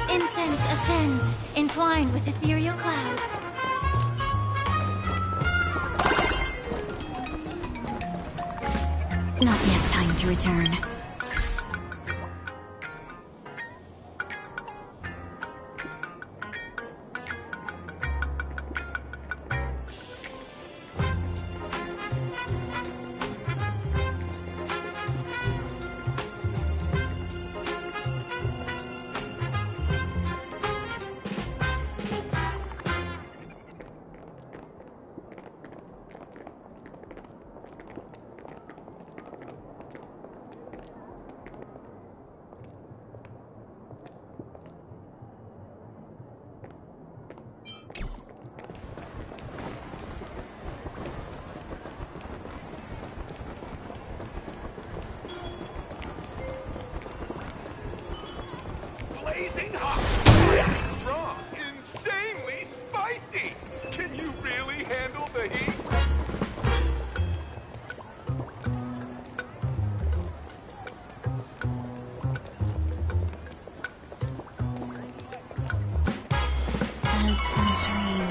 Incense ascends, entwined with ethereal clouds. Not yet time to return. Blazing hot, strong, insanely spicy. Can you really handle the heat? As in a dream.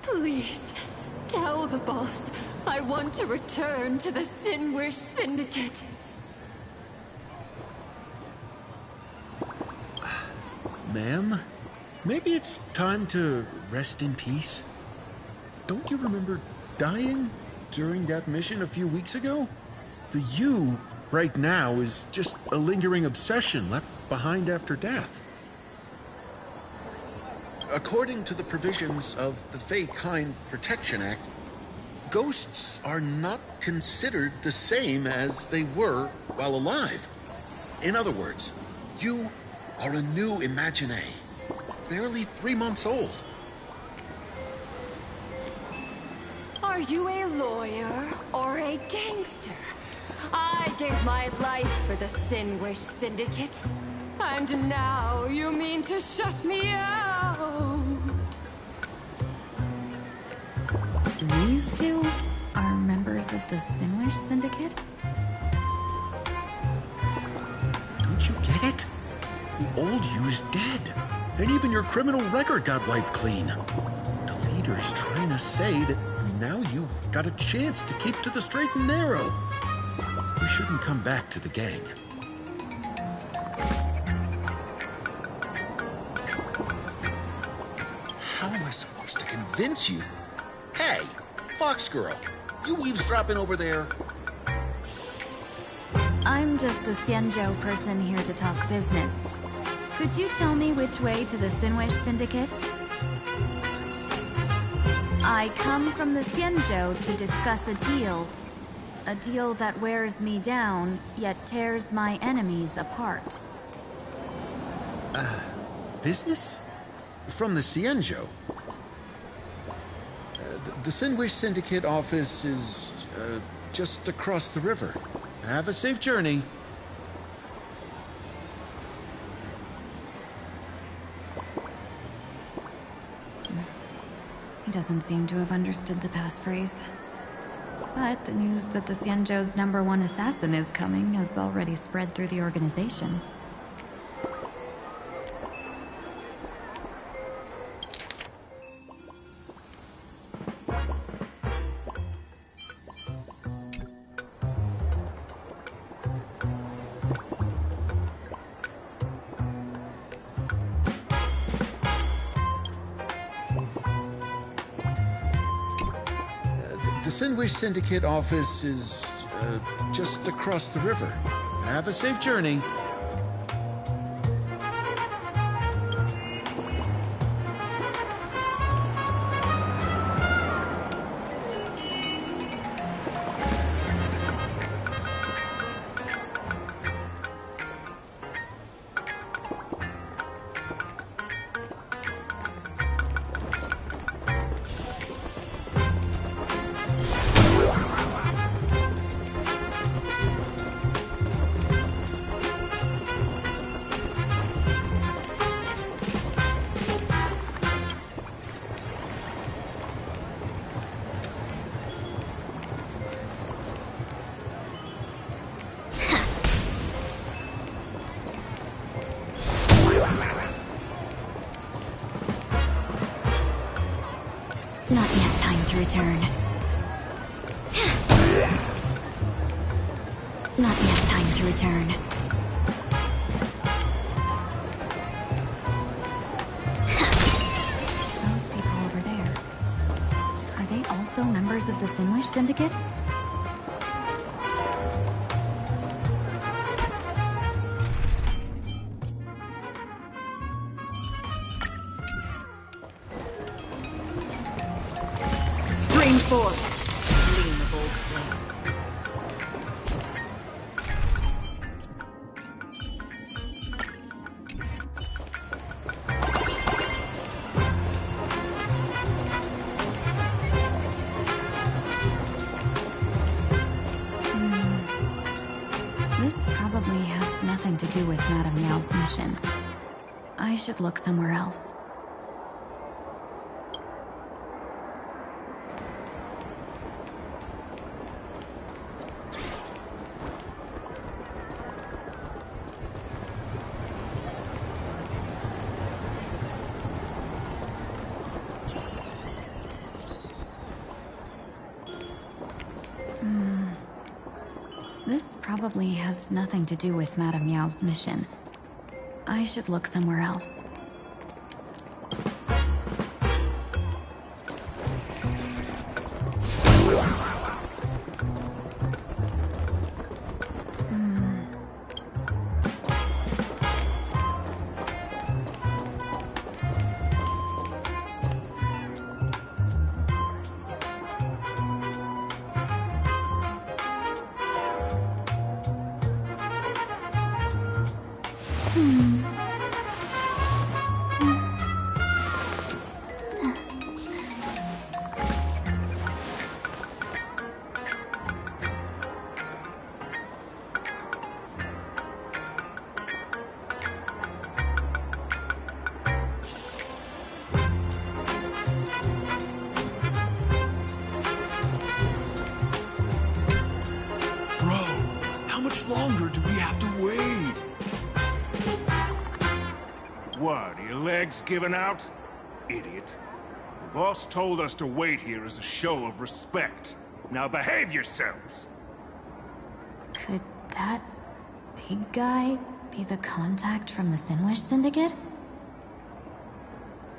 Please, tell the boss I want to return to the Sinwish Syndicate. Ma'am, maybe it's time to rest in peace. Don't you remember dying during that mission a few weeks ago? The you right now is just a lingering obsession left behind after death. According to the provisions of the Fey-Kind Protection Act, ghosts are not considered the same as they were while alive. In other words, you are a new Imagine, barely 3 months old. Are you a lawyer or a gangster? I gave my life for the Sinwish Syndicate. And now you mean to shut me out? These two are members of the Sinwish Syndicate? Don't you get it? The old you's dead. And even your criminal record got wiped clean. The leader's trying to say that now you've got a chance to keep to the straight and narrow. You shouldn't come back to the gang. How am I supposed to convince you? Hey, Fox Girl, you eavesdropping over there? I'm just a Xianzhou person here to talk business. Could you tell me which way to the Sinwish Syndicate? I come from the Xianzhou to discuss a deal. A deal that wears me down, yet tears my enemies apart. Business? From the Xianzhou? The Sinwish Syndicate office is just across the river. Have a safe journey. He doesn't seem to have understood the passphrase. But the news that the Xianzhou's #1 assassin is coming has already spread through the organization. The Sinwish Syndicate office is just across the river. Have a safe journey. Not yet time to return. Not yet time to return. Those people over there. Are they also members of the Sinwish Syndicate? Stream forth, gleam of old flames. This probably has nothing to do with Madame Miao's mission. I should look somewhere else. This probably has nothing to do with Madame Miao's mission. I should look somewhere else. Bro, how much longer do we have to wait? What, are your legs giving out? Idiot. The boss told us to wait here as a show of respect. Now behave yourselves! Could that big guy be the contact from the Sinwish Syndicate?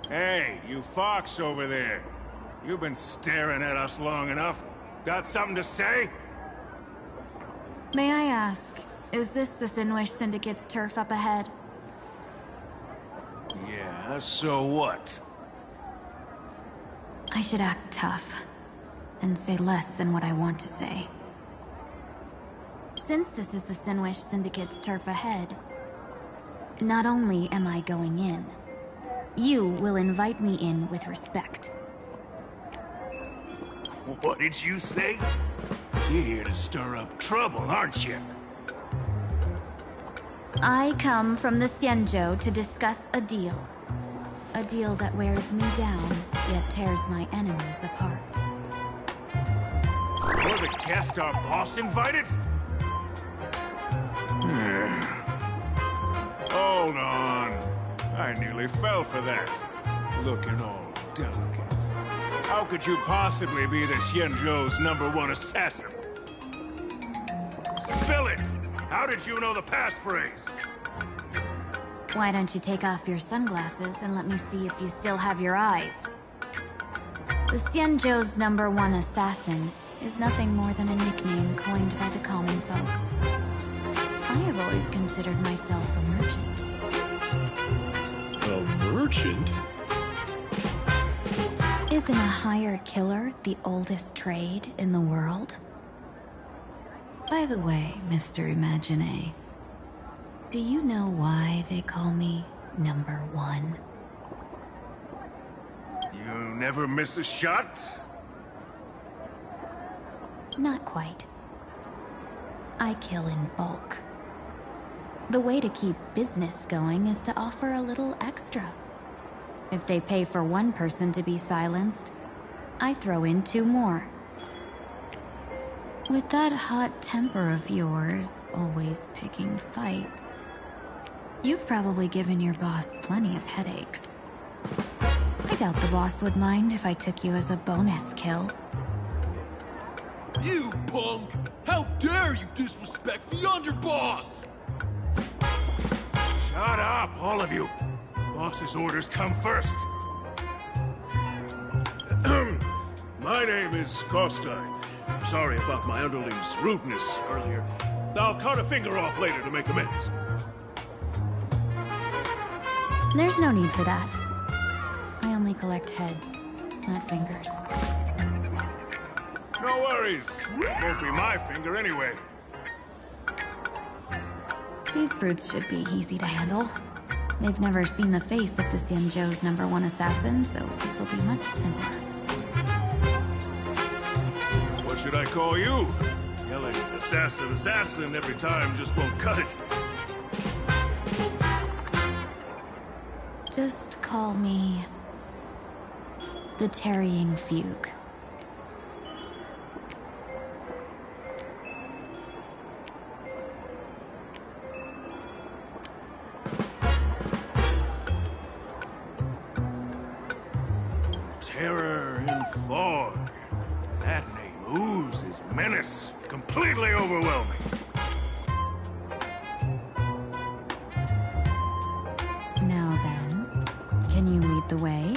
Hey, you fox over there. You've been staring at us long enough. Got something to say? May I ask, is this the Sinwish Syndicate's turf up ahead? Yeah, so what? I should act tough and say less than what I want to say. Since this is the Sinwish Syndicate's turf ahead, not only am I going in, you will invite me in with respect. What did you say? You're here to stir up trouble, aren't you? I come from the Xianzhou to discuss a deal. A deal that wears me down, yet tears my enemies apart. You're the guest our boss invited? Hold on. I nearly fell for that. Looking all delicate. How could you possibly be the Xianzhou's #1 assassin? Spill it! How did you know the passphrase? Why don't you take off your sunglasses and let me see if you still have your eyes? The Xianzhou's #1 assassin is nothing more than a nickname coined by the common folk. I have always considered myself a merchant. A merchant? Isn't a hired killer the oldest trade in the world? By the way, Mr. Imagine, do you know why they call me #1? You never miss a shot? Not quite. I kill in bulk. The way to keep business going is to offer a little extra. If they pay for one person to be silenced, I throw in 2 more. With that hot temper of yours, always picking fights, you've probably given your boss plenty of headaches. I doubt the boss would mind if I took you as a bonus kill. You punk! How dare you disrespect the underboss! Shut up, all of you. Boss's orders come first. My name is Kostine. I'm sorry about my underling's rudeness earlier. I'll cut a finger off later to make amends. There's no need for that. I only collect heads, not fingers. No worries. It won't be my finger anyway. These brutes should be easy to handle. They've never seen the face of the Xianzhou's #1 assassin, so this will be much simpler. What should I call you? Yelling assassin, assassin every time just won't cut it. Just call me the Tarrying Fugue. Terror in fog. That name oozes menace. Completely overwhelming. Now then, can you lead the way?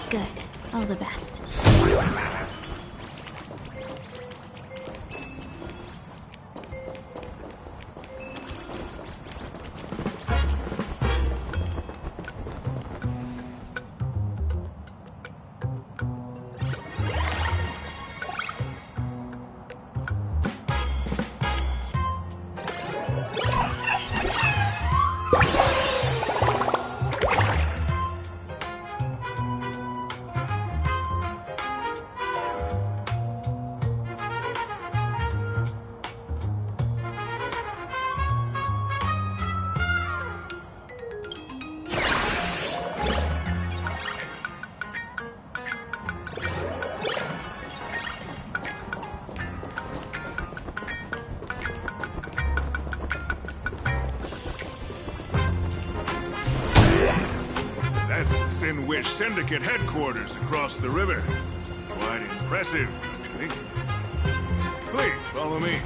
Good. All the best. That's the Sin Wish Syndicate headquarters across the river. Quite impressive, don't you think. Please, follow me.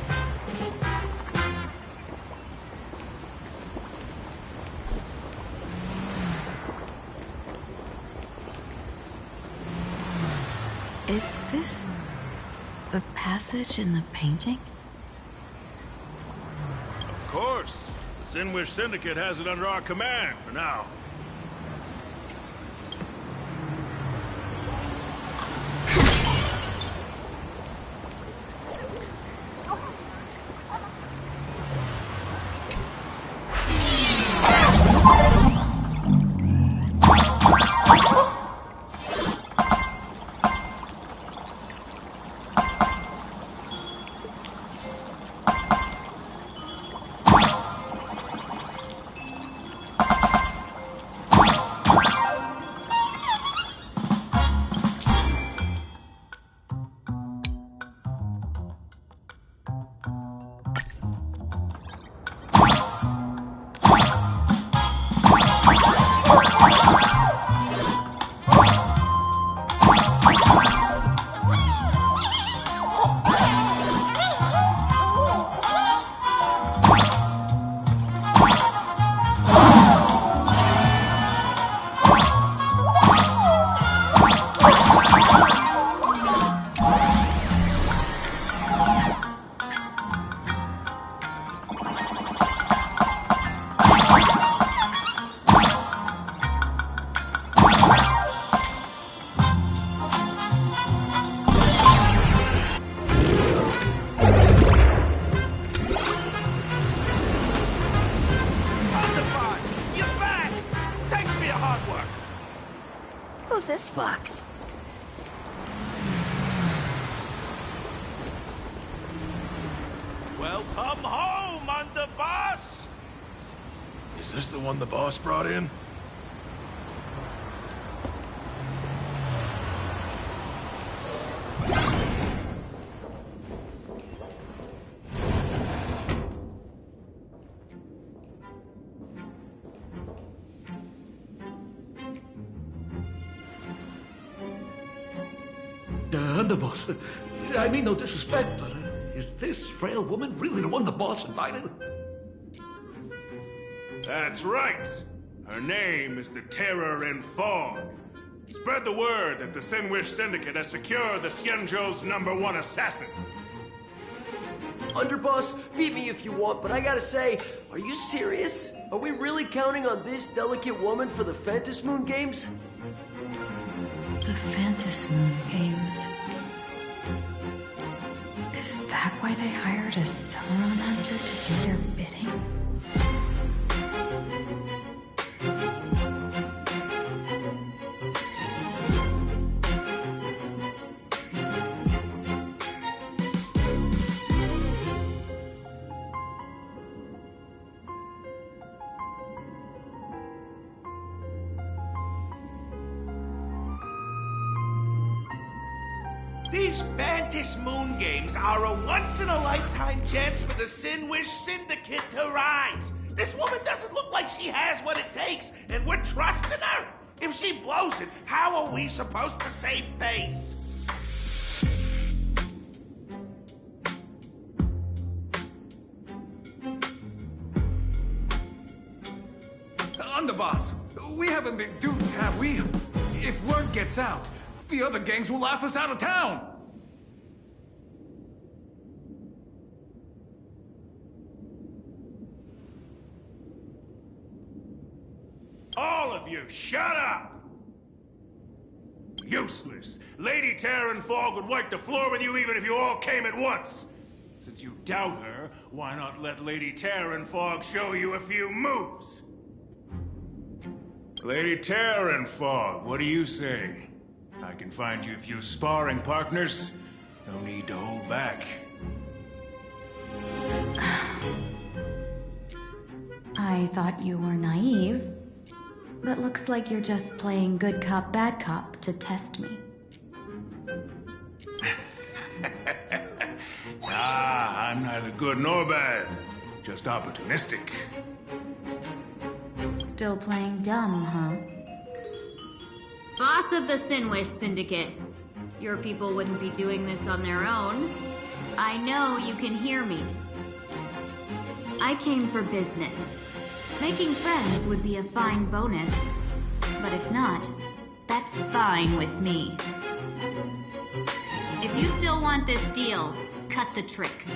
Is this the passage in the painting? Of course. The Sinwish Syndicate has it under our command for now. Who's this fox? Welcome home, underboss! Is this the one the boss brought in? Underboss, I mean no disrespect, but is this frail woman really the one the boss invited? That's right. Her name is the Terror in Fog. Spread the word that the Sinwish Syndicate has secured the Xianzhou's #1 assassin. Underboss, beat me if you want, but I gotta say, are you serious? Are we really counting on this delicate woman for the Phantom Moon Games? The Phantom Moon Games. Is that why they hired a Stellaron hunter to do their bidding? These Phantom Moon Games are a once-in-a-lifetime chance for the Sinwish Syndicate to rise. This woman doesn't look like she has what it takes, and we're trusting her. If she blows it, how are we supposed to save face? Underboss, we haven't been duped, have we? If word gets out, the other gangs will laugh us out of town. All of you, shut up! Useless. Lady Terran Fog would wipe the floor with you even if you all came at once. Since you doubt her, why not let Lady Terran Fog show you a few moves? Lady Terran Fog, what do you say? I can find you a few sparring partners. No need to hold back. I thought you were naive, but looks like you're just playing good cop, bad cop to test me. I'm neither good nor bad, just opportunistic. Still playing dumb, huh? Boss of the Sinwish Syndicate. Your people wouldn't be doing this on their own. I know you can hear me. I came for business. Making friends would be a fine bonus. But if not, that's fine with me. If you still want this deal, cut the tricks.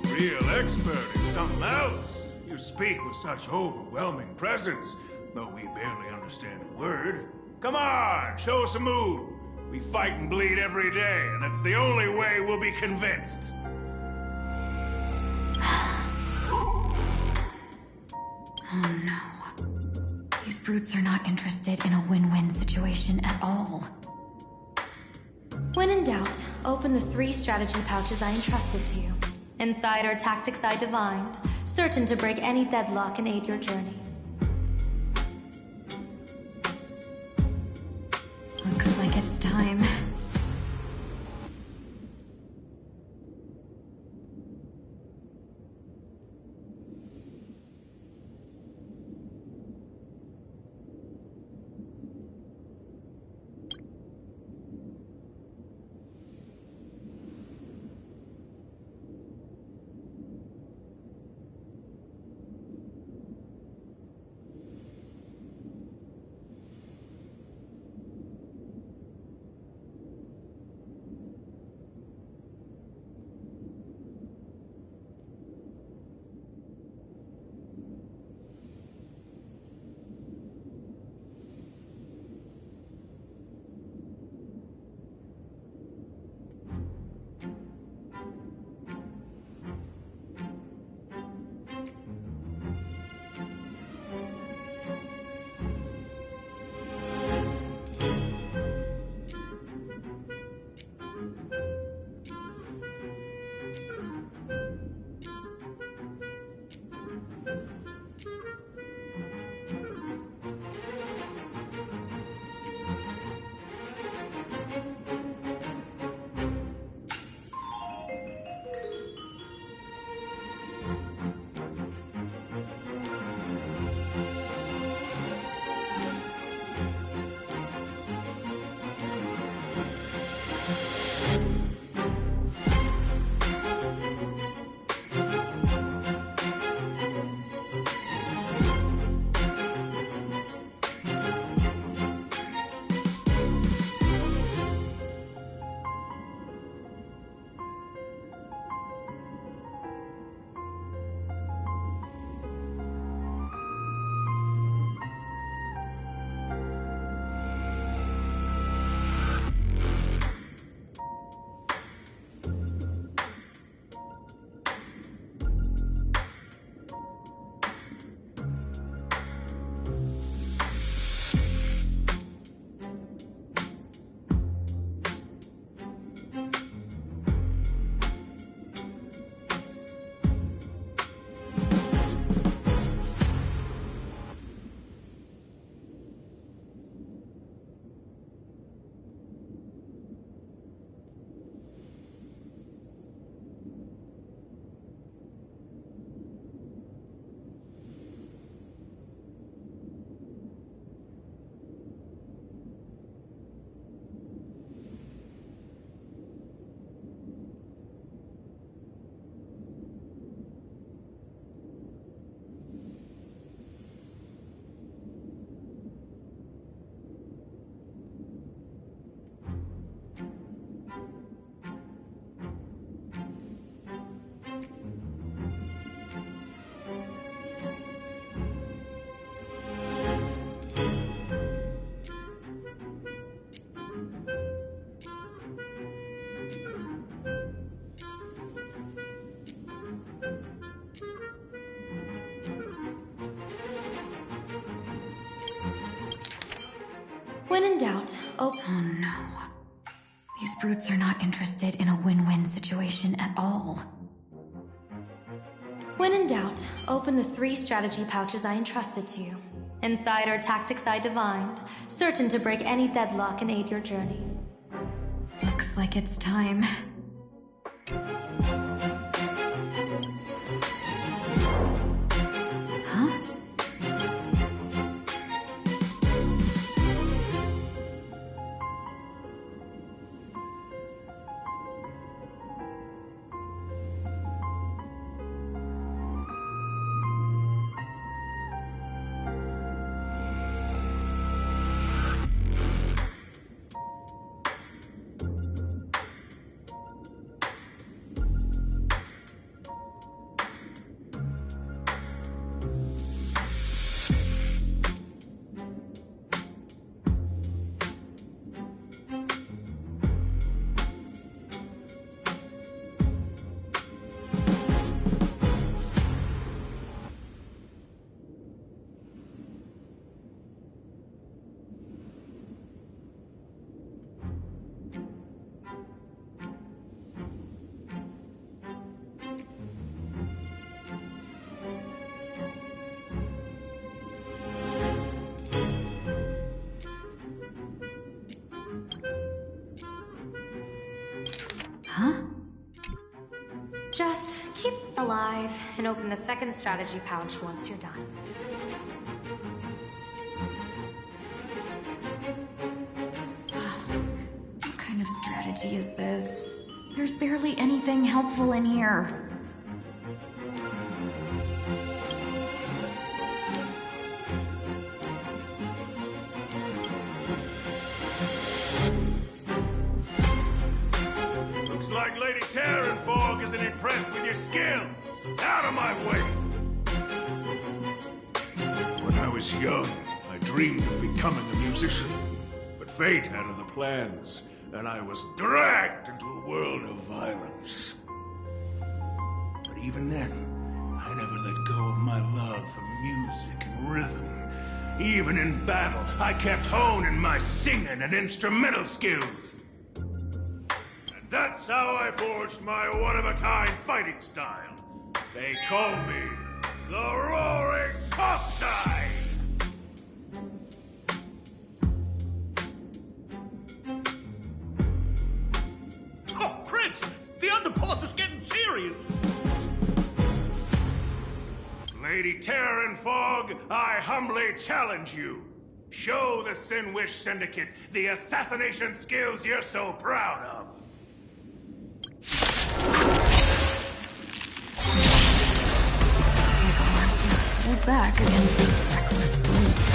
Real expert is something else. You speak with such overwhelming presence, though we barely understand a word. Come on, show us a move. We fight and bleed every day, and that's the only way we'll be convinced. Oh no. These brutes are not interested in a win-win situation at all. When in doubt, open the 3 strategy pouches I entrusted to you. Inside are tactics I divined, certain to break any deadlock and aid your journey. Looks like it's time. When in doubt, Oh no. These brutes are not interested in a win-win situation at all. When in doubt, open the 3 strategy pouches I entrusted to you. Inside are tactics I divined, certain to break any deadlock and aid your journey. Looks like it's time. Huh? Just keep alive and open the second strategy pouch once you're done. What kind of strategy is this? There's barely anything helpful in here. Looks like Lady Fog isn't impressed with your skills. Out of my way! When I was young, I dreamed of becoming a musician. But fate had other plans, and I was dragged into a world of violence. But even then, I never let go of my love for music and rhythm. Even in battle, I kept honing my singing and instrumental skills. And that's how I forged my one-of-a-kind fighting style. They call me the Roaring Costai! Oh, Prince! The underboss is getting serious! Lady Fog, I humbly challenge you. Show the Sinwish Syndicate the assassination skills you're so proud of. Hold back against these reckless brutes.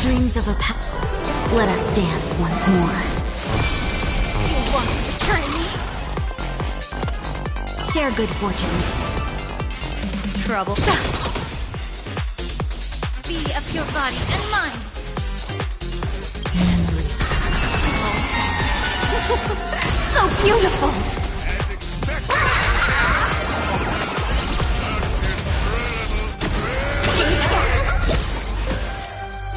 Dreams of a Let us dance once more. You want to betray me? Share good fortunes. Trouble. Be of your body and mind. Memories. So beautiful! As expected.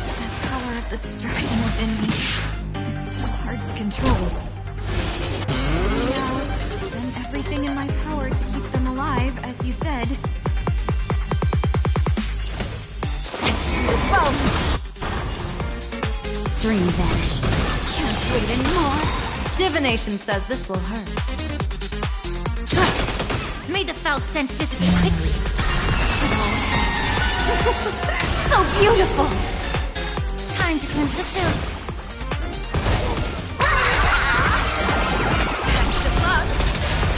The power of the destruction within me. It's so hard to control. I've done everything in my power to keep them alive, as you said. Dream vanished. Can't wait anymore. Divination says this will hurt. May the foul stench dissipate quickly. So beautiful! Time to cleanse the filth.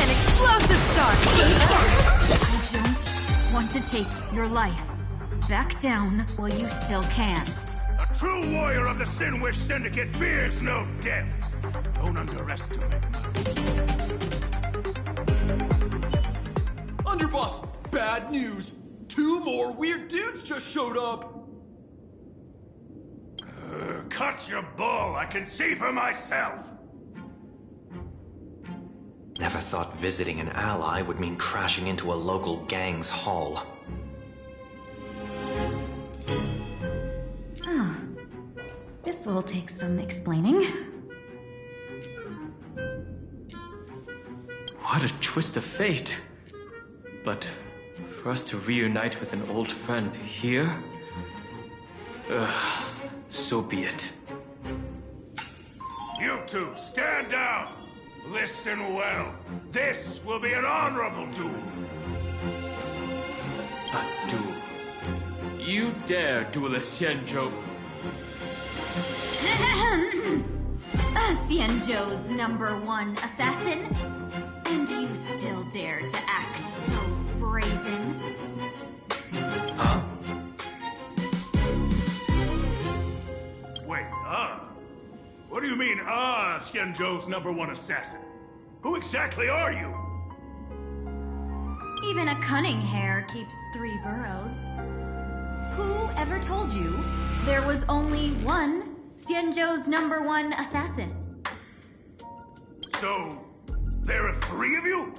An explosive start! I don't want to take your life. Back down while you still can. A true warrior of the Sinwish Syndicate fears no death. Don't underestimate me. Underboss, bad news. 2 more weird dudes just showed up. Cut your bull. I can see for myself. Never thought visiting an ally would mean crashing into a local gang's hall. Oh. This will take some explaining. What a twist of fate. But for us to reunite with an old friend here? So be it. You two, stand down. Listen well. This will be an honorable duel. A duel? You dare duel a Xianzhou? Xianzhou's #1 assassin? And you still dare to act so brazen? Huh? Wait, What do you mean, Xianzhou's #1 assassin? Who exactly are you? Even a cunning hare keeps 3 burrows. Who ever told you there was only one Xianzhou's #1 assassin? So, there are 3 of you?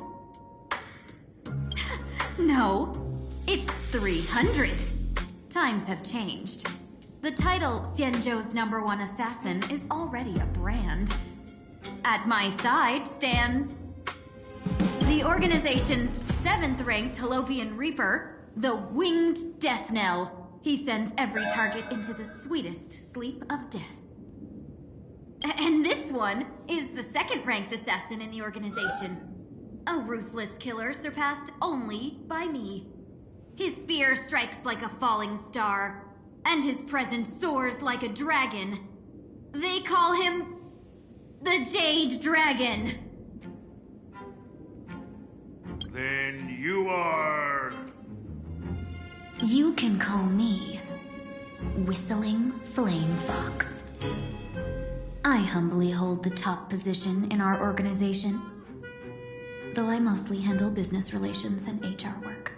No, it's 300. Times have changed. The title Xianzhou's #1 assassin is already a brand. At my side stands the organization's 7th-ranked Holovian Reaper, the Winged Death Knell. He sends every target into the sweetest sleep of death. And this one is the second-ranked assassin in the organization. A ruthless killer surpassed only by me. His spear strikes like a falling star, and his presence soars like a dragon. They call him the Jade Dragon. Then you are... You can call me Whistling Flame Fox. I humbly hold the top position in our organization, though I mostly handle business relations and HR work.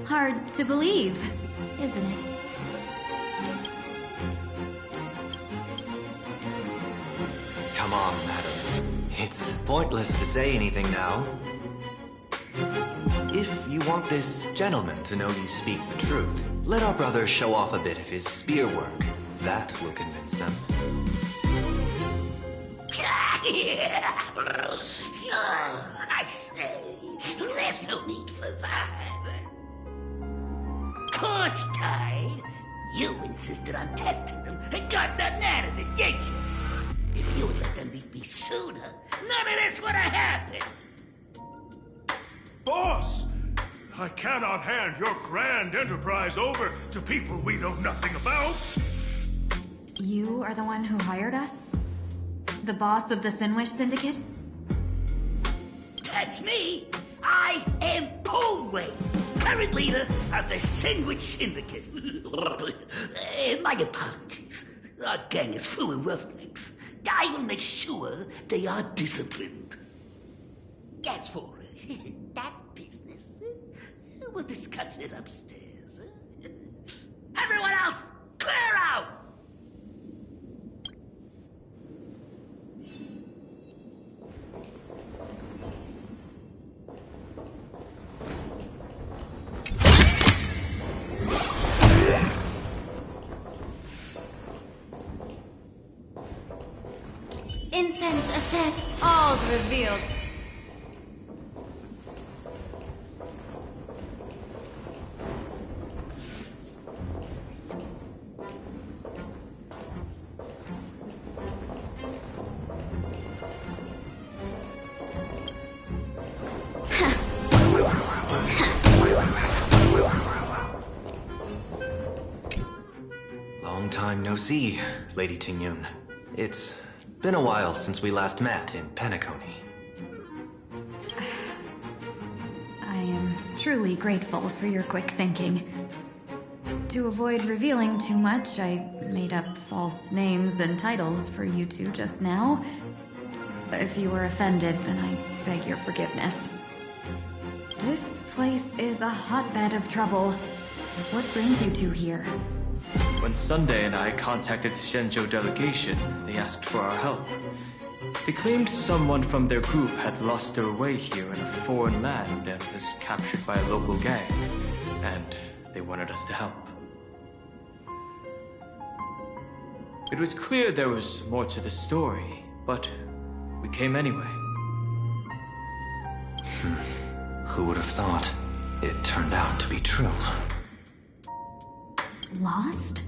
Hard to believe, isn't it? Come on, madam. It's pointless to say anything now. If you want this gentleman to know you speak the truth, let our brother show off a bit of his spear work. That will convince them. I say, there's no need for that. Course, Tide. You insisted on testing them and got nothing out of it, didn't you? If you had let them leave me sooner, none of this would have happened. Boss! I cannot hand your grand enterprise over to people we know nothing about. You are the one who hired us? The boss of the Sinwish Syndicate? That's me. I am Polway, current leader of the Sinwish Syndicate. My apologies. Our gang is full of roughnecks. I will make sure they are disciplined. As for that business, we'll discuss it upstairs. Everyone else, clear out! Incense ascent, all's revealed. Long time no see, Lady TINGYUN. It's been a while since we last met in Penacony. I am truly grateful for your quick thinking. To avoid revealing too much, I made up false names and titles for you two just now. If you were offended, then I beg your forgiveness. This place is a hotbed of trouble. What brings you two here? When Sunday and I contacted the Shenzhou delegation, they asked for our help. They claimed someone from their group had lost their way here in a foreign land and was captured by a local gang, and they wanted us to help. It was clear there was more to the story, but we came anyway. Who would have thought? It turned out to be true. Lost?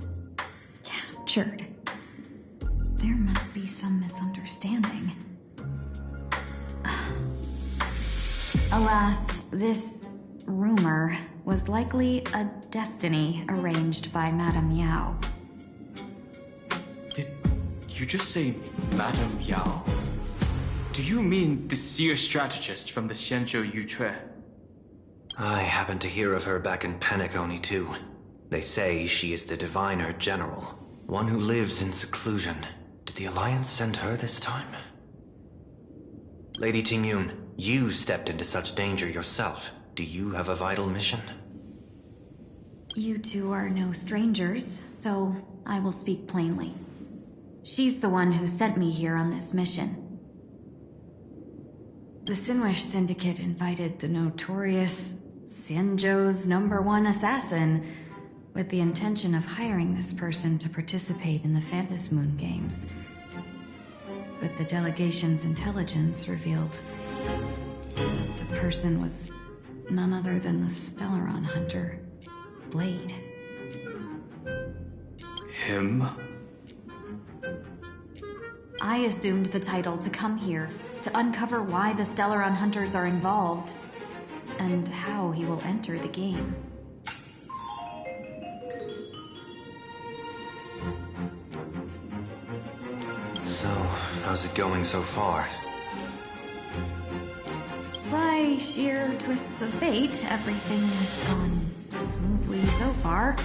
Captured. There must be some misunderstanding. Alas, this rumor was likely a destiny arranged by Madame Yao. Did you just say Madame Yao? Do you mean the seer strategist from the Shenzhou Yutue? I happened to hear of her back in Penacony too. They say she is the diviner general, one who lives in seclusion. Did the Alliance send her this time? Lady TINGYUN, you stepped into such danger yourself. Do you have a vital mission? You two are no strangers, so I will speak plainly. She's the one who sent me here on this mission. The Sinwish Syndicate invited the notorious Xianzhou's #1 assassin with the intention of hiring this person to participate in the Phantasmoon Games. But but the delegation's intelligence revealed that the person was none other than the Stellaron hunter, Blade. Him? I assumed the title to come here, to uncover why the Stellaron hunters are involved, and how he will enter the game. So, how's it going so far? By sheer twists of fate, everything has gone smoothly so far.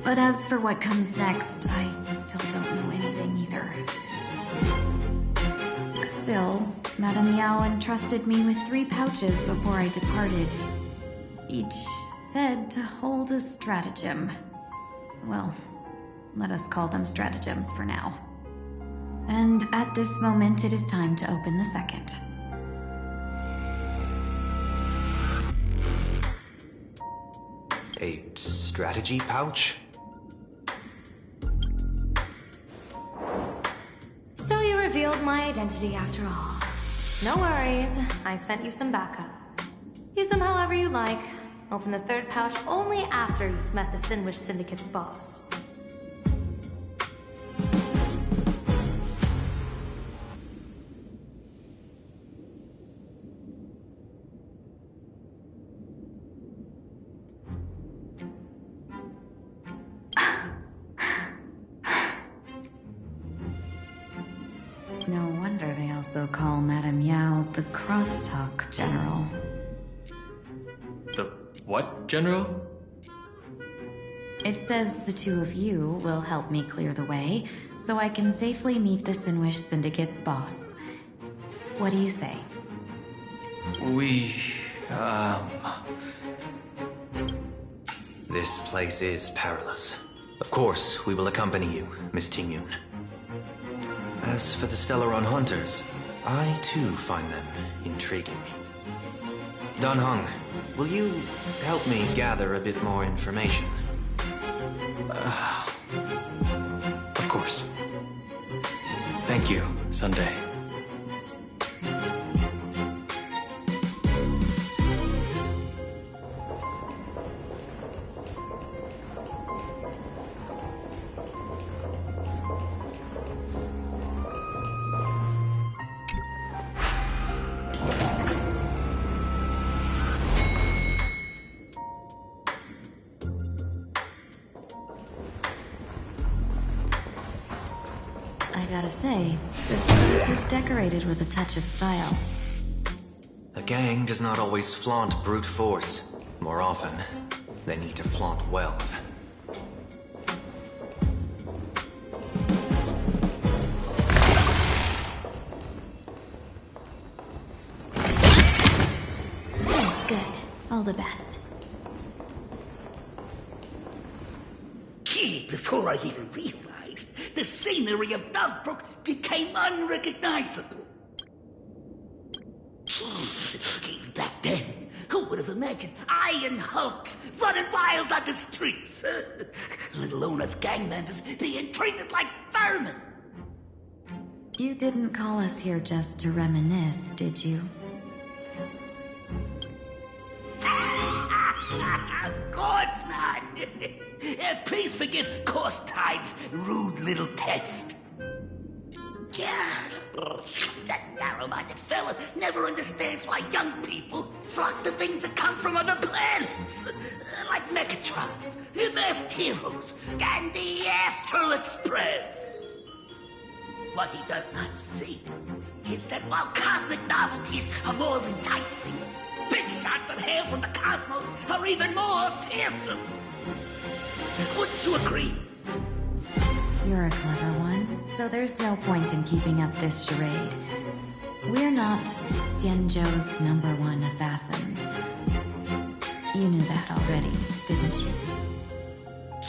But as for what comes next, I still don't know anything either. Still, Madame Yao entrusted me with 3 pouches before I departed. Each said to hold a stratagem. Well, let us call them stratagems for now. And at this moment, it is time to open the second. A strategy pouch? So you revealed my identity after all. No worries, I've sent you some backup. Use them however you like. Open the 3rd pouch only after you've met the Sinwish Syndicate's boss. No wonder they also call Madame Yao the Crosstalk General. The what, General? It says the 2 of you will help me clear the way, so I can safely meet the Sinwish Syndicate's boss. What do you say? This place is perilous. Of course, we will accompany you, Miss TINGYUN. As for the Stellaron hunters, I too find them intriguing. Dan Heng, will you help me gather a bit more information? Of course. Thank you, Sunday. I gotta say, this place is decorated with a touch of style. A gang does not always flaunt brute force. More often, they need to flaunt wealth. Good. All the best. Gee, before I even realized, the scenery of Dogbrook became unrecognizable. Gee, back then, who would have imagined iron hulks running wild on the streets? Let alone us gang members being treated like vermin. You didn't call us here just to reminisce, did you? Of course not. Please forgive Korstein's rude little test. That narrow-minded fella never understands why young people flock to things that come from other planets. Like Megatron, the Masked Heroes, and the Astral Express. What he does not see is that while cosmic novelties are more enticing, big shots of hail from the cosmos are even more fearsome. Wouldn't you agree? You're a clever one, so there's no point in keeping up this charade. We're not Xianzhou's #1 assassins. You knew that already, didn't you?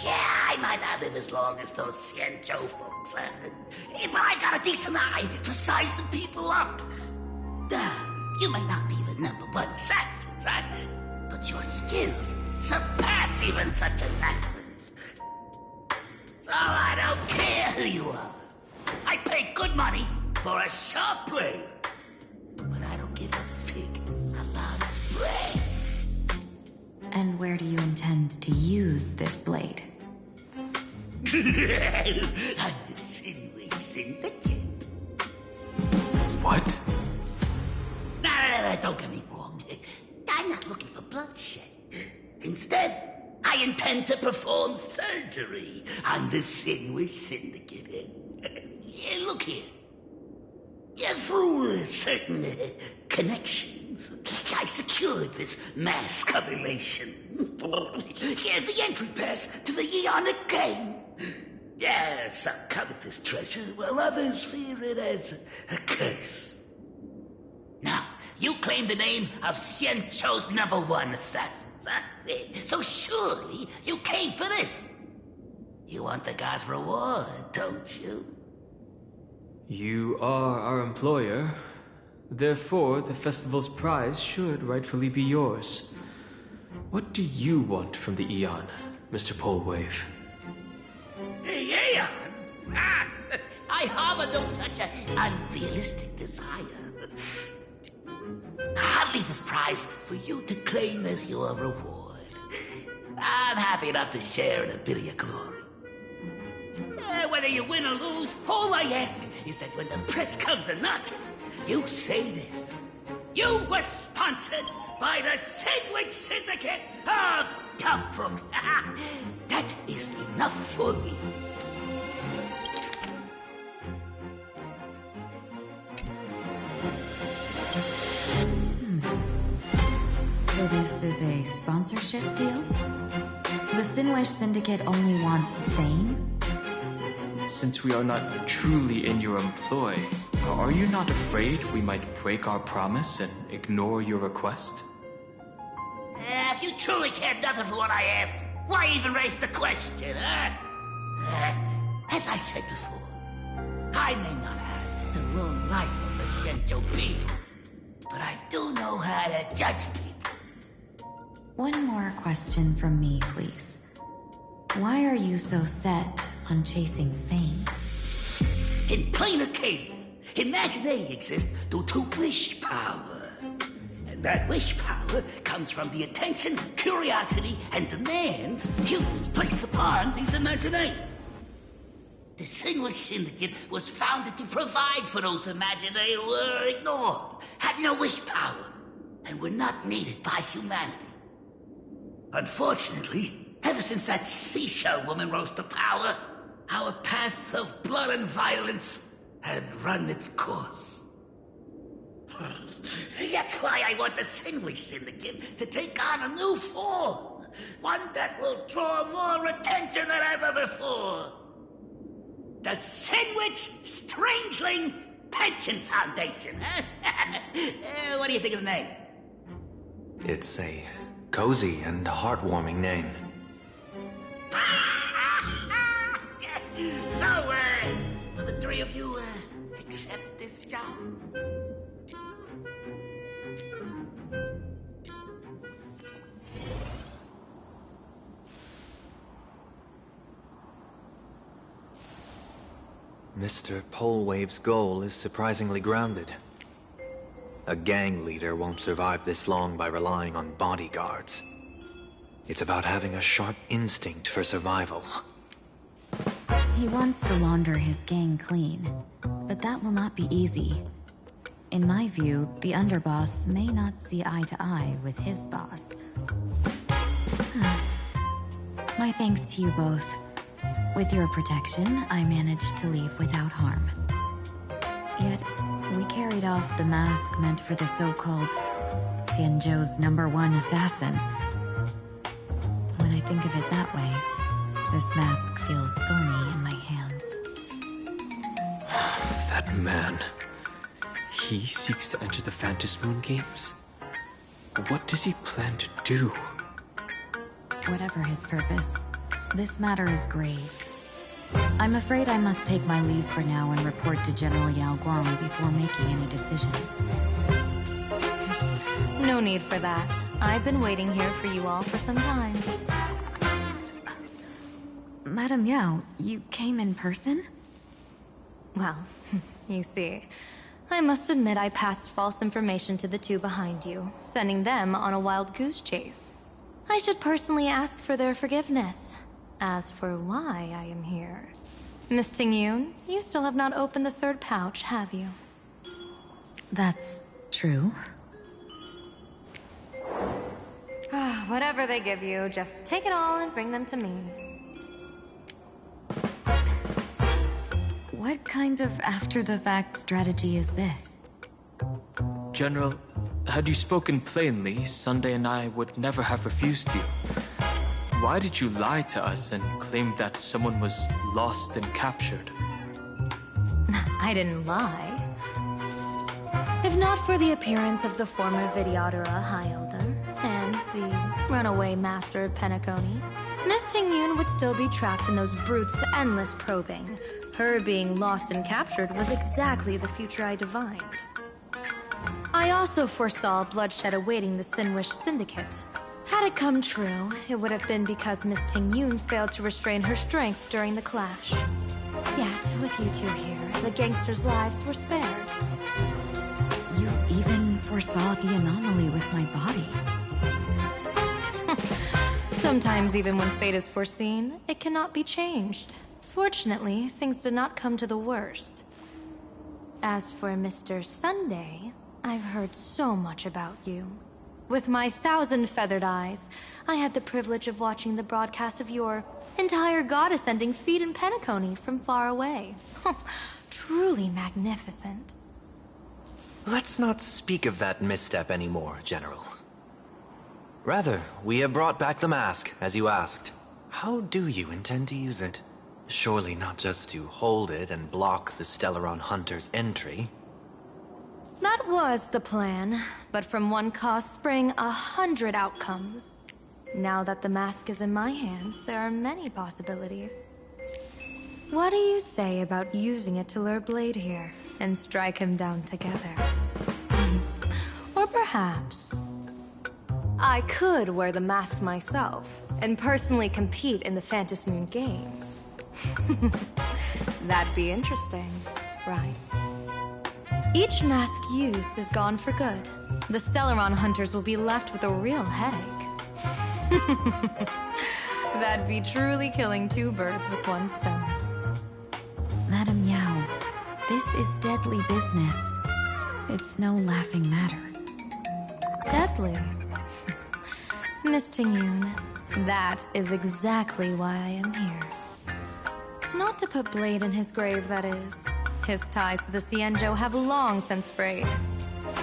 Yeah, I might not live as long as those Xianzhou folks, but I got a decent eye for sizing people up. You might not be the #1 assassin, right? But your skills surpass even such assassins. So I don't care who you are. I pay good money for a sharp blade. But I don't give a fig about its brain. And where do you intend to use this blade? On the Sinway Syndicate. What? No, don't get me wrong. I'm not looking for bloodshed. Instead, I intend to perform surgery on the Sinway Syndicate. Look here. Through certain connections, I secured this mass correlation. The entry pass to the Eonic game. Some covet this treasure, while others fear it as a curse. Now, you claim the name of Xianzhou's #1 assassins, huh? So surely you came for this. You want the god's reward, don't you? You are our employer. Therefore, the festival's prize should rightfully be yours. What do you want from the Eon, Mr. Polewave? Eon? I harbor no such an unrealistic desire. I'll leave this prize for you to claim as your reward. I'm happy enough to share in a bit of your glory. Whether you win or lose, all I ask is that when the press comes a knocking, you say this. You were sponsored by the Sandwich Syndicate of Toughbrook. That is enough for me. So this is a sponsorship deal? The Sinwish Syndicate only wants fame? Since we are not truly in your employ, are you not afraid we might break our promise and ignore your request? If you truly cared nothing for what I asked, why even raise the question, huh? As I said before, I may not have the long life of the Shenzhou people, but I do know how to judge people. One more question from me, please. Why are you so set on chasing fame? In plain Arcadia, imagination exists due to wish power. And that wish power comes from the attention, curiosity, and demands humans place upon these imaginations. The Sinway Syndicate was founded to provide for those imaginations who were ignored, had no wish power, and were not needed by humanity. Unfortunately, ever since that seashell woman rose to power, our path of blood and violence had run its course. That's why I want the Sandwich Syndicate to take on a new form. One that will draw more attention than ever before. The Sandwich Strangeling Pension Foundation, huh? What do you think of the name? It's a cozy and heartwarming name. So, do the three of you, accept this job? Mr. Polewave's goal is surprisingly grounded. A gang leader won't survive this long by relying on bodyguards. It's about having a sharp instinct for survival. He wants to launder his gang clean, but that will not be easy. In my view, the underboss may not see eye to eye with his boss. My thanks to you both. With your protection, I managed to leave without harm. Yet, we carried off the mask meant for the so-called Xianzhou's #1 assassin. When I think of it that way, this mask feels thorny in my hands. That man... he seeks to enter the Phantom Moon Games? What does he plan to do? Whatever his purpose, this matter is grave. I'm afraid I must take my leave for now and report to General Yao Guang before making any decisions. No need for that. I've been waiting here for you all for some time. Madam Yao, you came in person? Well, You see, I must admit I passed false information to the two behind you, sending them on a wild goose chase. I should personally ask for their forgiveness. As for why I am here... Miss TINGYUN, you still have not opened the third pouch, have you? That's true. Whatever they give you, just take it all and bring them to me. What kind of after-the-fact strategy is this? General, had you spoken plainly, Sunday and I would never have refused you. Why did you lie to us and claim that someone was lost and captured? I didn't lie. If not for the appearance of the former Vidyadhara High Elder and the runaway Master Penacony, Miss TINGYUN would still be trapped in those brutes' endless probing. Her being lost and captured was exactly the future I divined. I also foresaw bloodshed awaiting the Sinwish Syndicate. Had it come true, it would have been because Miss TINGYUN failed to restrain her strength during the clash. Yet, with you two here, the gangsters' lives were spared. You even foresaw the anomaly with my body. Sometimes even when fate is foreseen, it cannot be changed. Fortunately, things did not come to the worst. As for Mr. Sunday, I've heard so much about you. With my 1,000 feathered eyes, I had the privilege of watching the broadcast of your entire god-ascending feat in Penacony from far away. Truly magnificent. Let's not speak of that misstep anymore, General. Rather, we have brought back the mask, as you asked. How do you intend to use it? Surely not just to hold it and block the Stellaron Hunter's entry. That was the plan, but from one cost sprang 100 outcomes. Now that the mask is in my hands, there are many possibilities. What do you say about using it to lure Blade here, and strike him down together? Or perhaps... I could wear the mask myself, and personally compete in the Phantasmoon Games. That'd be interesting, right? Each mask used is gone for good. The Stellaron hunters will be left with a real headache. That'd be truly killing two birds with one stone. Madam Yao, this is deadly business. It's no laughing matter. Deadly? Miss TINGYUN, that is exactly why I am here. Not to put Blade in his grave, that is. His ties to the Xianzhou have long since frayed.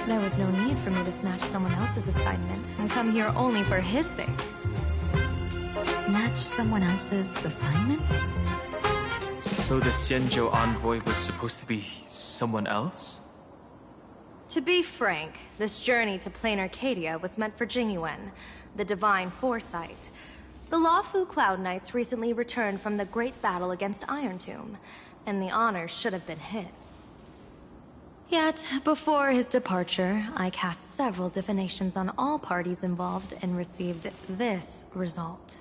There was no need for me to snatch someone else's assignment and come here only for his sake. Snatch someone else's assignment? So the Xianzhou envoy was supposed to be someone else? To be frank, this journey to Plain Arcadia was meant for TINGYUN, the Divine Foresight. The Lawfu Cloud Knights recently returned from the great battle against Iron Tomb, and the honor should have been his. Yet, before his departure, I cast several divinations on all parties involved and received this result.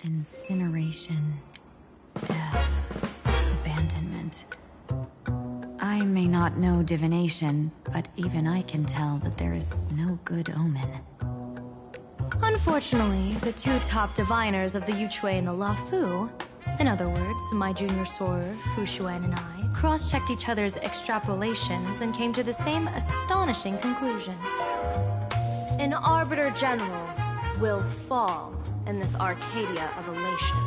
Incineration, death, abandonment. I may not know divination, but even I can tell that there is no good omen. Unfortunately, the two top diviners of the Yuchui and the Lafu, in other words, my junior soror, Fu Xuan, and I, cross-checked each other's extrapolations and came to the same astonishing conclusion. An Arbiter General will fall in this Arcadia of elation.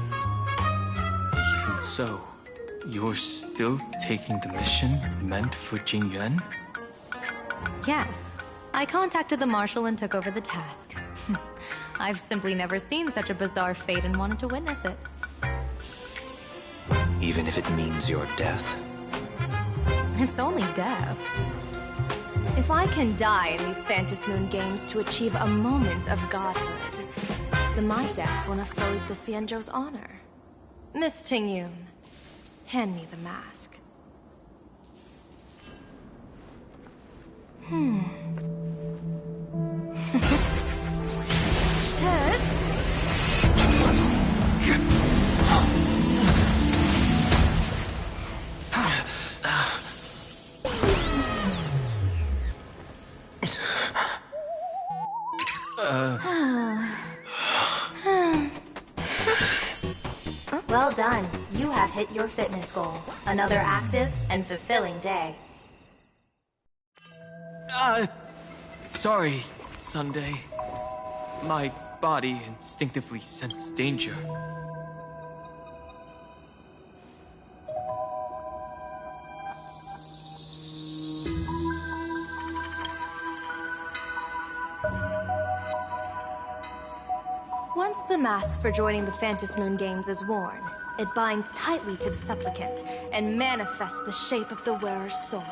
Even so, you're still taking the mission meant for TINGYUN? Yes. I contacted the Marshal and took over the task. I've simply never seen such a bizarre fate and wanted to witness it. Even if it means your death? It's only death. If I can die in these Phantom Moon games to achieve a moment of godhood, then my death won't have sullied the Xianzhou's honor. Miss TINGYUN, hand me the mask. Well done. You have hit your fitness goal. Another active and fulfilling day. Sorry, Sunday. My body instinctively sensed danger. Once the mask for joining the Phantom Moon games is worn, it binds tightly to the supplicant and manifests the shape of the wearer's soul.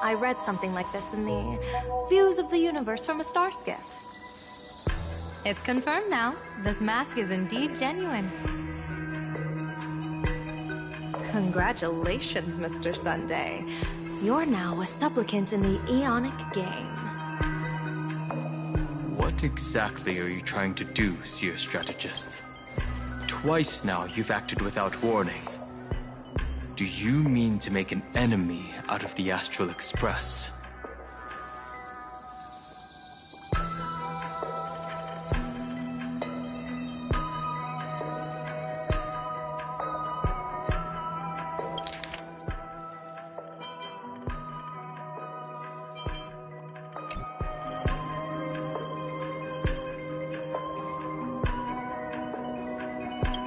I read something like this in the Views of the Universe from a Star Skiff. It's confirmed now. This mask is indeed genuine. Congratulations, Mr. Sunday. You're now a supplicant in the Aeonic game. What exactly are you trying to do, Seer Strategist? Twice now you've acted without warning. Do you mean to make an enemy out of the Astral Express?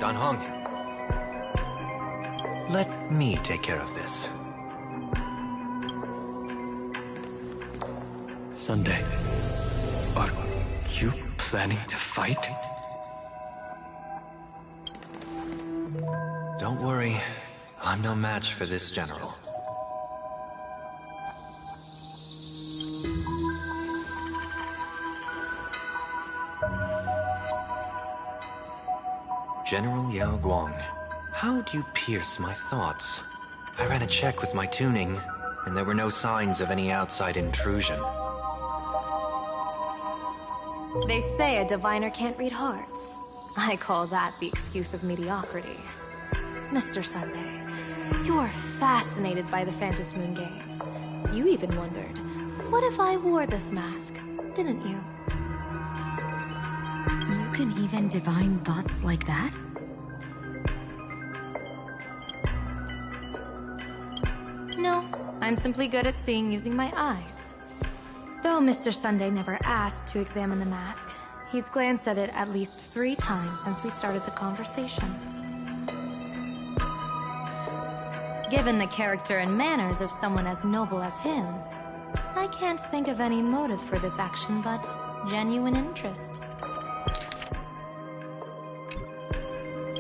Dan Hong. Let me take care of this. Sunday, are you planning to fight? Don't worry. I'm no match for this general. General Yao Guang, how do you pierce my thoughts? I ran a check with my tuning, and there were no signs of any outside intrusion. They say a diviner can't read hearts. I call that the excuse of mediocrity. Mr. Sunday, you are fascinated by the Phantom Moon games. You even wondered, what if I wore this mask, didn't you? You can even divine thoughts like that? No, I'm simply good at seeing using my eyes. Though Mr. Sunday never asked to examine the mask, he's glanced at it at least 3 times since we started the conversation. Given the character and manners of someone as noble as him, I can't think of any motive for this action but genuine interest.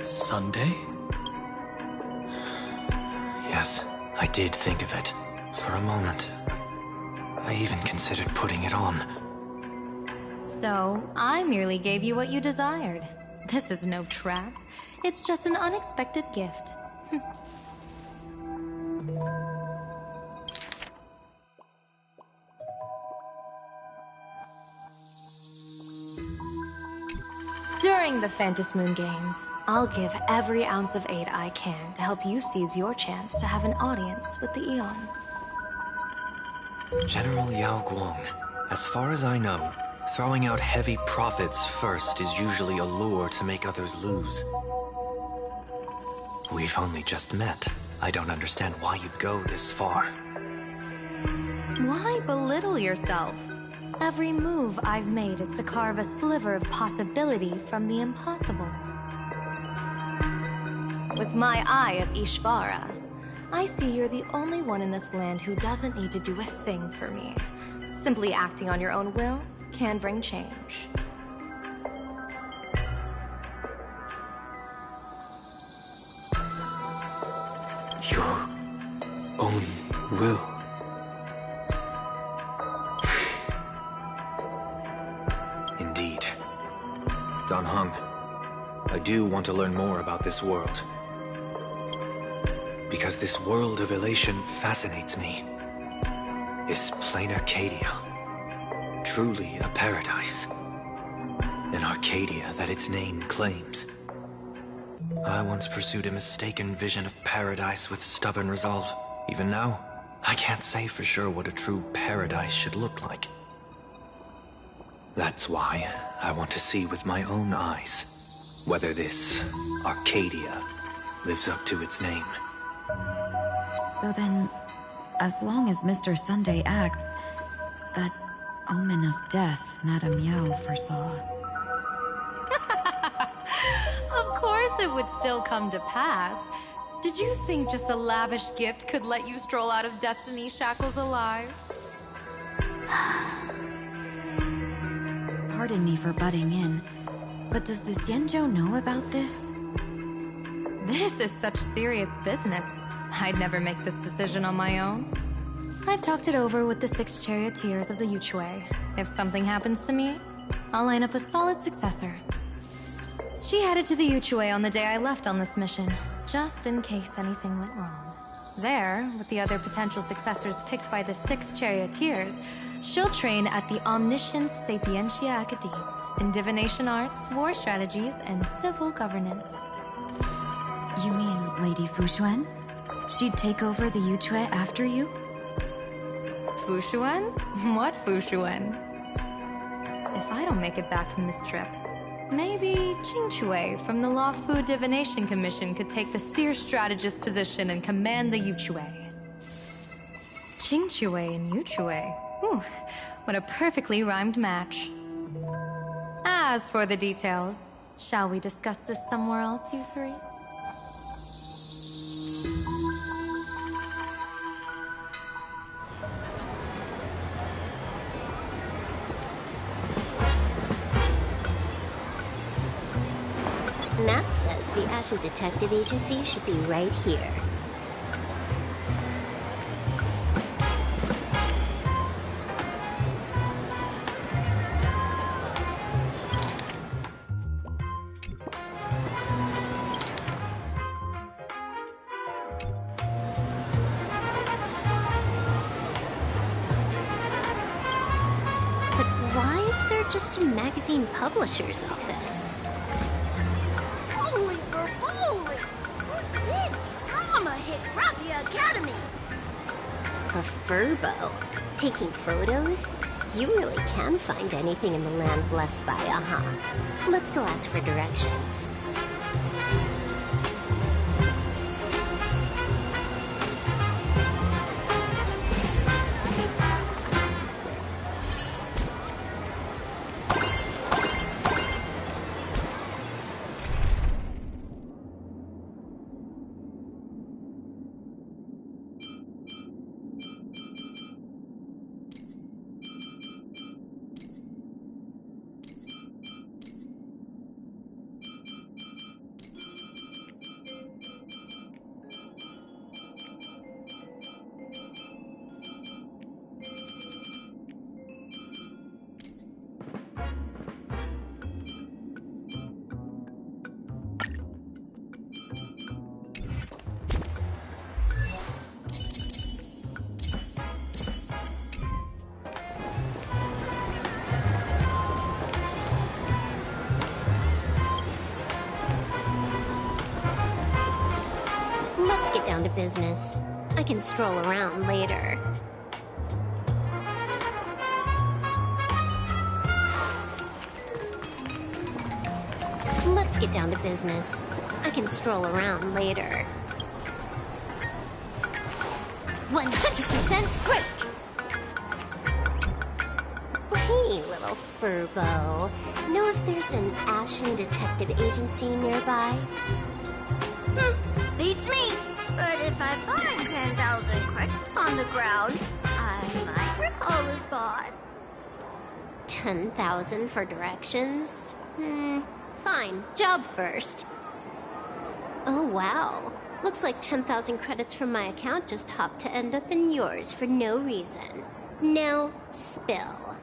Sunday? Yes, I did think of it. For a moment. I even considered putting it on. So, I merely gave you what you desired. This is no trap. It's just an unexpected gift. During the Phantom Moon Games, I'll give every ounce of aid I can to help you seize your chance to have an audience with the Eon. General Yao Guang, as far as I know, throwing out heavy profits first is usually a lure to make others lose. We've only just met. I don't understand why you'd go this far. Why belittle yourself? Every move I've made is to carve a sliver of possibility from the impossible. With my eye of Ishvara, I see you're the only one in this land who doesn't need to do a thing for me. Simply acting on your own will can bring change. Your own will. Indeed. Dan Heng, I do want to learn more about this world. Because this world of elation fascinates me. Is plain Arcadia truly a paradise? An Arcadia that its name claims. I once pursued a mistaken vision of paradise with stubborn resolve. Even now, I can't say for sure what a true paradise should look like. That's why I want to see with my own eyes whether this Arcadia lives up to its name. So then, as long as Mr. Sunday acts, that omen of death Madame Yao foresaw. Of course it would still come to pass. Did you think just a lavish gift could let you stroll out of Destiny's shackles alive? Pardon me for butting in, but does the Xianzhou know about this? This is such serious business. I'd never make this decision on my own. I've talked it over with the 6 charioteers of the Yuchue. If something happens to me, I'll line up a solid successor. She headed to the Yuchue on the day I left on this mission, just in case anything went wrong. There, with the other potential successors picked by the 6 charioteers, she'll train at the Omniscience Sapientia Academe in divination arts, war strategies, and civil governance. You mean Lady Fushuan? She'd take over the Yuchue after you? Fushuan? What Fushuan? If I don't make it back from this trip, maybe Qingchue from the Law Fu Divination Commission could take the seer strategist position and command the Yuchue. Qingchue and Yuchue. Ooh, what a perfectly rhymed match. As for the details, shall we discuss this somewhere else, you three? Map says the Ashes Detective Agency should be right here. But why is there just a magazine publisher's office? Holy for holy! Big drama hit Raffia Academy! A furbo? Taking photos? You really can find anything in the land blessed by Aha. Let's go ask for directions. get down to business. I can stroll around later. Let's get down to business. I can stroll around later. 100% great! Hey, little furbo. Know if there's an Ashen Detective Agency nearby? Beats me. But if I find 10,000 credits on the ground, I might recall the spot. 10,000 for directions? Fine. Job first. Oh, wow. Looks like 10,000 credits from my account just hopped to end up in yours for no reason. Now, spill.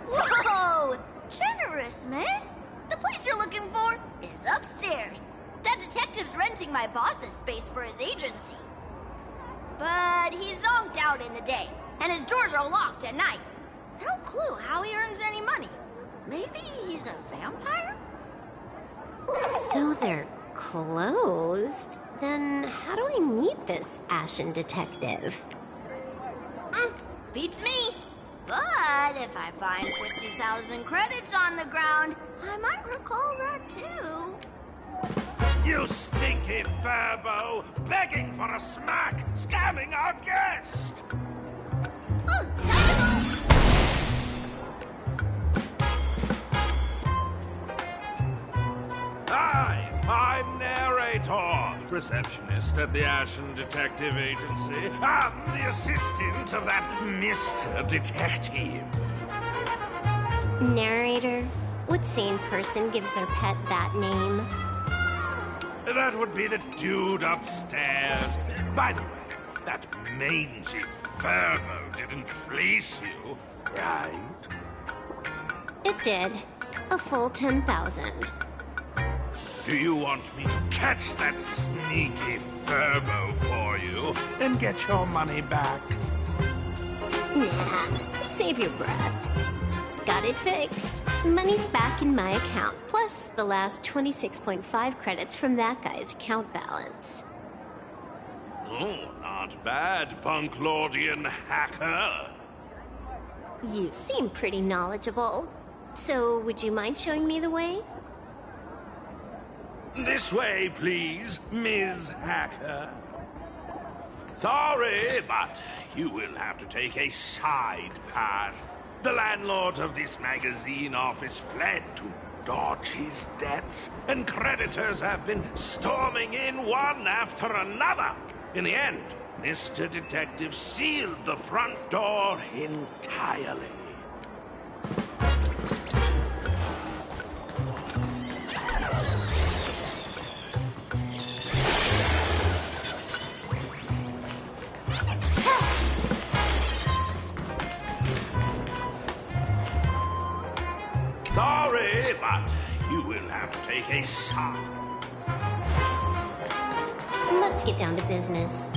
Whoa! Generous, miss. The place you're looking for is upstairs. That detective's renting my boss's space for his agency. But he's zonked out in the day, and his doors are locked at night. No clue how he earns any money. Maybe he's a vampire? So they're closed? Then how do I meet this Ashen Detective? Beats me. But if I find 50,000 credits on the ground, I might recall that too. You stinky furbo! Begging for a smack! Scamming our guest! I'm narrator, receptionist at the Ashen Detective Agency. I'm the assistant of that Mr. Detective. Narrator? What sane person gives their pet that name? That would be the dude upstairs. By the way, that mangy furbo didn't fleece you, right? It did. A full 10,000. Do you want me to catch that sneaky furbo for you and get your money back? Nah, save your breath. Got it fixed. Money's back in my account, plus the last 26.5 credits from that guy's account balance. Oh, not bad, Punklordian hacker. You seem pretty knowledgeable. So, would you mind showing me the way? This way, please, Ms. Hacker. Sorry, but you will have to take a side path. The landlord of this magazine office fled to dodge his debts, and creditors have been storming in one after another. In the end, Mr. Detective sealed the front door entirely. Sorry, but you will have to take a side. Let's get down to business.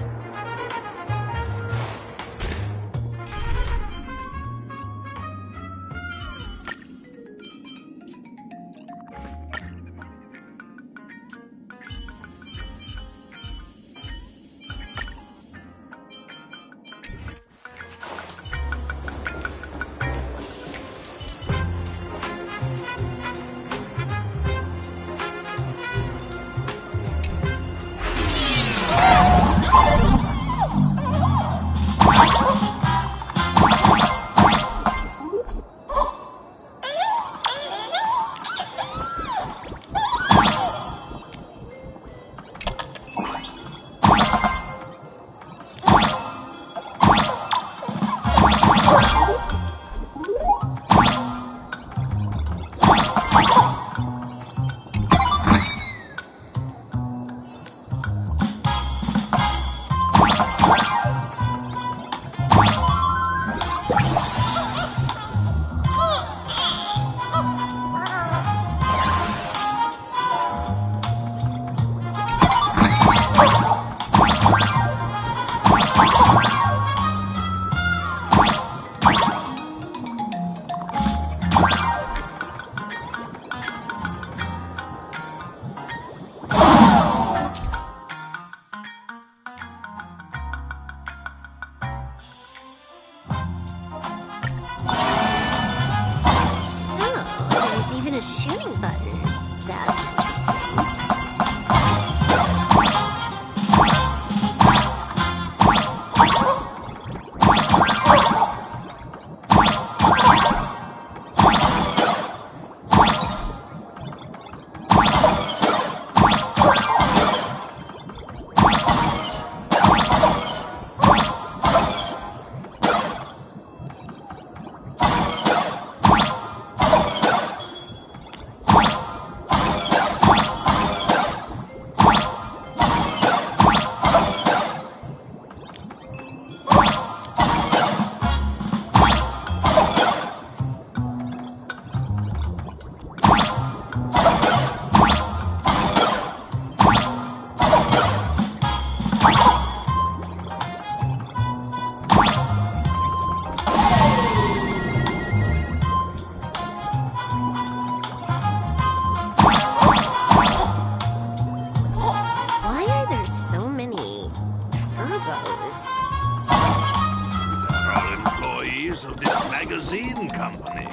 a shooting button. That's interesting. Of this magazine company.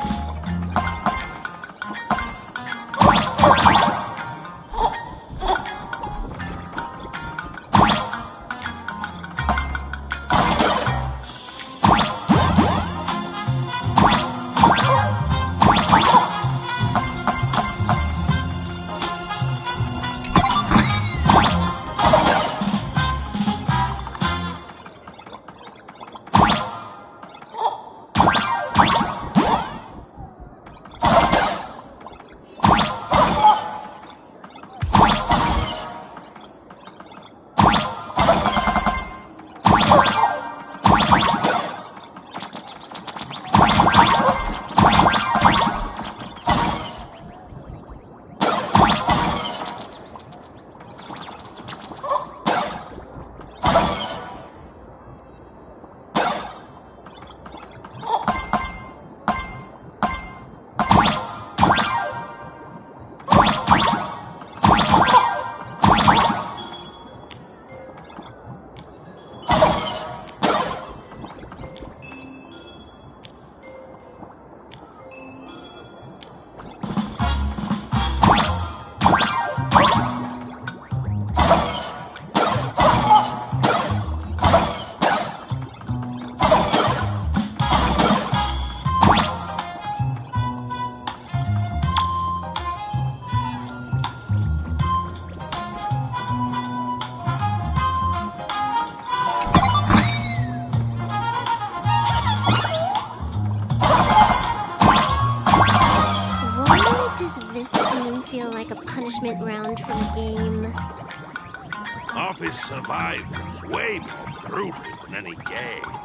Punishment round from a game. Office survival's way more brutal than any game.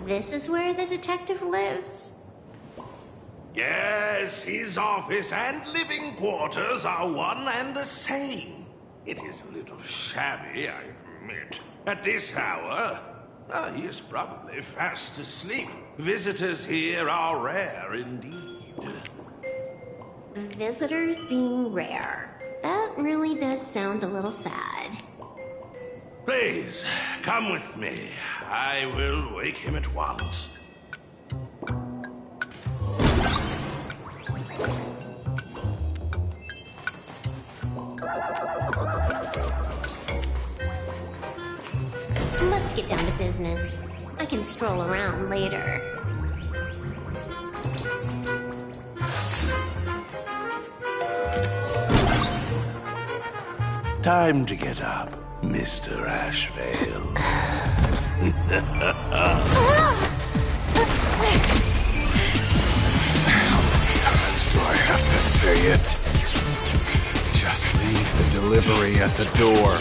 This is where the detective lives? Yes, his office and living quarters are one and the same. It is a little shabby, I admit. At this hour, he is probably fast asleep. Visitors here are rare indeed. Visitors being rare. That really does sound a little sad. Please, come with me. I will wake him at once. Let's get down to business. I can stroll around later. Time to get up, Mr. Ashvale. How many times do I have to say it? Just leave the delivery at the door.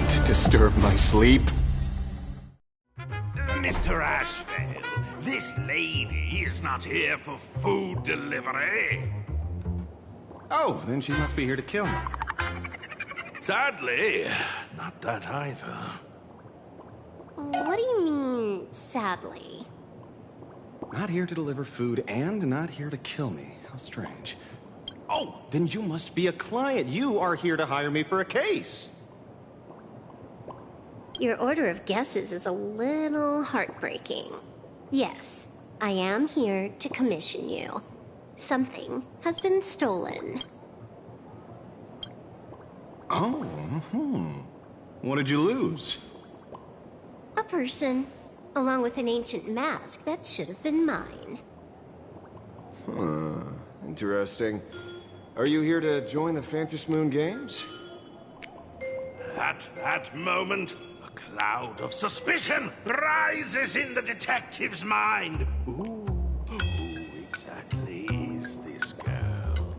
To disturb my sleep? Mr. Ashvale, this lady is not here for food delivery. Oh, then she must be here to kill me. Sadly, not that either. What do you mean, sadly? Not here to deliver food and not here to kill me. How strange. Oh, then you must be a client. You are here to hire me for a case. Your order of guesses is a little heartbreaking. Yes, I am here to commission you. Something has been stolen. Oh, What did you lose? A person, along with an ancient mask that should have been mine. Interesting. Are you here to join the Phantasmoon Games? At that moment, a cloud of suspicion rises in the detective's mind. Who exactly is this girl?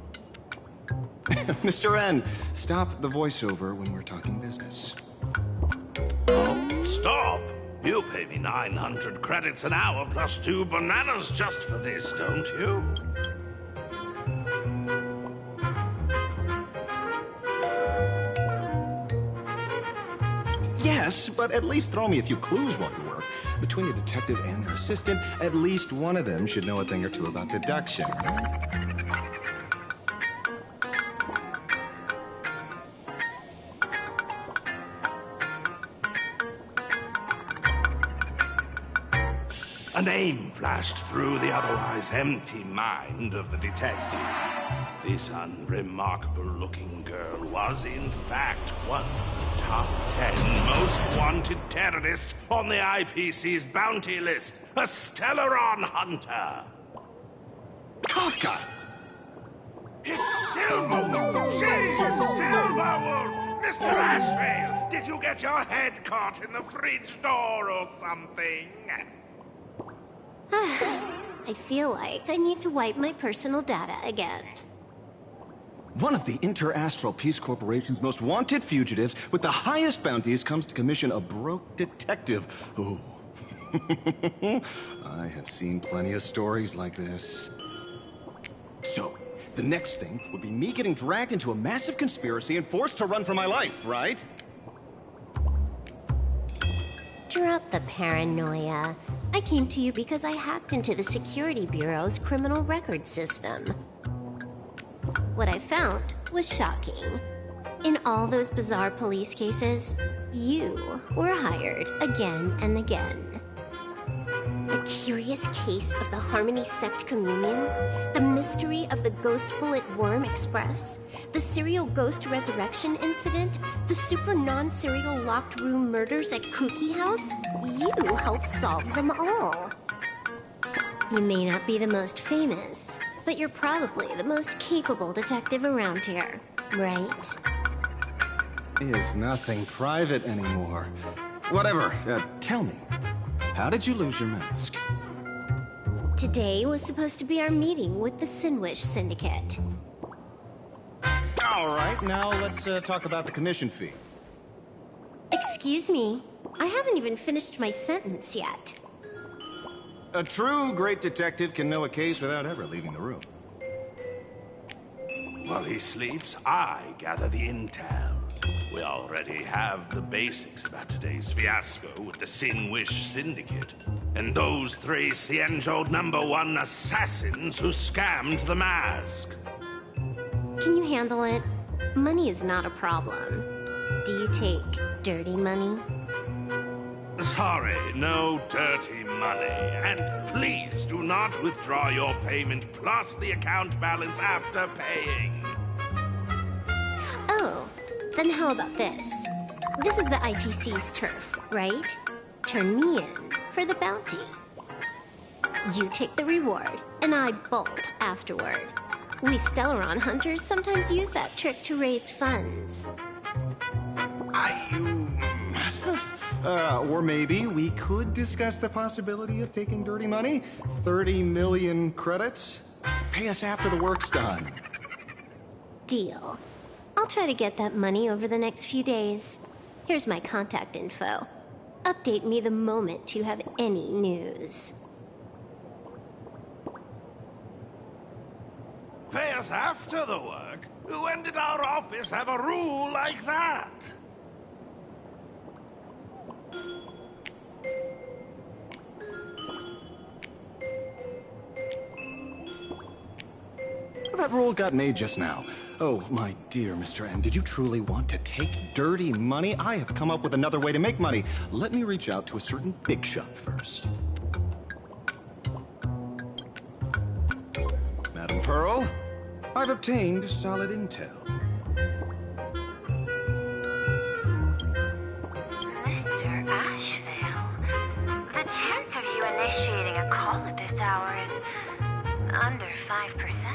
Mr. N, stop the voiceover when we're talking business. Oh, stop! You pay me 900 credits an hour plus 2 bananas just for this, don't you? Yes, but at least throw me a few clues while you work. Between a detective and their assistant, at least one of them should know a thing or two about deduction, right? A name flashed through the otherwise empty mind of the detective. This unremarkable-looking girl was, in fact, one of the top 10 most wanted terrorists on the IPC's bounty list, a Stellaron hunter. Kafka! It's Silverwood! She's Silverwood! Mr. Ashvale, did you get your head caught in the fridge door or something? I feel like I need to wipe my personal data again. One of the Interastral Peace Corporation's most wanted fugitives with the highest bounties comes to commission a broke detective. Ooh. I have seen plenty of stories like this. So, the next thing would be me getting dragged into a massive conspiracy and forced to run for my life, right? Drop the paranoia. I came to you because I hacked into the Security Bureau's criminal record system. What I found was shocking. In all those bizarre police cases, you were hired again and again. The curious case of the Harmony Sect Communion, the mystery of the Ghost Bullet Worm Express, the serial ghost resurrection incident, the super non-serial locked room murders at Kooky House, you helped solve them all. You may not be the most famous, but you're probably the most capable detective around here, right? Is nothing private anymore. Whatever, tell me. How did you lose your mask? Today was supposed to be our meeting with the Sinwish Syndicate. All right, now let's talk about the commission fee. Excuse me, I haven't even finished my sentence yet. A true great detective can know a case without ever leaving the room. While he sleeps, I gather the intel. We already have the basics about today's fiasco with the Sinwish Syndicate and those 3 Xianzhou #1 assassins who scammed the mask. Can you handle it? Money is not a problem. Do you take dirty money? Sorry, no dirty money. And please do not withdraw your payment plus the account balance after paying. Oh, then how about this? This is the IPC's turf, right? Turn me in for the bounty. You take the reward, and I bolt afterward. We Stellaron hunters sometimes use that trick to raise funds. Or maybe we could discuss the possibility of taking dirty money? 30 million credits? Pay us after the work's done. Deal. I'll try to get that money over the next few days. Here's my contact info. Update me the moment you have any news. Pay us after the work? When did our office have a rule like that? That rule got made just now. Oh, my dear Mr. N, did you truly want to take dirty money? I have come up with another way to make money. Let me reach out to a certain big shot first. Madam Pearl, I've obtained solid intel. Mr. Ashvale, the chance of you initiating a call at this hour is under 5%.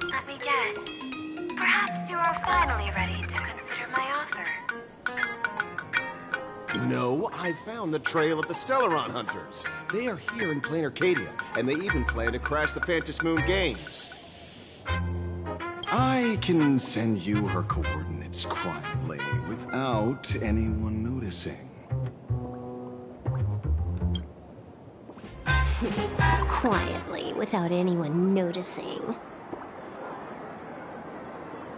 Let me guess. Perhaps you are finally ready to consider my offer. No, I found the trail of the Stellaron hunters. They are here in Plain Arcadia, and they even plan to crash the Phantom Moon Games. I can send you her coordinates quietly, without anyone noticing. Quietly, without anyone noticing.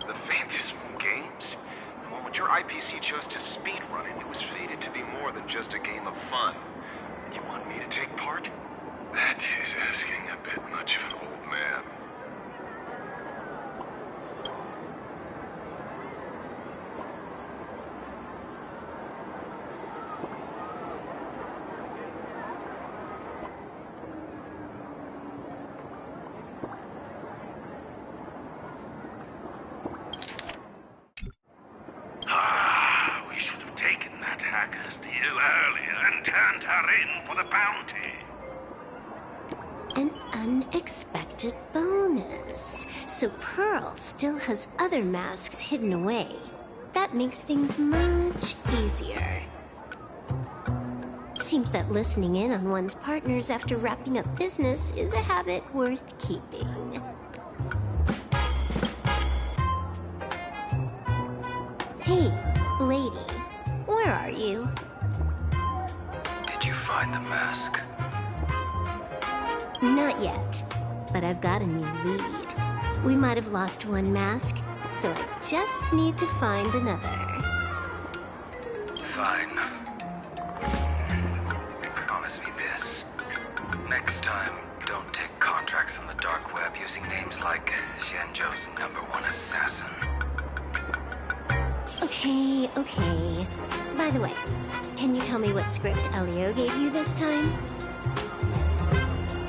The Phantom Moon Games? The moment your IPC chose to speedrun it, it was fated to be more than just a game of fun. And you want me to take part? That is asking a bit much of an old man. We should have taken that hacker's deal earlier and turned her in for the bounty. An unexpected bonus. So Pearl still has other masks hidden away. That makes things much easier. Seems that listening in on one's partners after wrapping up business is a habit worth keeping. Hey, lady, where are you? Did you find the mask? Not yet, but I've got a new lead. We might have lost one mask, so I just need to find another. Fine. promise me this. Next time, don't take contracts on the dark web using names like Xianzhou's #1 assassin. Okay. By the way, can you tell me what script Elio gave you this time?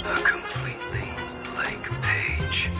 A completely blank page.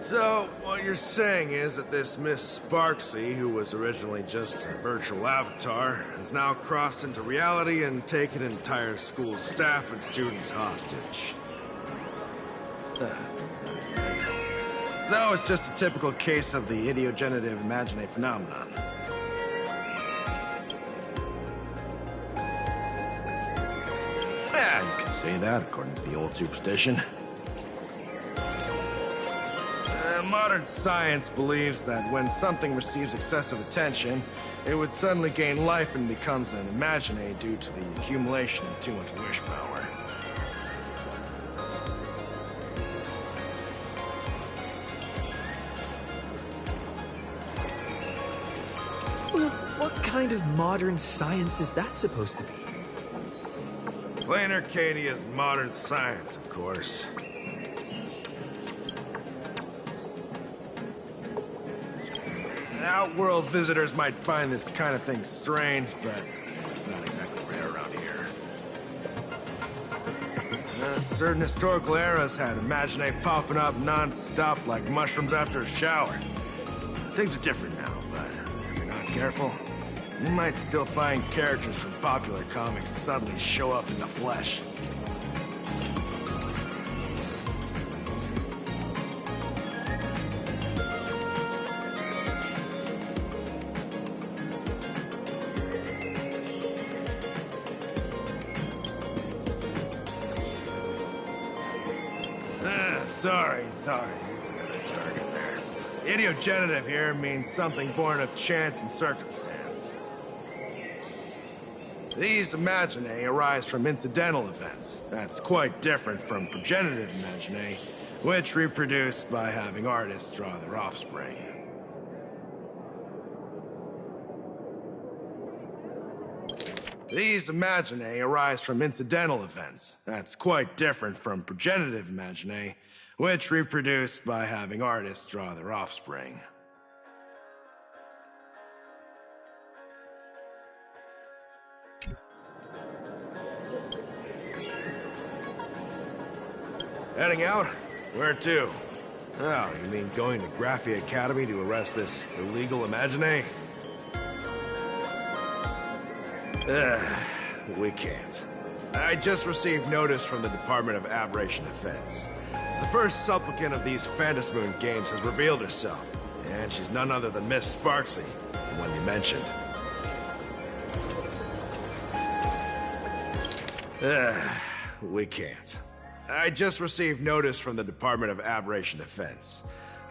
So, what you're saying is that this Miss Sparksy, who was originally just a virtual avatar, has now crossed into reality and taken an entire school staff and students hostage. So it's just a typical case of the idiogenerative imagine phenomenon. Yeah, you can say that according to the old superstition. Modern science believes that when something receives excessive attention, it would suddenly gain life and becomes an imagine due to the accumulation of too much wish power. Well, what kind of modern science is that supposed to be? Plain Arcadia's modern science, of course. Outworld visitors might find this kind of thing strange, but it's not exactly rare around here. Certain historical eras had imagine popping up non-stop like mushrooms after a shower. Things are different now, but if you're not careful, you might still find characters from popular comics suddenly show up in the flesh. Sorry. Used another jargon there. Idiogenerative here means something born of chance and circumstance. These imaginae arise from incidental events. That's quite different from progenitive imaginae, which reproduce by having artists draw their offspring. These imaginae arise from incidental events. That's quite different from progenitive imaginae, which reproduce by having artists draw their offspring. Heading out? Where to? Oh, you mean going to Graphia Academy to arrest this illegal imaginae? We can't. I just received notice from the Department of Aberration Defense. The first supplicant of these Phantasmoon games has revealed herself, and she's none other than Miss Sparksy, the one you mentioned. We can't. I just received notice from the Department of Aberration Defense.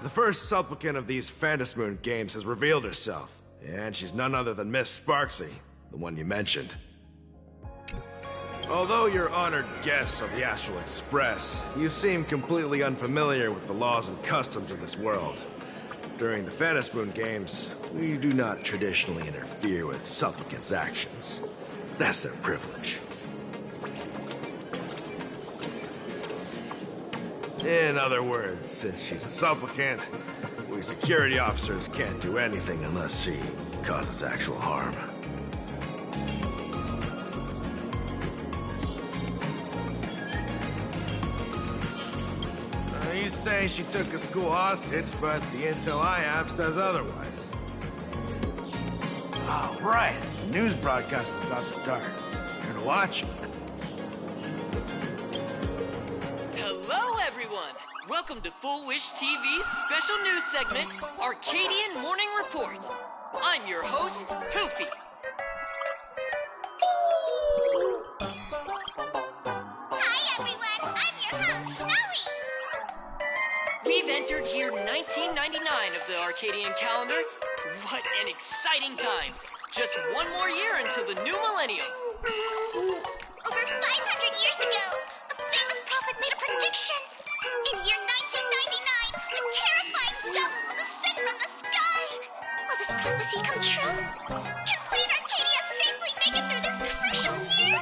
The first supplicant of these Phantasmoon games has revealed herself, and she's none other than Miss Sparksy, the one you mentioned. Although you're honored guests of the Astral Express, you seem completely unfamiliar with the laws and customs of this world. During the Phantasmoon games, we do not traditionally interfere with supplicants' actions. That's their privilege. In other words, since she's a supplicant, we security officers can't do anything unless she causes actual harm. You say she took a school hostage, but the intel I have says otherwise. Oh, right. The news broadcast is about to start. Here to watch? Hello, everyone. Welcome to Full Wish TV's special news segment, Arcadian Morning Report. I'm your host, Poofy. We've entered year 1999 of the Arcadian calendar. What an exciting time! Just one more year until the new millennium. Over 500 years ago, a famous prophet made a prediction. In year 1999, a terrifying devil will descend from the sky. Will this prophecy come true? Can Plain Arcadia safely make it through this crucial year?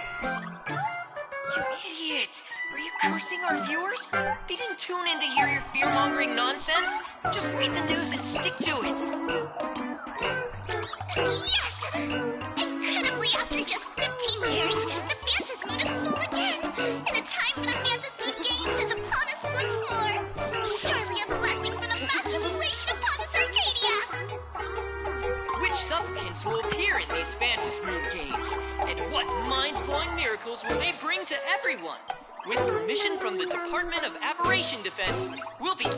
You idiot! Are you cursing our viewers? They didn't tune in to hear your fear-mongering nonsense. Just read the news and stick to it. Yes! Incredibly, after just 15 years, the Phantasm Moon is full again, and the time for the Phantasm Games is upon us once more. Surely a blessing for the master relation upon us, Arcadia! Which supplicants will appear in these Phantasm Moon games? And what mind-blowing miracles will they bring to everyone? With permission from the Department of Aberration Defense, we'll be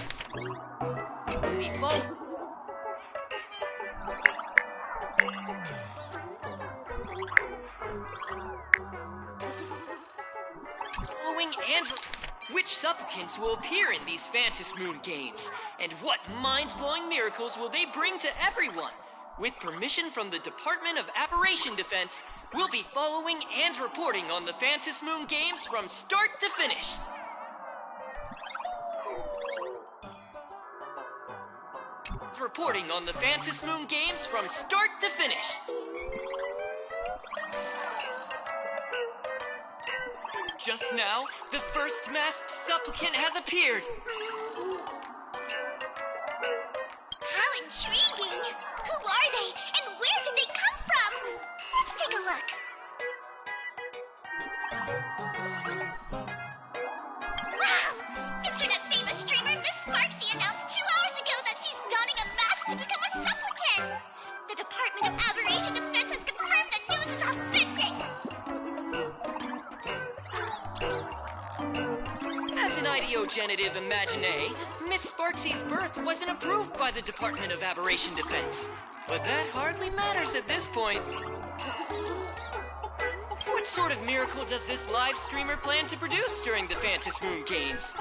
following and which supplicants will appear in these Phantasm Moon games? And what mind-blowing miracles will they bring to everyone? With permission from the Department of Aberration Defense, we'll be following and reporting on the Phantasm Moon games from start to finish. Reporting on the Phantasm Moon games from start to finish. Just now, the first masked supplicant has appeared. How intriguing! Who are they, and where did they come from? Let's take a look. Wow! Internet-famous streamer Miss Sparksy announced 2 hours ago that she's donning a mask to become a supplicant! The Department of Aberration Defense has confirmed the news is authentic! As an ideogenitive imagine, Miss Sparksy's birth wasn't approved by the Department of Aberration Defense. But that hardly matters at this point. What sort of miracle does this live streamer plan to produce during the Phantasm Moon games?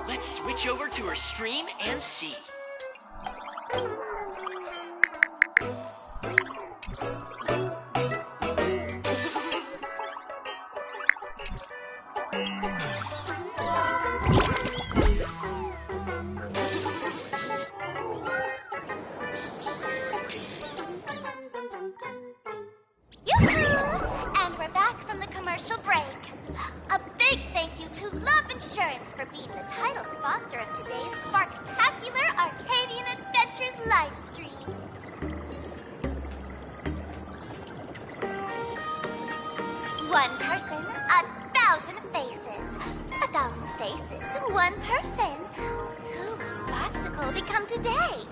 Let's switch over to her stream and see. And we're back from the commercial break. A big thank you to Love Insurance for being the title sponsor of today's Sparkstacular Arcadian Adventures livestream. One person, 1,000 faces. 1,000 faces, one person. Who will Sparksicle become today?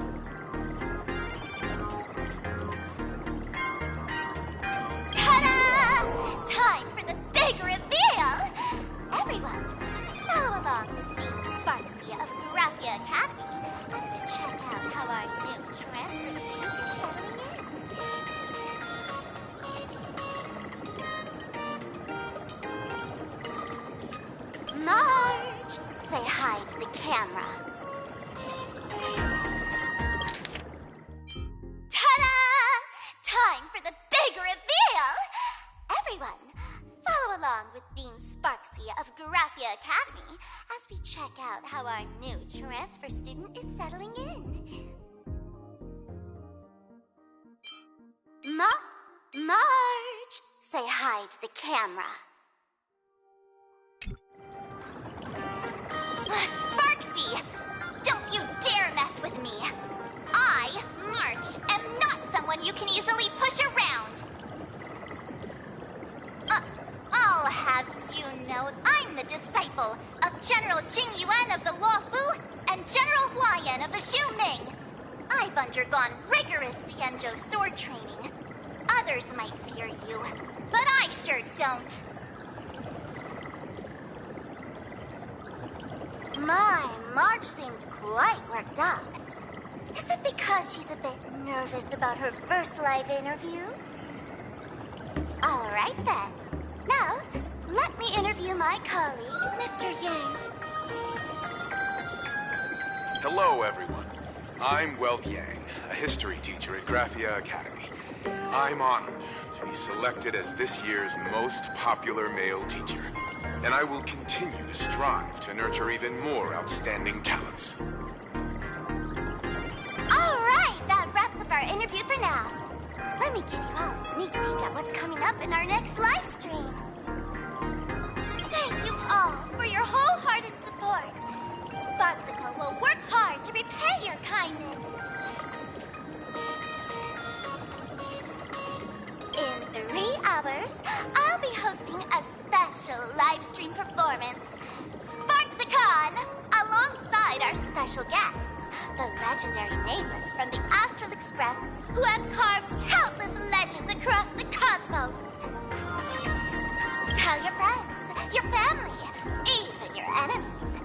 Ta-da! Time for the big reveal! Everyone, follow along with me, Sparksy of Graphia Academy, as we check out how our new transfer student is settling in. Marge, say hi to the camera. Ta-da! Time for the big reveal! Everyone, follow along with Dean Sparksy of Graphia Academy as we check out how our new transfer student is settling in. Marge, say hi to the camera. Sparksy, don't you dare mess with me. I, March, am not someone you can easily push around. I'll have you know I'm the disciple of General TINGYUN of the Luofu and General Huayan of the Xiuming. I've undergone rigorous Xianzhou sword training. Others might fear you, but I sure don't. My, Marge seems quite worked up. Is it because she's a bit nervous about her first live interview? All right then. Now, let me interview my colleague, Mr. Yang. Hello, everyone. I'm Welt Yang, a history teacher at Graphia Academy. I'm honored to be selected as this year's most popular male teacher, and I will continue to strive to nurture even more outstanding talents. All right, that wraps up our interview for now. Let me give you all a sneak peek at what's coming up in our next live stream. Thank you all for your wholehearted support. Sparksicle will work hard to repay your kindness. In 3 hours, I'll be hosting a special live stream performance, Sparksicon, alongside our special guests, the legendary Nameless from the Astral Express, who have carved countless legends across the cosmos. Tell your friends, your family, even your enemies.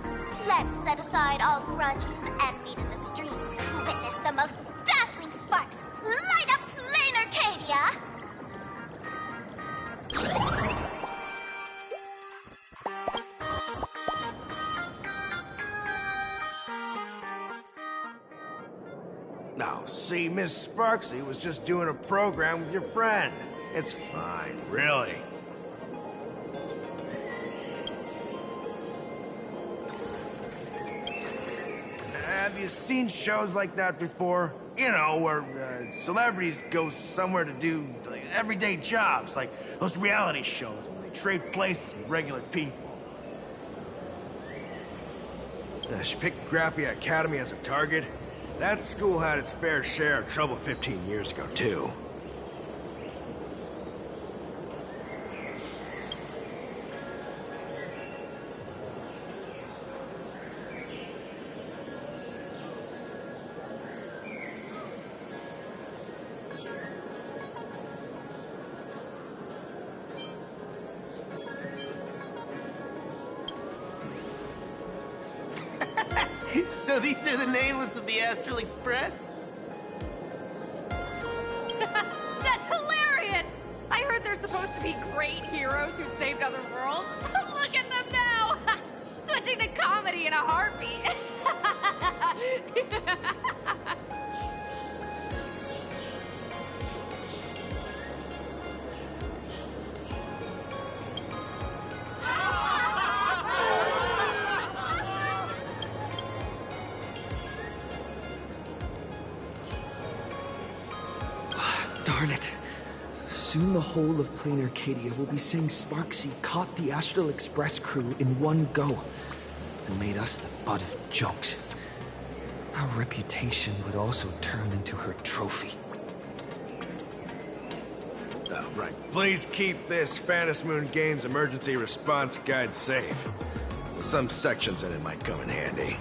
Let's set aside all grudges and meet in the stream to witness the most dazzling sparks light up Plain Arcadia. Now, see, Miss Sparksy was just doing a program with your friend. It's fine, really. Have you seen shows like that before? You know, where celebrities go somewhere to do like, everyday jobs, like those reality shows where they trade places with regular people. She picked Graphia Academy as a target. That school had its fair share of trouble 15 years ago, too. So these are the Nameless of the Astral Express? That's hilarious! I heard they're supposed to be great heroes who saved other worlds. Look at them now! Switching to comedy in a heartbeat. Darn it. Soon the whole of Plain Arcadia will be saying Sparksy caught the Astral Express crew in one go and made us the butt of jokes. Our reputation would also turn into her trophy. Oh, right. Please keep this Phantom Moon Games emergency response guide safe. Some sections in it might come in handy.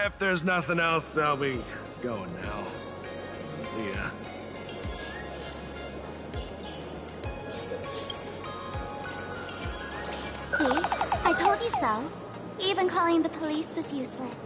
If there's nothing else, I'll be going now. See ya. See? I told you so. Even calling the police was useless.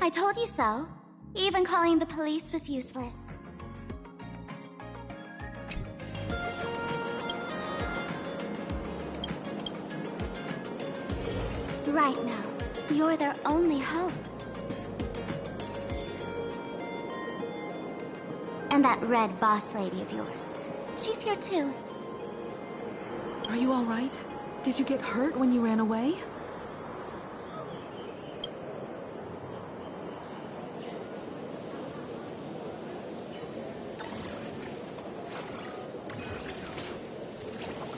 I told you so. Even calling the police was useless. Right now, you're their only hope. And that red boss lady of yours, she's here too. Are you all right? Did you get hurt when you ran away?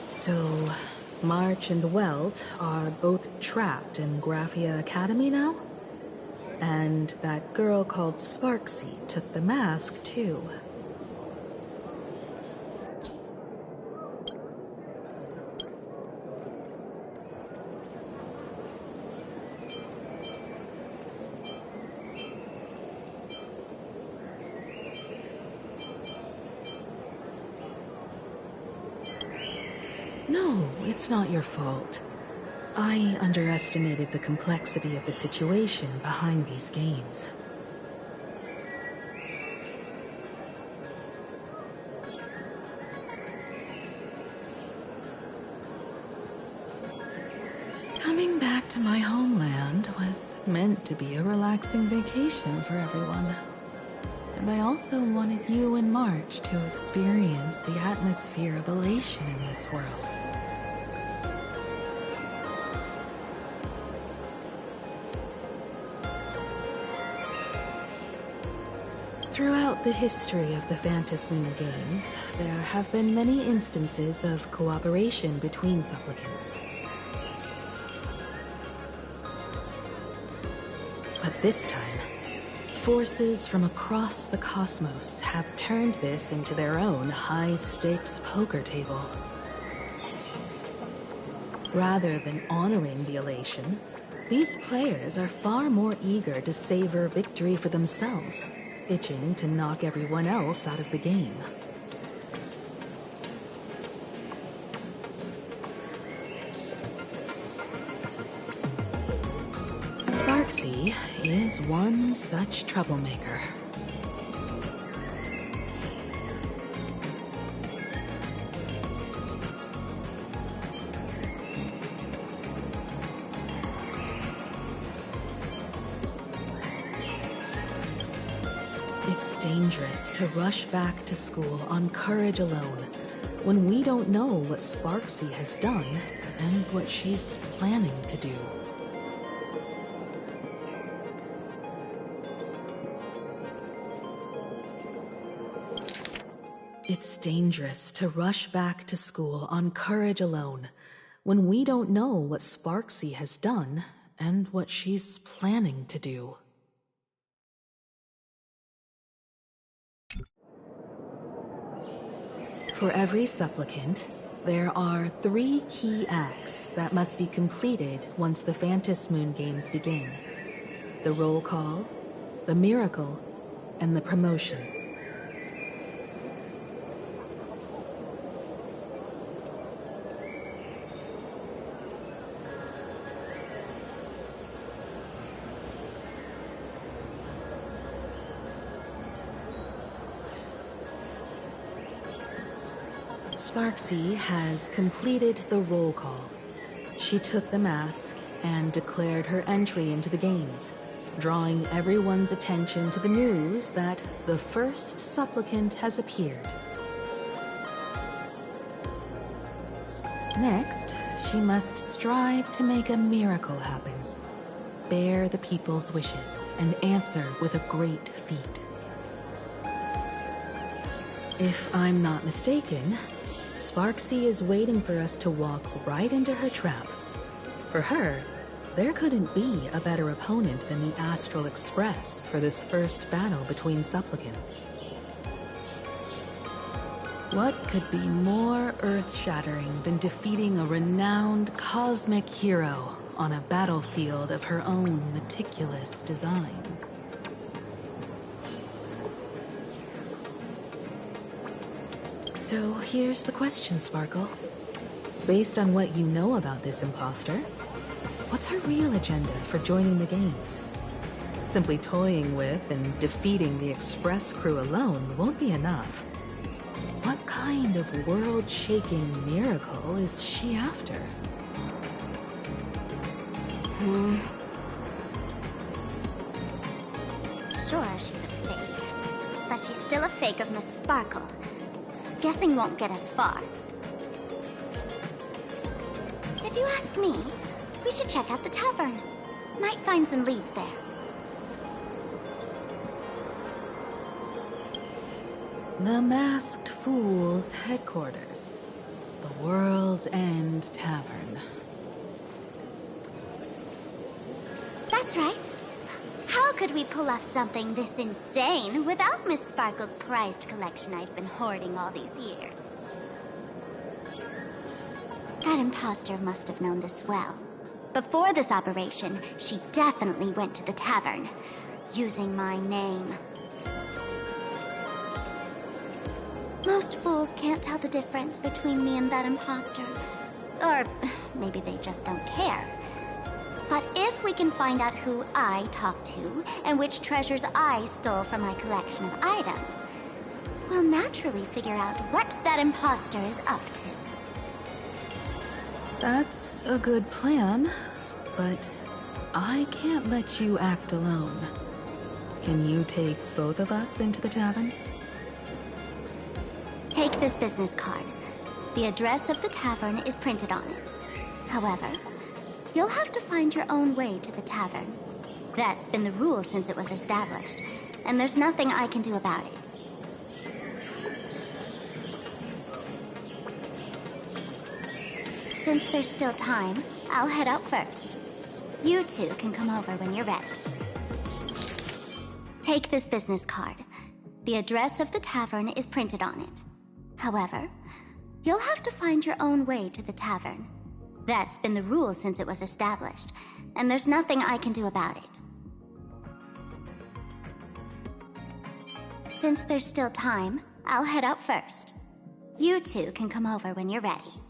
So, March and Welt are both trapped in Graphia Academy now? And that girl called Sparksy took the mask, too. No, it's not your fault. I underestimated the complexity of the situation behind these games. Coming back to my homeland was meant to be a relaxing vacation for everyone. And I also wanted you and March to experience the atmosphere of elation in this world. Throughout the history of the Phantasmoon games, there have been many instances of cooperation between supplicants. But this time, forces from across the cosmos have turned this into their own high-stakes poker table. Rather than honoring the elation, these players are far more eager to savor victory for themselves, itching to knock everyone else out of the game. Sparksy is one such troublemaker. It's dangerous to rush back to school on courage alone when we don't know what Sparksy has done and what she's planning to do. It's dangerous to rush back to school on courage alone when we don't know what Sparksy has done and what she's planning to do. For every supplicant, there are 3 key acts that must be completed once the Phantasmoon games begin. The roll call, the miracle, and the promotion. Sparksy has completed the roll call. She took the mask and declared her entry into the games, drawing everyone's attention to the news that the first supplicant has appeared. Next, she must strive to make a miracle happen, bear the people's wishes, and answer with a great feat. If I'm not mistaken, Sparksy is waiting for us to walk right into her trap. For her, there couldn't be a better opponent than the Astral Express for this first battle between supplicants. What could be more earth-shattering than defeating a renowned cosmic hero on a battlefield of her own meticulous design? So here's the question, Sparkle. Based on what you know about this imposter, what's her real agenda for joining the games? Simply toying with and defeating the express crew alone won't be enough. What kind of world-shaking miracle is she after? Sure, she's a fake. But she's still a fake of Miss Sparkle. Guessing won't get us far. If you ask me, we should check out the tavern. Might find some leads there. The Masked Fool's headquarters. The World's End Tavern. That's right. How could we pull off something this insane without Miss Sparkle's prized collection I've been hoarding all these years? That imposter must have known this well. Before this operation, she definitely went to the tavern, using my name. Most fools can't tell the difference between me and that imposter. Or maybe they just don't care. But if we can find out who I talked to and which treasures I stole from my collection of items, we'll naturally figure out what that imposter is up to. That's a good plan, but I can't let you act alone. Can you take both of us into the tavern? Take this business card. The address of the tavern is printed on it. However, you'll have to find your own way to the tavern. That's been the rule since it was established, and there's nothing I can do about it. Since there's still time, I'll head out first. You two can come over when you're ready. Take this business card. The address of the tavern is printed on it. However, you'll have to find your own way to the tavern. That's been the rule since it was established, and there's nothing I can do about it. Since there's still time, I'll head out first. You two can come over when you're ready.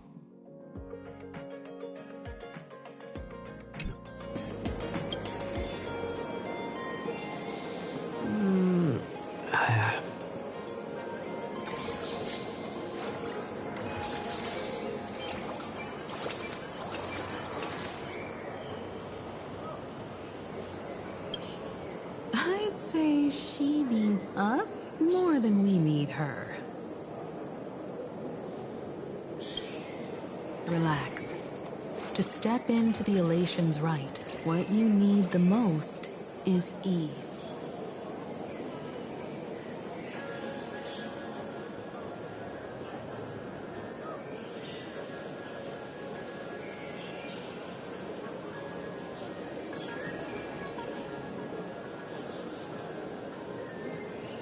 I'd say she needs us more than we need her. Relax. To step into the elation's right, what you need the most is ease.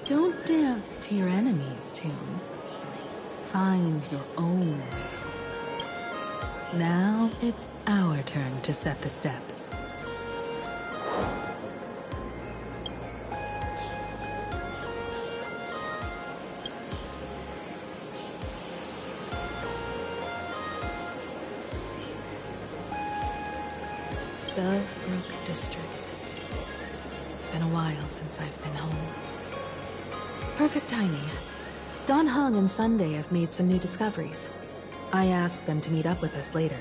Don't dance to your enemy's tune. Find your own way. Now it's our turn to set the steps. Dovebrook District. It's been a while since I've been home. Perfect timing. Don Hung and Sunday have made some new discoveries. I asked them to meet up with us later.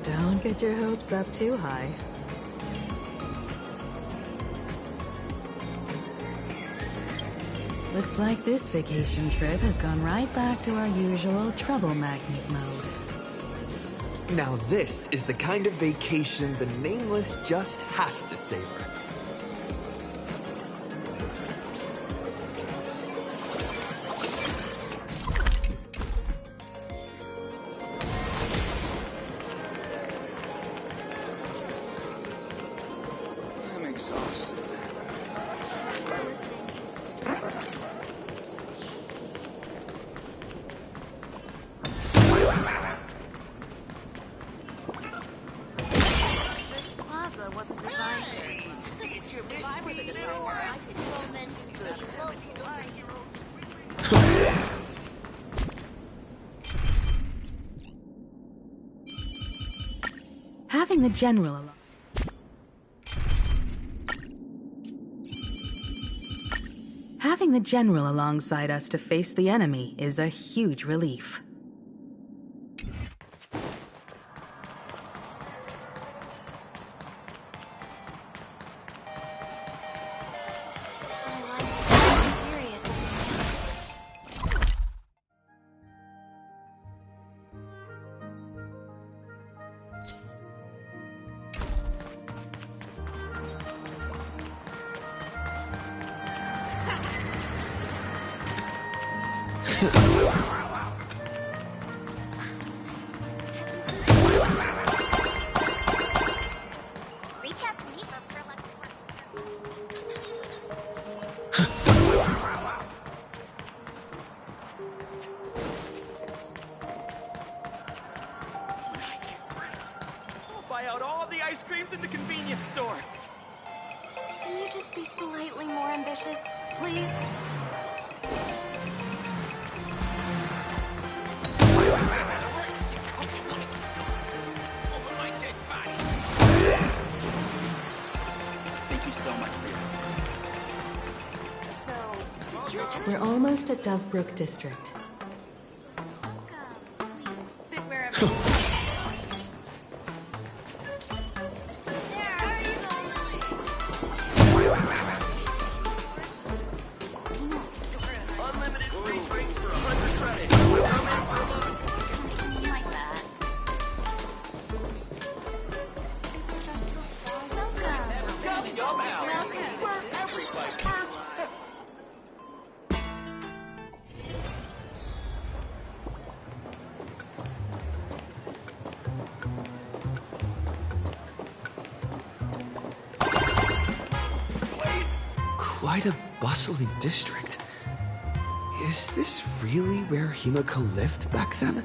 Don't get your hopes up too high. Looks like this vacation trip has gone right back to our usual trouble magnet mode. Now this is the kind of vacation the Nameless just has to savor. I'm exhausted. Having the general along. Having the general alongside us to face the enemy is a huge relief. Reach out to me for Perlux. When I get rich, I'll buy out all the ice creams in the convenience store. Can you just be slightly more ambitious, please? Over my dead body. Thank you so much for your help. We're almost at Dovebrook District. Sit wherever. Unlimited free drinks for 100 credits. Something like that. Quite a bustling district. Is this really where Himiko lived back then?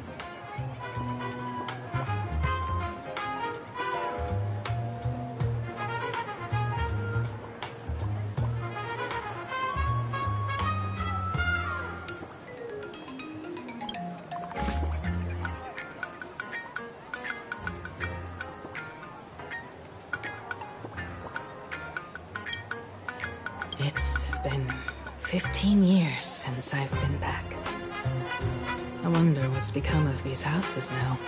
It's been 15 years since I've been back. I wonder what's become of these houses now.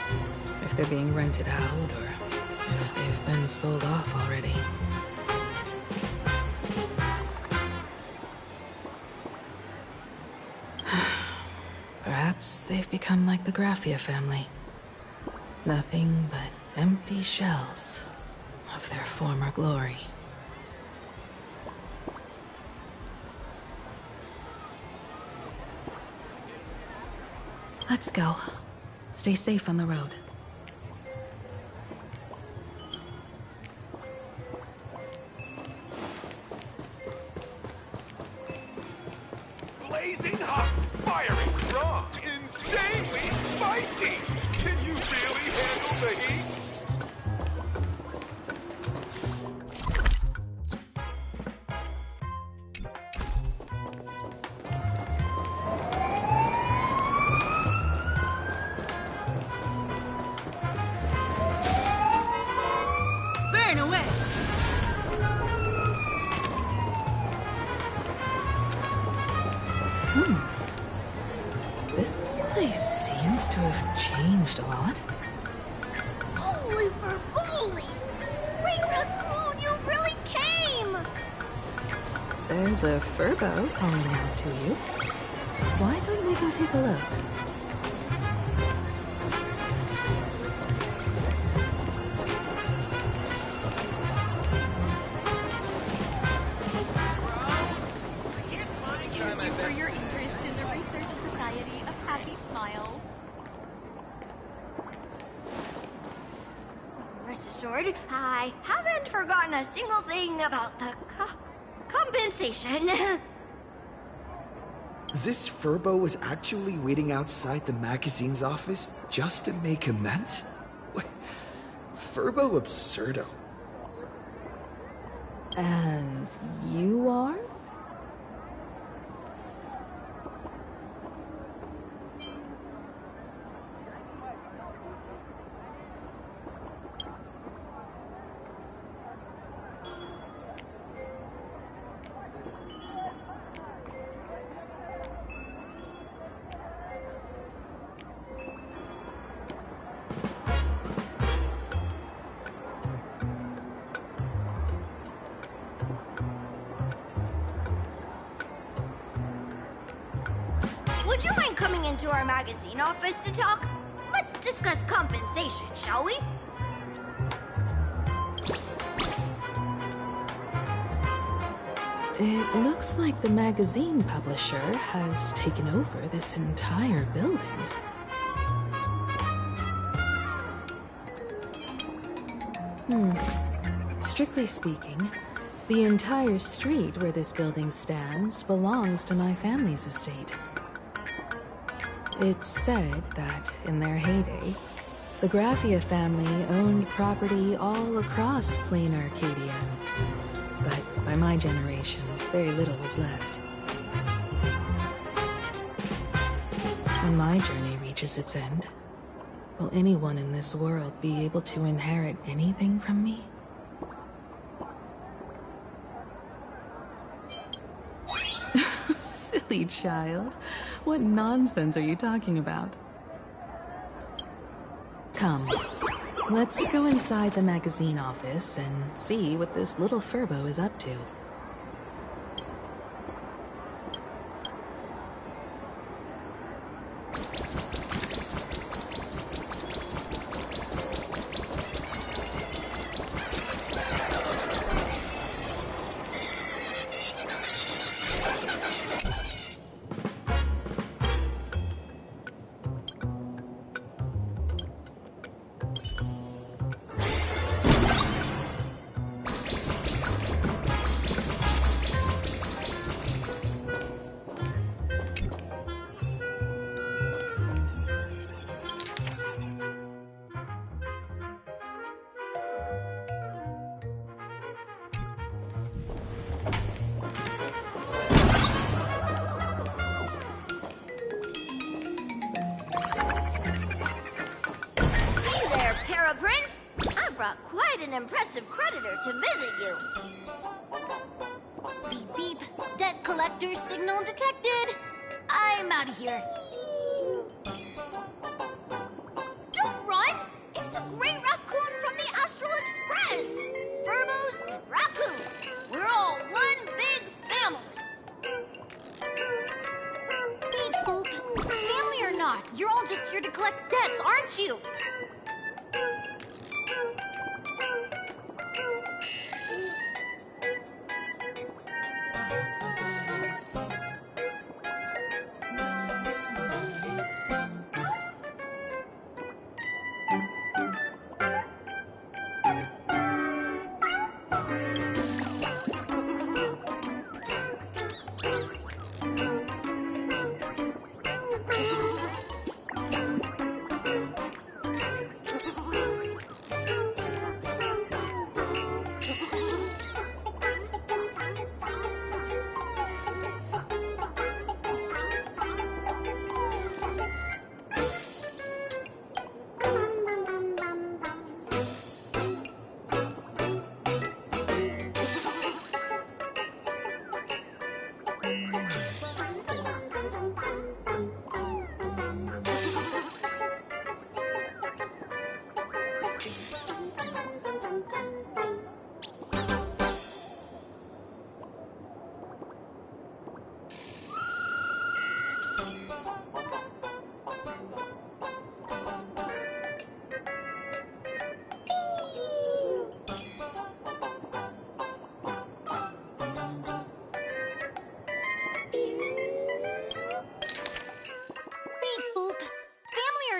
If they're being rented out, or if they've been sold off already. Perhaps they've become like the Graffia family. Nothing but empty shells of their former glory. Let's go. Stay safe on the road. Blazing hot, fiery strong, insanely spicy! Can you really handle the heat? Burn away! This place seems to have changed a lot. Holy for bully! Great Raccoon, you really came! There's a Furbo calling out to you. Why don't we go take a look? Thank you for your interest in the Research Society of Happy Smiles. Rest assured, I haven't forgotten a single thing about the compensation. This Furbo was actually waiting outside the magazine's office just to make amends? Furbo absurdo. And you are? would you mind coming into our magazine office to talk? Let's discuss compensation, shall we? It looks like the magazine publisher has taken over this entire building. Strictly speaking, the entire street where this building stands belongs to my family's estate. It's said that, in their heyday, the Graphia family owned property all across Plain Arcadia. But by my generation, very little was left. When my journey reaches its end, will anyone in this world be able to inherit anything from me? Silly child. What nonsense are you talking about? Come, let's go inside the magazine office and see what this little Furbo is up to. Quite an impressive creditor to visit you. Beep beep. Debt collector signal detected. I'm out of here. Don't run! It's the Great Raccoon from the Astral Express! Furbos and raccoons. We're all one big family. Beep boop. Family or not, you're all just here to collect debts, aren't you?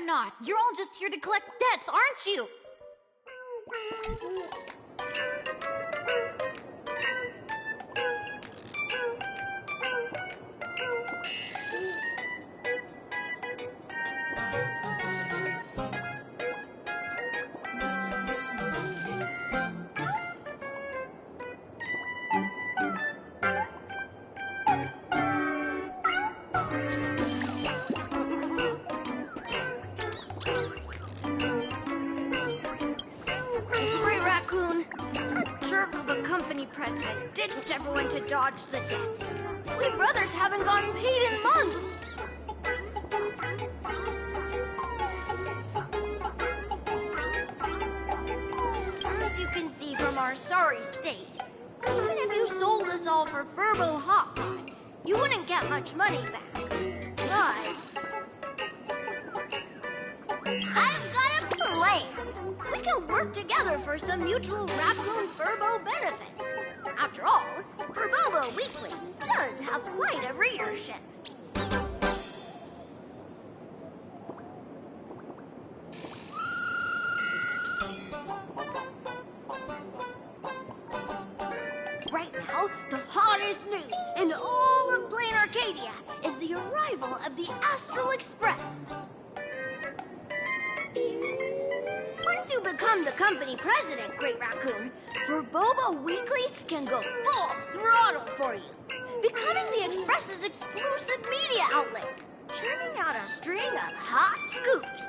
Not. You're all just here to collect debts, aren't you? President ditched everyone to dodge the debts. We brothers haven't gotten paid in months. As you can see from our sorry state, even if you sold us all for Furbo Hot Pot, you wouldn't get much money back. But I've got a plan. We can work together for some mutual raccoon Furbo benefits. After all, Furbobo Weekly does have quite a readership. Right now, the hottest news in all of Plain Arcadia is the arrival of the Astral Express. Once you become the company president, Great Raccoon, Furbobo Weekly can go full throttle for you, becoming the Express's exclusive media outlet, churning out a string of hot scoops.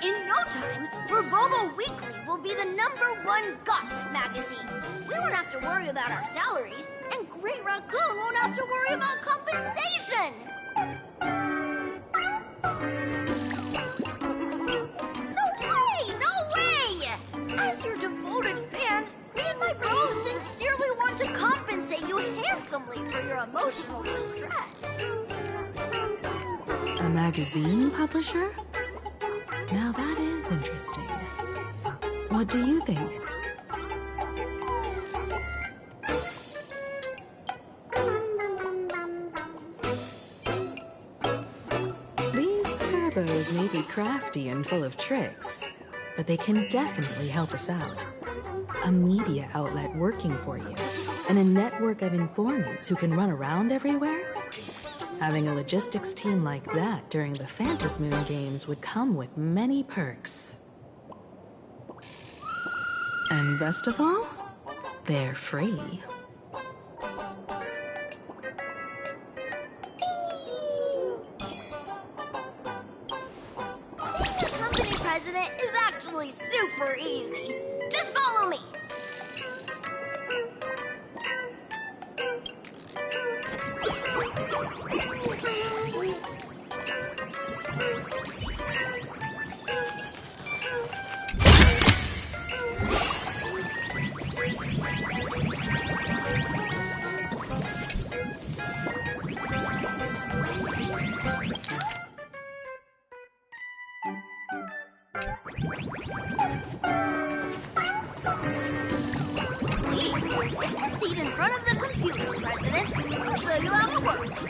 In no time, Furbobo Weekly will be the #1 gossip magazine. We won't have to worry about our salaries, and Great Raccoon won't have to worry about compensation. No way! As your devoted fans, me and my bros sincerely want to compensate you handsomely for your emotional distress. A magazine publisher? Now that is interesting. What do you think? These Furbos may be crafty and full of tricks, but they can definitely help us out. A media outlet working for you, and a network of informants who can run around everywhere? Having a logistics team like that during the Phantom Moon Games would come with many perks. And best of all, they're free. Being a company president is actually super easy. Just follow me. Please, take a seat in front of the computer, President. I'll show you how it works.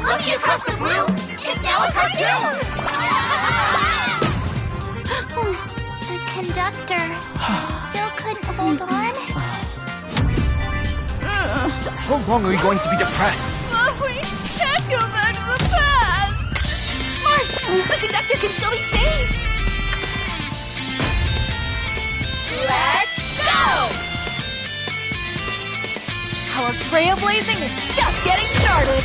Lucky Across the Blue is now a cartoon! The conductor still couldn't hold on. How long are you going to be depressed? We can't go back to the past! March! The conductor can still be saved! Let's go! Our trailblazing is just getting started!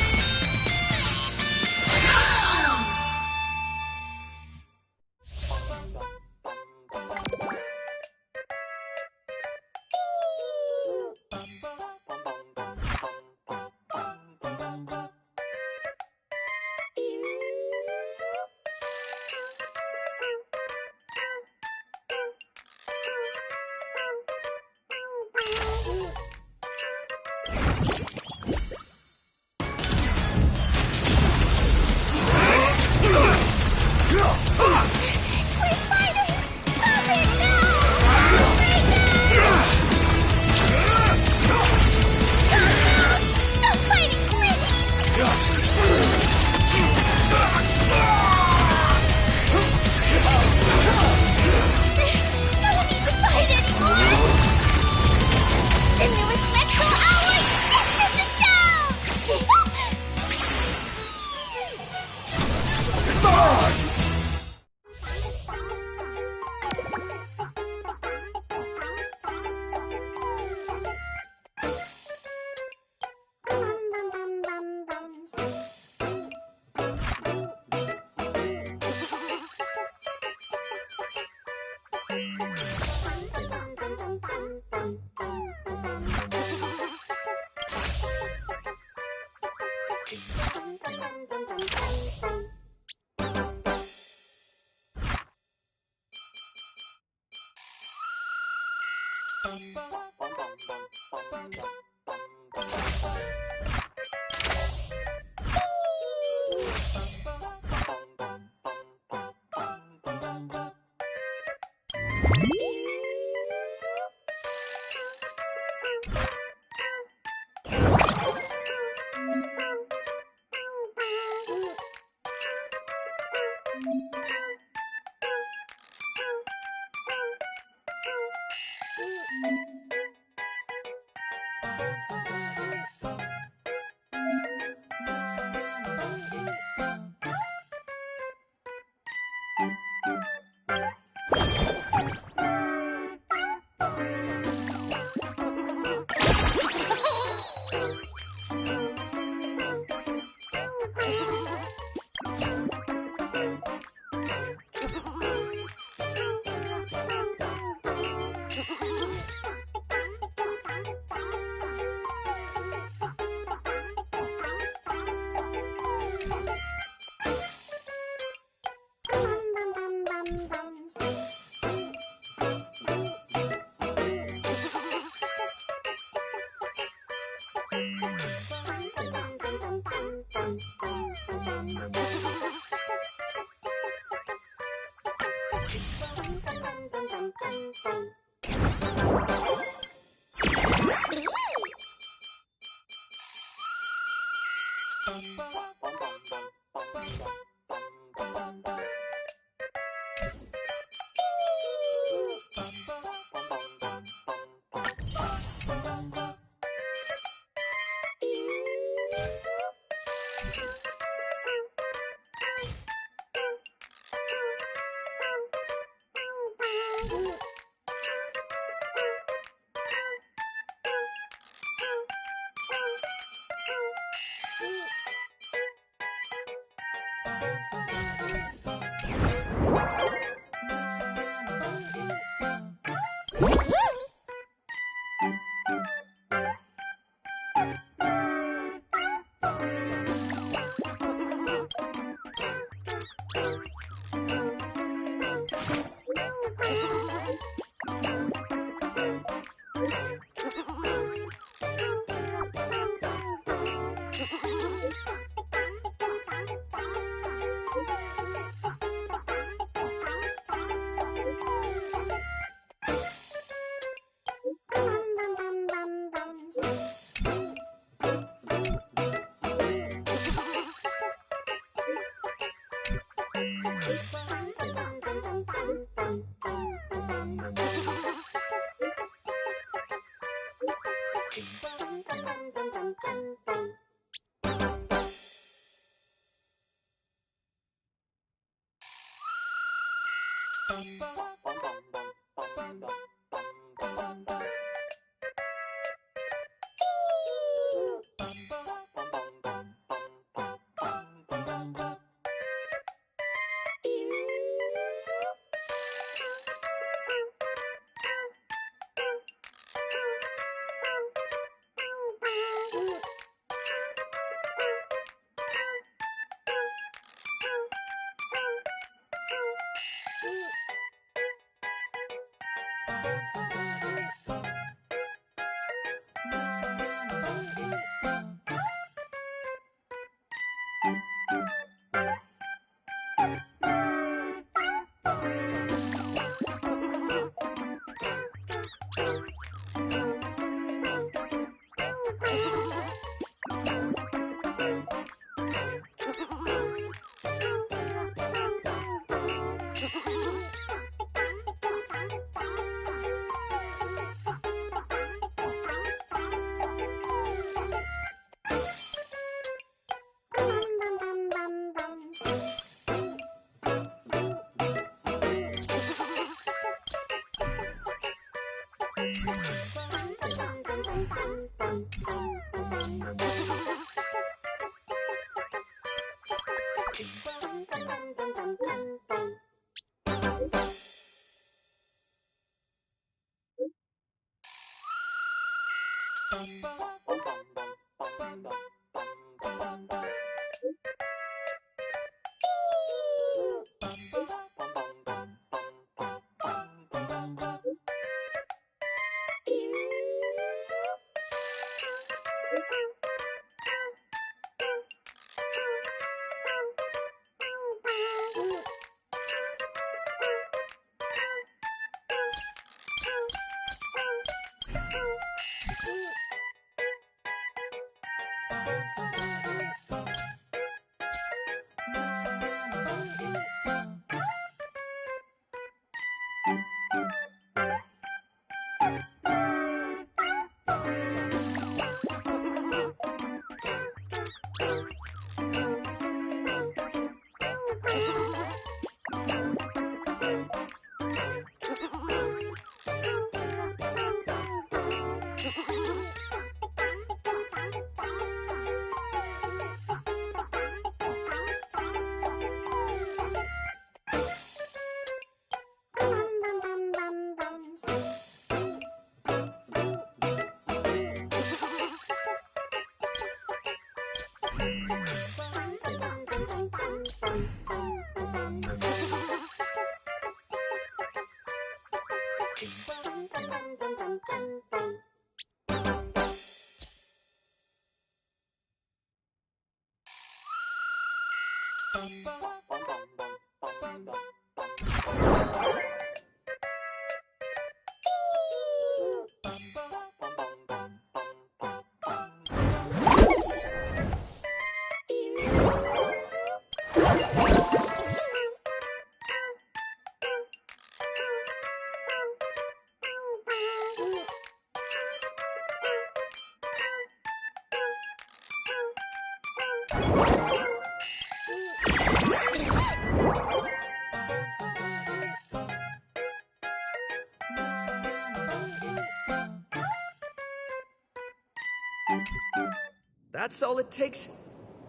That's all it takes?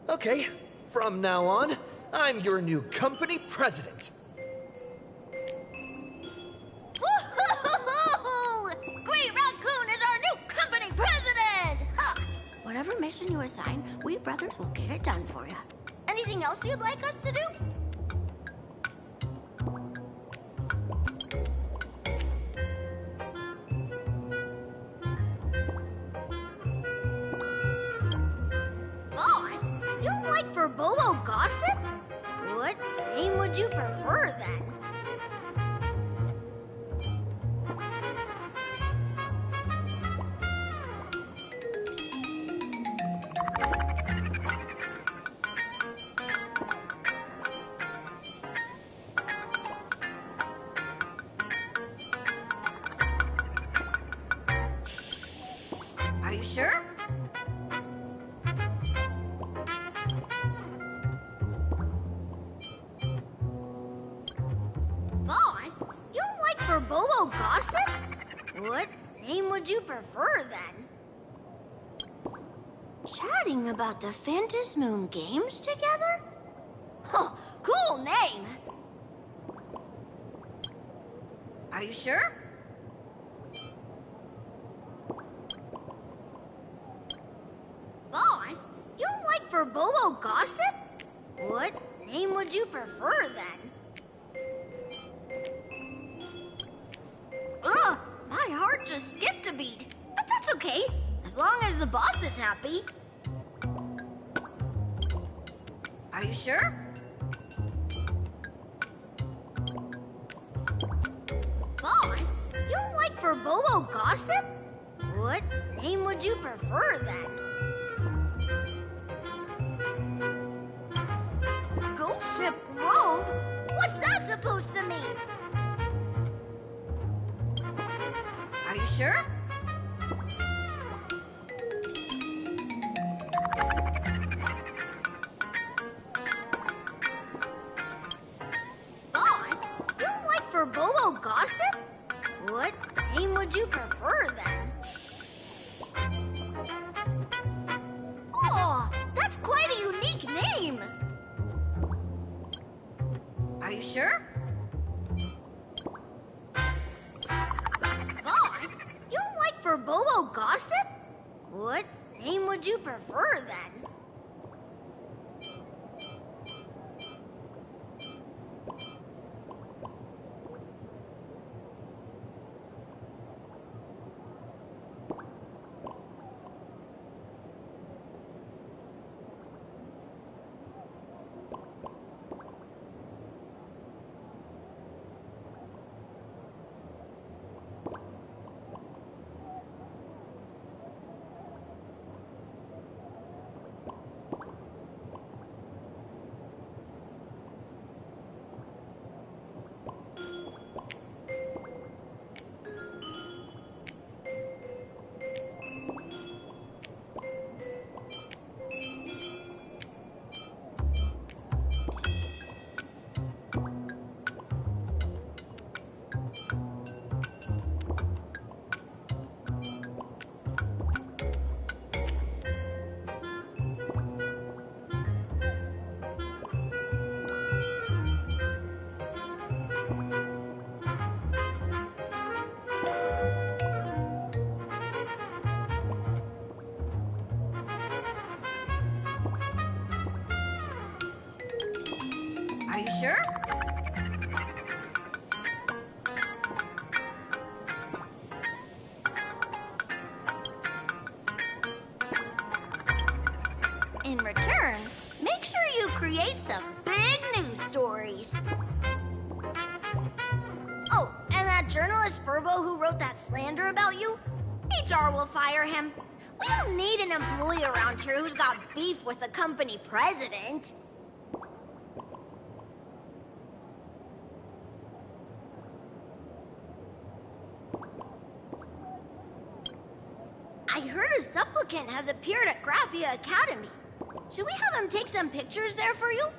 Okay, from now on, I'm your new company president. Woo-hoo-hoo-hoo! Great Raccoon is our new company president! Ha! Whatever mission you assign, we brothers will get it done for you. Anything else you'd like us to do? Boss, you don't like Verbobo gossip? What name would you prefer then? Are you sure? Boss, you don't like Verbobo gossip? What name would you prefer then? Chatting about the Phantom Moon games together? Oh, cool name! Are you sure? Boss, you don't like Verbobo gossip? What name would you prefer then? Ugh, my heart just skipped a beat. But that's okay, as long as the boss is happy. Are you sure? Boss, you don't like Verbobo gossip? What name would you prefer then? Ghost Ship Grove? What's that supposed to mean? Are you sure? Boss, you don't like Verbobo gossip? What name would you prefer then? Oh, that's quite a unique name. Are you sure? Boss, you don't like Verbobo gossip? What name would you prefer then? Are you sure? In return, make sure you create some big news stories. Oh, and that journalist Furbo who wrote that slander about you? HR will fire him. We don't need an employee around here who's got beef with the company president. I heard a supplicant has appeared at Graphia Academy. Should we have him take some pictures there for you?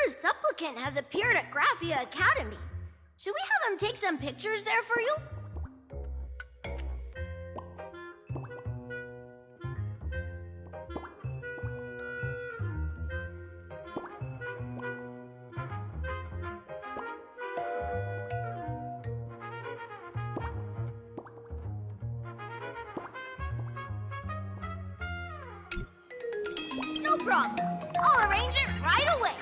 a supplicant has appeared at Graphia Academy. Should we have him take some pictures there for you? No problem. I'll arrange it right away.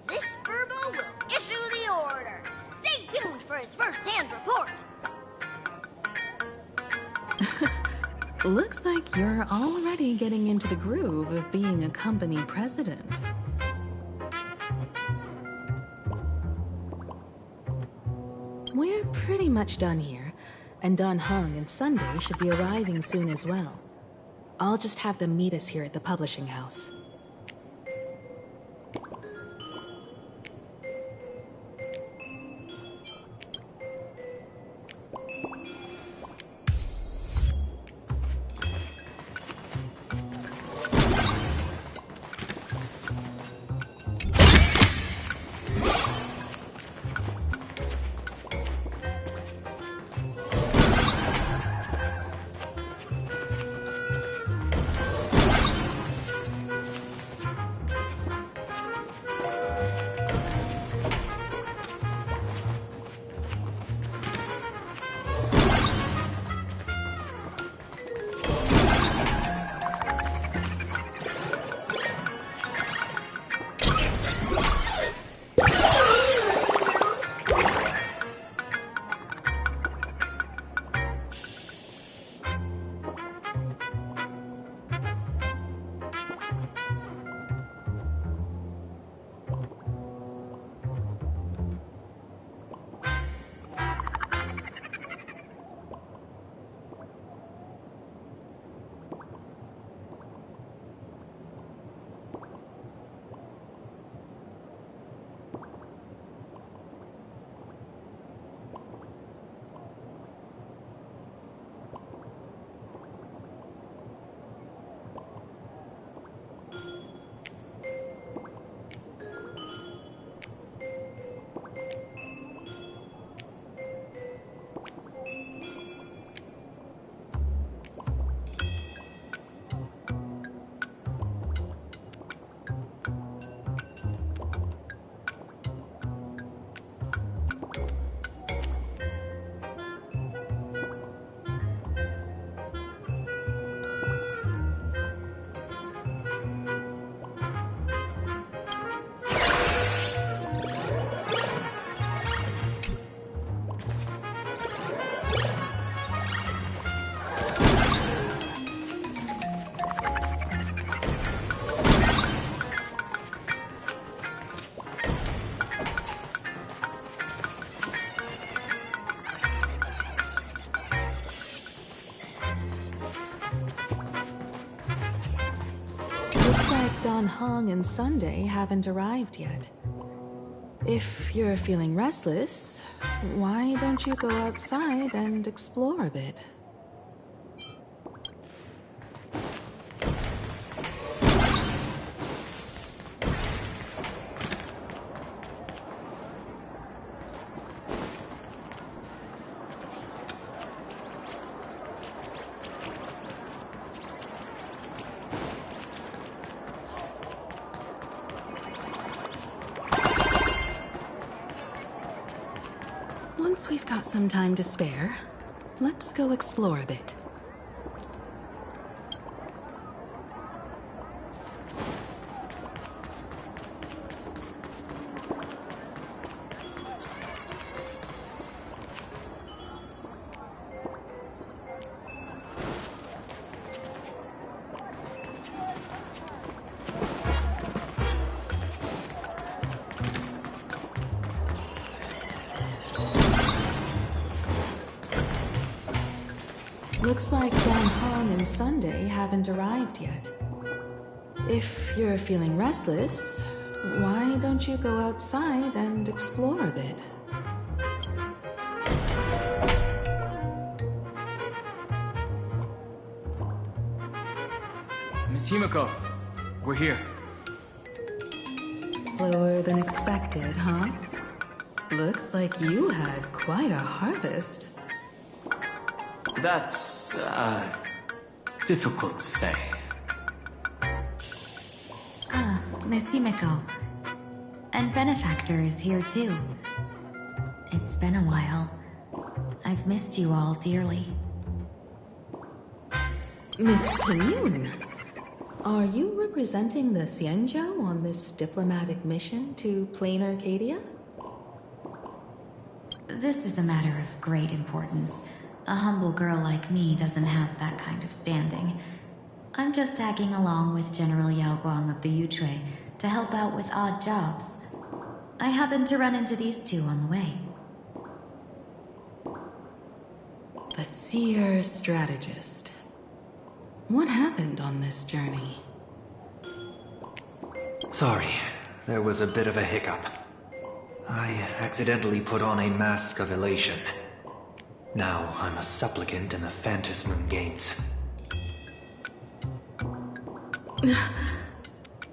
This Furbo will issue the order. Stay tuned for his first-hand report. Looks like you're already getting into the groove of being a company president. We're pretty much done here, and Dan Heng and Sunday should be arriving soon as well. I'll just have them meet us here at the publishing house. Looks like Dan Heng and Sunday haven't arrived yet. If you're feeling restless, why don't you go outside and explore a bit? Once we've got some time to spare, let's go explore a bit. Looks like Dan Heng and Sunday haven't arrived yet. If you're feeling restless, why don't you go outside and explore a bit? Miss Himiko, we're here. slower than expected, huh? Looks like you had quite a harvest. That's, difficult to say. Ah, Miss Himeko. And Benefactor is here too. It's been a while. I've missed you all dearly. Miss TINGYUN, are you representing the Xianzhou on this diplomatic mission to Plain Arcadia? This is a matter of great importance. A humble girl like me doesn't have that kind of standing. I'm just tagging along with General Yao Guang of the Yutray to help out with odd jobs. I happened to run into these two on the way. The seer strategist. What happened on this journey? Sorry, there was a bit of a hiccup. I accidentally put on a mask of elation. Now I'm a supplicant in the Phantom Moon Games.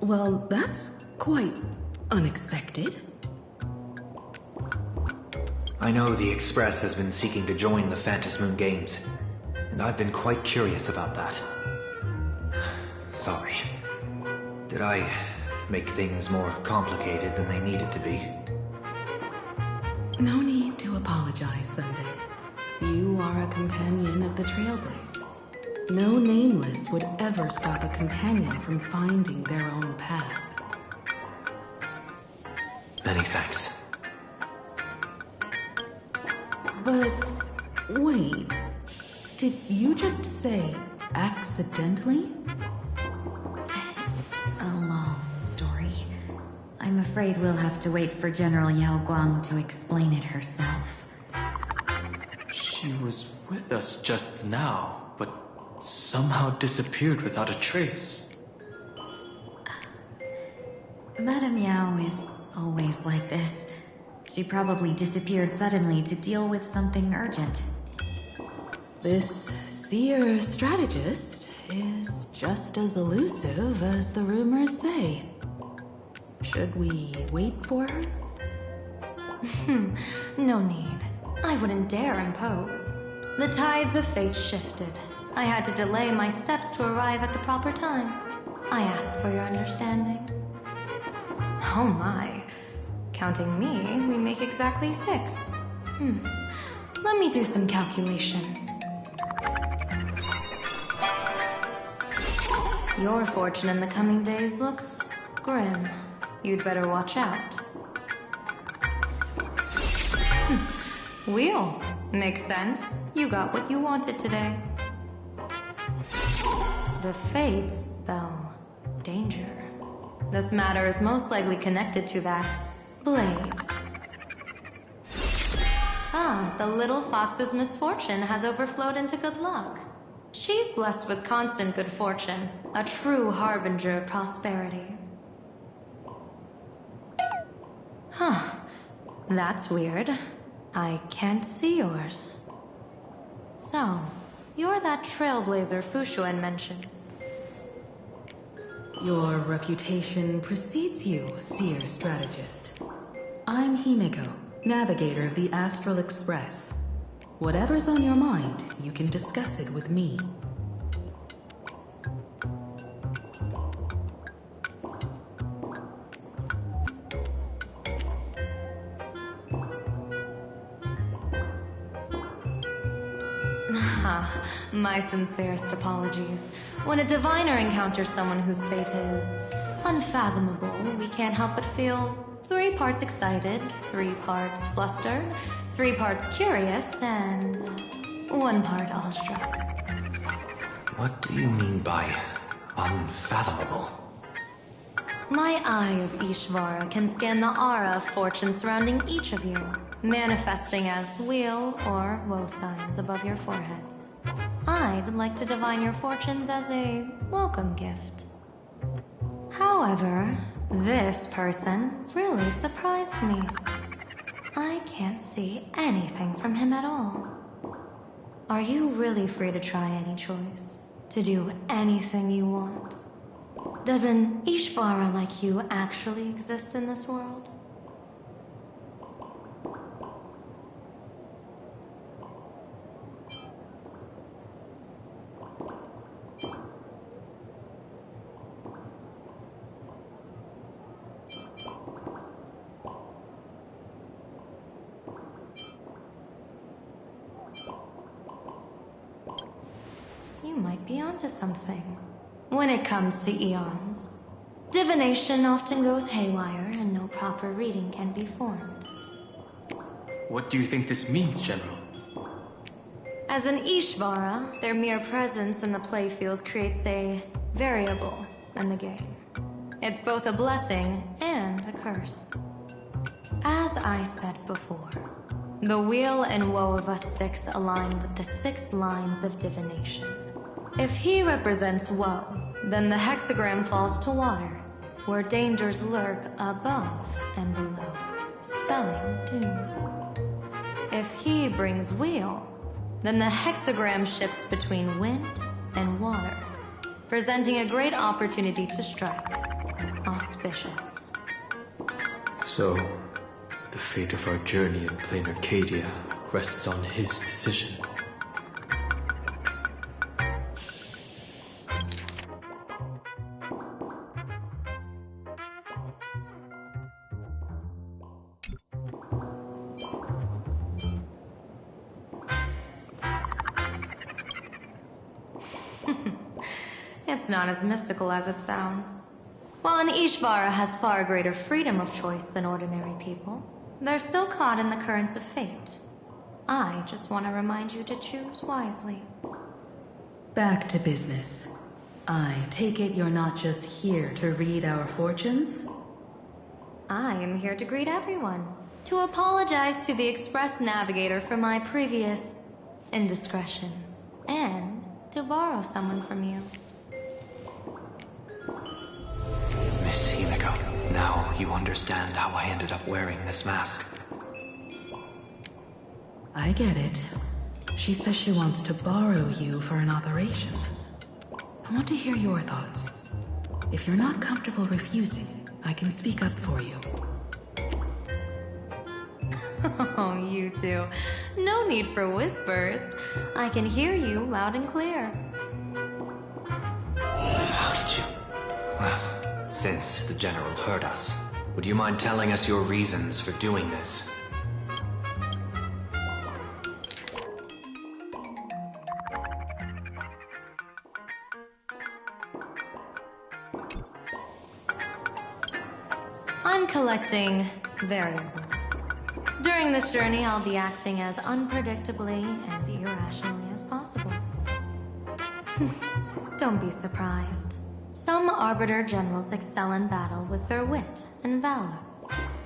Well, that's quite unexpected. I know the Express has been seeking to join the Phantom Moon Games, and I've been quite curious about that. Sorry. Did I make things more complicated than they needed to be? No need to apologize, Sunday. You are a companion of the Trailblaze. No nameless would ever stop a companion from finding their own path. Many thanks. But wait, did you just say accidentally? It's a long story. I'm afraid we'll have to wait for General Yao Guang to explain it herself. She was with us just now, but somehow disappeared without a trace. Madame Yao is always like this. She probably disappeared suddenly to deal with something urgent. This seer strategist is just as elusive as the rumors say. Should we wait for her? No need. I wouldn't dare impose. The tides of fate shifted. I had to delay my steps to arrive at the proper time. I ask for your understanding. Oh my. Counting me, we make exactly 6. Let me do some calculations. Your fortune in the coming days looks grim. You'd better watch out. Wheel. Makes sense. You got what you wanted today. The fates spell danger. This matter is most likely connected to that blade. Ah, the little fox's misfortune has overflowed into good luck. She's blessed with constant good fortune, a true harbinger of prosperity. Huh. That's weird. I can't see yours. So, you're that trailblazer Fushuan mentioned. Your reputation precedes you, seer strategist. I'm Himeko, navigator of the Astral Express. Whatever's on your mind, you can discuss it with me. My sincerest apologies. When a diviner encounters someone whose fate is unfathomable, we can't help but feel 3 parts excited, 3 parts flustered, 3 parts curious, and 1 part awestruck. What do you mean by unfathomable? My eye of Ishvara can scan the aura of fortune surrounding each of you, manifesting as wheel or woe signs above your foreheads. I'd like to divine your fortunes as a welcome gift. However, this person really surprised me. I can't see anything from him at all. Are you really free to try any choice? To do anything you want? Does an Ishvara like you actually exist in this world? You might be onto something. When it comes to eons, divination often goes haywire and no proper reading can be formed. What do you think this means, General? As an Ishvara, their mere presence in the playfield creates a variable in the game. It's both a blessing and a curse. As I said before, the wheel and woe of us six align with the 6 lines of divination. If he represents woe, then the hexagram falls to water, where dangers lurk above and below, spelling doom. If he brings wheel, then the hexagram shifts between wind and water, presenting a great opportunity to strike. Auspicious. So, the fate of our journey in plain Arcadia rests on his decision. It's not as mystical as it sounds. While an Ishvara has far greater freedom of choice than ordinary people, they're still caught in the currents of fate. I just want to remind you to choose wisely. Back to business. I take it you're not just here to read our fortunes? I am here to greet everyone, to apologize to the Express Navigator for my previous indiscretions, and to borrow someone from you. Miss Himiko, now you understand how I ended up wearing this mask. I get it. She says she wants to borrow you for an operation. I want to hear your thoughts. If you're not comfortable refusing, I can speak up for you. Oh, you two. No need for whispers. I can hear you loud and clear. How did you... Well, since the General heard us, would you mind telling us your reasons for doing this? I'm collecting variables. During this journey, I'll be acting as unpredictably and irrationally as possible. Don't be surprised. Some Arbiter Generals excel in battle with their wit and valor.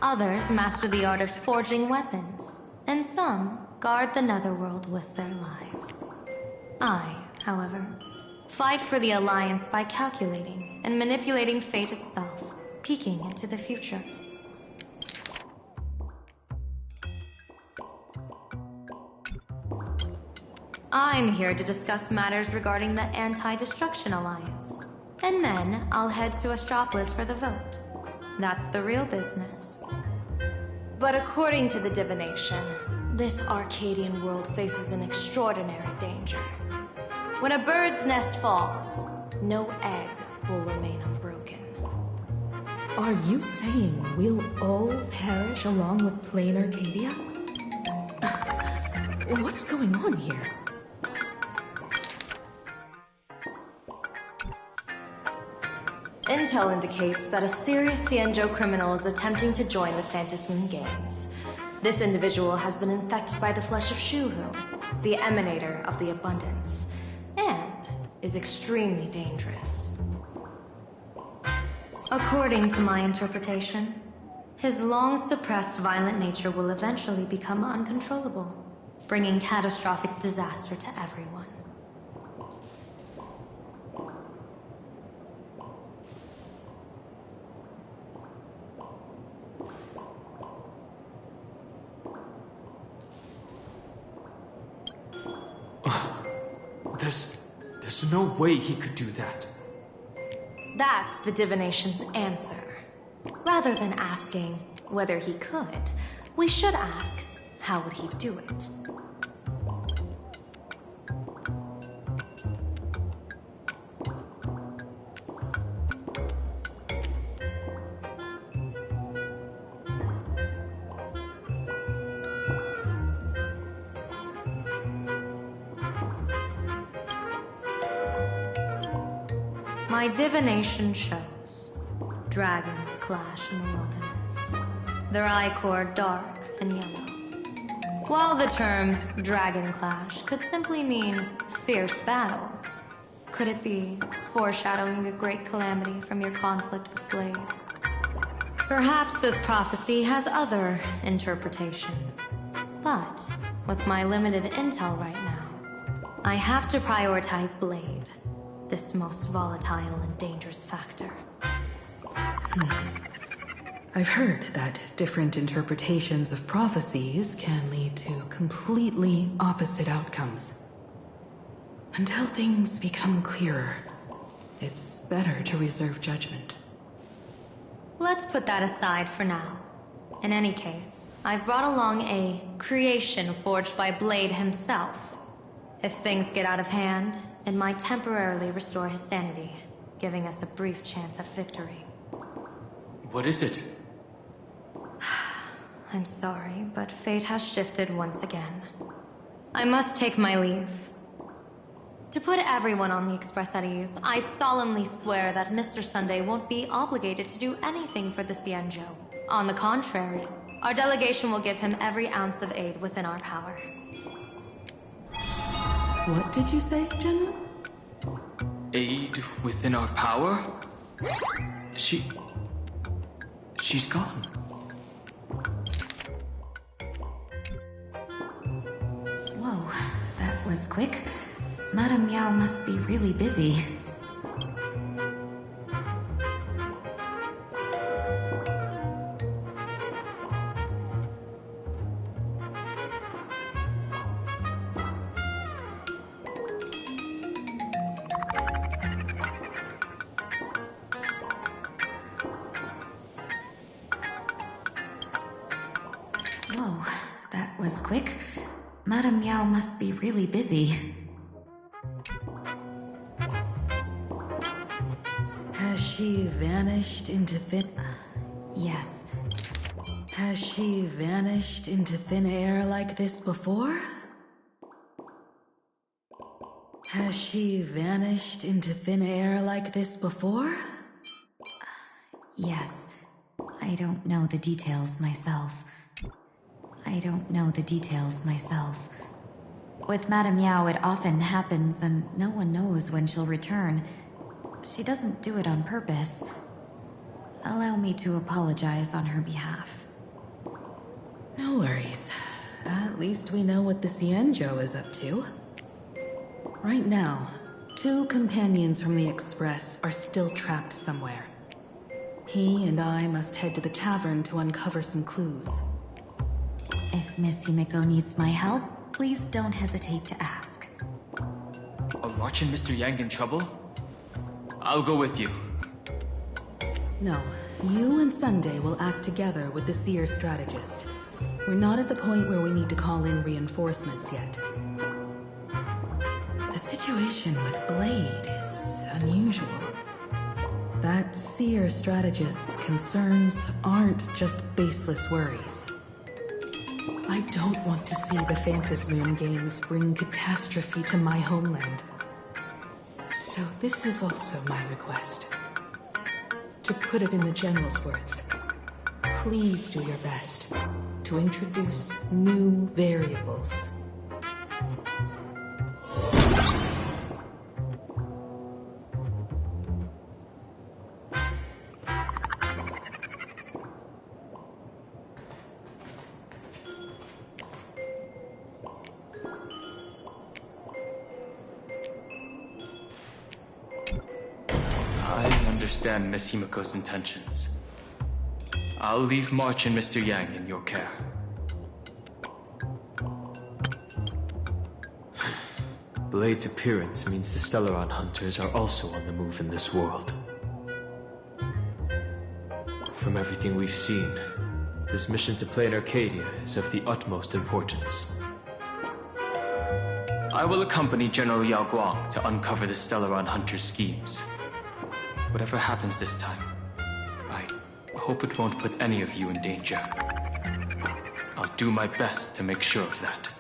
Others master the art of forging weapons. And some guard the netherworld with their lives. I, however, fight for the Alliance by calculating and manipulating fate itself, peeking into the future. I'm here to discuss matters regarding the Anti-Destruction Alliance. And then I'll head to Astropolis for the vote. That's the real business. But according to the divination, this Arcadian world faces an extraordinary danger. When a bird's nest falls, no egg will remain unbroken. Are you saying we'll all perish along with plain Arcadia? What's going on here? Intel indicates that a serious Xianzhou criminal is attempting to join the Phantasmoon Games. This individual has been infected by the flesh of Shuhu, the emanator of the abundance, and is extremely dangerous. According to my interpretation, his long-suppressed violent nature will eventually become uncontrollable, bringing catastrophic disaster to everyone. There's no way he could do that. That's the divination's answer. Rather than asking whether he could, we should ask, how would he do it? My divination shows dragons clash in the wilderness. Their ichor dark and yellow. While the term dragon clash could simply mean fierce battle, could it be foreshadowing a great calamity from your conflict with Blade? Perhaps this prophecy has other interpretations. But with my limited intel right now, I have to prioritize Blade, this most volatile and dangerous factor. I've heard that different interpretations of prophecies can lead to completely opposite outcomes. Until things become clearer, it's better to reserve judgment. Let's put that aside for now. In any case, I've brought along a creation forged by Blade himself. If things get out of hand, it might temporarily restore his sanity, giving us a brief chance at victory. What is it? I'm sorry, but fate has shifted once again. I must take my leave. To put everyone on the Express at ease, I solemnly swear that Mr. Sunday won't be obligated to do anything for the Xianzhou. On the contrary, our delegation will give him every ounce of aid within our power. What did you say, General? Aid within our power? She's gone. Whoa, that was quick. Madame Yao must be really busy. Whoa, that was quick. Madame Yao must be really busy. Has she vanished into thin... Yes. Has she vanished into thin air like this before? Has she vanished into thin air like this before? Yes. I don't know the details myself. With Madame Yao, it often happens, and no one knows when she'll return. She doesn't do it on purpose. Allow me to apologize on her behalf. No worries. At least we know what the Xianzhou is up to. Right now, 2 companions from the Express are still trapped somewhere. He and I must head to the tavern to uncover some clues. If Miss Himiko needs my help, please don't hesitate to ask. Are March and Mr. Yang in trouble? I'll go with you. No, you and Sunday will act together with the Seer strategist. We're not at the point where we need to call in reinforcements yet. The situation with Blade is unusual. That Seer strategist's concerns aren't just baseless worries. I don't want to see the Phantasmoon games bring catastrophe to my homeland. So this is also my request. To put it in the General's words, please do your best to introduce new variables. I understand Miss Himiko's intentions. I'll leave March and Mr. Yang in your care. Blade's appearance means the Stellaron hunters are also on the move in this world. From everything we've seen, this mission to Plain Arcadia is of the utmost importance. I will accompany General Yao Guang to uncover the Stellaron Hunter's schemes. Whatever happens this time, I hope it won't put any of you in danger. I'll do my best to make sure of that.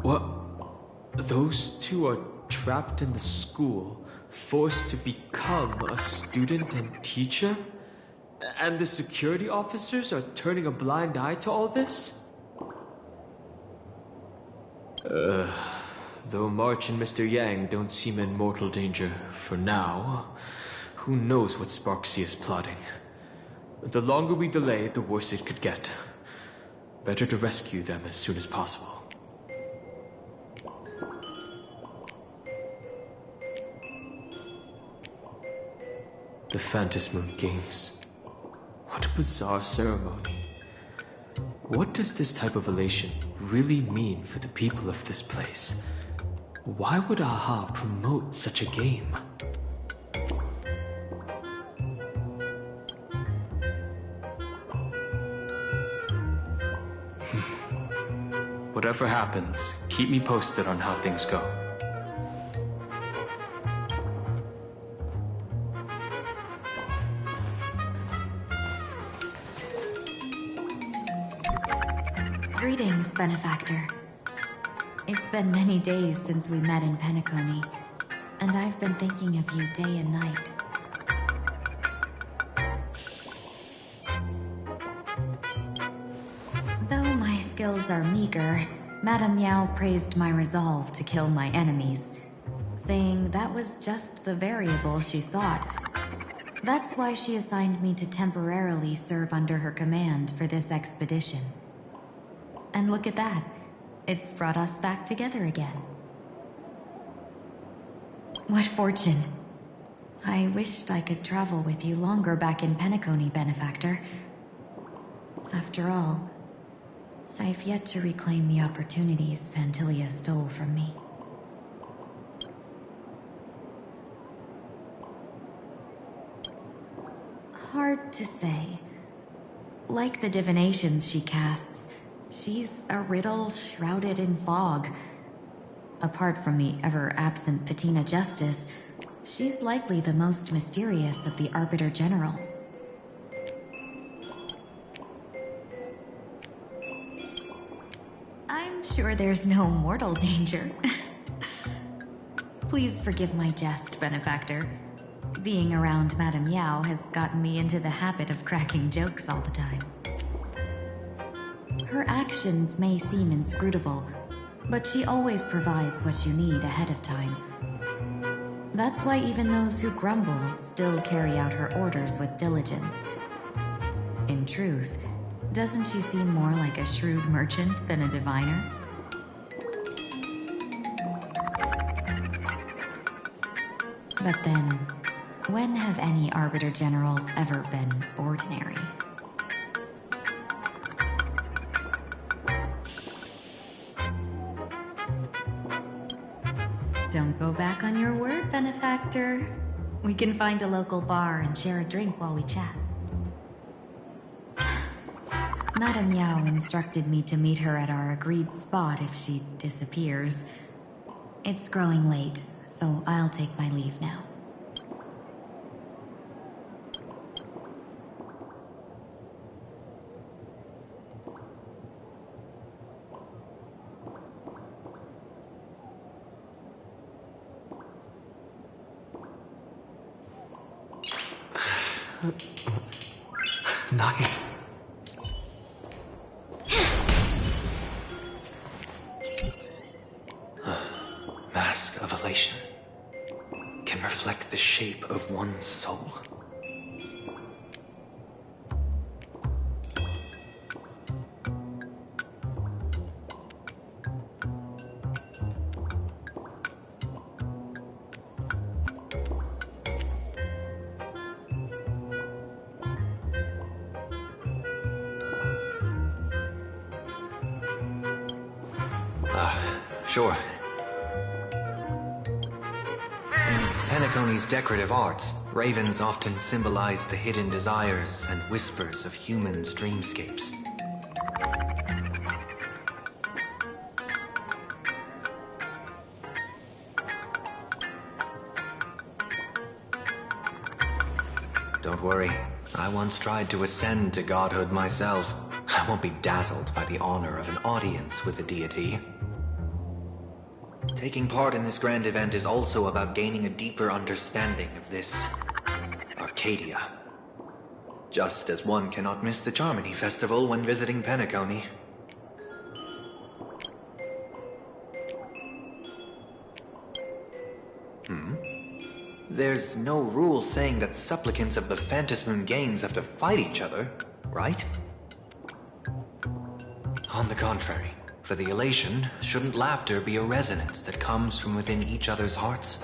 What? Those two are trapped in the school, forced to become a student and teacher? And the security officers are turning a blind eye to all this? Though March and Mr. Yang don't seem in mortal danger for now, who knows what Sparksea is plotting. The longer we delay, the worse it could get. Better to rescue them as soon as possible. The Phantasmoon Games. What a bizarre ceremony. What does this type of elation really mean for the people of this place? Why would AHA promote such a game? Whatever happens, keep me posted on how things go. Greetings, Benefactor. It's been many days since we met in Penacony, and I've been thinking of you day and night. Though my skills are meager, Madame Yao praised my resolve to kill my enemies, saying that was just the variable she sought. That's why she assigned me to temporarily serve under her command for this expedition. And look at that. It's brought us back together again. What fortune. I wished I could travel with you longer back in Penacony, Benefactor. After all, I've yet to reclaim the opportunities Phantilia stole from me. Hard to say. Like the divinations she casts, she's a riddle shrouded in fog. Apart from the ever-absent Patina Justice, she's likely the most mysterious of the Arbiter Generals. I'm sure there's no mortal danger. Please forgive my jest, Benefactor. Being around Madame Yao has gotten me into the habit of cracking jokes all the time. Her actions may seem inscrutable, but she always provides what you need ahead of time. That's why even those who grumble still carry out her orders with diligence. In truth, doesn't she seem more like a shrewd merchant than a diviner? But then, when have any Arbiter Generals ever been ordinary? Don't go back on your word, Benefactor. We can find a local bar and share a drink while we chat. Madame Yao instructed me to meet her at our agreed spot if she disappears. It's growing late, so I'll take my leave now. Nice. Mask of elation can reflect the shape of one's soul. Sure. In Penacony's decorative arts, ravens often symbolize the hidden desires and whispers of humans' dreamscapes. Don't worry, I once tried to ascend to godhood myself. I won't be dazzled by the honor of an audience with a deity. Taking part in this grand event is also about gaining a deeper understanding of this Arcadia. Just as one cannot miss the Charmony Festival when visiting Penacony. There's no rule saying that supplicants of the Phantasmoon Games have to fight each other, right? On the contrary, for the elation, shouldn't laughter be a resonance that comes from within each other's hearts?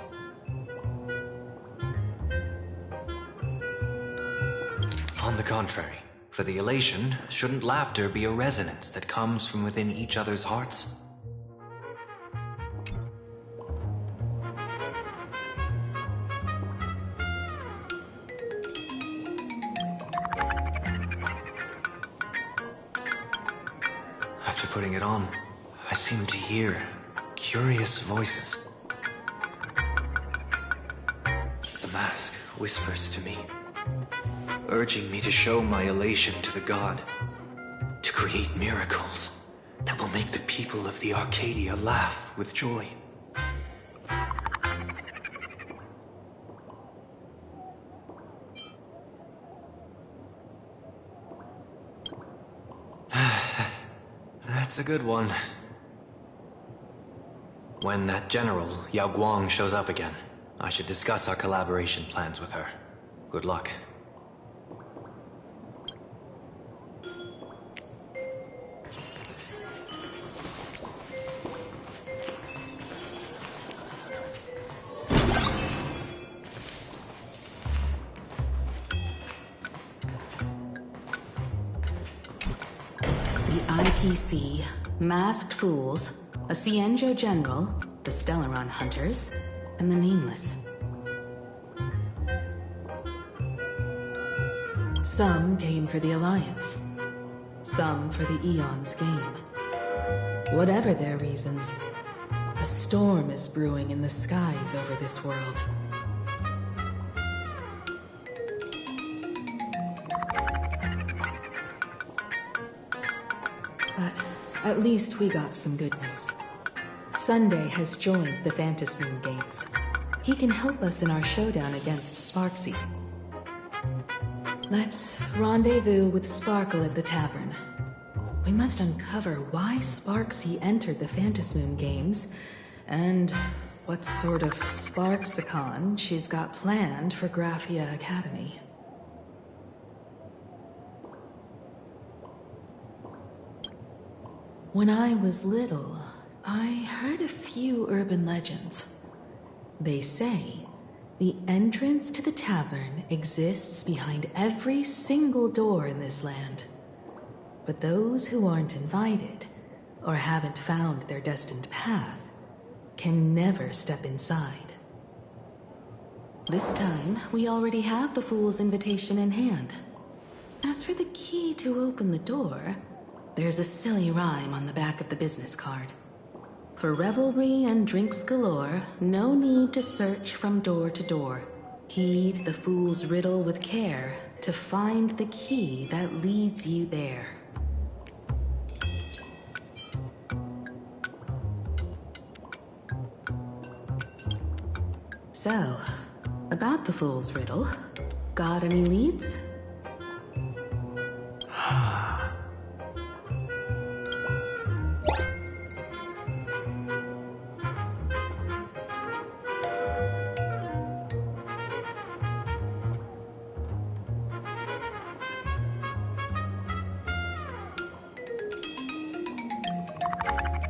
On the contrary, for the elation, shouldn't laughter be a resonance that comes from within each other's hearts? After putting it on, I seem to hear curious voices. The mask whispers to me, urging me to show my elation to the god, to create miracles that will make the people of the Arcadia laugh with joy. That's a good one. When that general, Yao Guang, shows up again, I should discuss our collaboration plans with her. Good luck. IPC, Masked Fools, a Cienjo General, the Stellaron Hunters, and the Nameless. Some came for the Alliance. Some for the Eon's game. Whatever their reasons, a storm is brewing in the skies over this world. But at least we got some good news. Sunday has joined the Phantasmoon Games. He can help us in our showdown against Sparksy. Let's rendezvous with Sparkle at the tavern. We must uncover why Sparksy entered the Phantasmoon Games, and what sort of Sparksicon she's got planned for Graphia Academy. When I was little, I heard a few urban legends. They say the entrance to the tavern exists behind every single door in this land. But those who aren't invited, or haven't found their destined path, can never step inside. This time, we already have the Fool's invitation in hand. As for the key to open the door, there's a silly rhyme on the back of the business card. For revelry and drinks galore, no need to search from door to door. Heed the fool's riddle with care to find the key that leads you there. So, about the fool's riddle, got any leads?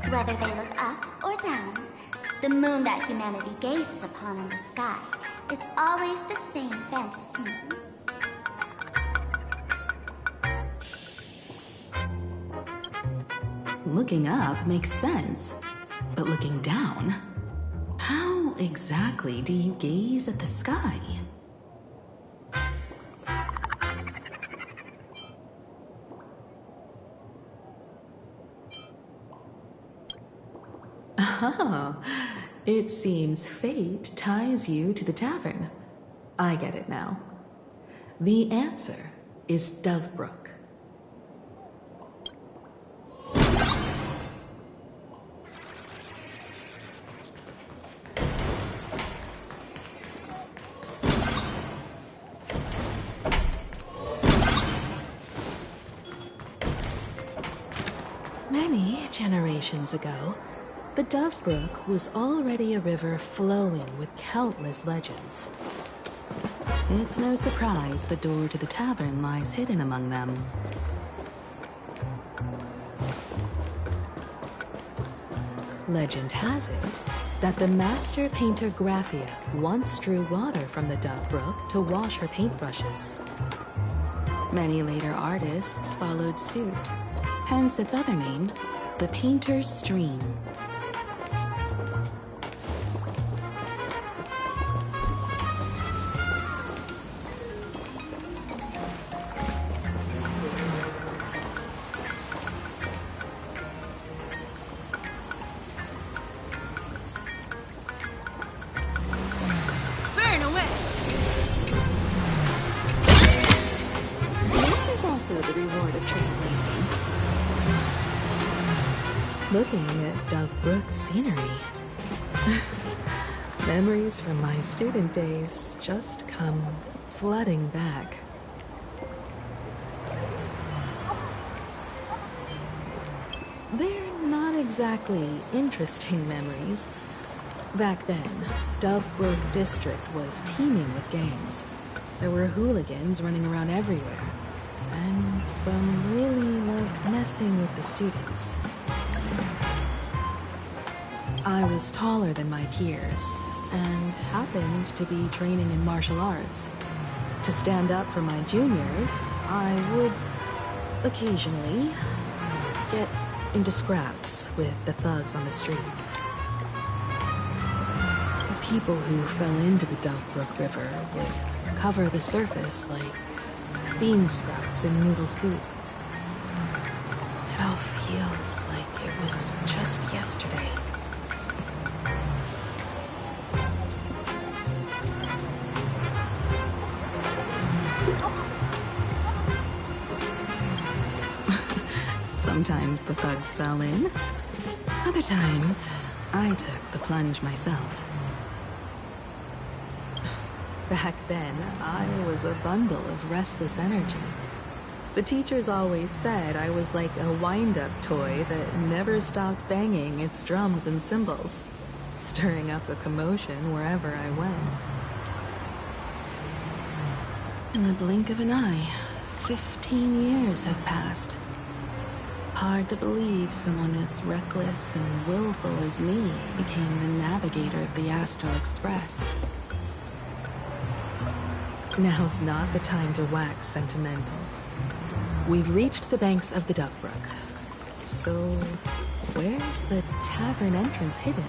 Whether they look up or down, the moon that humanity gazes upon in the sky is always the same Phantasmoon. Looking up makes sense. But looking down, how exactly do you gaze at the sky? Oh, it seems fate ties you to the tavern. I get it now. The answer is Dovebrook. Many generations ago, the Dovebrook was already a river flowing with countless legends. It's no surprise the door to the tavern lies hidden among them. Legend has it that the master painter Graphia once drew water from the Dovebrook to wash her paintbrushes. Many later artists followed suit, hence its other name, the Painter's Stream. Burn away! This is also the reward of trailblazing. Looking at Dovebrook's scenery. Memories from my student days just come flooding back. They're not exactly interesting memories. Back then, Dovebrook District was teeming with gangs. There were hooligans running around everywhere, and some really loved messing with the students. I was taller than my peers, and happened to be training in martial arts. To stand up for my juniors, I would occasionally get into scraps with the thugs on the streets. The people who fell into the Dovebrook River would cover the surface like bean sprouts in noodle soup. It all feels like it was just yesterday. Sometimes the thugs fell in. Other times, I took the plunge myself. Back then, I was a bundle of restless energy. The teachers always said I was like a wind-up toy that never stopped banging its drums and cymbals, stirring up a commotion wherever I went. In the blink of an eye, 15 years have passed. Hard to believe someone as reckless and willful as me became the navigator of the Astral Express. Now's not the time to wax sentimental. We've reached the banks of the Dovebrook. So, where's the tavern entrance hidden?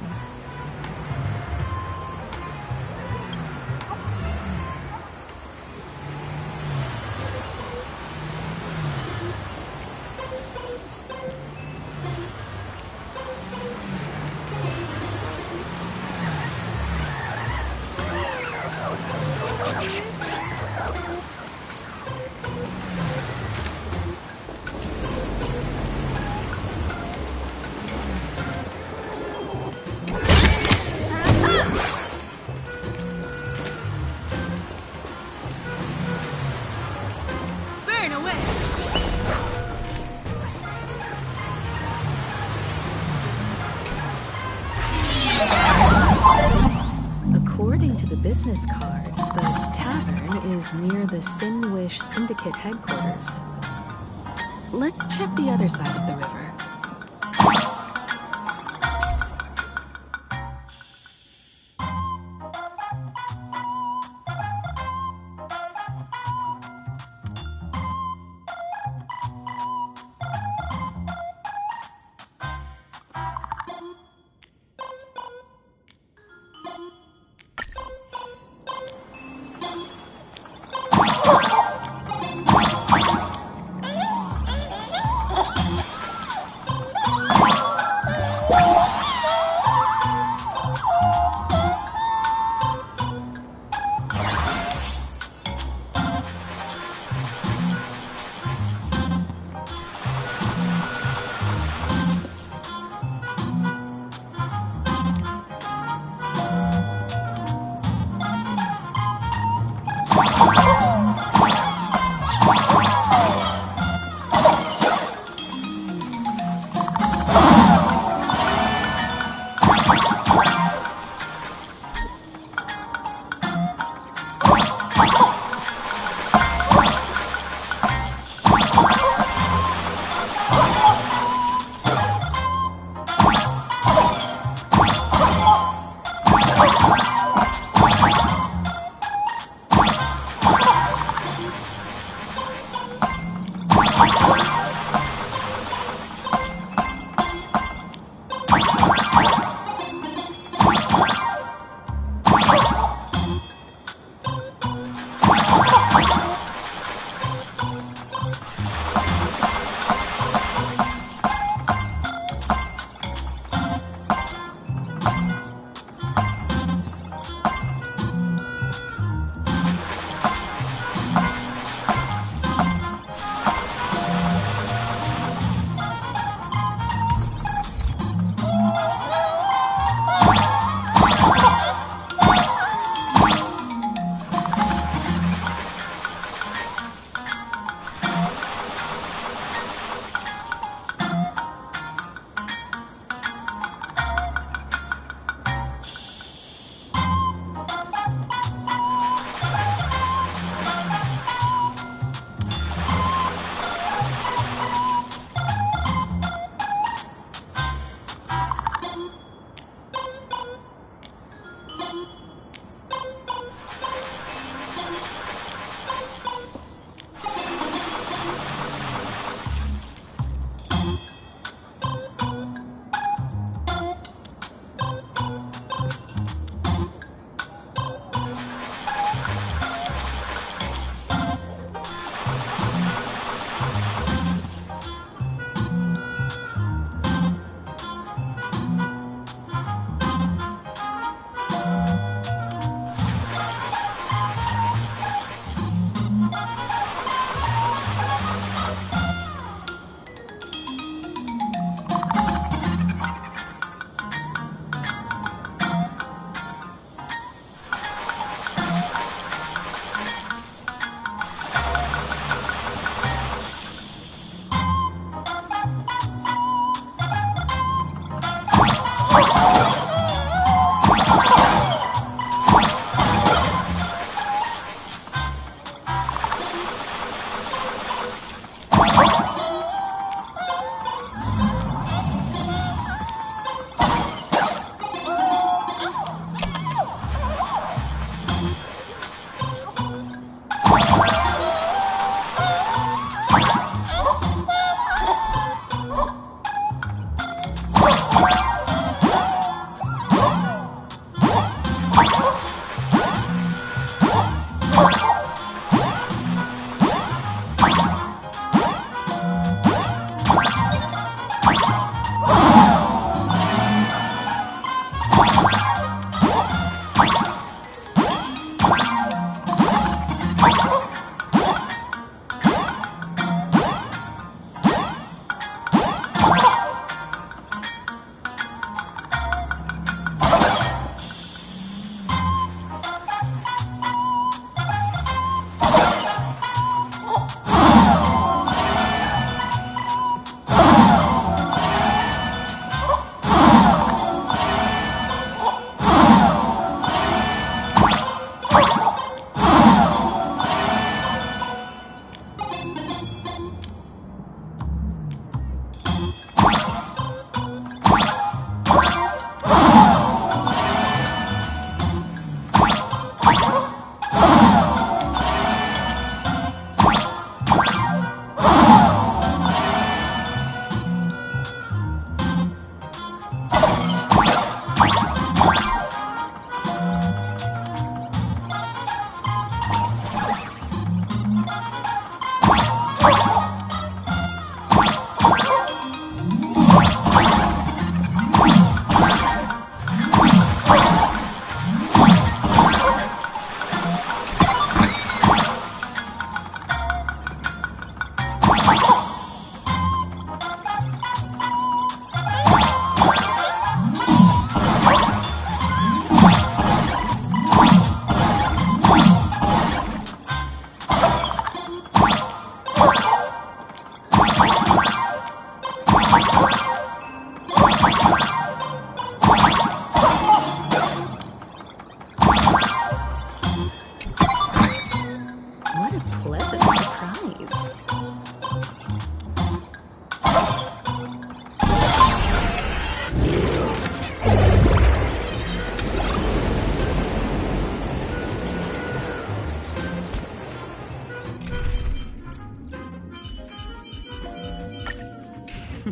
Burn away! According to the business card, the tavern is near the Sinwish Syndicate headquarters. Let's check the other side of the river.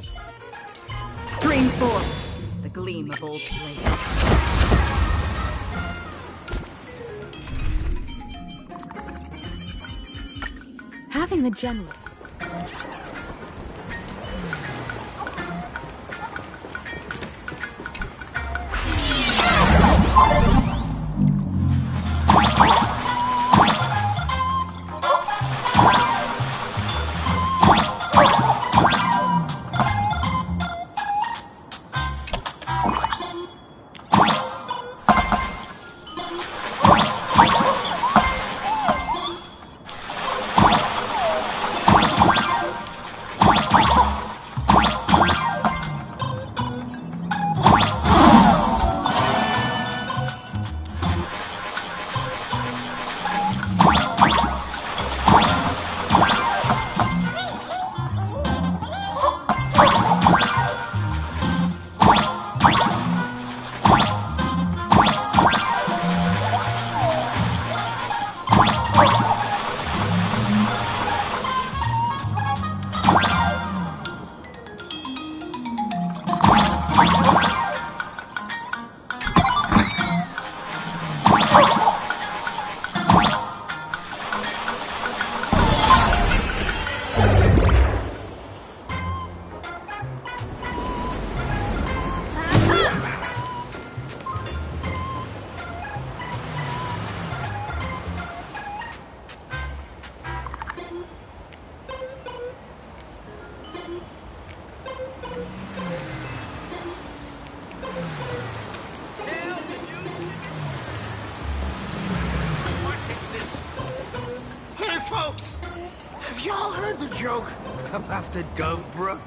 Stream forth the gleam of old blades. Having the general. Hey, folks! Have y'all heard the joke about the Dove Brook?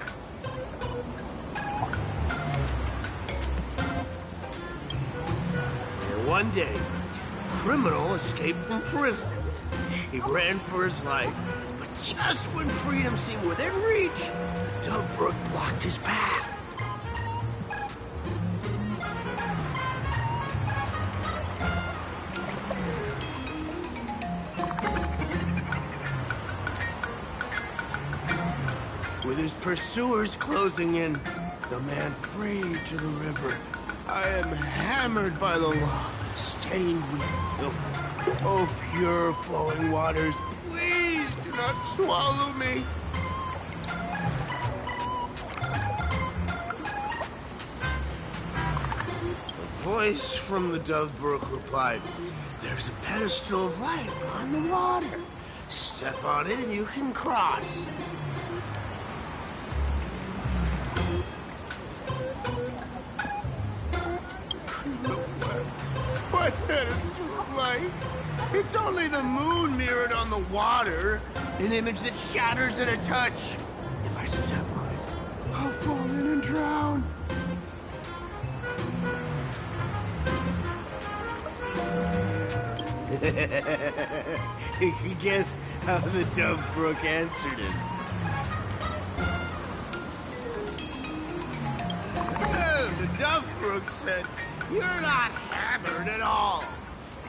One day, a criminal escaped from prison. He ran for his life, but just when freedom seemed within reach, the Dove Brook blocked his path. With his pursuers closing in, the man prayed to the river. I am hammered by the law, stained with filth. Oh, pure flowing waters, please do not swallow me. A voice from the Dove Brook replied, "There's a pedestal of light on the water. Step on it and you can cross." What pedestal of light? It's only the moon mirrored on the water, an image that shatters at a touch. If I step on it, I'll fall in and drown. Guess how the Dove Brook answered him. The Dove Brook said, "You're not hammered at all.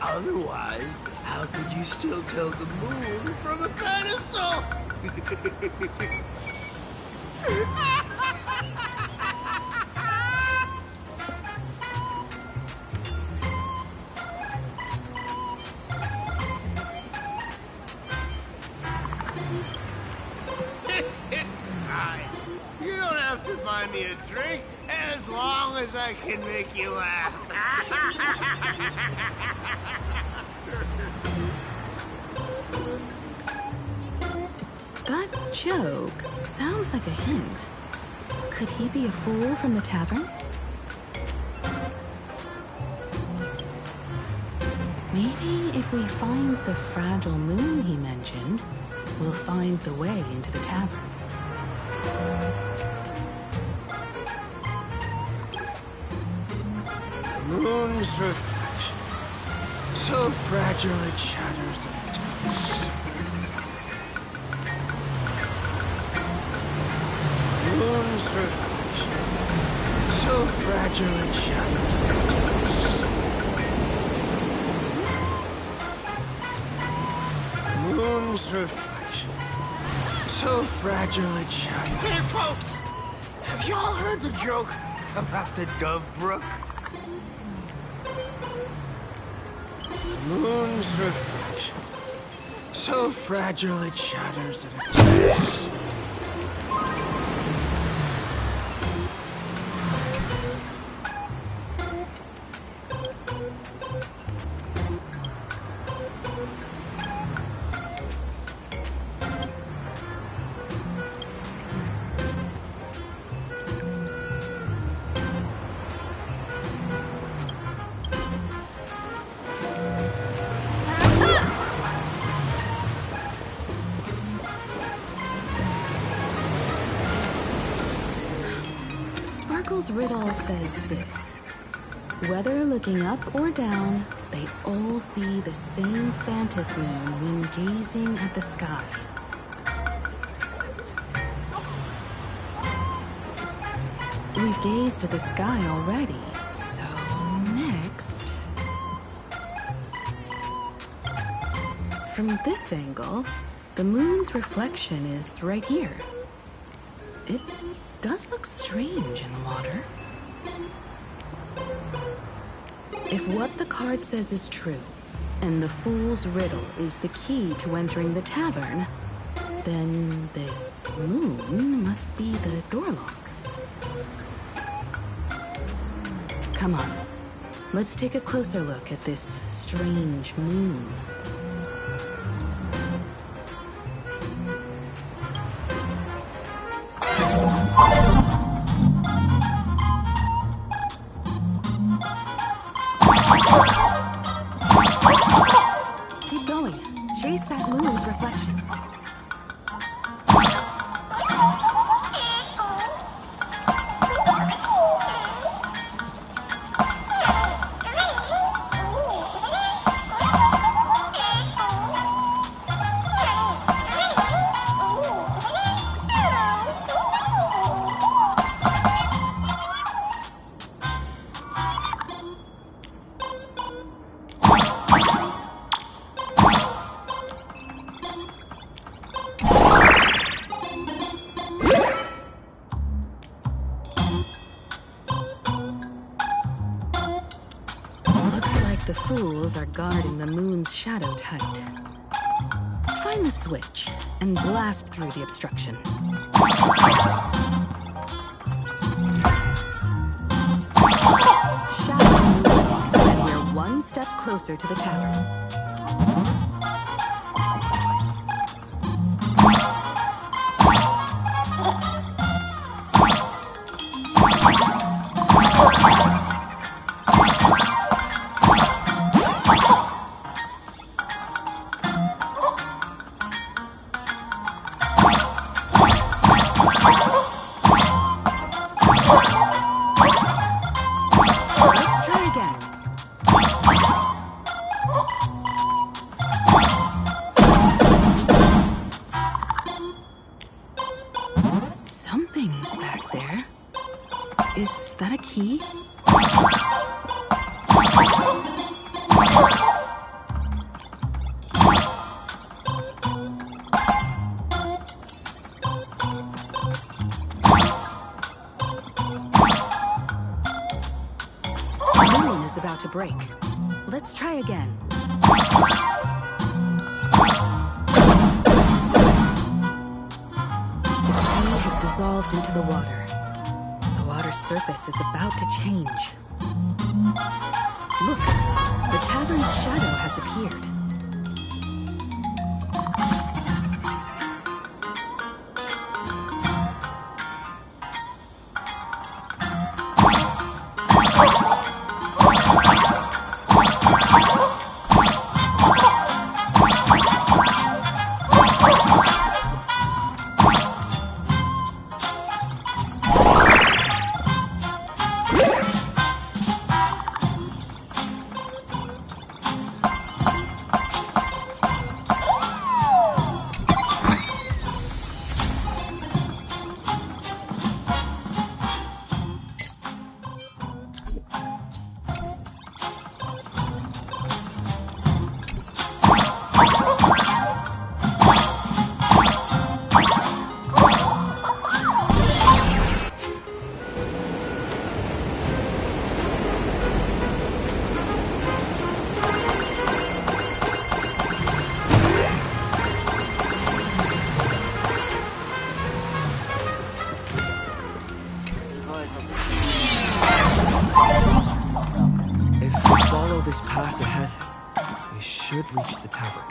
Otherwise, how could you still tell the moon from a pedestal?" It's fine. You don't have to buy me a drink as long as I can make you laugh. That joke sounds like a hint. Could he be a fool from the tavern? Maybe if we find the fragile moon he mentioned, we'll find the way into the tavern. The moon's reflection, so fragile it shatters at a touch. The moon's reflection, so fragile it shatters at a touch. The moon's reflection, so fragile it shatters. Hey, folks! Have y'all heard the joke about the Dove Brook? The moon's reflection. So fragile it shatters at a touch. Sparkle's riddle says this. Whether looking up or down, they all see the same phantasm moon when gazing at the sky. We've gazed at the sky already, so next... From this angle, the moon's reflection is right here. It does look strange in the water. If what the card says is true, and the fool's riddle is the key to entering the tavern, then this moon must be the door lock. Come on, let's take a closer look at this strange moon. Keep going. Chase that moon's reflection. The fools are guarding the moon's shadow tight. Find the switch and blast through the obstruction. Shadow moving, and we're one step closer to the tavern. Something's back there. Is that a key? The moon is about to break. Let's try again. Dissolved into the water. The water's surface is about to change. Look, the tavern's shadow has appeared. We should reach the tavern.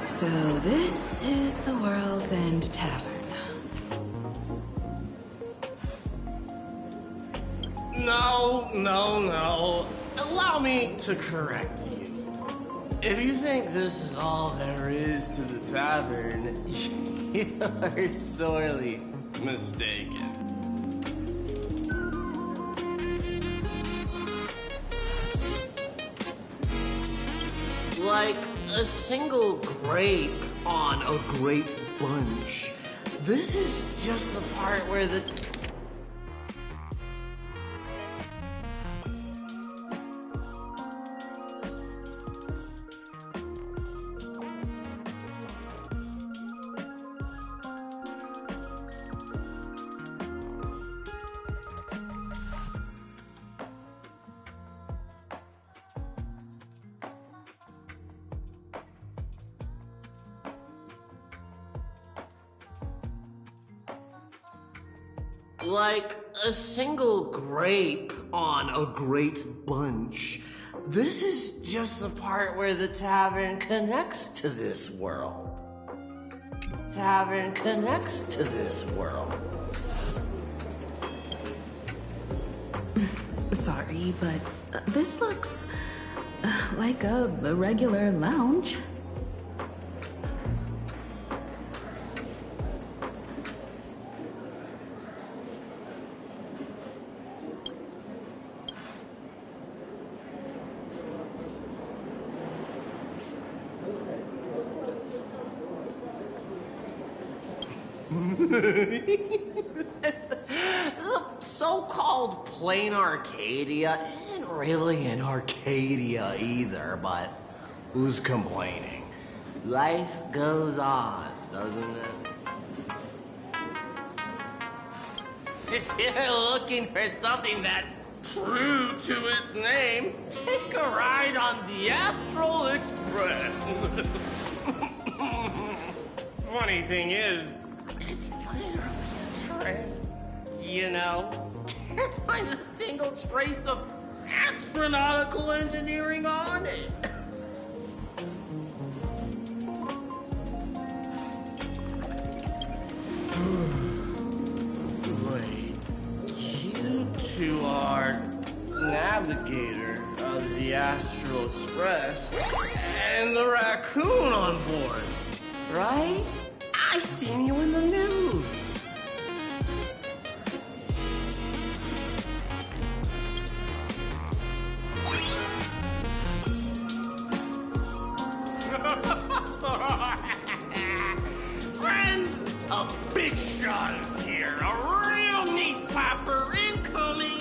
So this is the World's End Tavern. No. Allow me to correct you. If you think this is all there is to the tavern, you are sorely mistaken. Like a single grape on a great bunch. This is just the part where the... Like a single grape on a great bunch. This is just the part where the tavern connects to this world. Tavern connects to this world. Sorry, but this looks like a regular lounge. The so-called plain Arcadia isn't really an Arcadia either, but who's complaining? Life goes on, doesn't it? If you're looking for something that's true to its name, take a ride on the Astral Express. Funny thing is, it's literally a train. You know, can't find a single trace of astronautical engineering on it. Wait, you two are navigator of the Astral Express and the raccoon on board, right? I've seen you in the news. Friends, a big shot is here. A real knee slapper incoming.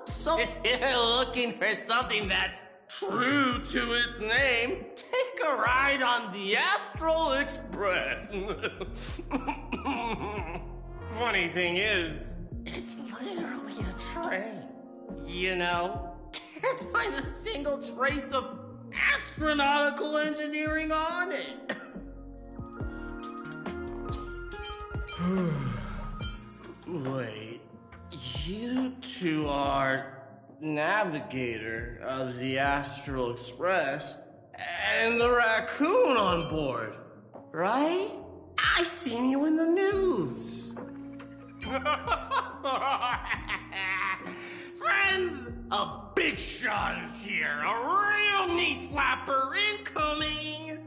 So if you're looking for something that's true to its name, take a ride on the Astral Express. Funny thing is, it's literally a train. You know, can't find a single trace of astronautical engineering on it. Wait, you two are navigator of the Astral Express and the raccoon on board, right? I've seen you in the news. Friends, a big shot is here. A real knee slapper incoming.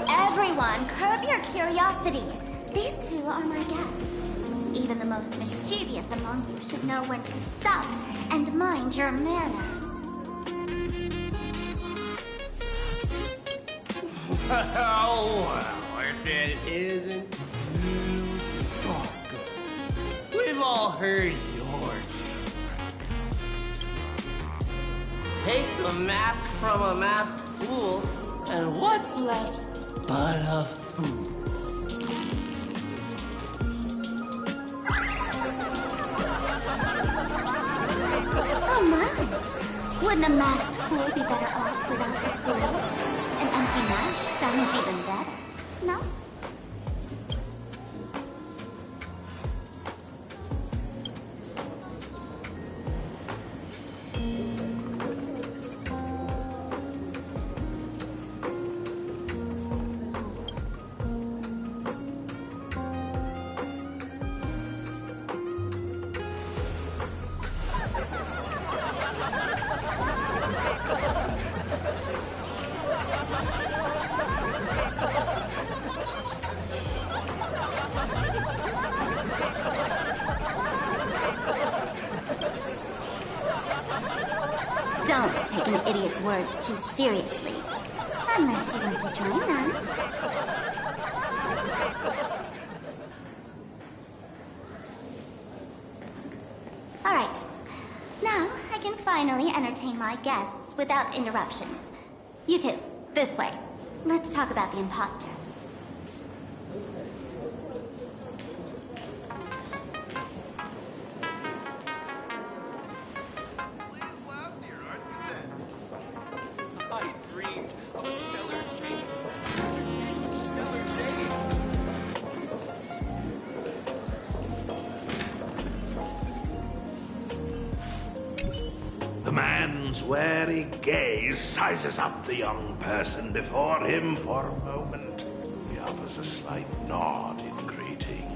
Everyone, curb your curiosity. These two are my guests. Even the most mischievous among you should know when to stop and mind your manners. Well, if it isn't you, Sparkle, we've all heard yours. Take the mask from a masked fool, and what's left but a fool? Oh my! Wouldn't a masked fool be better off without the fool? An empty mask sounds even better, no? Don't take an idiot's words too seriously. Unless you want to join them. Alright. Now, I can finally entertain my guests without interruptions. You two, this way. Let's talk about the imposter. I dreamed of stellar Jade. Stellar Jade. The man's wary gaze sizes up the young person before him for a moment. He offers a slight nod in greeting.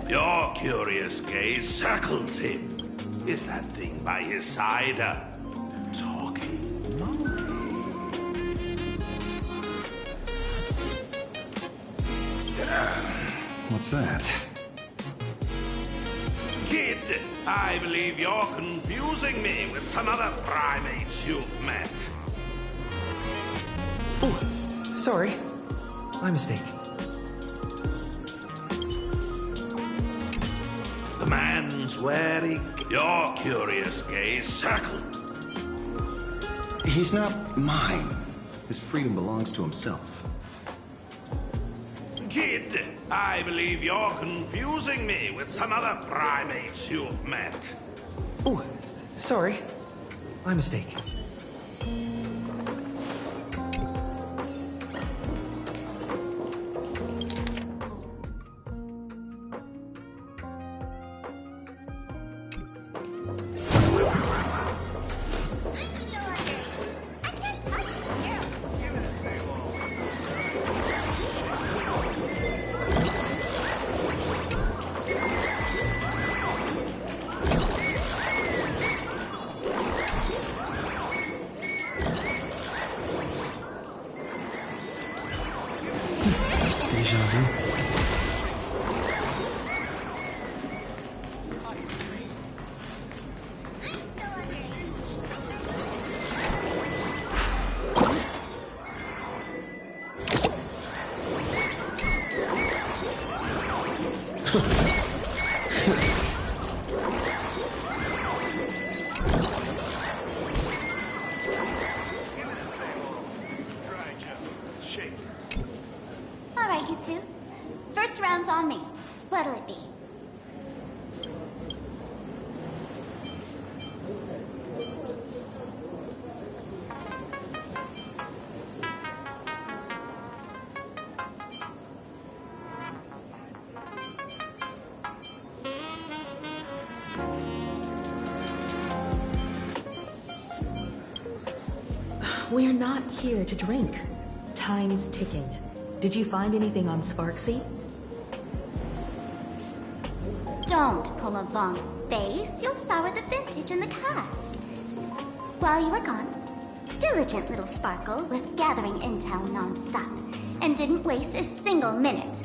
Your curious gaze circles him. Is that thing by his side a talking monkey? What's that? Kid, I believe you're confusing me with some other primates you've met. Oh, sorry. My mistake. The man's wary, your curious gaze circled. He's not mine. His freedom belongs to himself. Kid, I believe you're confusing me with some other primates you've met. Oh, sorry. My mistake. Deja vu. All right, you two. First round's on me. What'll it be? We're not here to drink. Time's ticking. Did you find anything on Sparksy? Don't pull a long face. You'll sour the vintage in the cask. While you were gone, diligent little Sparkle was gathering intel non-stop and didn't waste a single minute.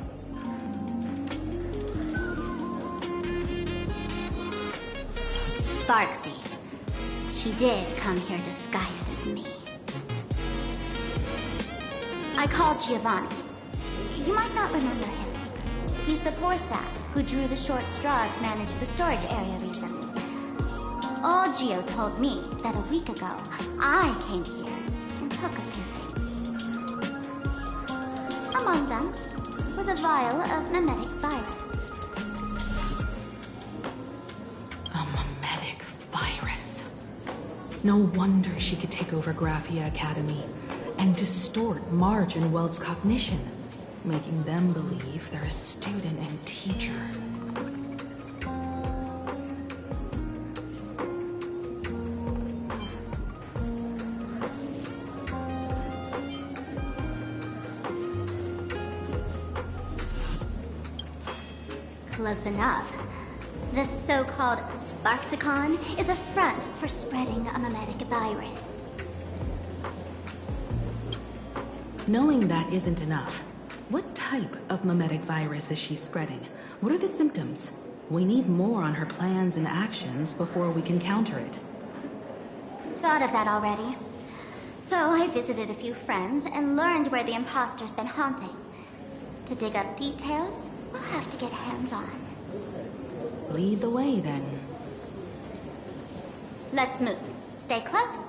Sparksy. She did come here disguised as me. I called Giovanni. You might not remember him. He's the poor sap who drew the short straw to manage the storage area recently. Old Gio told me that a week ago, I came here and took a few things. Among them was a vial of mimetic virus. A mimetic virus. No wonder she could take over Graphia Academy and distort Marge and Weld's cognition, making them believe they're a student and teacher. Close enough. This so-called Sparksicon is a front for spreading a mimetic virus. Knowing that isn't enough, what type of mimetic virus is she spreading? What are the symptoms? We need more on her plans and actions before we can counter it. Thought of that already. So I visited a few friends and learned where the imposter's been haunting. To dig up details, we'll have to get hands-on. Lead the way, then. Let's move. Stay close.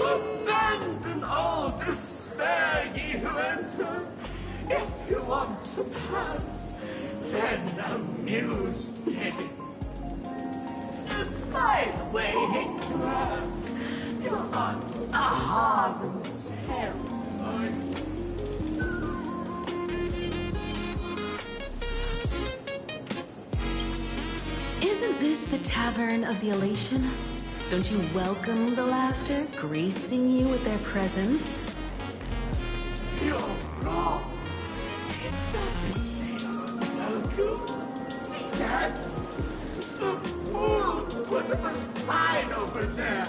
Abandon all despair, ye who enter. If you want to pass, then amuse me. By the way, hate to ask, you're not Aha themselves, are you? Isn't this the Tavern of the Elation? Don't you welcome the laughter, gracing you with their presence? You're wrong. It's not that they are welcome. See that? The fools put up a sign over there.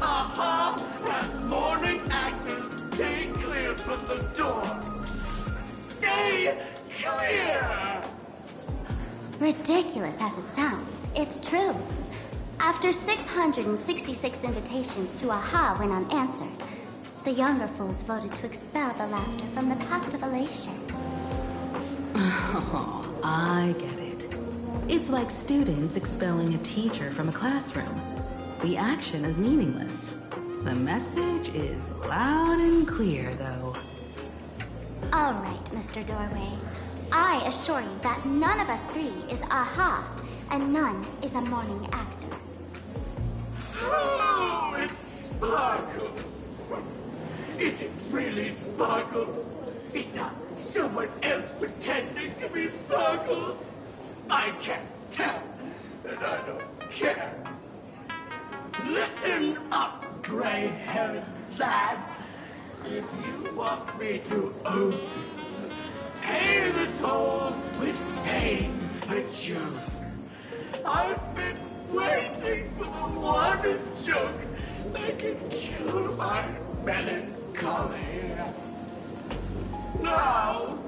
Aha! And morning actors, stay clear from the door. Stay clear! Ridiculous as it sounds, it's true. After 666 invitations to Aha went unanswered, the younger fools voted to expel the laughter from the Pact of Elation. Oh, I get it. It's like students expelling a teacher from a classroom. The action is meaningless. The message is loud and clear, though. All right, Mr. Doorway. I assure you that none of us three is Aha, and none is a morning actor. Oh, it's Sparkle. Is it really Sparkle? It's not someone else pretending to be Sparkle. I can't tell, and I don't care. Listen up, gray-haired lad. If you want me to open, pay the toll with saying a joke. I've been waiting for the one joke that can cure my melancholy. Now,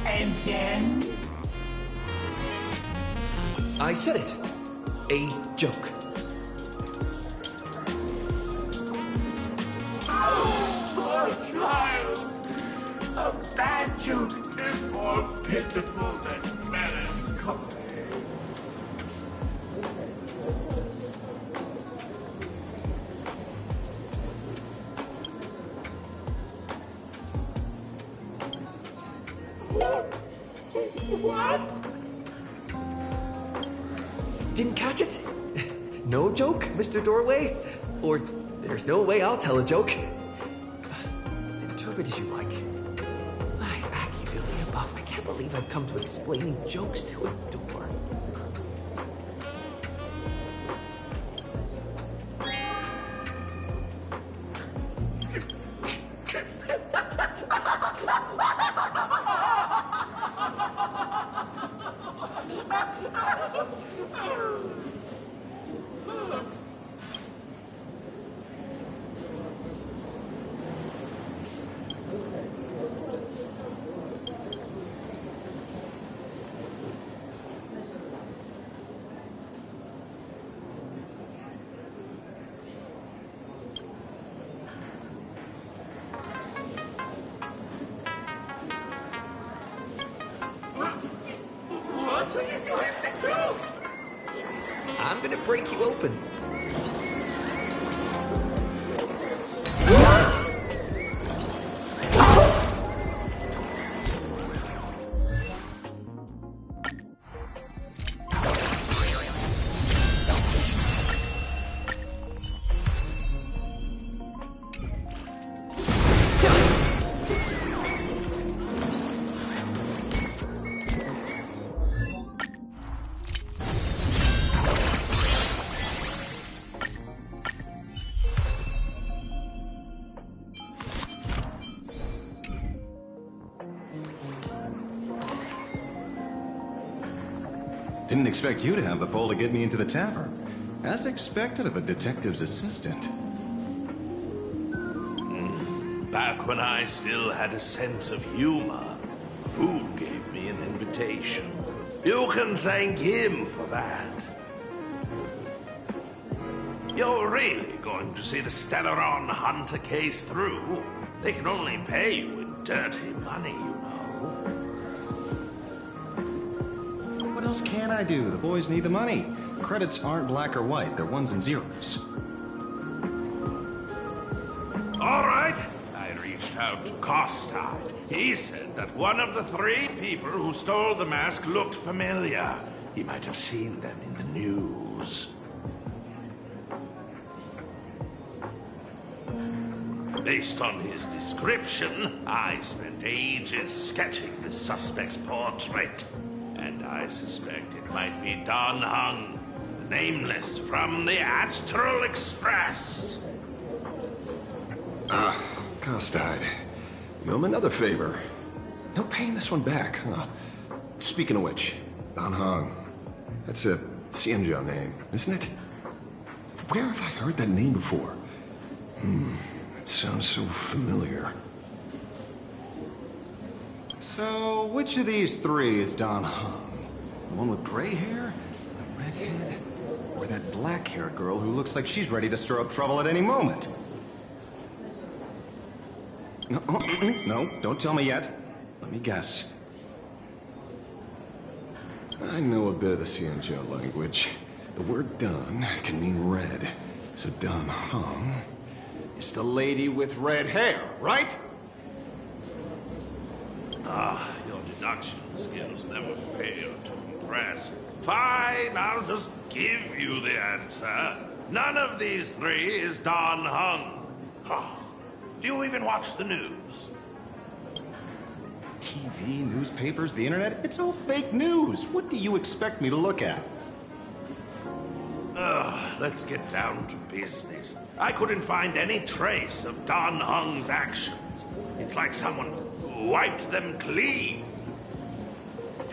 and then I said it. A joke. oh, poor child. A bad joke is more pitiful than melancholy. What? Didn't catch it? No joke, Mr. Doorway? Or there's no way I'll tell a joke. Interpret as you like. My Machiavellian buff, I can't believe I've come to explaining jokes to a door. What are you going to do? I'm gonna break you open. Didn't expect you to have the pull to get me into the tavern. As expected of a detective's assistant. Back when I still had a sense of humor, a fool gave me an invitation. You can thank him for that. You're really going to see the Stellaron Hunter case through? They can only pay you in dirty money, you know. What else can I do? The boys need the money. Credits aren't black or white, they're ones and zeros. All right. I reached out to Costard. He said that one of the 3 people who stole the mask looked familiar. He might have seen them in the news. Based on his description, I spent ages sketching the suspect's portrait. And I suspect it might be Don Hung, the nameless from the Astral Express. Costide. You owe him another favor. No paying this one back, huh? Speaking of which, Don Hong. That's a TINGYUN name, isn't it? Where have I heard that name before? It sounds so familiar. So, which of these 3 is Don Hong? The one with gray hair? The redhead? Or that black-haired girl who looks like she's ready to stir up trouble at any moment? No, no, don't tell me yet. Let me guess. I know a bit of Xianzhou language. The word dun can mean red. So Dan Heng is the lady with red hair, right? Ah, your deduction skills never fail to impress. Fine, I'll just give you the answer. None of these three is Dan Heng. Oh, do you even watch the news? TV, newspapers, the internet, it's all fake news. What do you expect me to look at? Let's get down to business. I couldn't find any trace of Dan Heng's actions. It's like someone wiped them clean.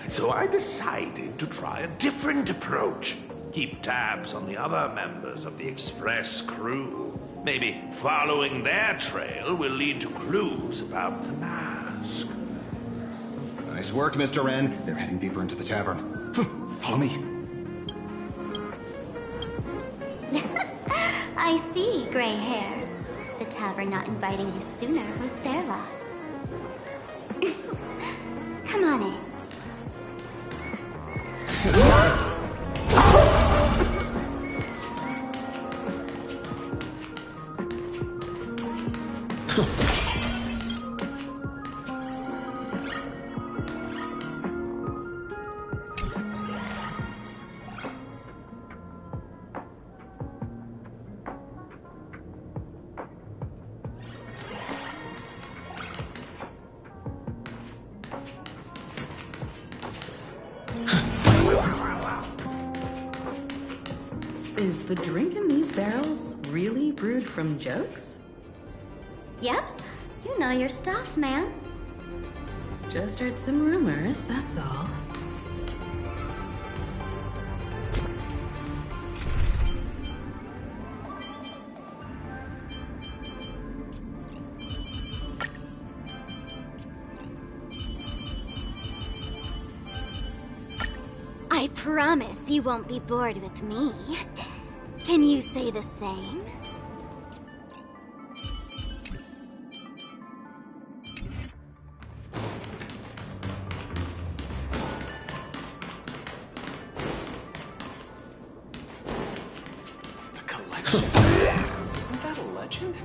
So I decided to try a different approach. Keep tabs on the other members of the Express crew. Maybe following their trail will lead to clues about the mask. Nice work, Mr. Ren. They're heading deeper into the tavern. Follow me. I see, gray hair. The tavern not inviting you sooner was their loss. Come on in. Is the drink in these barrels really brewed from jokes? Yep. You know your stuff, man. Just heard some rumors, that's all. I promise you won't be bored with me. Can you say the same? The collection. Isn't that a legend?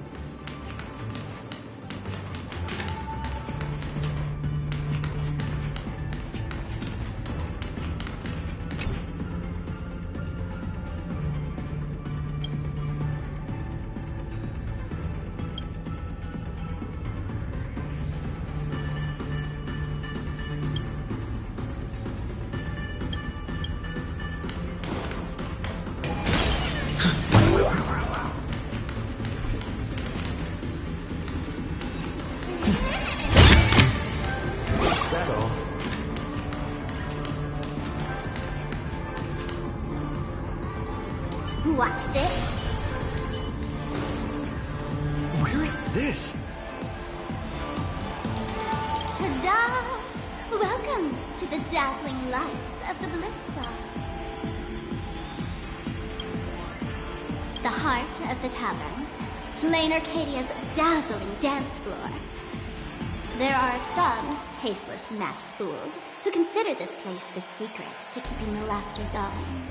Watch this. Where's this? Ta-da! Welcome to the dazzling lights of the Bliss Star. The heart of the tavern, Plain Arcadia's dazzling dance floor. There are some tasteless masked fools who consider this place the secret to keeping the laughter going.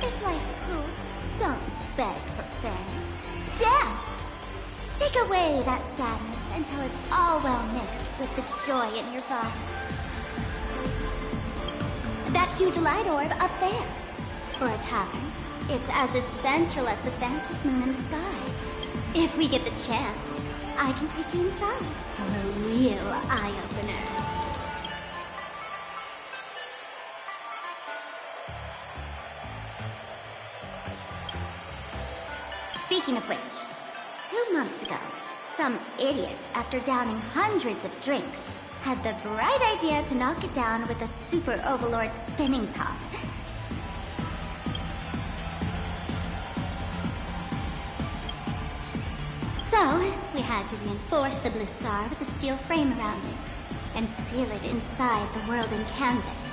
If life's cruel, don't beg for fairness. Dance! Shake away that sadness until it's all well mixed with the joy in your body. That huge light orb up there. For a tavern, it's as essential as the Phantom Moon in the sky. If we get the chance, I can take you inside for a real eye-opener. Speaking of which, 2 months ago, some idiot, after downing hundreds of drinks, had the bright idea to knock it down with a super overlord spinning top. So, we had to reinforce the Bliss Star with a steel frame around it, and seal it inside the world in canvas.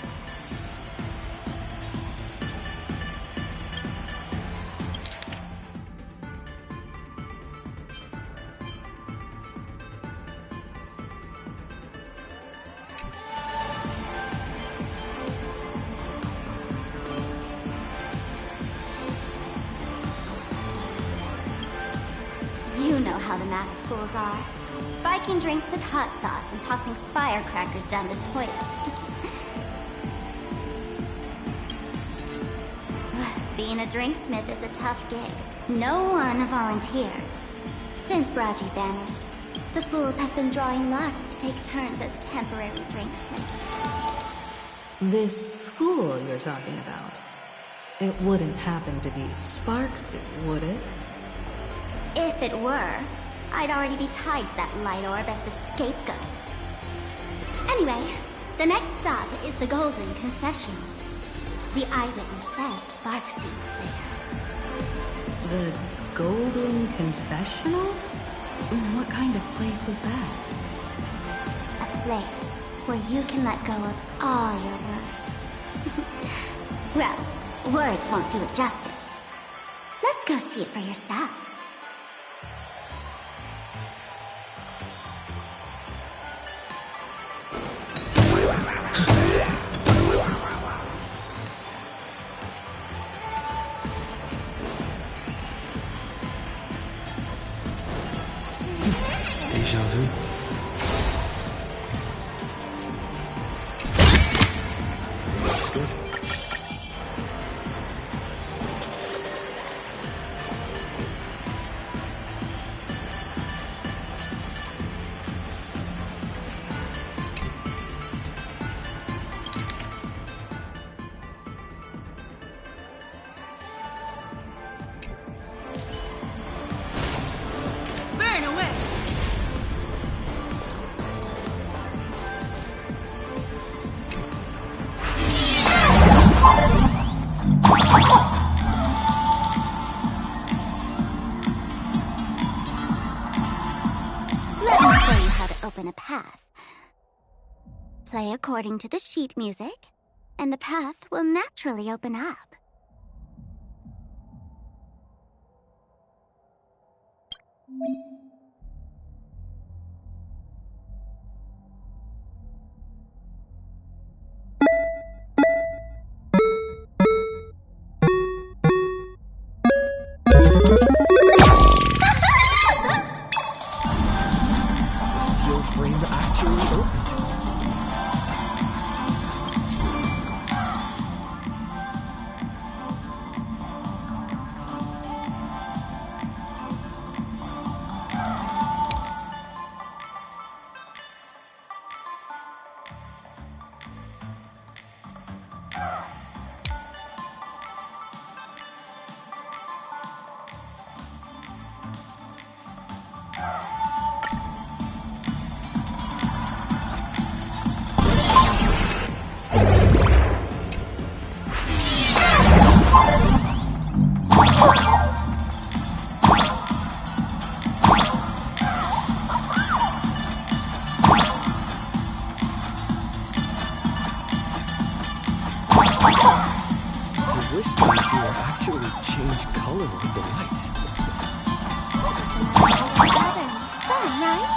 masked fools are. Spiking drinks with hot sauce and tossing firecrackers down the toilet. Being a drinksmith is a tough gig. No one volunteers. Since Raji vanished, the fools have been drawing lots to take turns as temporary drinksmiths. This fool you're talking about, it wouldn't happen to be Sparksy, would it? If it were, I'd already be tied to that light orb as the scapegoat. Anyway, the next stop is the Golden Confessional. The eyewitness says Sparksy was there. The Golden Confessional? What kind of place is that? A place where you can let go of all your worries. Well, words won't do it justice. Let's go see it for yourself. Deja vu. That's good. Burn away! Let me show you how to open a path. Play according to the sheet music, and the path will naturally open up. The steel frame actually opened. The whispers here actually change color with the lights. Fun, right?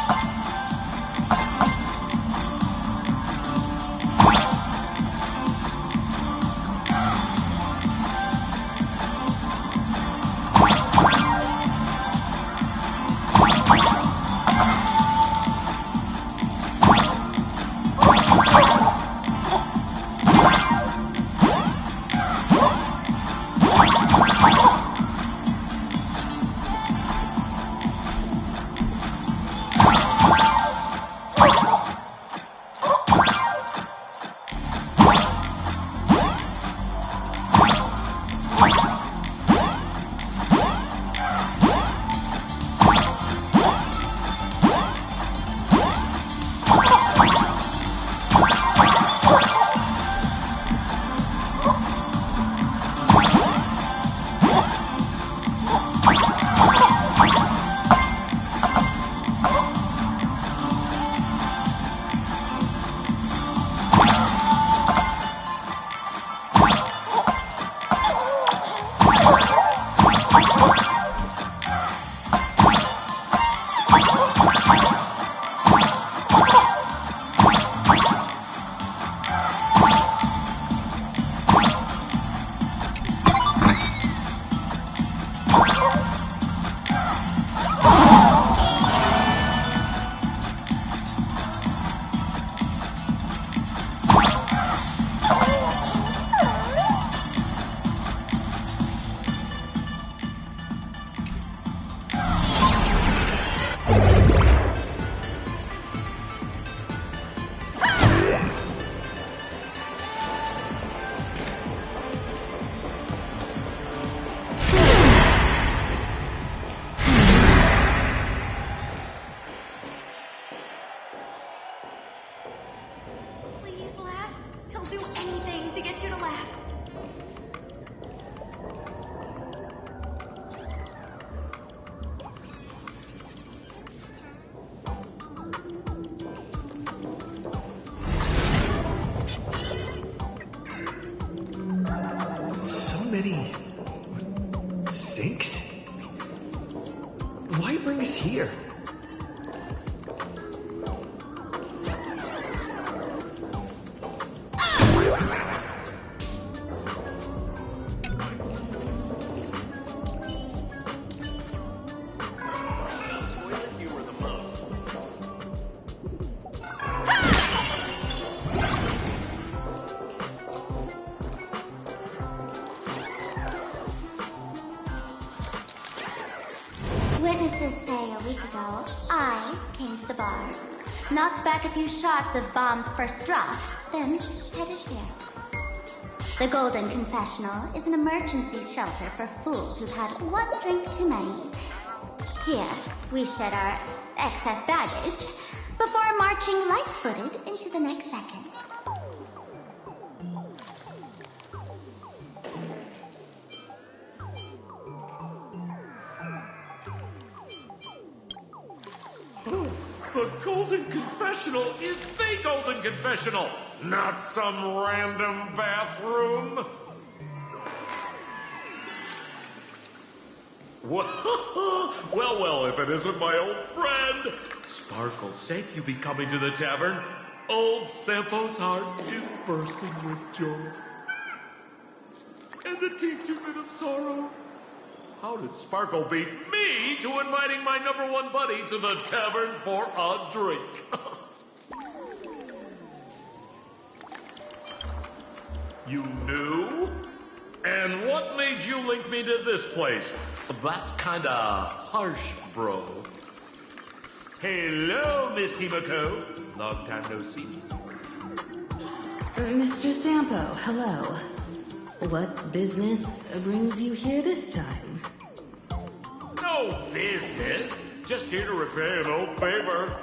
I'll do anything to get you to laugh. So many sinks? Why bring us here? Witnesses say a week ago, I came to the bar, knocked back a few shots of Bomb's first drop, then headed here. The Golden Confessional is an emergency shelter for fools who've had one drink too many. Here, we shed our excess baggage before marching light-footed into the next second. The Golden Confessional is the Golden Confessional, not some random bathroom. Well, if it isn't my old friend. Sparkle's sake, you be coming to the tavern. Old Sampo's heart is bursting with joy. And the teensy bit of sorrow. How did Sparkle beat me to inviting my #1 buddy to the tavern for a drink? You knew? And what made you link me to this place? That's kinda harsh, bro. Hello, Miss Himiko. Long time no see. Mr. Sampo, hello. What business brings you here this time? No business. Just here to repay an old favor.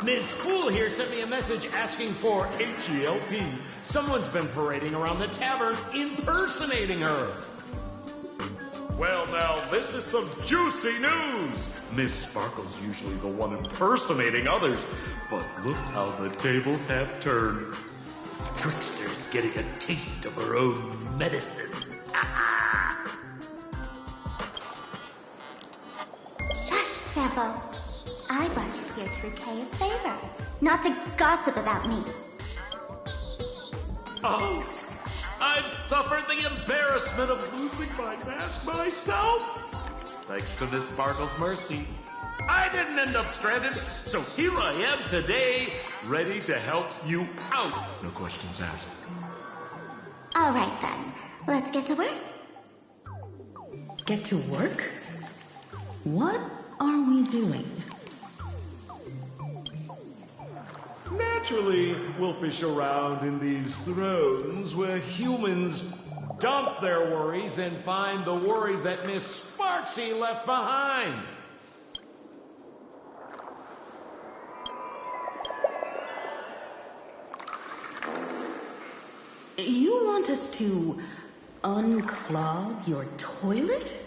Ms. Fool here sent me a message asking for H-E-L-P. Someone's been parading around the tavern impersonating her. Well, now, this is some juicy news. Miss Sparkle's usually the one impersonating others, but look how the tables have turned. Trickster's getting a taste of her own medicine. Shush, Sampo. I brought you here to repay a favor, not to gossip about me. Oh, I've suffered the embarrassment of losing my mask myself. Thanks to Miss Sparkle's mercy, I didn't end up stranded, so here I am today, ready to help you out. No questions asked. All right, then. Let's get to work. Get to work? What are we doing? Naturally, we'll fish around in these thrones where humans dump their worries and find the worries that Miss Sparksy left behind. You want us to unclog your toilet?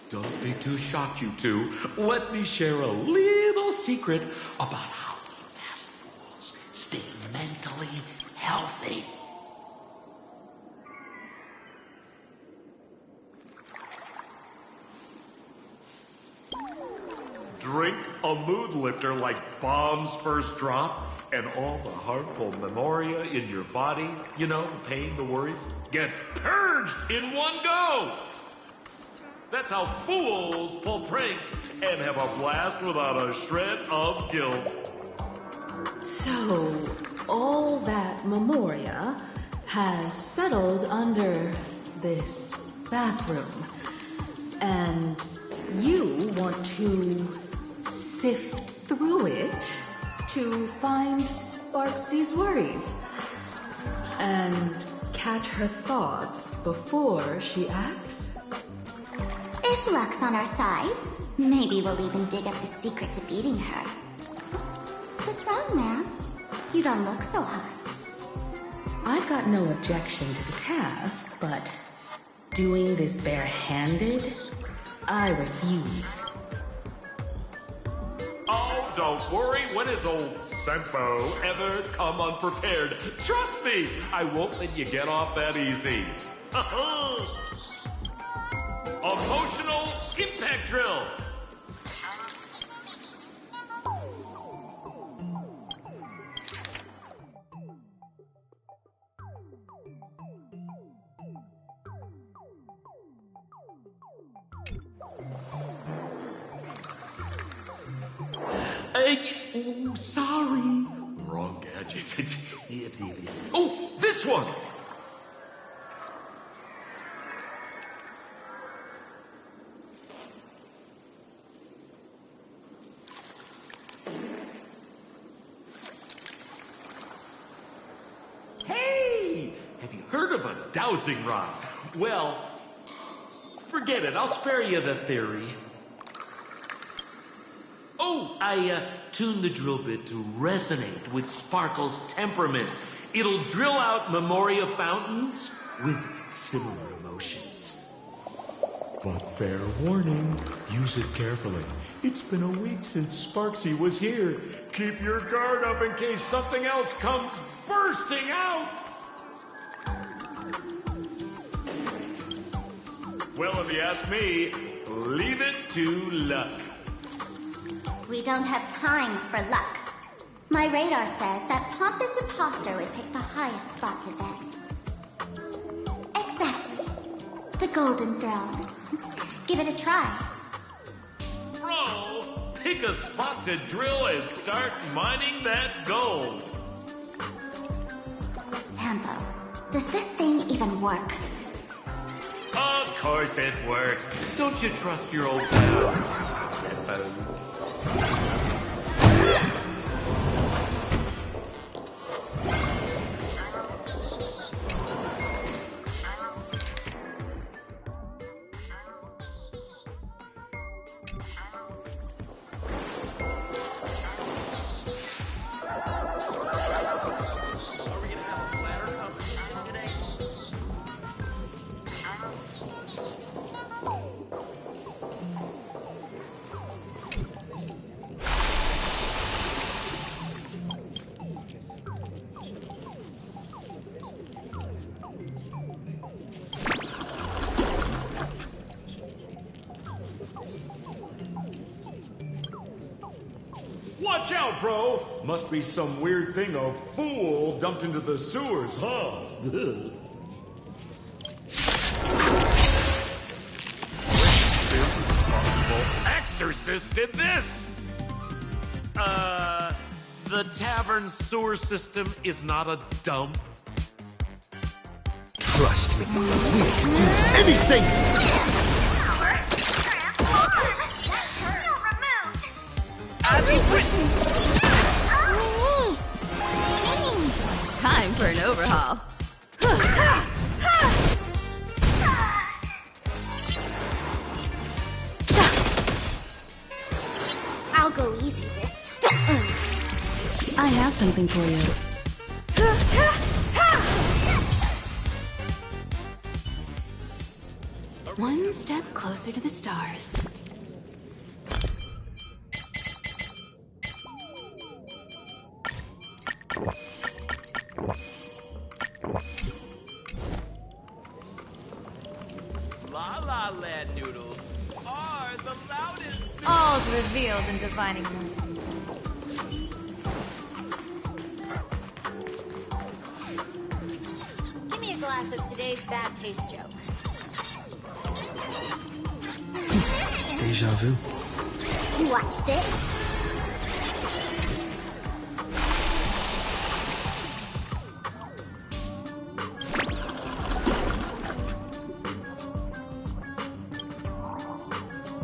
Don't be too shocked, you two. Let me share a little secret about how you masked fools stay mentally healthy. Drink a mood lifter like Bomb's first drop, and all the harmful memoria in your body, you know, the pain, the worries, gets purged in one go. That's how fools pull pranks and have a blast without a shred of guilt. So, all that memoria has settled under this bathroom. And you want to sift through it to find Sparksy's worries and catch her thoughts before she acts? If luck's on our side, maybe we'll even dig up the secret to beating her. What's wrong, ma'am? You don't look so hot. I've got no objection to the task, but doing this barehanded? I refuse. Oh, don't worry. When has old Sempo ever come unprepared? Trust me, I won't let you get off that easy. Emotional impact drill. Oh, sorry. Wrong gadget. Oh, this one! Hey! Have you heard of a dowsing rod? Well, forget it. I'll spare you the theory. Oh, I tuned the drill bit to resonate with Sparkle's temperament. It'll drill out Memoria fountains with similar emotions. But fair warning, use it carefully. It's been a week since Sparksy was here. Keep your guard up in case something else comes bursting out. Well, if you ask me, leave it to luck. We don't have time for luck. My radar says that Pompous Imposter would pick the highest spot to bend. Exactly. The Golden Throne. Give it a try. Bro, pick a spot to drill and start mining that gold. Sampo, does this thing even work? Of course it works. Don't you trust your old pal? Watch out, bro! Must be some weird thing a fool dumped into the sewers, huh? Exorcist did this! The tavern sewer system is not a dump. Trust me, we can do anything! As we've written! Time for an overhaul. I'll go easy this time. I have something for you. One step closer to the stars. La La Land noodles are the loudest. All's revealed in divining moment. Give me a glass of today's bad taste joke. Deja vu. Watch this.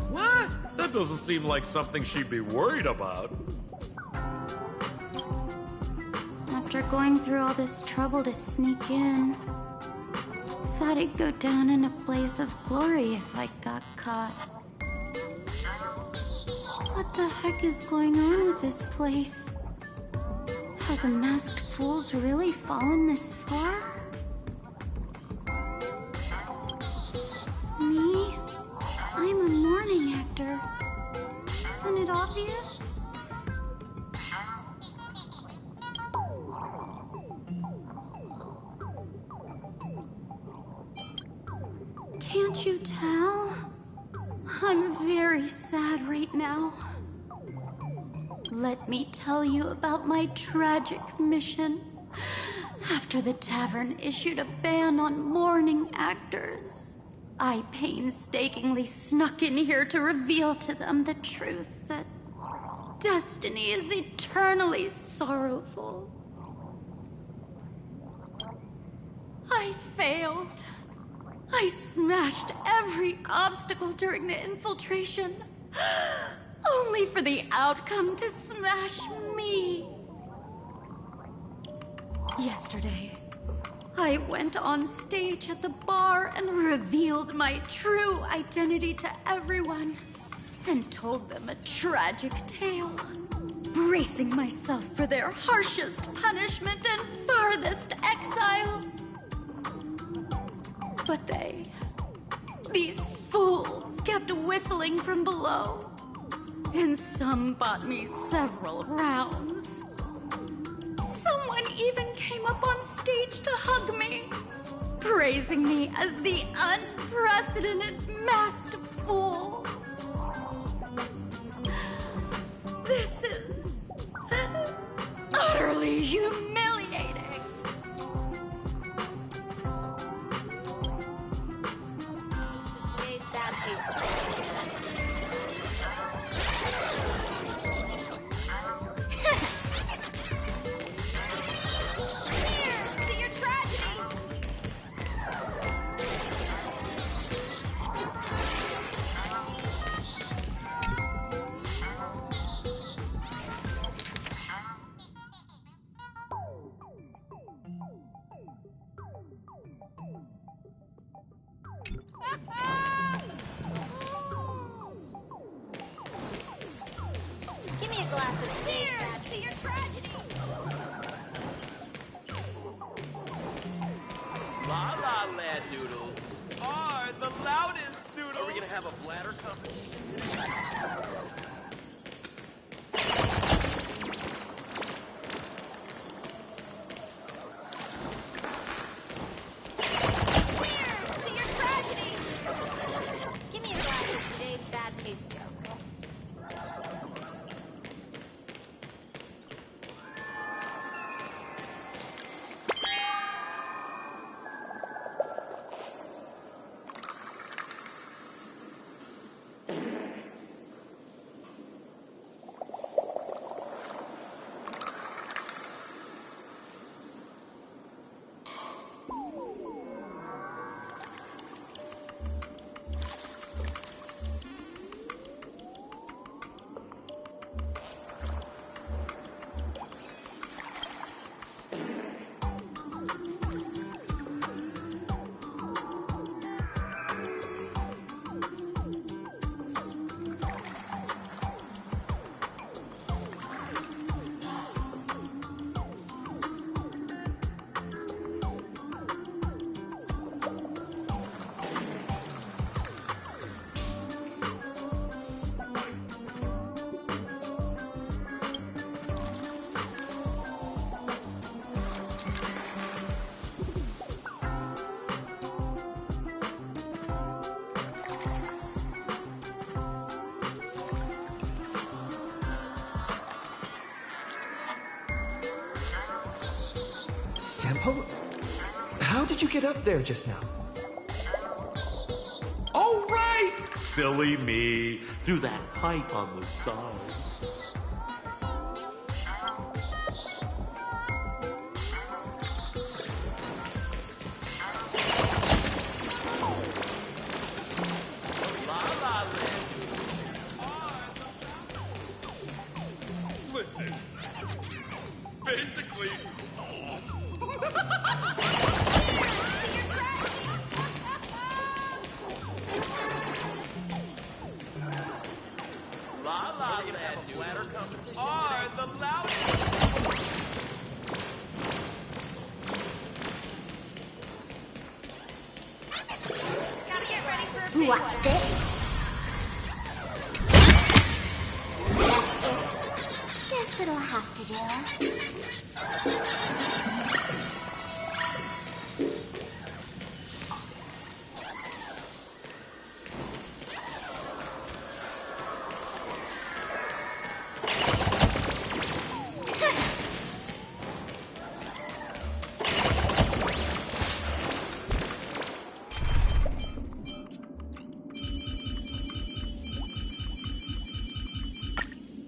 What? That doesn't seem like something she'd be worried about. After going through all this trouble to sneak in, thought I'd go down in a blaze of glory if I got caught. What the heck is going on with this place? Have the masked fools really fallen this far? Me? I'm a morning actor. Isn't it obvious? Can't you tell? I'm very sad right now. Let me tell you about my tragic mission. After the tavern issued a ban on morning actors, I painstakingly snuck in here to reveal to them the truth that destiny is eternally sorrowful. I failed. I smashed every obstacle during the infiltration, only for the outcome to smash me. Yesterday, I went on stage at the bar and revealed my true identity to everyone and told them a tragic tale, bracing myself for their harshest punishment and farthest exile. But these fools kept whistling from below, and some bought me several rounds. Someone even came up on stage to hug me, praising me as the unprecedented masked fool. This is utterly humiliating. Today's bad taste. Cheers to your tragedy! Give me a glass of today's bad To taste. your tragedy! La La Land noodles are the loudest noodles. Are we gonna have a bladder competition? Cheers to your tragedy! Give me a glass of today's bad taste joke. Sampo? How did you get up there just now? Oh, right! Silly me. Through that pipe on the side. La La Land Listen. Basically. La La Land bladder competition are the loudest. Gotta get ready for a big Watch one. this. That's it. Guess it'll have to do.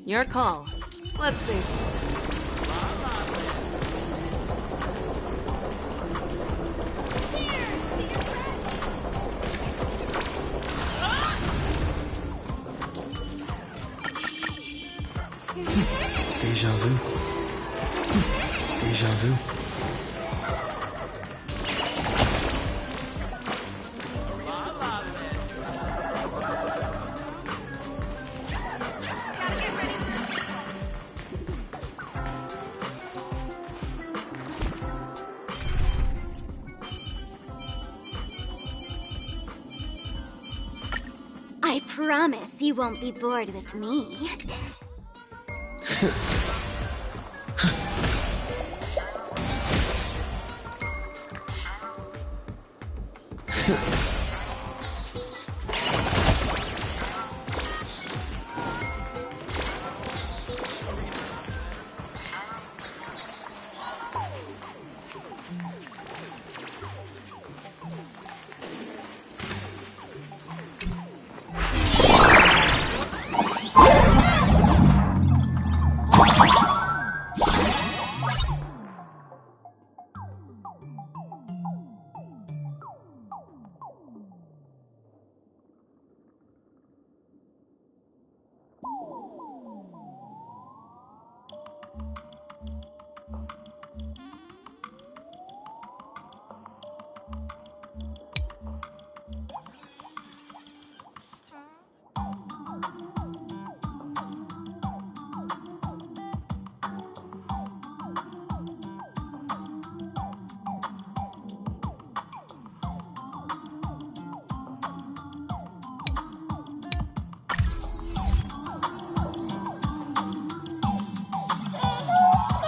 Your call. Let's see. Deja vu. Deja vu. I promise you won't be bored with me.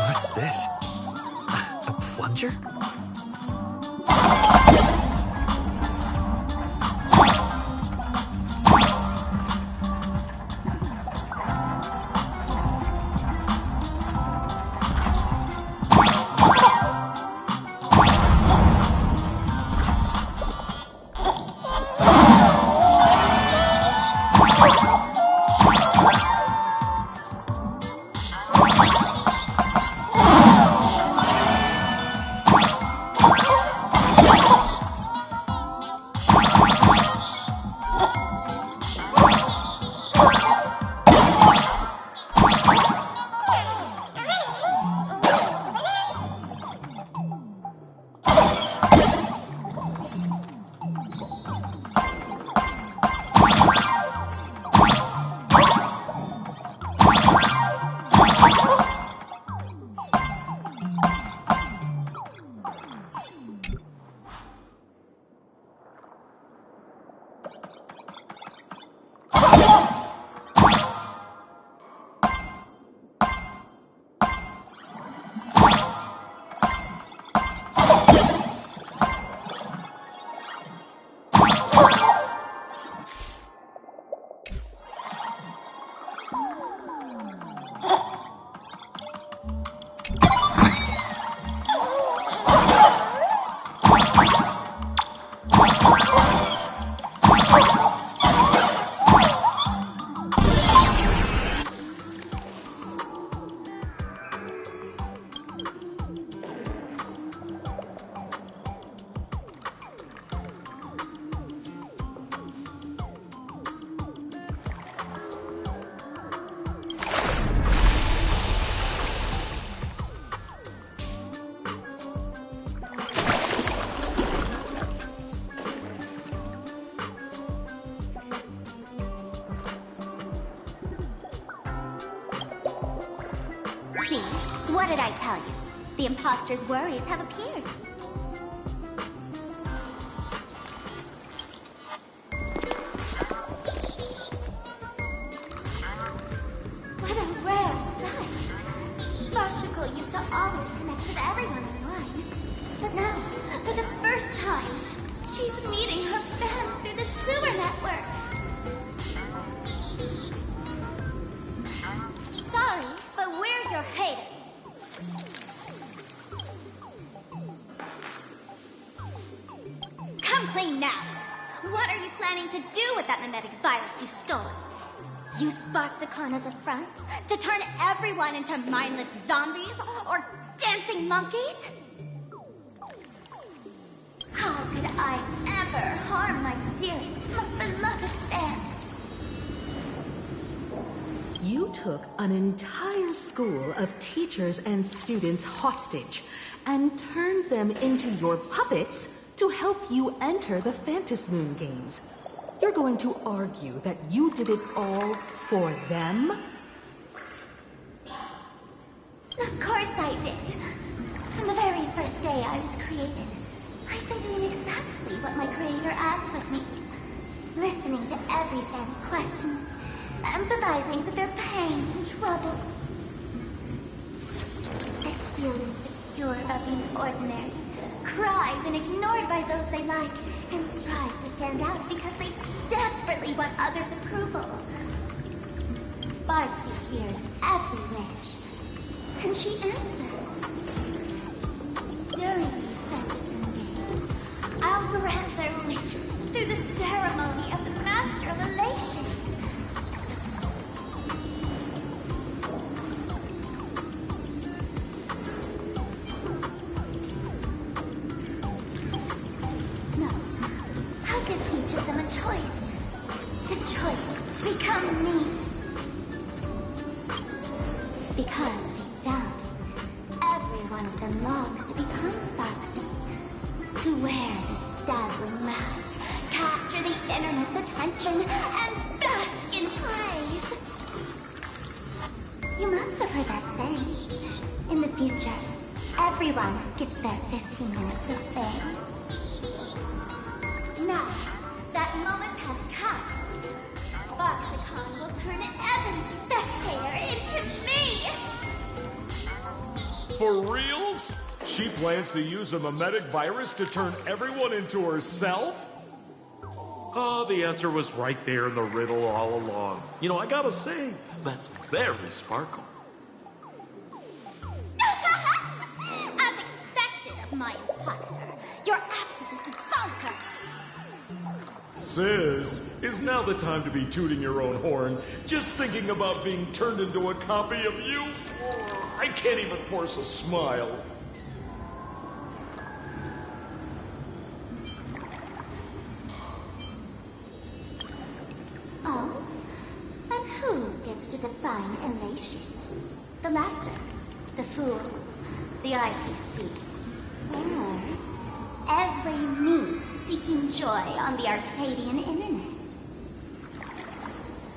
What's this? A plunger? What did I tell you? The imposter's worries have appeared. What a rare sight. Sparksicle used to always connect with everyone online. But now, for the first time, she's meeting her fans through the sewer network. Sorry, but we're your haters. Come clean now. What are you planning to do with that mimetic virus you stole? Use Sparksicon as a front to turn everyone into mindless zombies or dancing monkeys? How could I ever harm my dearest, most beloved fans? You took an entire school of teachers and students hostage and turned them into your puppets to help you enter the Phantasmoon games. You're going to argue that you did it all for them? Of course I did. From the very first day I was created, I've been doing exactly what my creator asked of me. Listening to every fan's questions, empathizing with their pain and troubles. They feel insecure about being ordinary, cry when ignored by those they like, and strive to stand out because they desperately want others' approval. Sparksy hears every wish, and she answers. During these fantasy games, I'll grant their wishes through the ceremony of the Master of Elation. No, I'll give each of them a choice. The choice to become me. Because deep down, every one of them longs to become Sparksy. To wear this dazzling mask, capture the internet's attention, and bask in praise. You must have heard that saying. In the future, everyone gets their 15 minutes of fame. Now, that moment has come. Sparksicon will turn every spectator into me! For reals? She plans to use a mimetic virus to turn everyone into herself? Oh, the answer was right there in the riddle all along. You know, I gotta say, that's very Sparkle. As expected of my imposter, you're absolutely bonkers! Sis, is now the time to be tooting your own horn, just thinking about being turned into a copy of you? I can't even force a smile. Oh? And who gets to define elation? The laughter, the fools, the IPC, or every me seeking joy on the Arcadian internet?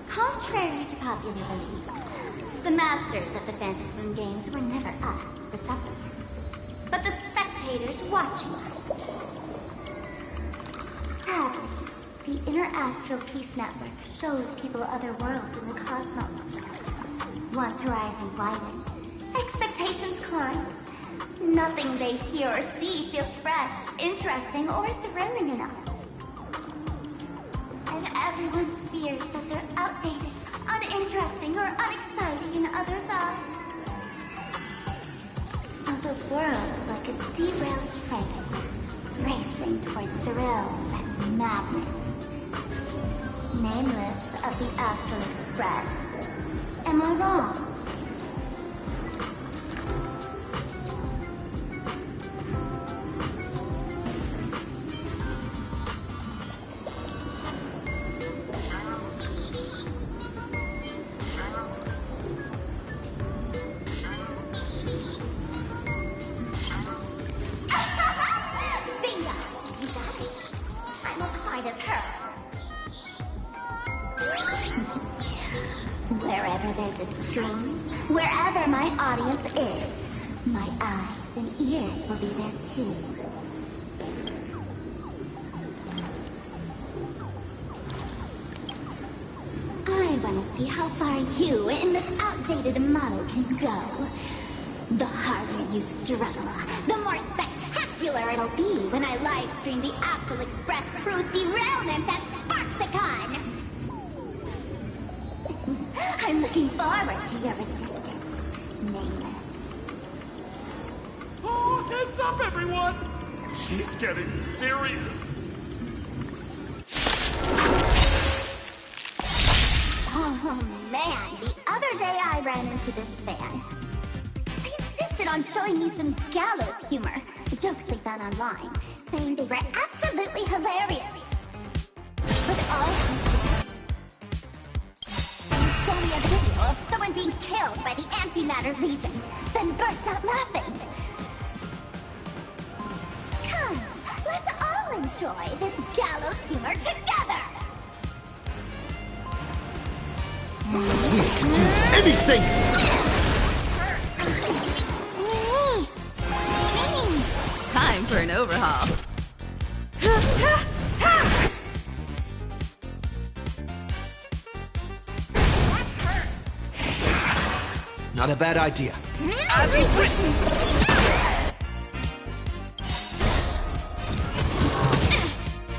Contrary to popular belief, the masters of the Phantasmoon games were never us, the supplicants, but the spectators watching us. Sadly, the Interastral Peace Network showed people other worlds in the cosmos. Once horizons widen, expectations climb. Nothing they hear or see feels fresh, interesting, or thrilling enough. And everyone fears that they're outdated, uninteresting, or unexciting in others' eyes. So the world's like a derailed train, racing toward thrills and madness. Nameless of the Astral Express. Am I wrong? Bingo! You got it. I'm a part of her. Wherever there's a screen, wherever my audience is, My eyes and ears will be there too. I want to see how far you and this outdated model can go. The harder you struggle, the more spectacular it'll be when I live stream the Astral Express crew's derailment at Sparksicon! I'm looking forward to your assistance, Nameless. Oh, heads up, everyone! She's getting serious. Oh man, the other day I ran into this fan. He insisted on showing me some gallows humor, jokes we found online, saying they were absolutely hilarious. But all he showed me a video of someone being killed by the Antimatter Legion, then burst out laughing. Come, let's all enjoy this gallows humor together! We can do anything! Time for an overhaul. Not a bad idea. As you've written!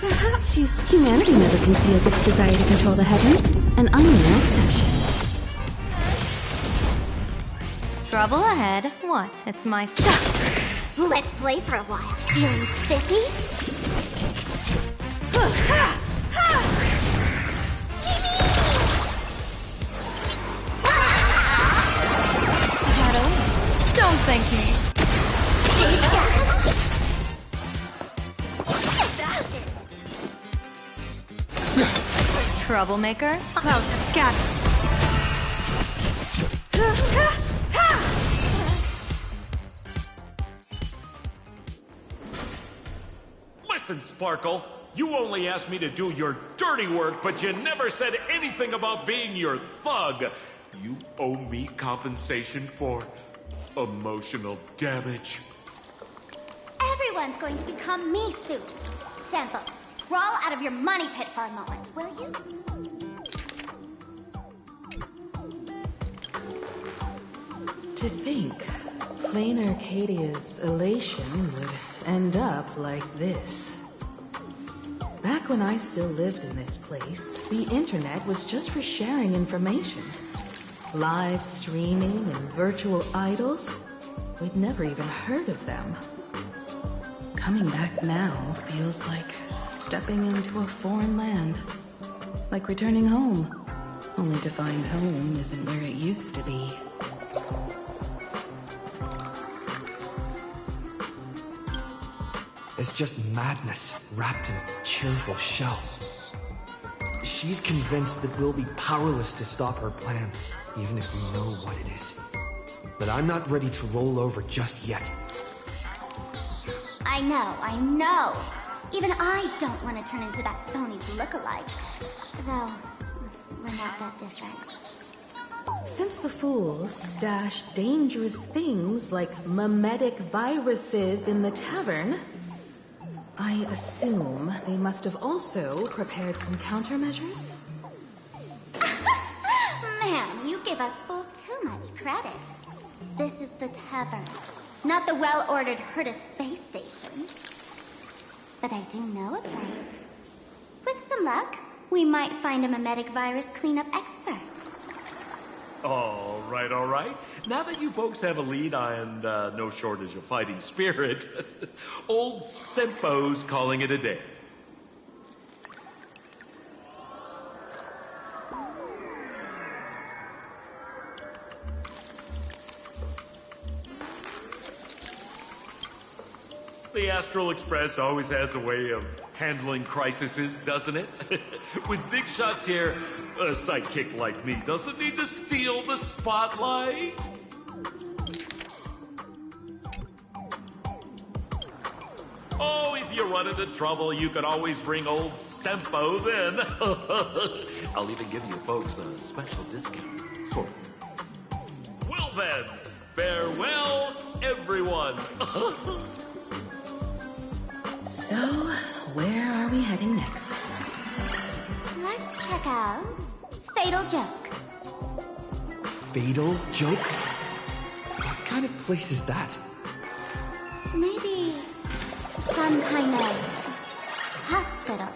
Perhaps humanity never conceals its desire to control the heavens, and I'm no exception. Trouble ahead. What? It's my Let's play for a while. Feeling spiffy? Don't thank me. Troublemaker? About to scatter. Listen, Sparkle, you only asked me to do your dirty work, but you never said anything about being your thug. You owe me compensation for emotional damage. Everyone's going to become me soon. Sample, crawl out of your money pit for a moment, will you? To think, plain Arcadia's elation would end up like this. Back when I still lived in this place, the internet was just for sharing information. Live streaming and virtual idols, we'd never even heard of them. Coming back now feels like stepping into a foreign land. Like returning home, only to find home isn't where it used to be. It's just madness wrapped in a cheerful shell. She's convinced that we'll be powerless to stop her plan, even if we know what it is. But I'm not ready to roll over just yet. I know. Even I don't want to turn into that phony's lookalike. Though, we're not that different. Since the fools stash dangerous things like mimetic viruses in the tavern, I assume they must have also prepared some countermeasures? Man, you give us fools too much credit. This is the tavern, not the well-ordered Herta space station. But I do know a place. With some luck, we might find a mimetic virus cleanup expert. All right. Now that you folks have a lead and no shortage of fighting spirit, old Sempo's calling it a day. The Astral Express always has a way of handling crises, doesn't it? With big shots here, a sidekick like me doesn't need to steal the spotlight. Oh, if you run into trouble, you can always ring old Sempo then. I'll even give you folks a special discount, sort of. Well then, farewell everyone. So, where are we heading next? Let's check out Fatal Joke. Fatal Joke? What kind of place is that? Maybe some kind of hospital.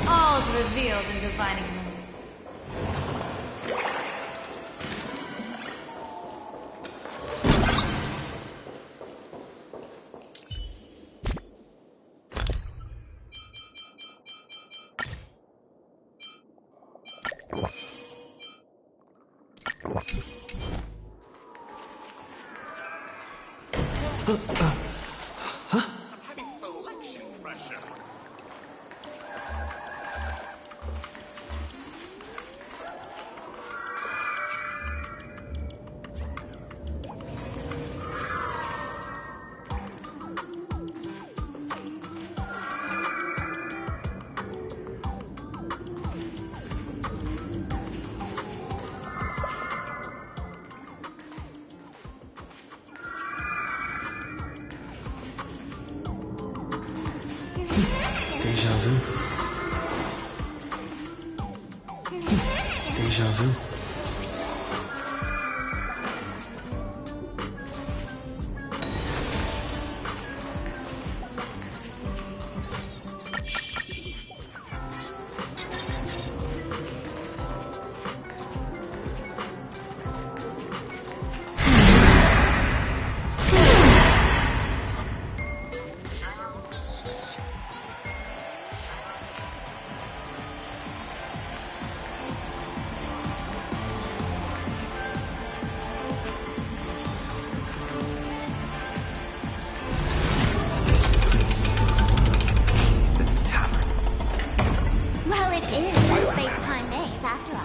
All's revealed in divining moment. I'm having selection pressure. Deja vu. Deja vu. Well, it is space-time maze, after all.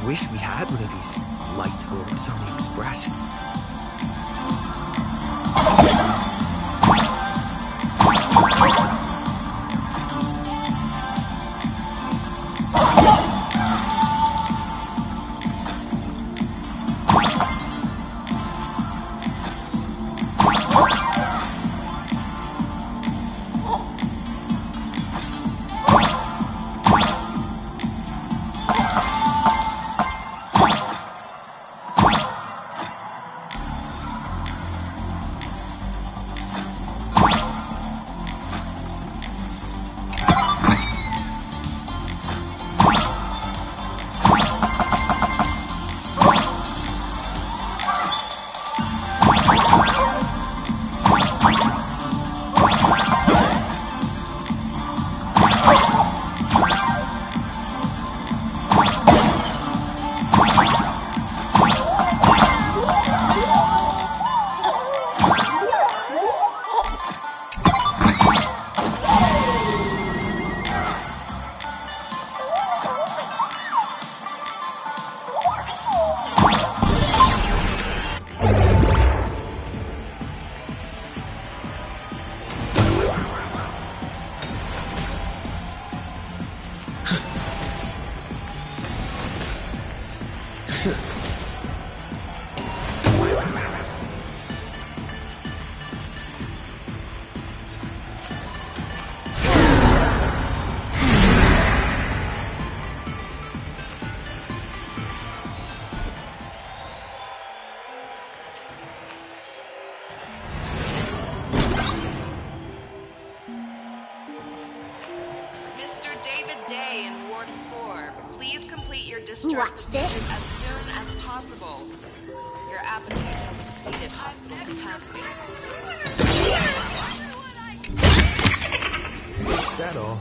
Wish we had one of these light orbs on the Express. Mr. David Day in Ward 4, please complete your discharge Watch this. procedures as soon as possible. Your appetite has exceeded hospital capacity. Is that all?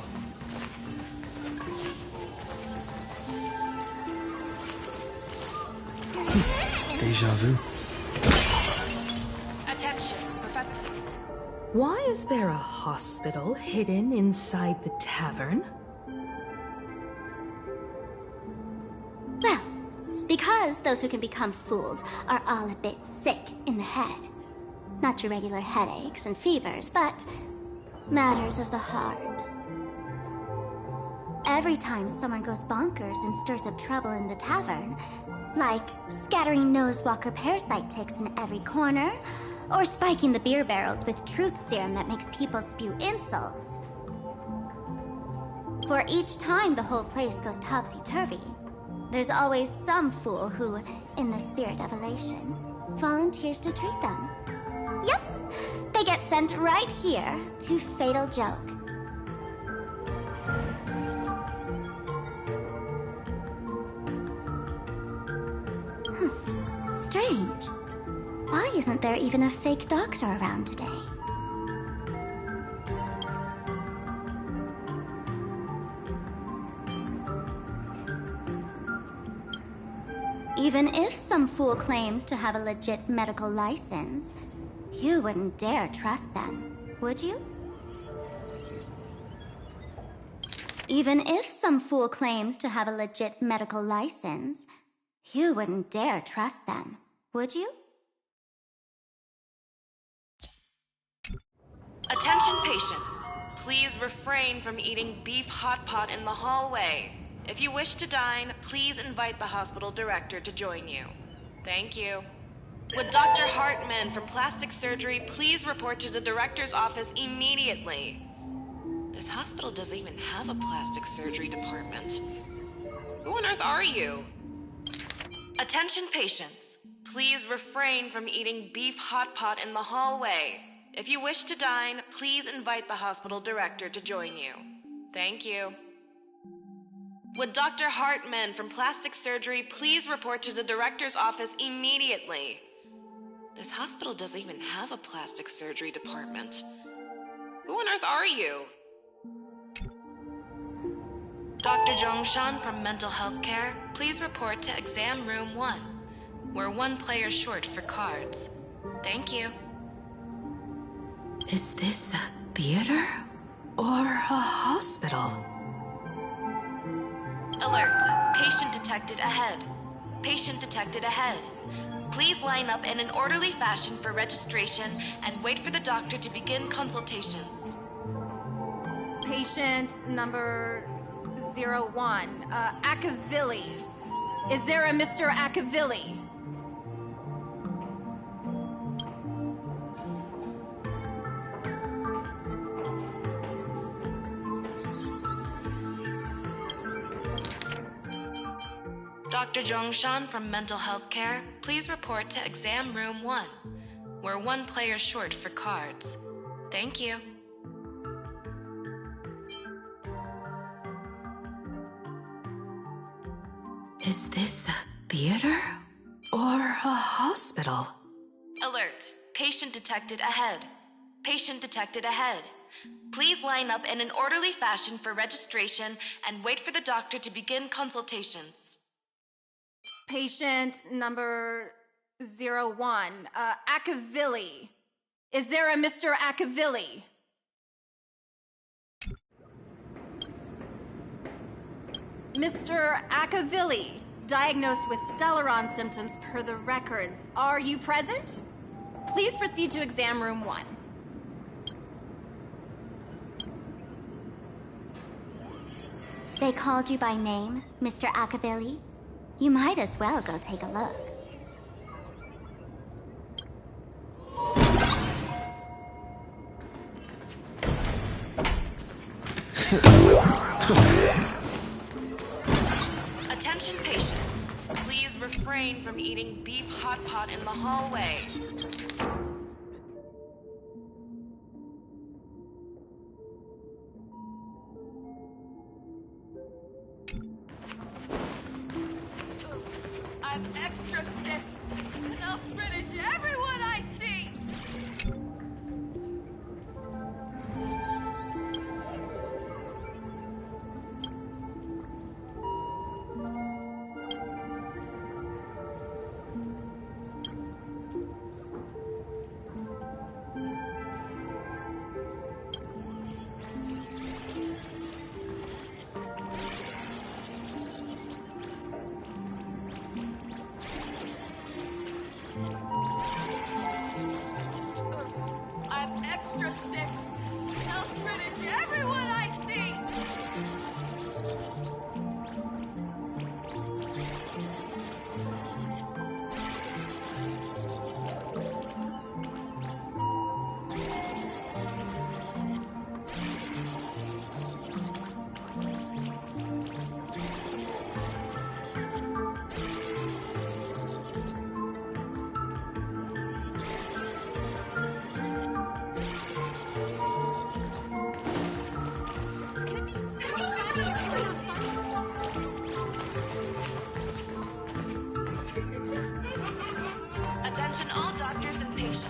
Deja vu. Attention, Professor. Why is there a hospital hidden inside the tavern? Well, because those who can become fools are all a bit sick in the head. Not your regular headaches and fevers, but matters of the heart. Every time someone goes bonkers and stirs up trouble in the tavern, like scattering nosewalker parasite ticks in every corner, or spiking the beer barrels with truth serum that makes people spew insults. For each time the whole place goes topsy-turvy, there's always some fool who, in the spirit of elation, volunteers to treat them. Yep, they get sent right here to Fatal Joke. Strange. Why isn't there even a fake doctor around today? Even if some fool claims to have a legit medical license, you wouldn't dare trust them, would you? Even if some fool claims to have a legit medical license, you wouldn't dare trust them, would you? Attention patients. Please refrain from eating beef hot pot in the hallway. If you wish to dine, please invite the hospital director to join you. Thank you. Would Dr. Hartman from plastic surgery please report to the director's office immediately? This hospital doesn't even have a plastic surgery department. Who on earth are you? Attention patients. Please refrain from eating beef hot pot in the hallway. If you wish to dine, please invite the hospital director to join you. Thank you. Would Dr. Hartman from plastic surgery please report to the director's office immediately? This hospital doesn't even have a plastic surgery department. Who on earth are you? Dr. Zhongshan from Mental Health Care, please report to Exam Room 1. We're one player short for cards. Thank you. Is this a theater or a hospital? Alert. Patient detected ahead. Patient detected ahead. Please line up in an orderly fashion for registration and wait for the doctor to begin consultations. Patient number 01, Akavilli. Is there a Mr. Akavilli? Dr. Zhongshan from Mental Health Care, please report to Exam Room 1. We're one player short for cards. Thank you. Is this a theater or a hospital? Alert. Patient detected ahead. Patient detected ahead. Please line up in an orderly fashion for registration and wait for the doctor to begin consultations. Patient number 01, Akavilli. Is there a Mr. Akavilli? Mr. Akavilli, diagnosed with Stellaron symptoms per the records. Are you present? Please proceed to Exam Room 1. They called you by name, Mr. Akavilli? You might as well go take a look. Attention patients. Please refrain from eating beef hot pot in the hallway. I'm extra sick, and I'll spread it to everyone I see! I'm extra sick, and I'll spread it to everyone I see! Attention all doctors and patients.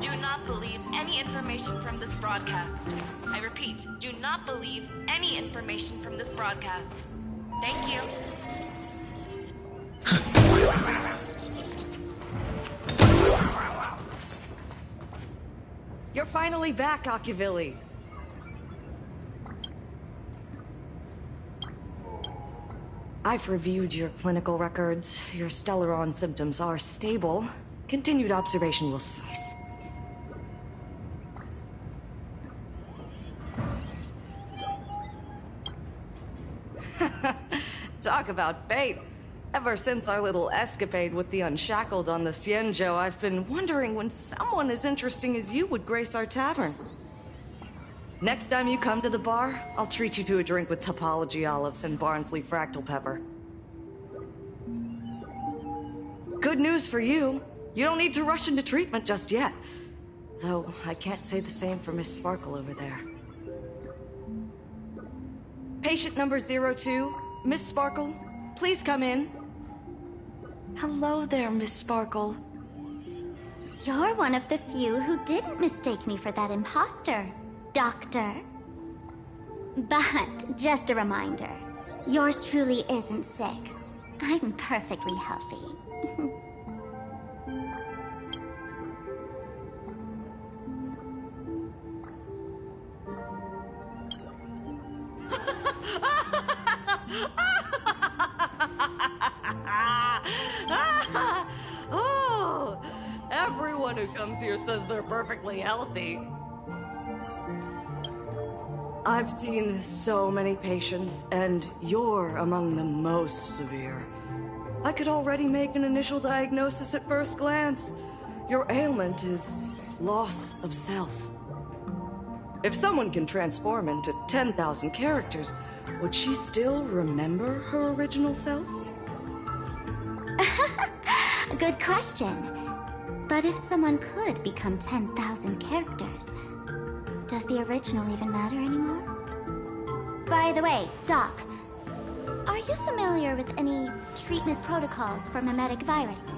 Do not believe any information from this broadcast. I repeat, do not believe any information from this broadcast. Thank you. You're finally back, Ocuvili. I've reviewed your clinical records. Your Stellaron symptoms are stable. Continued observation will suffice. Talk about fate. Ever since our little escapade with the Unshackled on the Xianzhou, I've been wondering when someone as interesting as you would grace our tavern. Next time you come to the bar, I'll treat you to a drink with topology olives and Barnsley fractal pepper. Good news for you. You don't need to rush into treatment just yet. Though, I can't say the same for Miss Sparkle over there. Patient number 02, Miss Sparkle, please come in. Hello there, Miss Sparkle. You're one of the few who didn't mistake me for that imposter, Doctor. But, just a reminder, yours truly isn't sick. I'm perfectly healthy. Oh, everyone who comes here says they're perfectly healthy. I've seen so many patients, and you're among the most severe. I could already make an initial diagnosis at first glance. Your ailment is loss of self. If someone can transform into 10,000 characters, would she still remember her original self? Good question. But if someone could become 10,000 characters, does the original even matter anymore? By the way, Doc, are you familiar with any treatment protocols for mimetic viruses?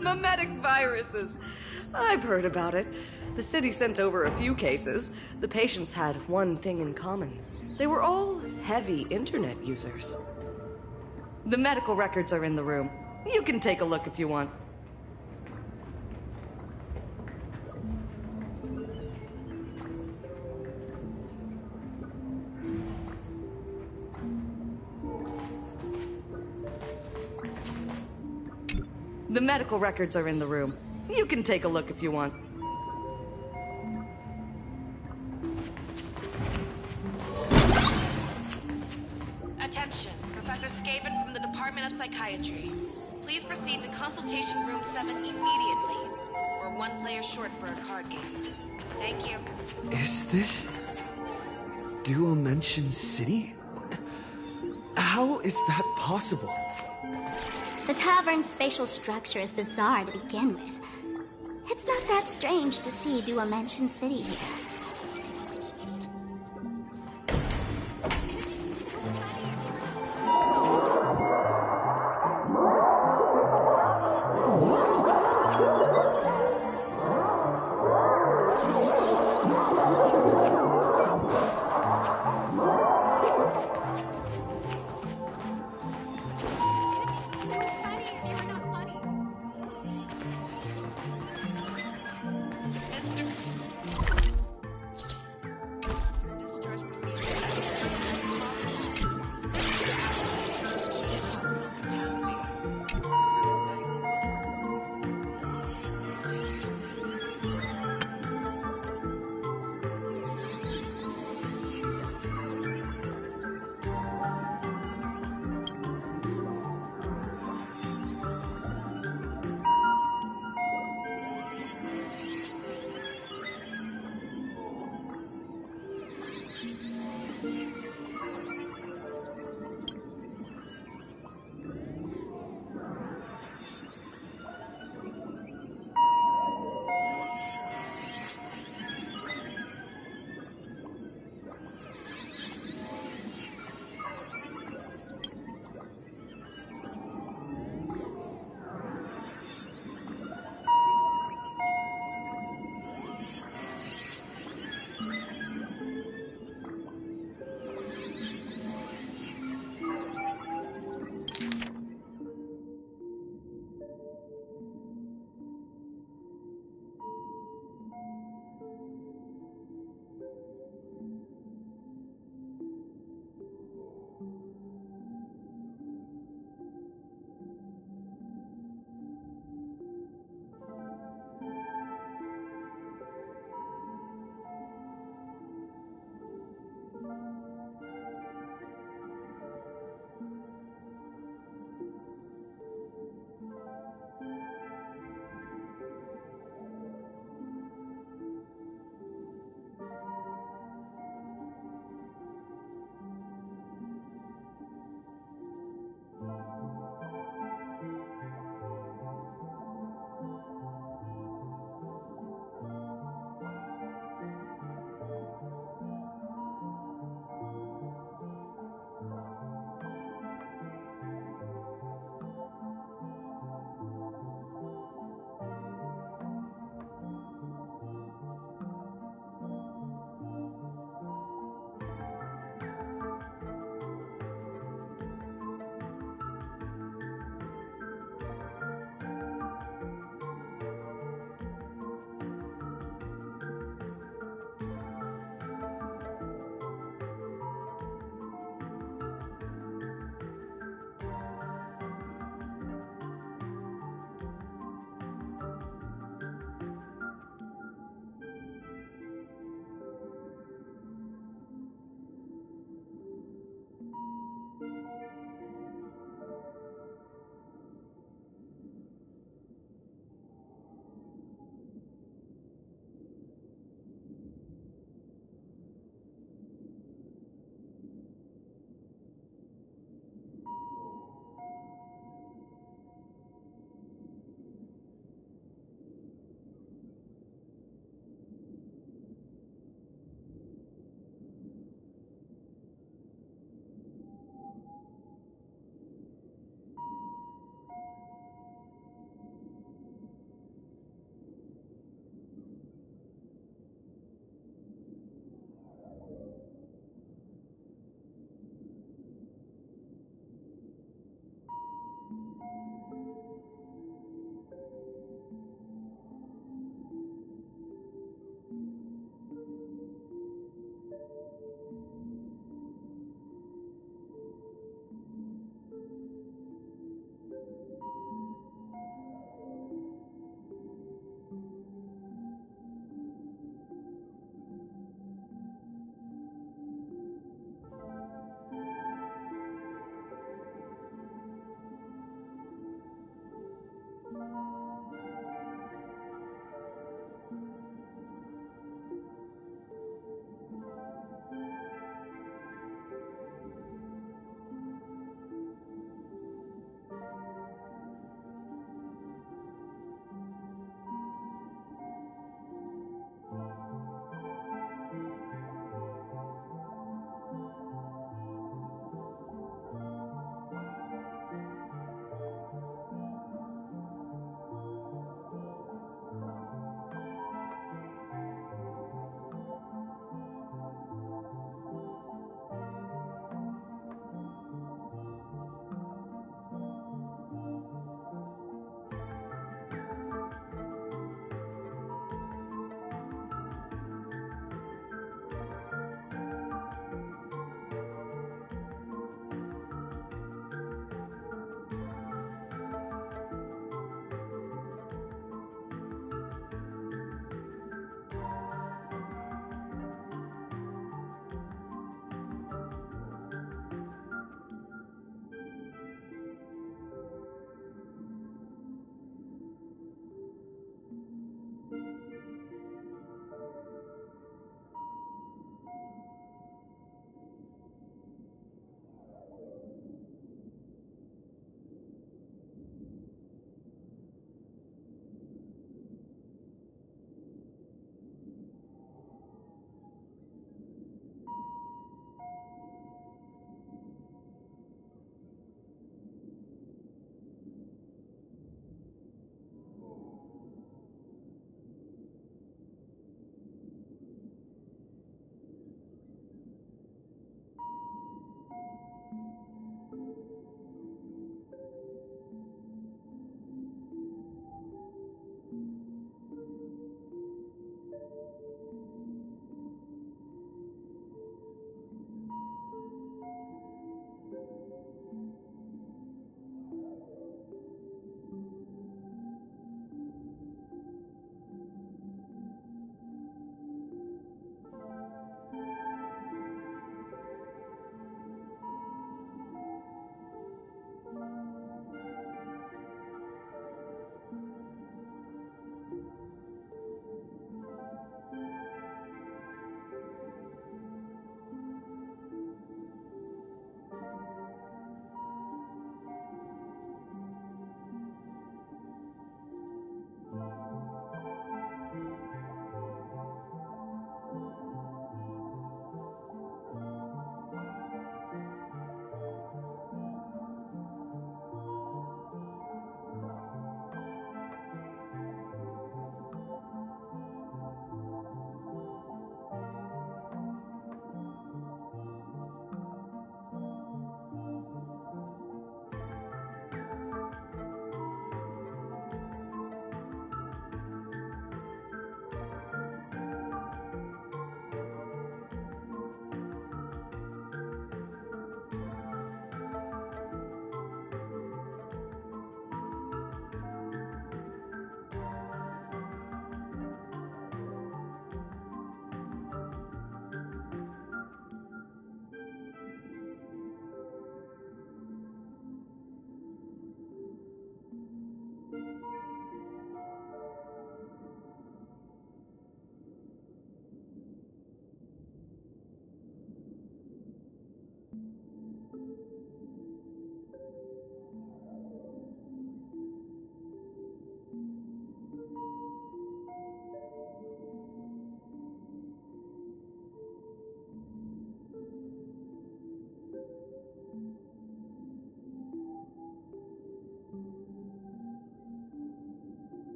Mimetic viruses. I've heard about it. The city sent over a few cases. The patients had one thing in common. They were all heavy internet users. The medical records are in the room. You can take a look if you want. The medical records are in the room. You can take a look if you want. Attention. Skaven from the Department of Psychiatry. Please proceed to Consultation Room 7 immediately. We're one player short for a card game. Thank you. Is this... Dual Mention City? How is that possible? The tavern's spatial structure is bizarre to begin with. It's not that strange to see Dual Mention City here.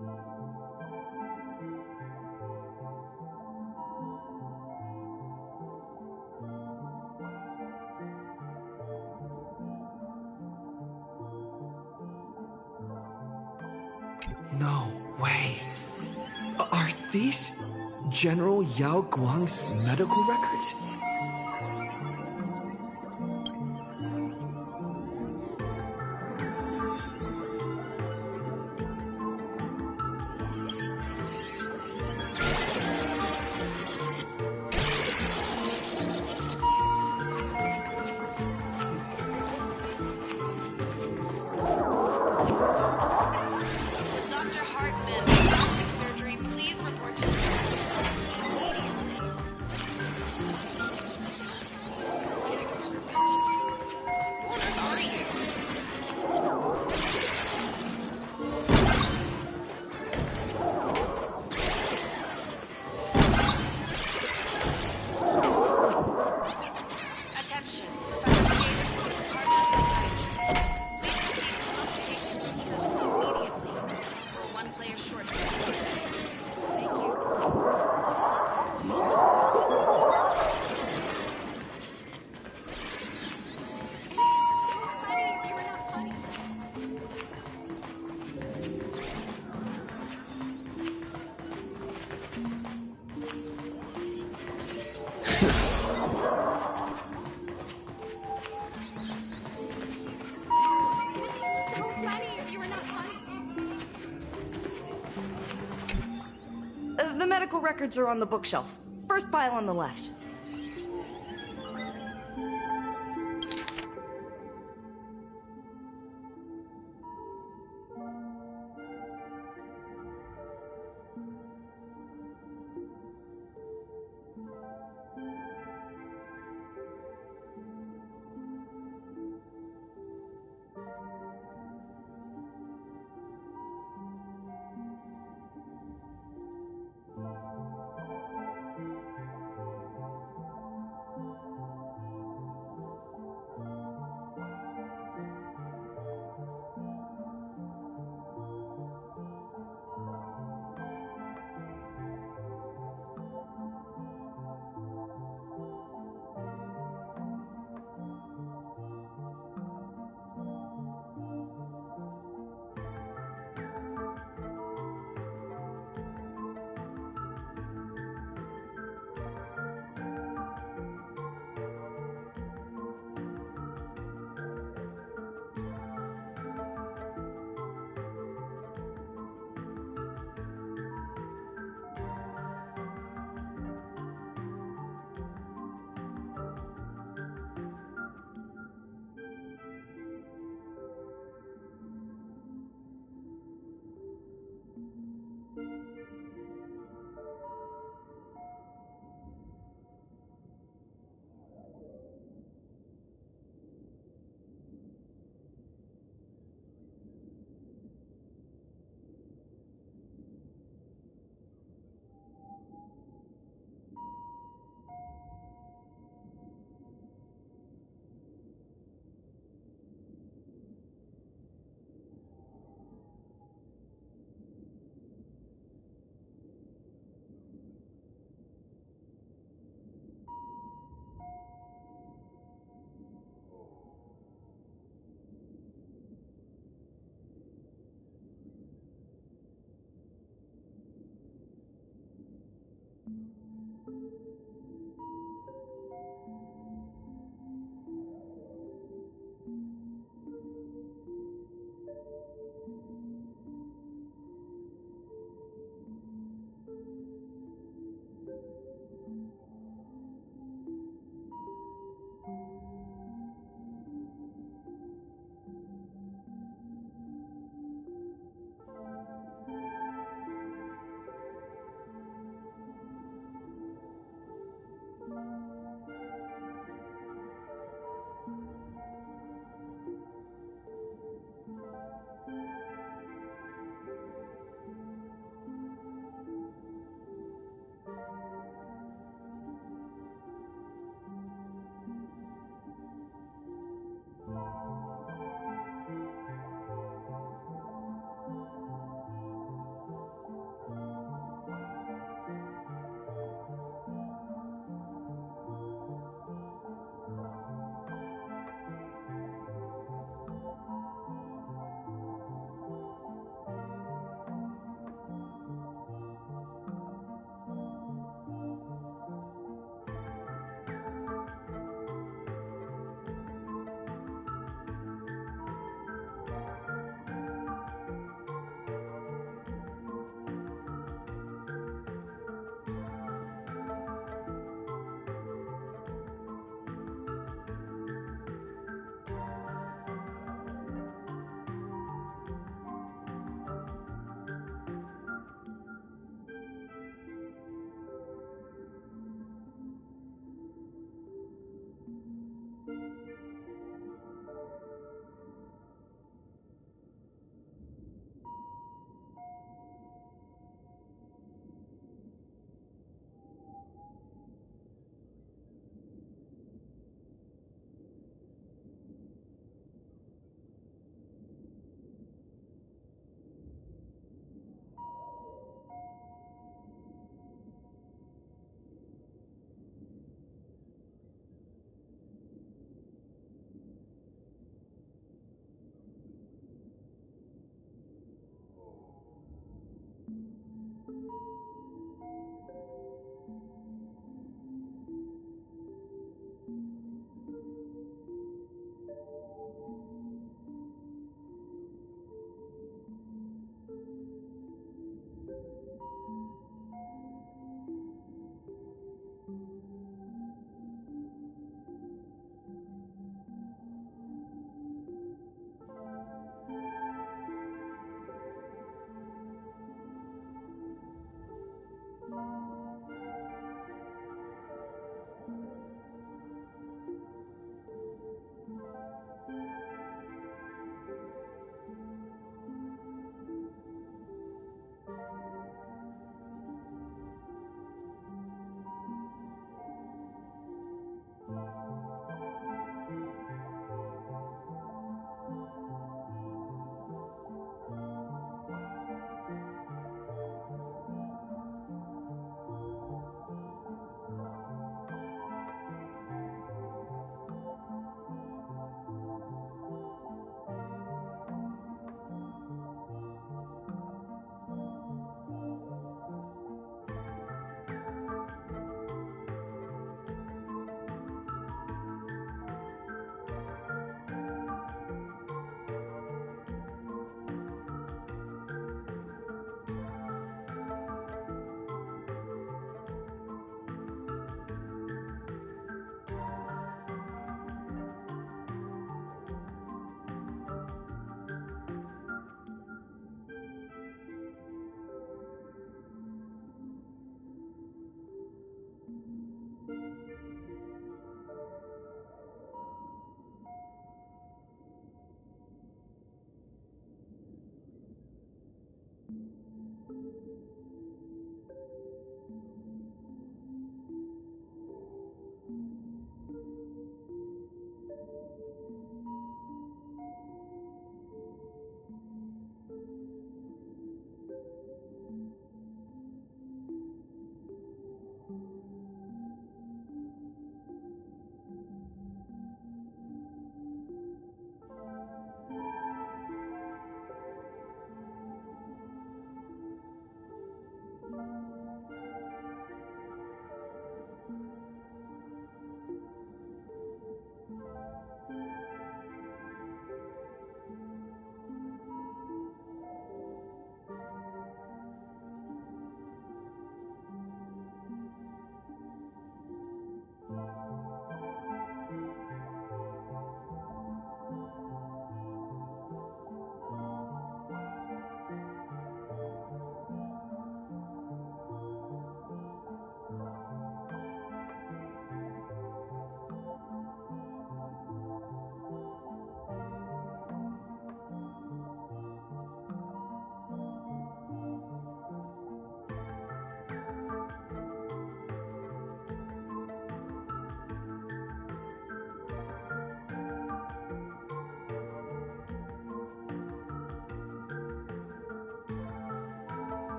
No way. Are these General Yao Guang's medical records? Dr. Hartman, plastic surgery, please report to Where are you? Attention, Professor Davis from the Department of Psychiatry. Please proceed to consultation with Peter's immediately. We're one player short. Thank you. The medical records are on the bookshelf. First pile on the left.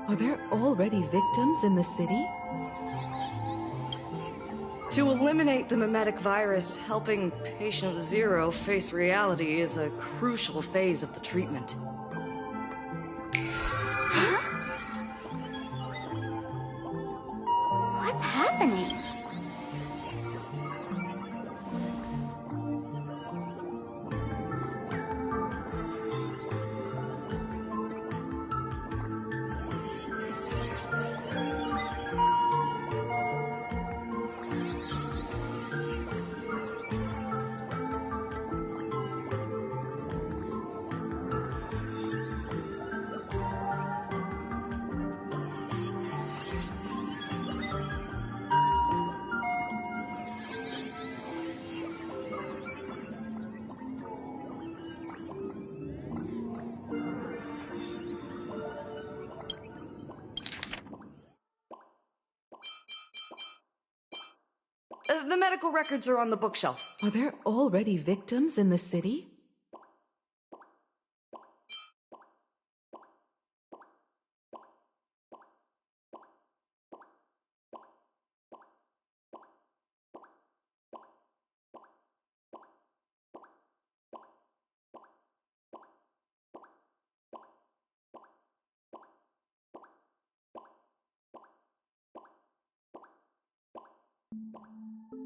Are there already victims in the city? To eliminate the mimetic virus, helping Patient Zero face reality is a crucial phase of the treatment. What's happening? The medical records are on the bookshelf. Are there already victims in the city?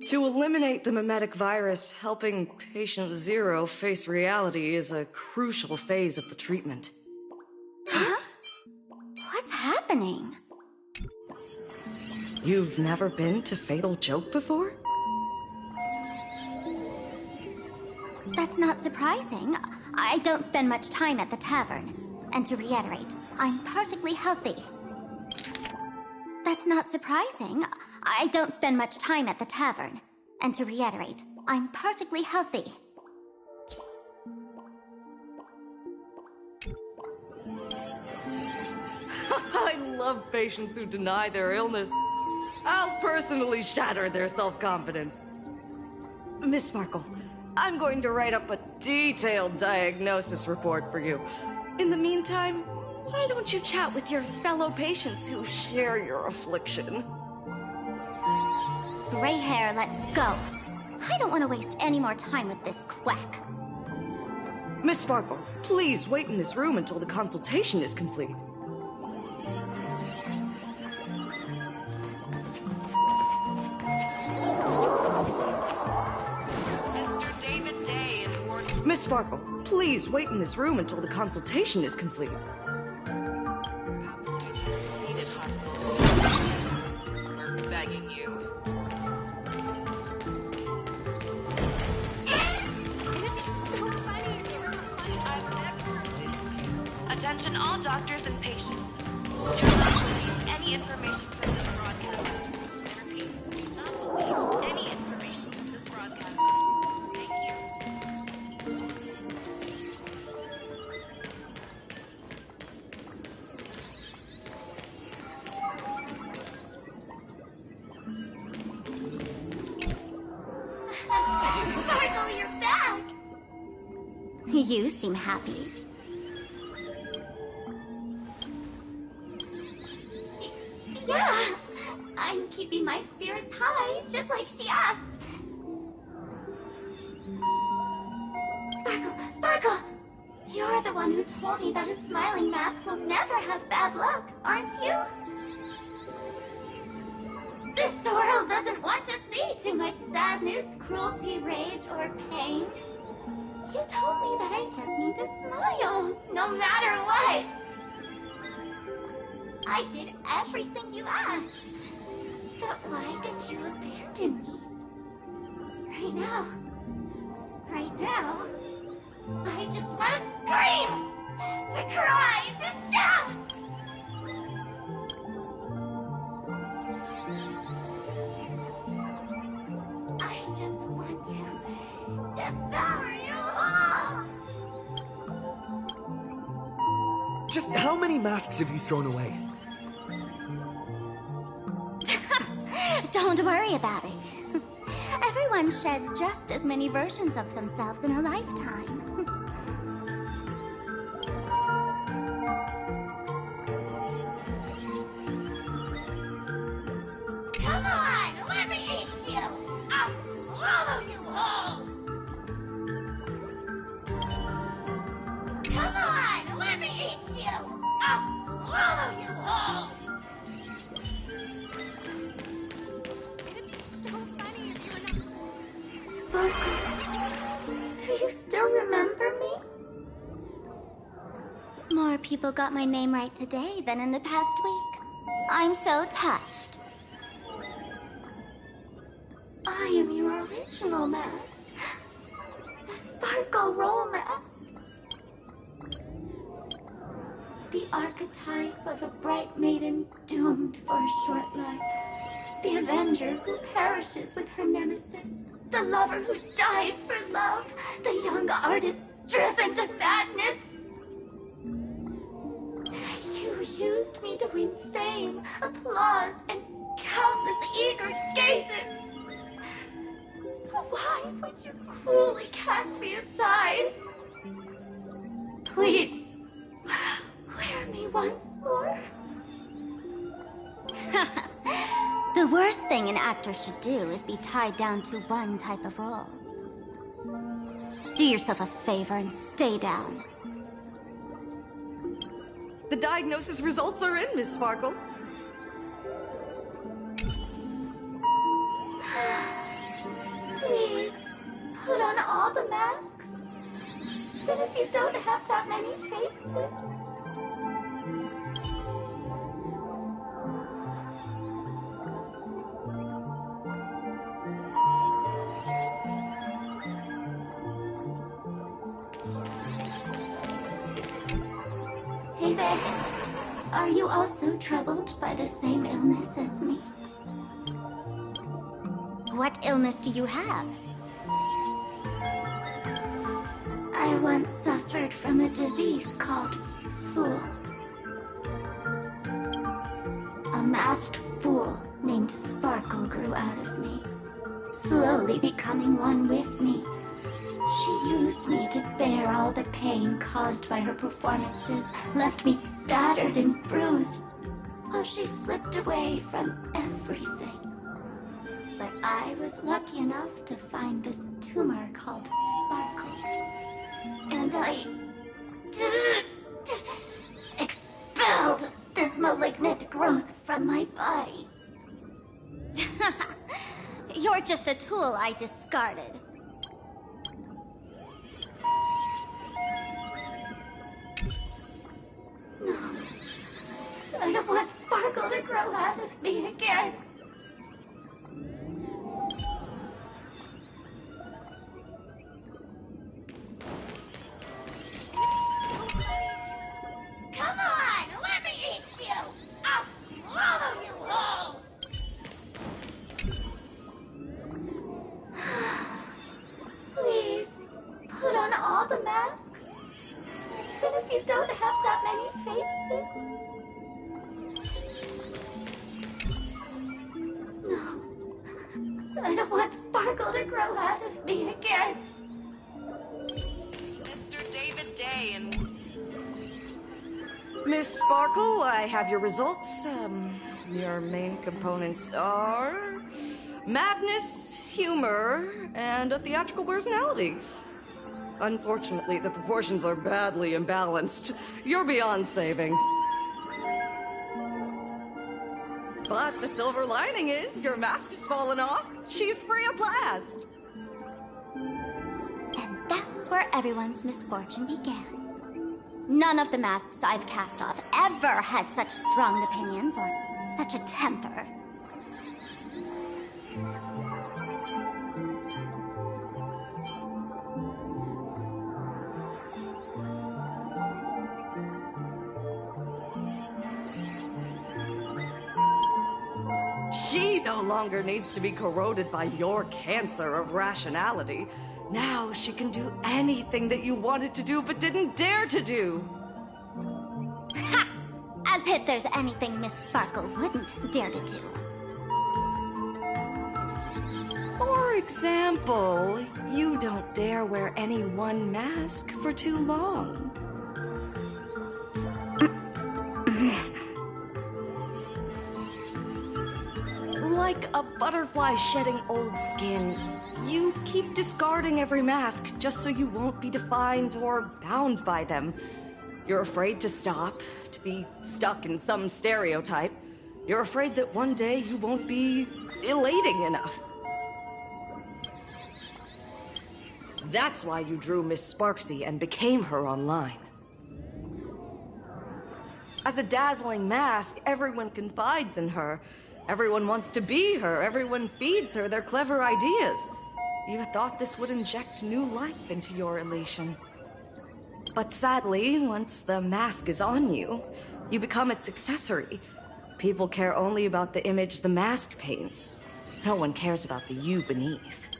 To eliminate the mimetic virus, helping Patient Zero face reality is a crucial phase of the treatment. Huh? What's happening? You've never been to Fatal Joke before? That's not surprising. I don't spend much time at the tavern. And to reiterate, I'm perfectly healthy. That's not surprising. I don't spend much time at the tavern. And to reiterate, I'm perfectly healthy. I love patients who deny their illness. I'll personally shatter their self-confidence. Miss Sparkle, I'm going to write up a detailed diagnosis report for you. In the meantime, why don't you chat with your fellow patients who share your affliction? Gray hair, let's go. I don't want to waste any more time with this quack. Miss Sparkle, please wait in this room until the consultation is complete. Mr. David Day is warning. Miss Sparkle, please wait in this room until the consultation is complete. Seated hospital. We're begging you. Attention all doctors and patients. Do not believe any information from this broadcast. I repeat, do not believe any information from this broadcast. Thank you. Sparkle, you're back! You seem happy. Yeah, I'm keeping my spirits high, just like she asked. Sparkle, Sparkle! You're the one who told me that a smiling mask will never have bad luck, aren't you? This world doesn't want to see too much sadness, cruelty, rage, or pain. You told me that I just need to smile, no matter what. I did everything you asked. But why did you abandon me? Right now, I just want to scream! To cry! To shout! I just want to devour you all! Just how many masks have you thrown away? Don't worry about it. Everyone sheds just as many versions of themselves in a lifetime. hole! It'd be so funny if you were not... Sparkle, do you still remember me? More people got my name right today than in the past week. I'm so touched. I am your original mask. The Sparkle Roll mask. The archetype of a bright maiden doomed for a short life. The avenger who perishes with her nemesis. The lover who dies for love. The young artist driven to madness. You used me to win fame, applause, and countless eager gazes. So why would you cruelly cast me aside? Please, wear me once more. The worst thing an actor should do is be tied down to one type of role. Do yourself a favor and stay down. The diagnosis results are in, Miss Sparkle. Please, put on all the masks. Even if you don't have that many faces. Hey there. Are you also troubled by the same illness as me? What illness do you have? I once suffered from a disease called Fool. A masked fool named Sparkle grew out of me, slowly becoming one with me. She used me to bear all the pain caused by her performances, left me battered and bruised, while she slipped away from everything. But I was lucky enough to find this tumor called Sparkle. And I expelled this malignant growth from my body. You're just a tool I discarded. No. I don't want Sparkle to grow out of me again. Come on, let me eat you! I'll swallow you whole! Please, put on all the masks. Even if you don't have that many faces. No. I don't want Sparkle to grow out of me again. Mr. David Day and... Miss Sparkle, I have your results. Your main components are madness, humor, and a theatrical personality. Unfortunately, the proportions are badly imbalanced. You're beyond saving. But the silver lining is your mask has fallen off. She's free at last. And that's where everyone's misfortune began. None of the masks I've cast off ever had such strong opinions or such a temper. She no longer needs to be corroded by your cancer of rationality. Now she can do anything that you wanted to do but didn't dare to do. Ha! As if there's anything Miss Sparkle wouldn't dare to do. For example, you don't dare wear any one mask for too long. Like a butterfly shedding old skin, you keep discarding every mask just so you won't be defined or bound by them. You're afraid to stop, to be stuck in some stereotype. You're afraid that one day you won't be elating enough. That's why you drew Miss Sparksy and became her online. As a dazzling mask, everyone confides in her. Everyone wants to be her. Everyone feeds her their clever ideas. You thought this would inject new life into your elation. But sadly, once the mask is on you, you become its accessory. People care only about the image the mask paints. No one cares about the you beneath.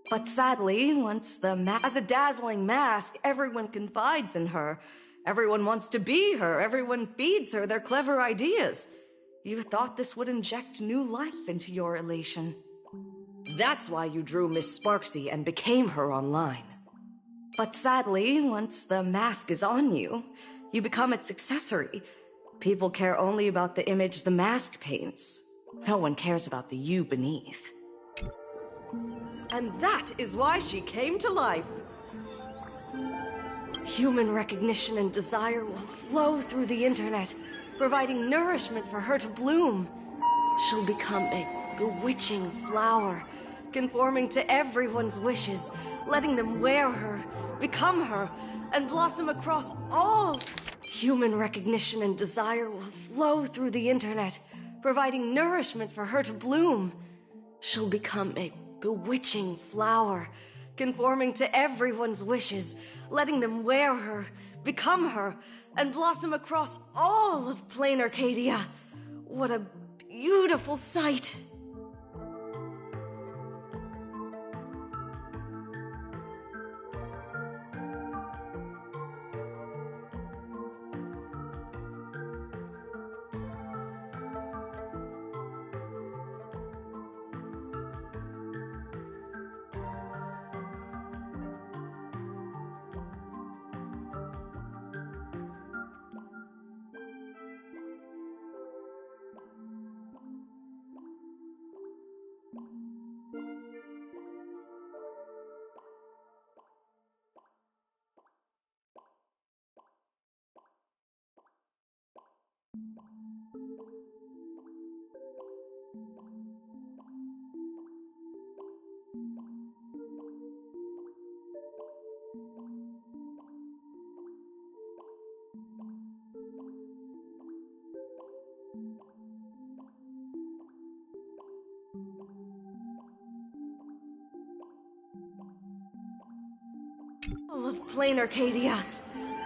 But sadly, once as a dazzling mask, everyone confides in her. Everyone wants to be her. Everyone feeds her their clever ideas. You thought this would inject new life into your elation. That's why you drew Miss Sparksy and became her online. But sadly, once the mask is on you, you become its accessory. People care only about the image the mask paints. No one cares about the you beneath. And that is why she came to life. Human recognition and desire will flow through the internet, providing nourishment for her to bloom. She'll become a bewitching flower, conforming to everyone's wishes, letting them wear her, become her, and blossom across all. Human recognition and desire will flow through the internet, providing nourishment for her to bloom. She'll become a bewitching flower, conforming to everyone's wishes, letting them wear her, become her, and blossom across all of plain Arcadia. What a beautiful sight! All of plain Arcadia.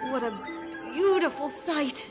What a beautiful sight!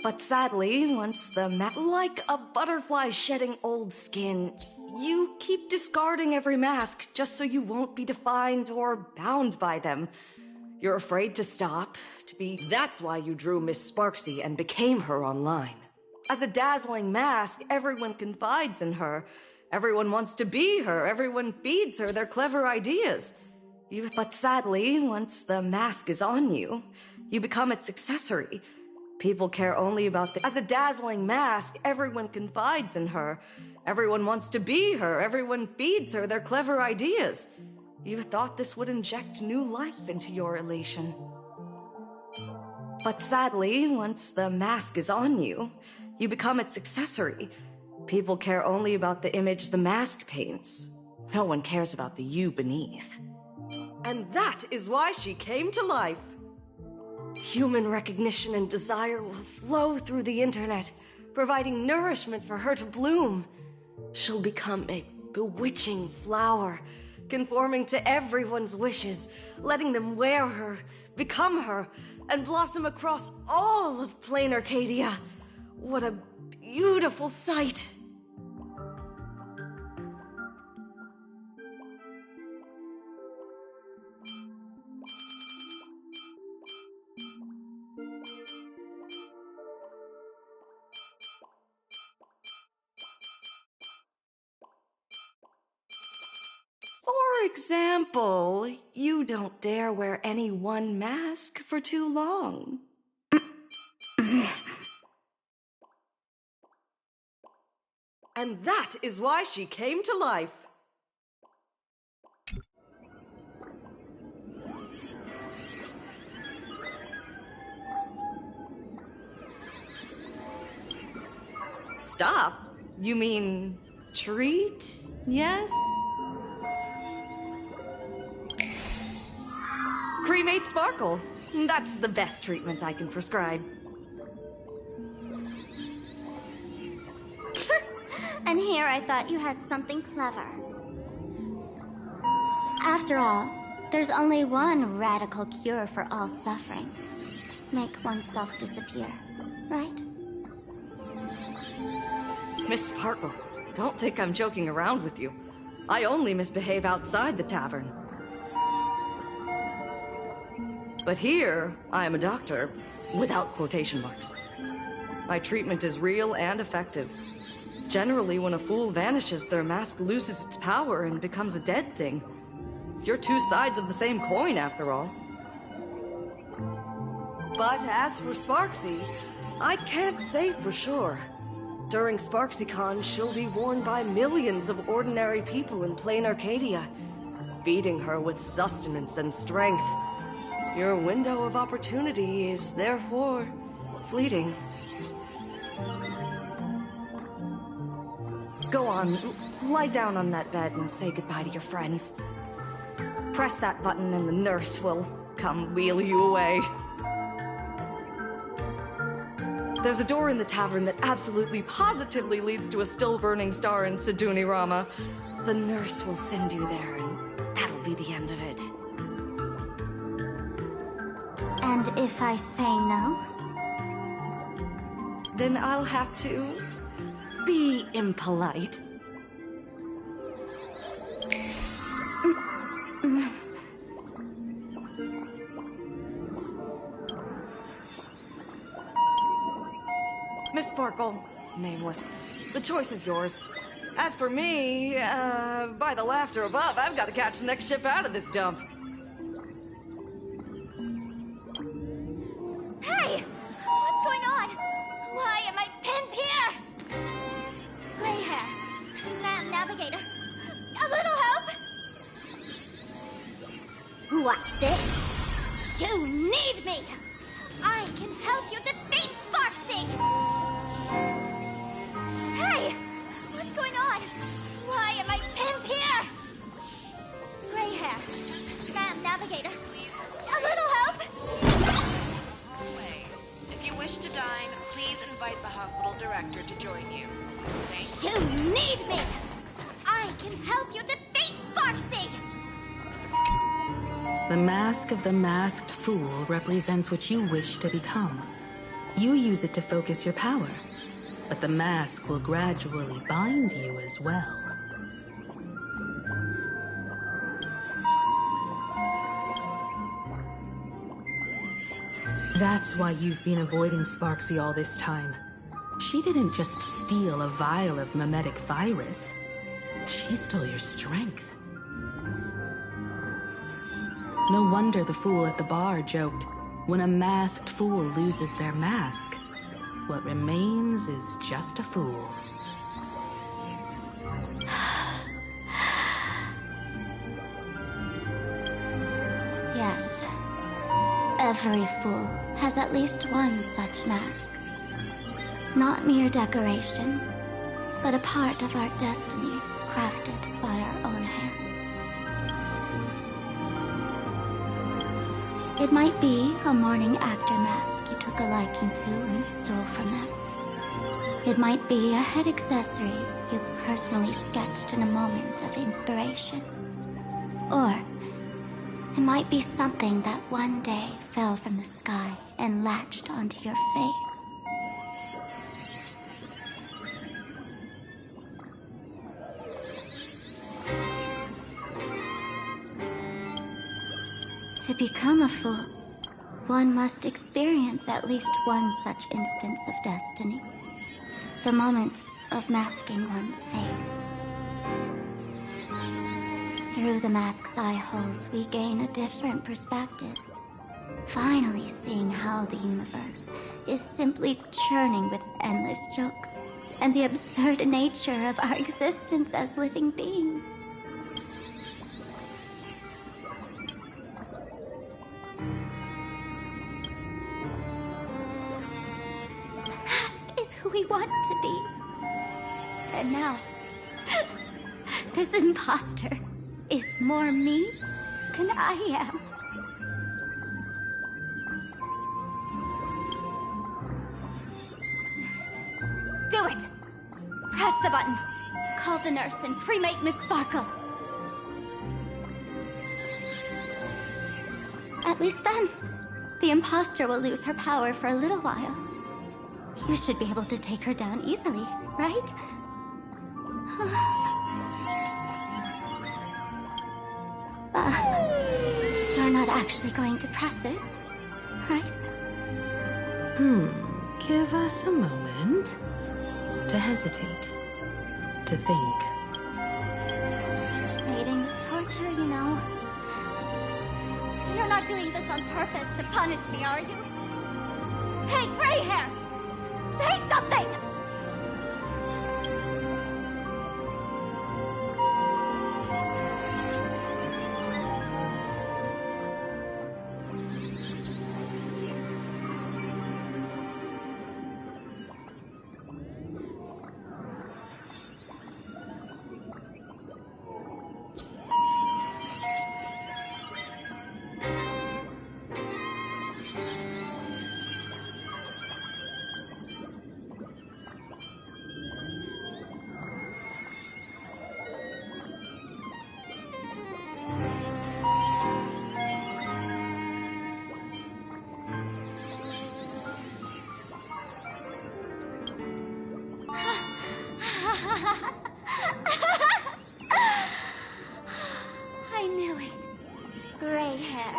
But sadly, once like a butterfly shedding old skin, you keep discarding every mask just so you won't be defined or bound by them. You're afraid to stop, That's why you drew Miss Sparksy and became her online. As a dazzling mask, everyone confides in her. Everyone wants to be her. Everyone feeds her their clever ideas. But sadly, once the mask is on you, you become its accessory. People care only about As a dazzling mask, everyone confides in her. Everyone wants to be her. Everyone feeds her their clever ideas. You thought this would inject new life into your elation. But sadly, once the mask is on you, you become its accessory. People care only about the image the mask paints. No one cares about the you beneath. And that is why she came to life. Human recognition and desire will flow through the internet, providing nourishment for her to bloom. She'll become a bewitching flower, conforming to everyone's wishes, letting them wear her, become her, and blossom across all of plain Arcadia. What a beautiful sight! For example, you don't dare wear any one mask for too long. And that is why she came to life. Stop? You mean treat? Yes? Cremate Sparkle. That's the best treatment I can prescribe. And here I thought you had something clever. After all, there's only one radical cure for all suffering. Make oneself disappear, right? Miss Sparkle, don't think I'm joking around with you. I only misbehave outside the tavern. But here, I am a doctor, without quotation marks. My treatment is real and effective. Generally, when a fool vanishes, their mask loses its power and becomes a dead thing. You're two sides of the same coin, after all. But as for Sparksy, I can't say for sure. During SparksyCon, she'll be worn by millions of ordinary people in plain Arcadia, feeding her with sustenance and strength. Your window of opportunity is therefore fleeting. Go on, lie down on that bed and say goodbye to your friends. Press that button and the nurse will come wheel you away. There's a door in the tavern that absolutely positively leads to a still-burning star in Siduni Rama. The nurse will send you there, and that'll be the end of it. And if I say no? Then I'll have to be impolite. Miss Sparkle, nameless, the choice is yours. As for me, by the laughter above, I've got to catch the next ship out of this dump. Hey! What's going on? Why am I pinned here? Gray hair. Ma'am Navigator. A little help? Watch this. You need me! I can help you defeat Sparksy! Hey! What's going on? Why am I pinned here? Gray hair. Ma'am Navigator. A little help? Hallway. If you wish to dine, please invite the hospital director to join you. Thank you. You need me! I can help you defeat Sparksy! The mask of the masked fool represents what you wish to become. You use it to focus your power, but the mask will gradually bind you as well. That's why you've been avoiding Sparksy all this time. She didn't just steal a vial of mimetic virus. She stole your strength. No wonder the fool at the bar joked, when a masked fool loses their mask, what remains is just a fool. Yes. Every fool has at least one such mask. Not mere decoration, but a part of our destiny, crafted by our own hands. It might be a morning actor mask you took a liking to and stole from them. It might be a head accessory you personally sketched in a moment of inspiration. Or it might be something that one day fell from the sky and latched onto your face. To become a fool, one must experience at least one such instance of destiny. The moment of masking one's face. Through the mask's eye holes, we gain a different perspective. Finally seeing how the universe is simply churning with endless jokes, and the absurd nature of our existence as living beings. We want to be. And now, this imposter is more me than I am. Do it! Press the button. Call the nurse and cremate Miss Sparkle. At least then, the imposter will lose her power for a little while. You should be able to take her down easily, right? You're not actually going to press it, right? Give us a moment to hesitate, to think. Waiting is torture, you know. You're not doing this on purpose to punish me, are you? Hey, gray hair! Say something! I knew it. Gray hair.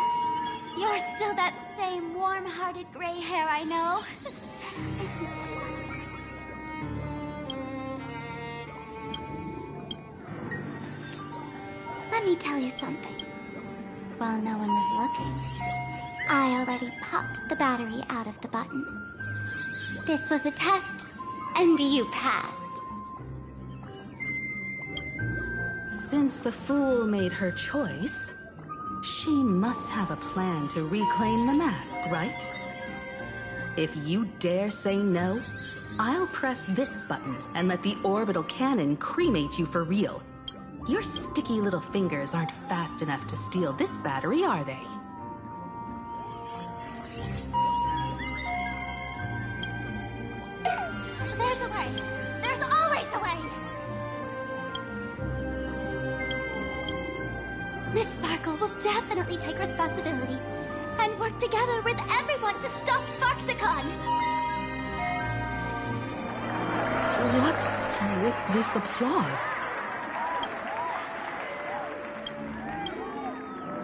You're still that same warm-hearted gray hair I know. Psst. Let me tell you something. While no one was looking, I already popped the battery out of the button. This was a test, and you passed. Since the fool made her choice, she must have a plan to reclaim the mask, right? If you dare say no, I'll press this button and let the orbital cannon cremate you for real. Your sticky little fingers aren't fast enough to steal this battery, are they? There's a way. There's always a way. Miss Sparkle will definitely take responsibility and work together with everyone to stop Sparksicon. What's with this applause?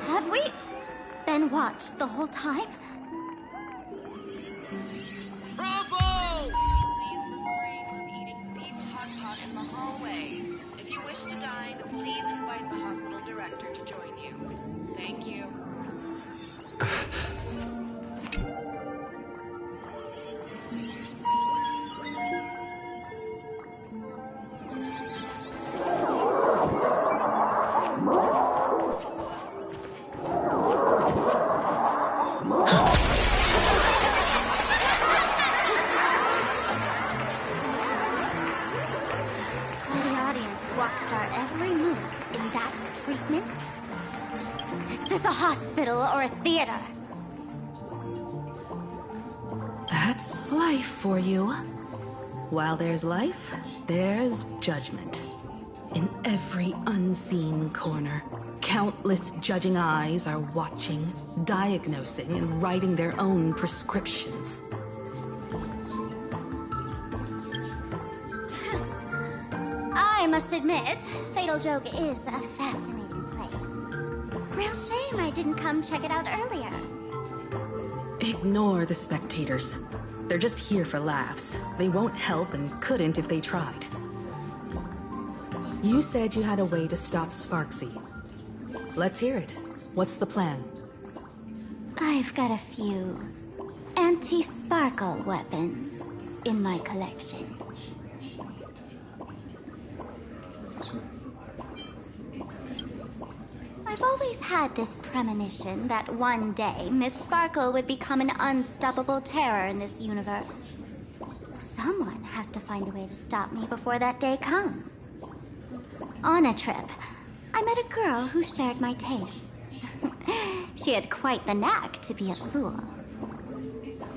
Have we been watched the whole time? Bravo! Please refrain from eating beef hot pot in the hallway. If you wish to dine, please invite the hospital director to join you. Thank you. Watched our every move in that treatment? Is this a hospital or a theater? That's life for you. While there's life, there's judgment. In every unseen corner, countless judging eyes are watching, diagnosing, and writing their own prescriptions. I must admit, Fatal Joke is a fascinating place. Real shame I didn't come check it out earlier. Ignore the spectators. They're just here for laughs. They won't help and couldn't if they tried. You said you had a way to stop Sparksy. Let's hear it. What's the plan? I've got a few anti-sparkle weapons in my collection. I've always had this premonition that one day Miss Sparkle would become an unstoppable terror in this universe. Someone has to find a way to stop me before that day comes. On a trip, I met a girl who shared my tastes. She had quite the knack to be a fool.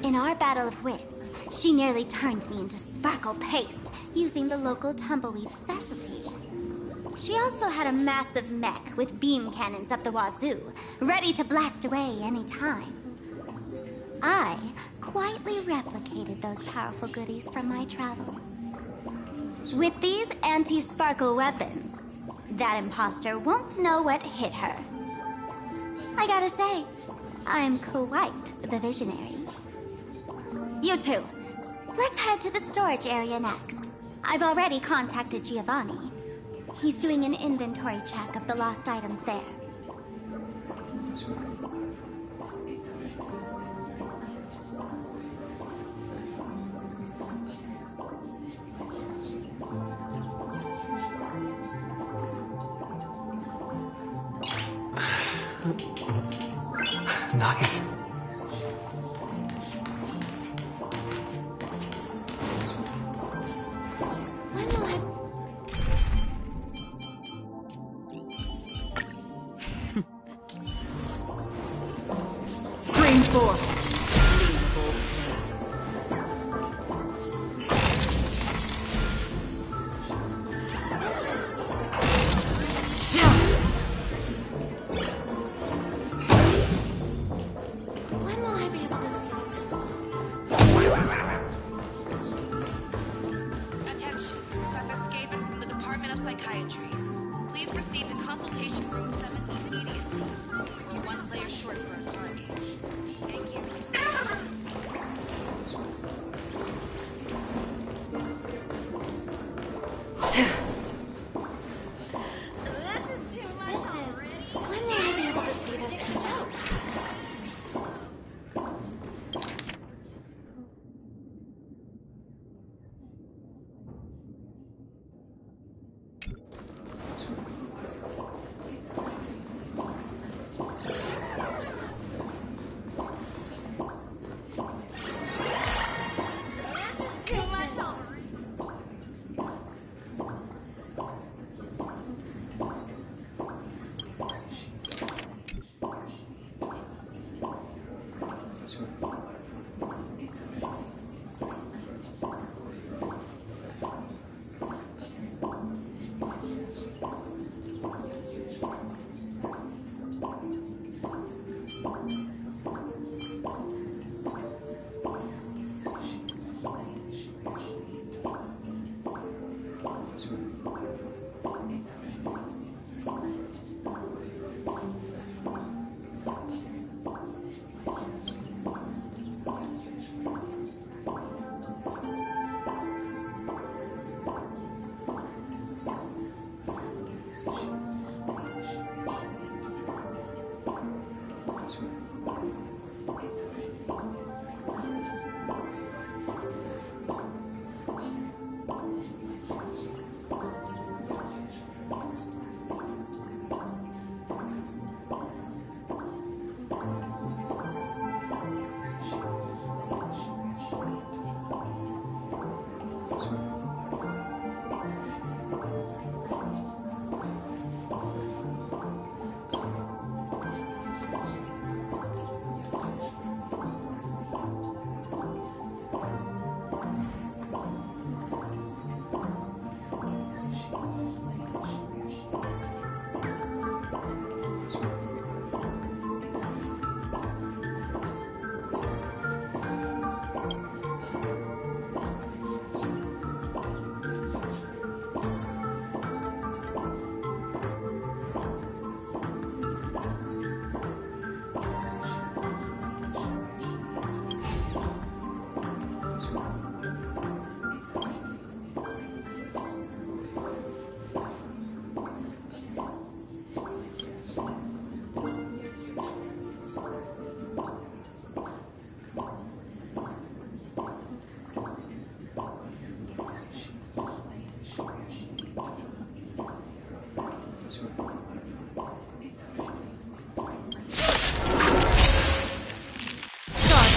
In our battle of wits, she nearly turned me into sparkle paste using the local tumbleweed specialty. She also had a massive mech with beam cannons up the wazoo, ready to blast away any time. I quietly replicated those powerful goodies from my travels. With these anti-sparkle weapons, that imposter won't know what hit her. I gotta say, I'm quite the visionary. You two, let's head to the storage area next. I've already contacted Giovanni. He's doing an inventory check of the lost items there. Nice. Stream 4. When will I be able to see Attention, Professor Skaven from the Department of Psychiatry. Please proceed to consultation room 7 immediately. You're one player short for a party. Thank you. This is too much already. When will I be able to see this tonight?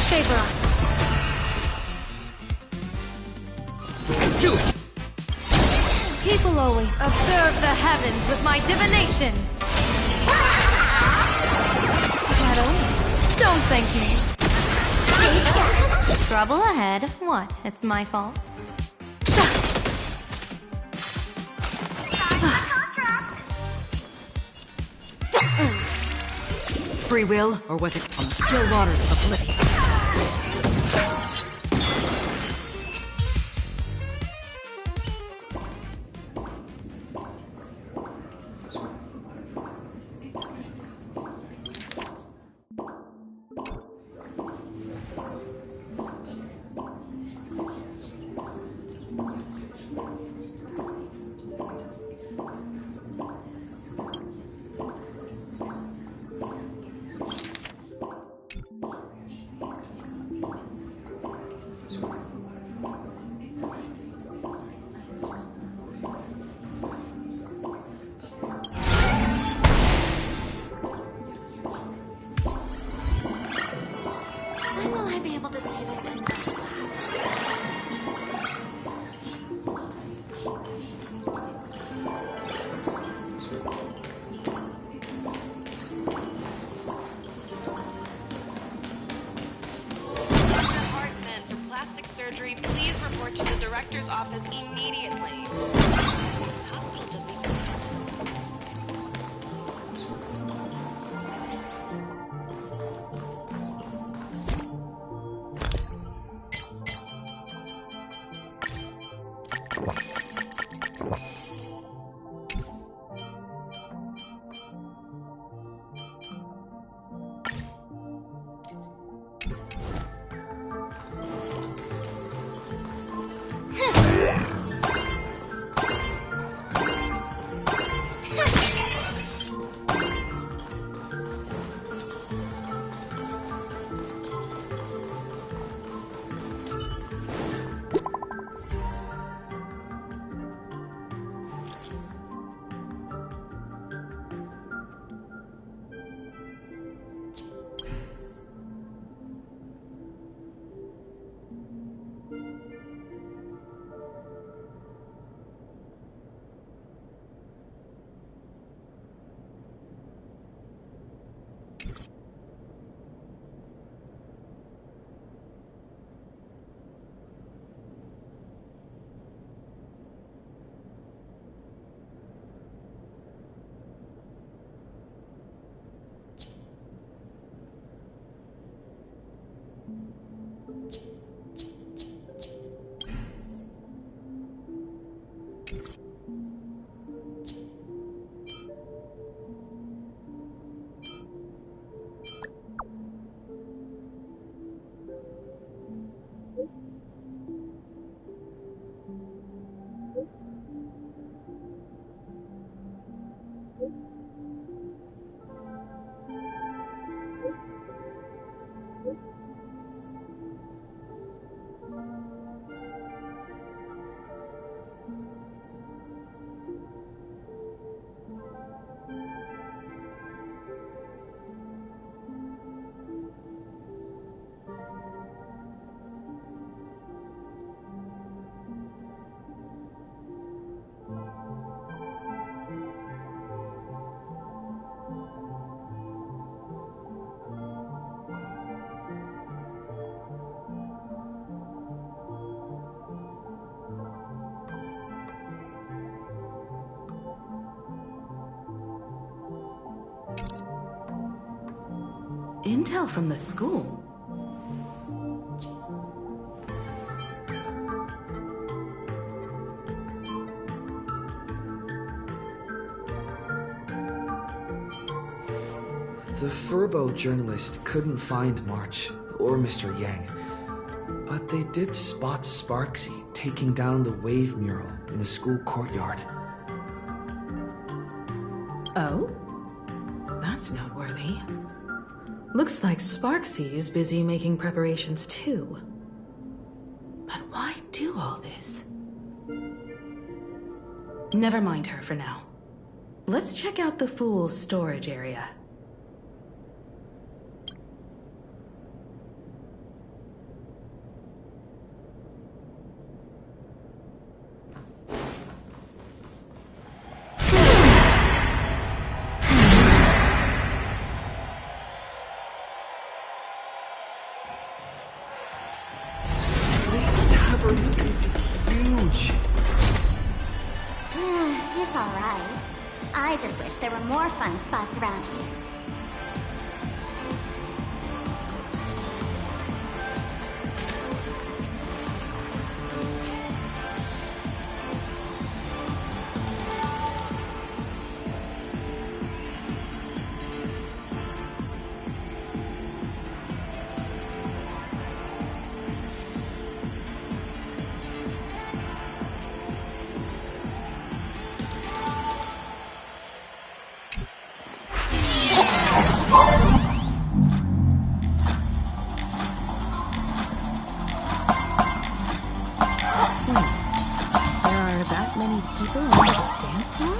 Favor us. Do it! People always observe the heavens with my divinations. Shadow, don't thank me. Trouble ahead. What? It's my fault. Free will, or was it on the still waters of oblivion? When will I be able to see this in my Dr. Hartman, for plastic surgery, please report to the director's office immediately. This hospital doesn't even... Intel from the school? The Furbo journalist couldn't find March or Mr. Yang, but they did spot Sparksy taking down the wave mural in the school courtyard. Oh? That's noteworthy. Looks like Sparksy is busy making preparations too. But why do all this? Never mind her for now. Let's check out the Fool's storage area. effort is huge. It's alright. I just wish there were more fun spots around here. People on the dance floor?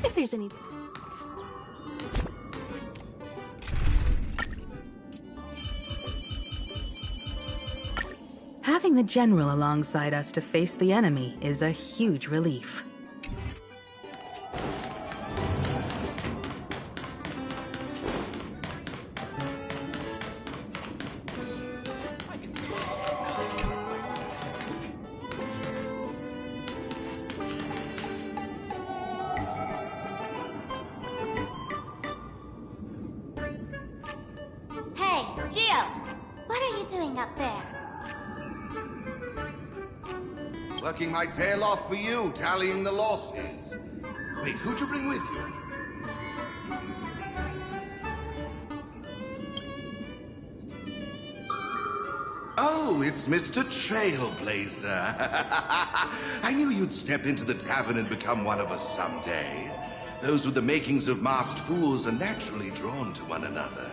If there's any... Having the general alongside us to face the enemy is a huge relief. Hey, Gio! What are you doing up there? Working my tail off for you, tallying the losses. Wait, who'd you bring with you? Oh, it's Mr. Trailblazer. I knew you'd step into the tavern and become one of us someday. Those with the makings of masked fools are naturally drawn to one another.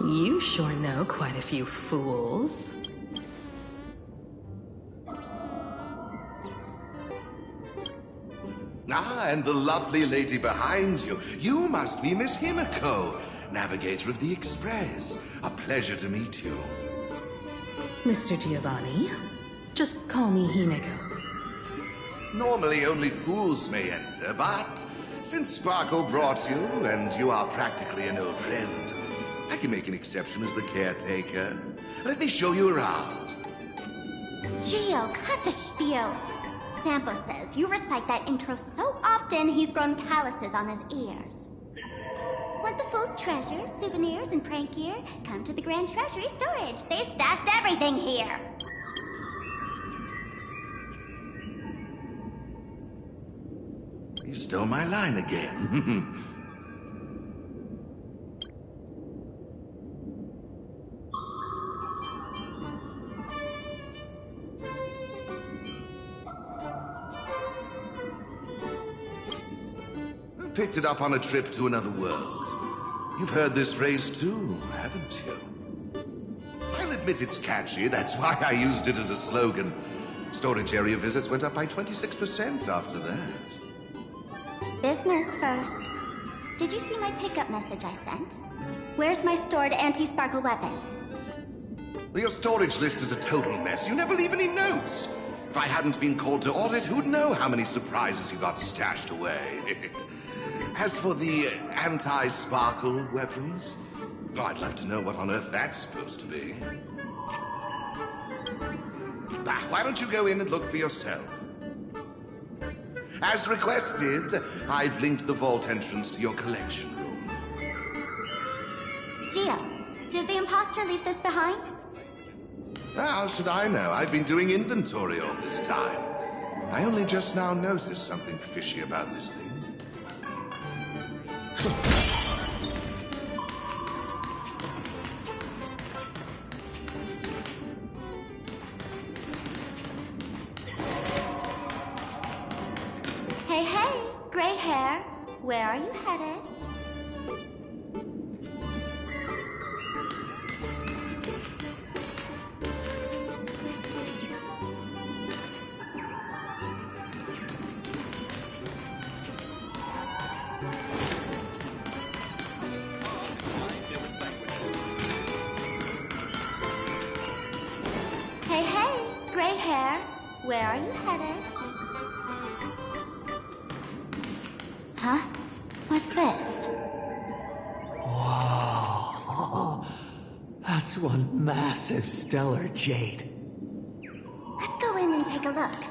You sure know quite a few fools. Ah, and the lovely lady behind you. You must be Miss Himiko, navigator of the Express. A pleasure to meet you. Mr. Giovanni, just call me Himiko. Normally only fools may enter, but since Sparkle brought you, and you are practically an old friend, I can make an exception as the caretaker. Let me show you around. Gio, cut the spiel. Sampo says you recite that intro so often he's grown calluses on his ears. Want the fool's treasures, souvenirs, and prank gear? Come to the Grand Treasury Storage. They've stashed everything here. You stole my line again. Picked it up on a trip to another world. You've heard this phrase too, haven't you? I'll admit it's catchy, that's why I used it as a slogan. Storage area visits went up by 26% after that. Business first. Did you see my pickup message I sent? Where's my stored anti-sparkle weapons? Well, your storage list is a total mess. You never leave any notes. If I hadn't been called to audit, who'd know how many surprises you got stashed away? As for the anti-sparkle weapons, well, I'd love to know what on earth that's supposed to be. Bah, why don't you go in and look for yourself? As requested, I've linked the vault entrance to your collection room. Geo, did the imposter leave this behind? How should I know? I've been doing inventory all this time. I only just now noticed something fishy about this thing. Hey, hey, gray hair. Where are you headed? Hey, hey, gray hair. Where are you headed? Huh? What's this? Whoa. That's one massive stellar jade. Let's go in and take a look.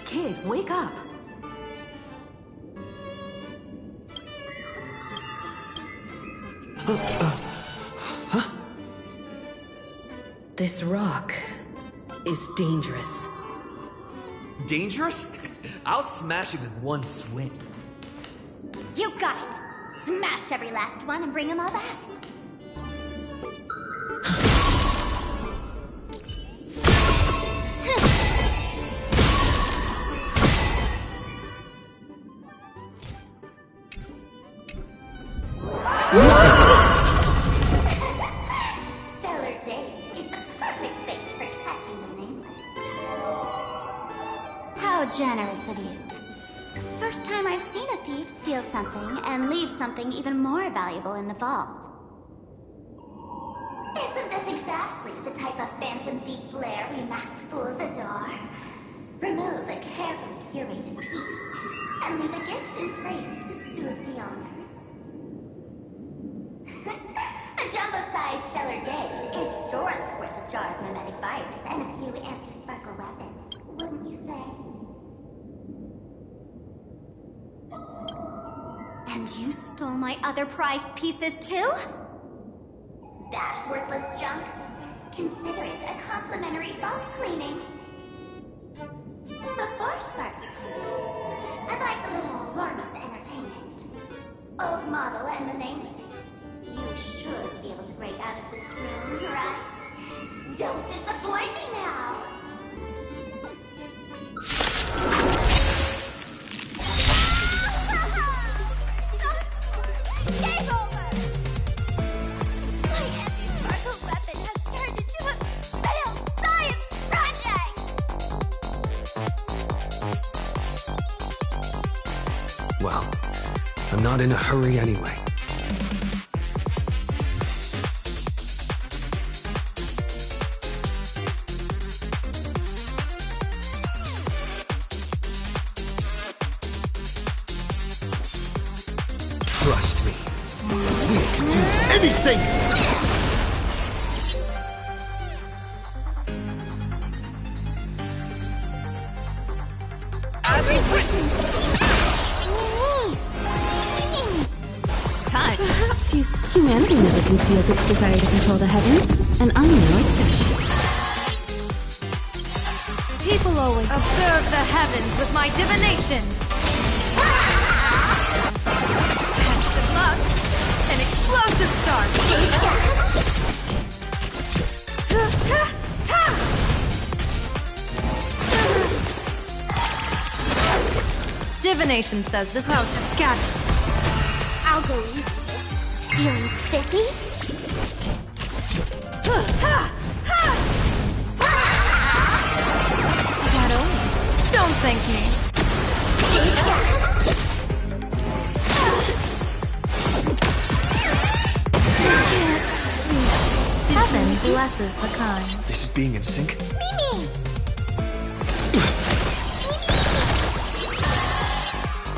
Kid, wake up! This rock is dangerous. Dangerous? I'll smash it with one swing. You got it. Smash every last one and bring them all back. Stellar Jade is the perfect bait for catching the nameless. How generous of you. First time I've seen a thief steal something and leave something even more valuable in the vault. Isn't this exactly the type of phantom thief lair we masked fools adore? Remove a carefully curated piece and leave a gift in place to soothe the owner. A jumbo-sized Stellar Jade is surely worth a jar of mimetic virus and a few anti-sparkle weapons, wouldn't you say? stole my other prized pieces too? That worthless junk? Consider it a complimentary vault cleaning. Before Sparksy comes, I'd like a little warm-up entertainment. Old model and the nameless. You should be able to break out of this room, right? Don't disappoint me now! Game over! My anti-sparkle weapon has turned into a failed science project! Well, I'm not in a hurry anyway. Trust me. We can do anything! As we've written! Perhaps humanity never conceals its desire to control the heavens, and I'm no exception. People always observe the heavens with my divination. Catch the luck, an explosive start. Divination says the clouds are scattered. I'll go easy, Mist. Feeling spiffy? That over. Don't thank me. Heaven blesses the kind. This is being in sync? Mimi!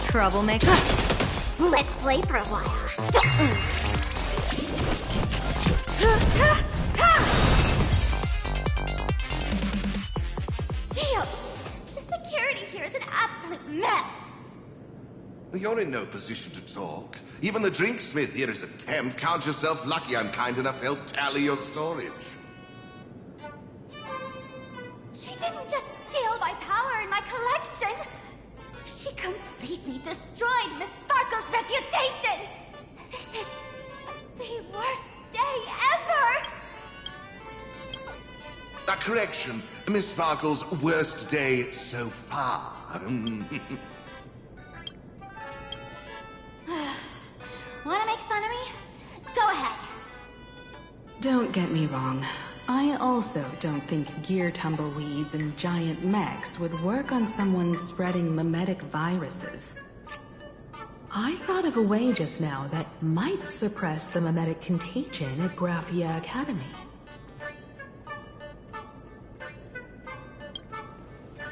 Troublemaker. Let's play for a while. Gio, the security here is an absolute mess. You're in no position to talk. Even the drinksmith here is a temp. Count yourself lucky I'm kind enough to help tally your storage. She didn't just steal my power and my collection. She completely destroyed Miss Sparkle's reputation! This is the worst day ever! A correction, Miss Sparkle's worst day so far. Wanna make fun of me? Go ahead. Don't get me wrong. I also don't think gear tumbleweeds and giant mechs would work on someone spreading mimetic viruses. I thought of a way just now that might suppress the mimetic contagion at Graphia Academy.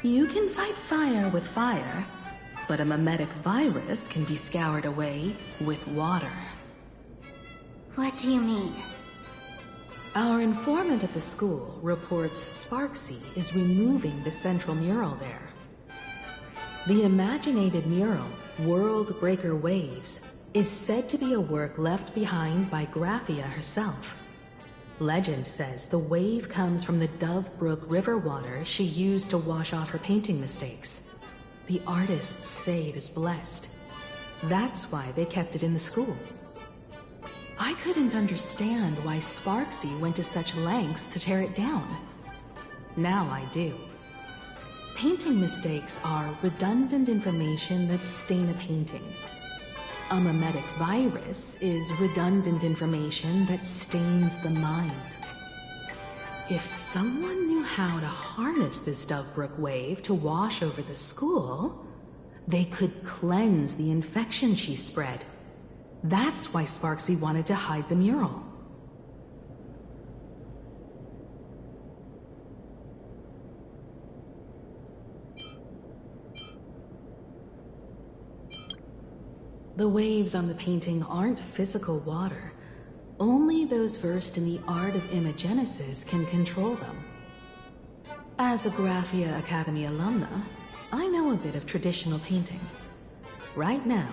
You can fight fire with fire, but a mimetic virus can be scoured away with water. What do you mean? Our informant at the school reports Sparksy is removing the central mural there. The imaginated mural, World Breaker Waves, is said to be a work left behind by Graphia herself. Legend says the wave comes from the Dove Brook river water she used to wash off her painting mistakes. The artists say it is blessed. That's why they kept it in the school. I couldn't understand why Sparksy went to such lengths to tear it down. Now I do. Painting mistakes are redundant information that stain a painting. A mimetic virus is redundant information that stains the mind. If someone knew how to harness this Dovebrook wave to wash over the school, they could cleanse the infection she spread. That's why Sparksy wanted to hide the mural. The waves on the painting aren't physical water. Only those versed in the art of imagenesis can control them. As a Graphia Academy alumna, I know a bit of traditional painting. Right now,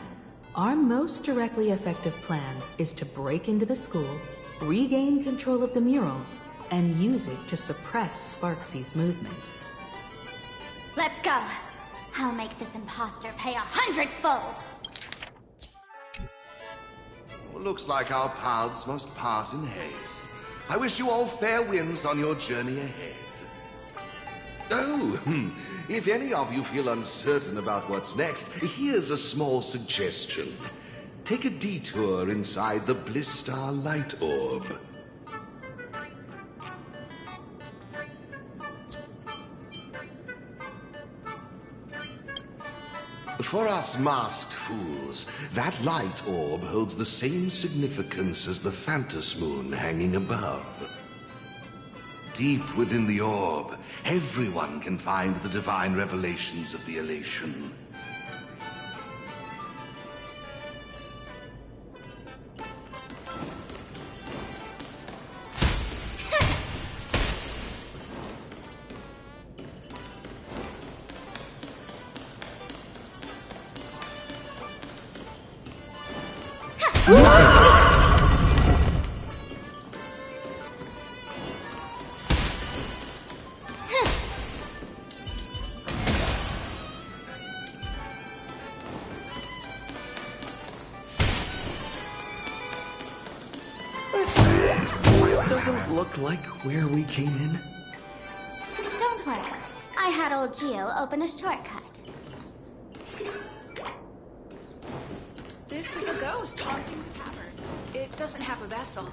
Our most directly effective plan is to break into the school, regain control of the mural, and use it to suppress Sparksy's movements. Let's go. I'll make this imposter pay 100-fold. Looks like our paths must part in haste. I wish you all fair winds on your journey ahead. Oh, if any of you feel uncertain about what's next, here's a small suggestion. Take a detour inside the Blistar Light Orb. For us masked fools, that light orb holds the same significance as the Phantos Moon hanging above. Deep within the orb, everyone can find the divine revelations of the elation. Doesn't look like where we came in. Don't worry. I had old Geo open a shortcut. This is a ghost haunting the tavern. It doesn't have a vessel.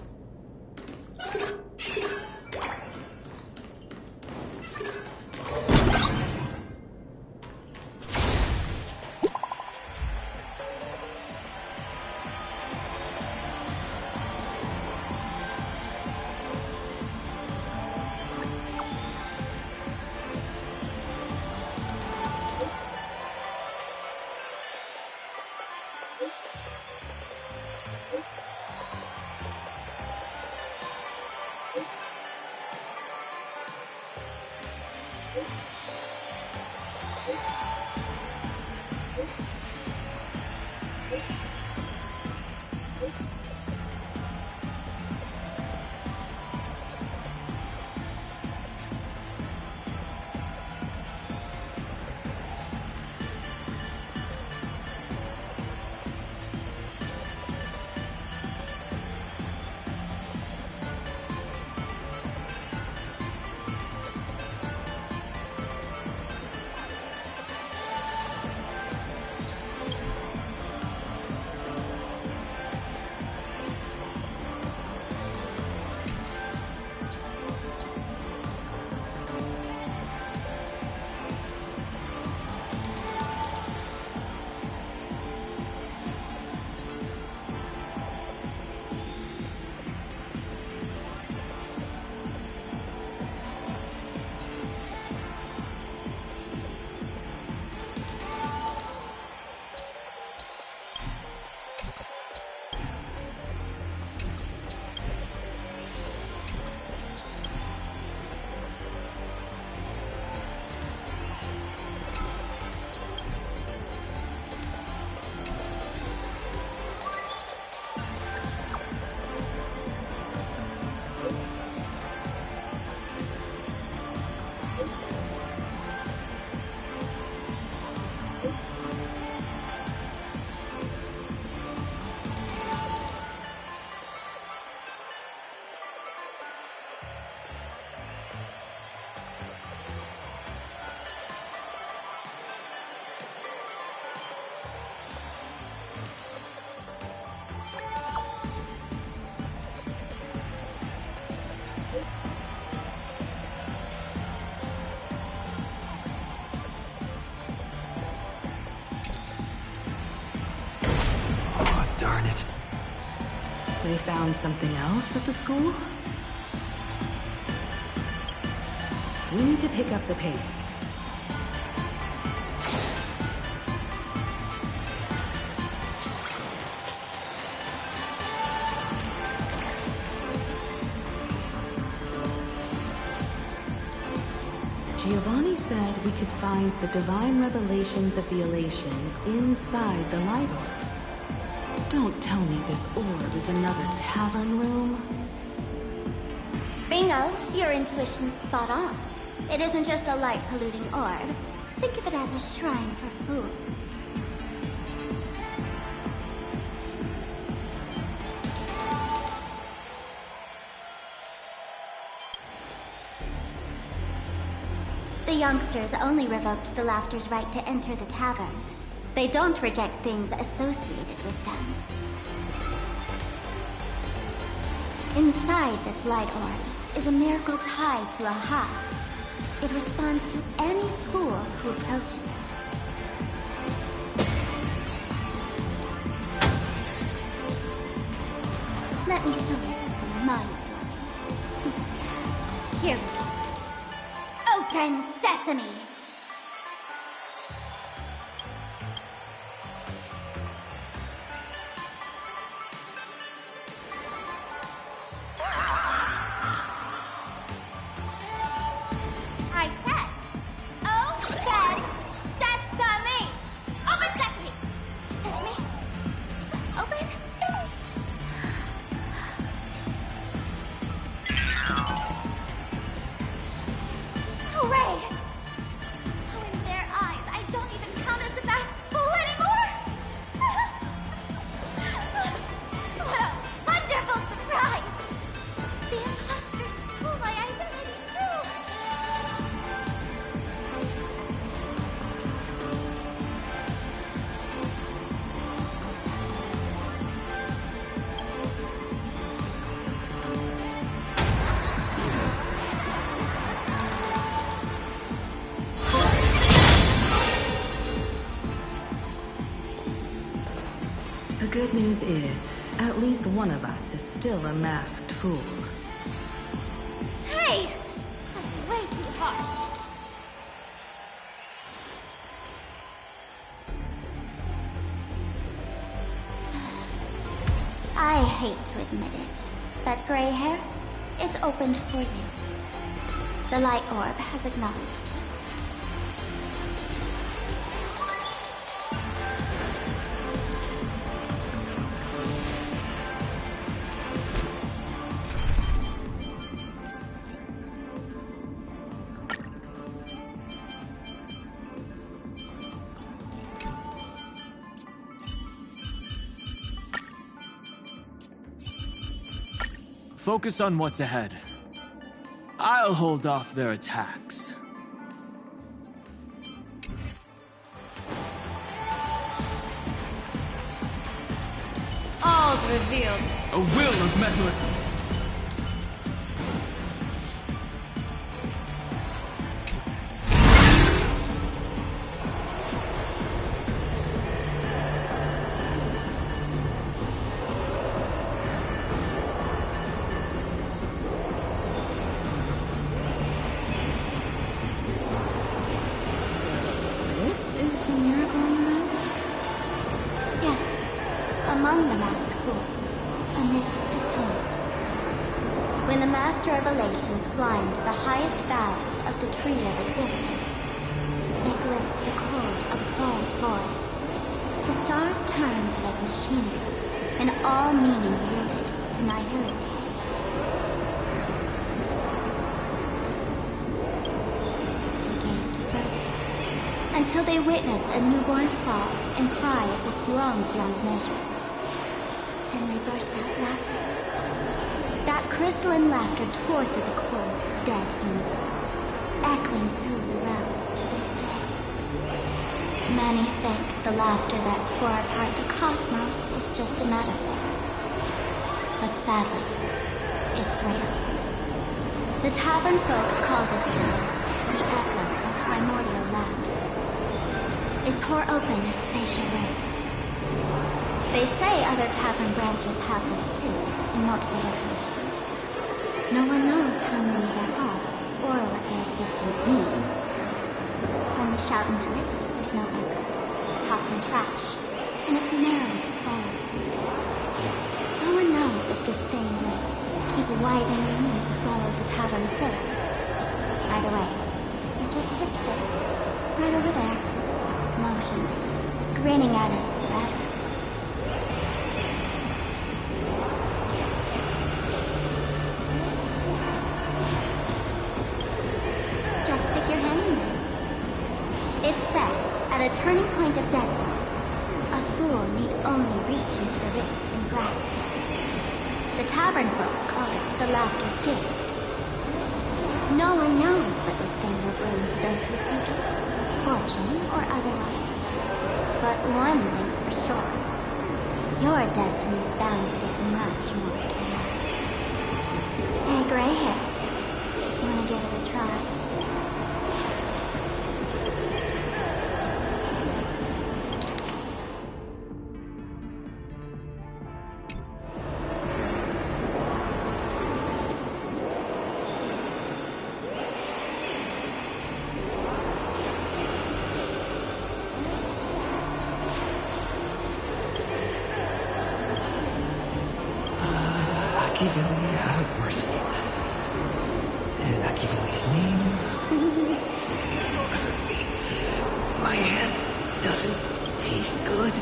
Darn it. They found something else at the school? We need to pick up the pace. Giovanni said we could find the divine revelations of the elation inside the light orb. Don't tell me this orb is another tavern room. Bingo, your intuition's spot on. It isn't just a light-polluting orb. Think of it as a shrine for fools. The youngsters only revoked the Laughter's right to enter the tavern. They don't reject things associated with them. Inside this light orb is a miracle tied to a hive. It responds to any fool who approaches. Let me show you something mind-blowing. Here we go. Open sesame! I said, open sesame! Open sesame! Sesame? Open? Hooray! So in their eyes, I don't even count as a masked fool anymore! What a wonderful surprise! The imposters stole my identity too! The good news is, at least one of us is still a masked fool. Hey! That's way too harsh. I hate to admit it, but gray hair, it's opened for you. The light orb has acknowledged you. Focus on what's ahead. I'll hold off their attacks. All's revealed. A will of metal. Among the masked fools, a myth is told. When the Master of Elation climbed the highest boughs of the Tree of Existence, they glimpsed the core of cold void. The stars turned like machinery, and all meaning yielded to nihility. They gazed further, until they witnessed a newborn fall and cry as if groaned beyond measure. Then they burst out laughing. That crystalline laughter tore through the cold, dead universe, echoing through the realms to this day. Many think the laughter that tore apart the cosmos is just a metaphor. But sadly, it's real. The tavern folks call this sound the echo of primordial laughter. It tore open a spatial rift. They say other tavern branches have this too, in multiple locations. No one knows how many there are, or what their existence means. When we shout into it, there's no echo. Tossing trash, and it merrily swallows you. No one knows if this thing will keep widening and swallow the tavern whole. Either way, it just sits there, right over there, motionless, grinning at us forever. It's said, at a turning point of destiny, a fool need only reach into the rift and grasp something. The tavern folks call it the Laughter's Gift. No one knows what this thing will bring to those who seek it, fortune or otherwise. But one thing's for sure. Your destiny's bound to get much more chaotic. Hey, gray hair. Wanna give it a try? Akivili, have mercy. In Akivili's name, please don't hurt me. My hand doesn't taste good.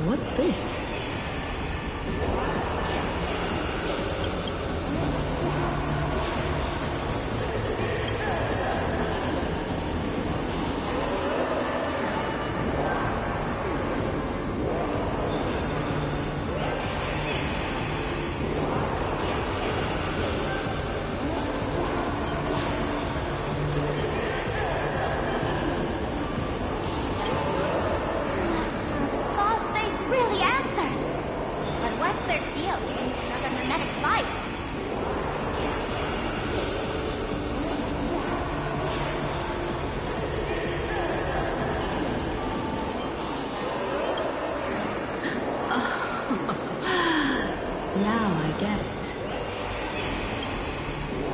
What's this?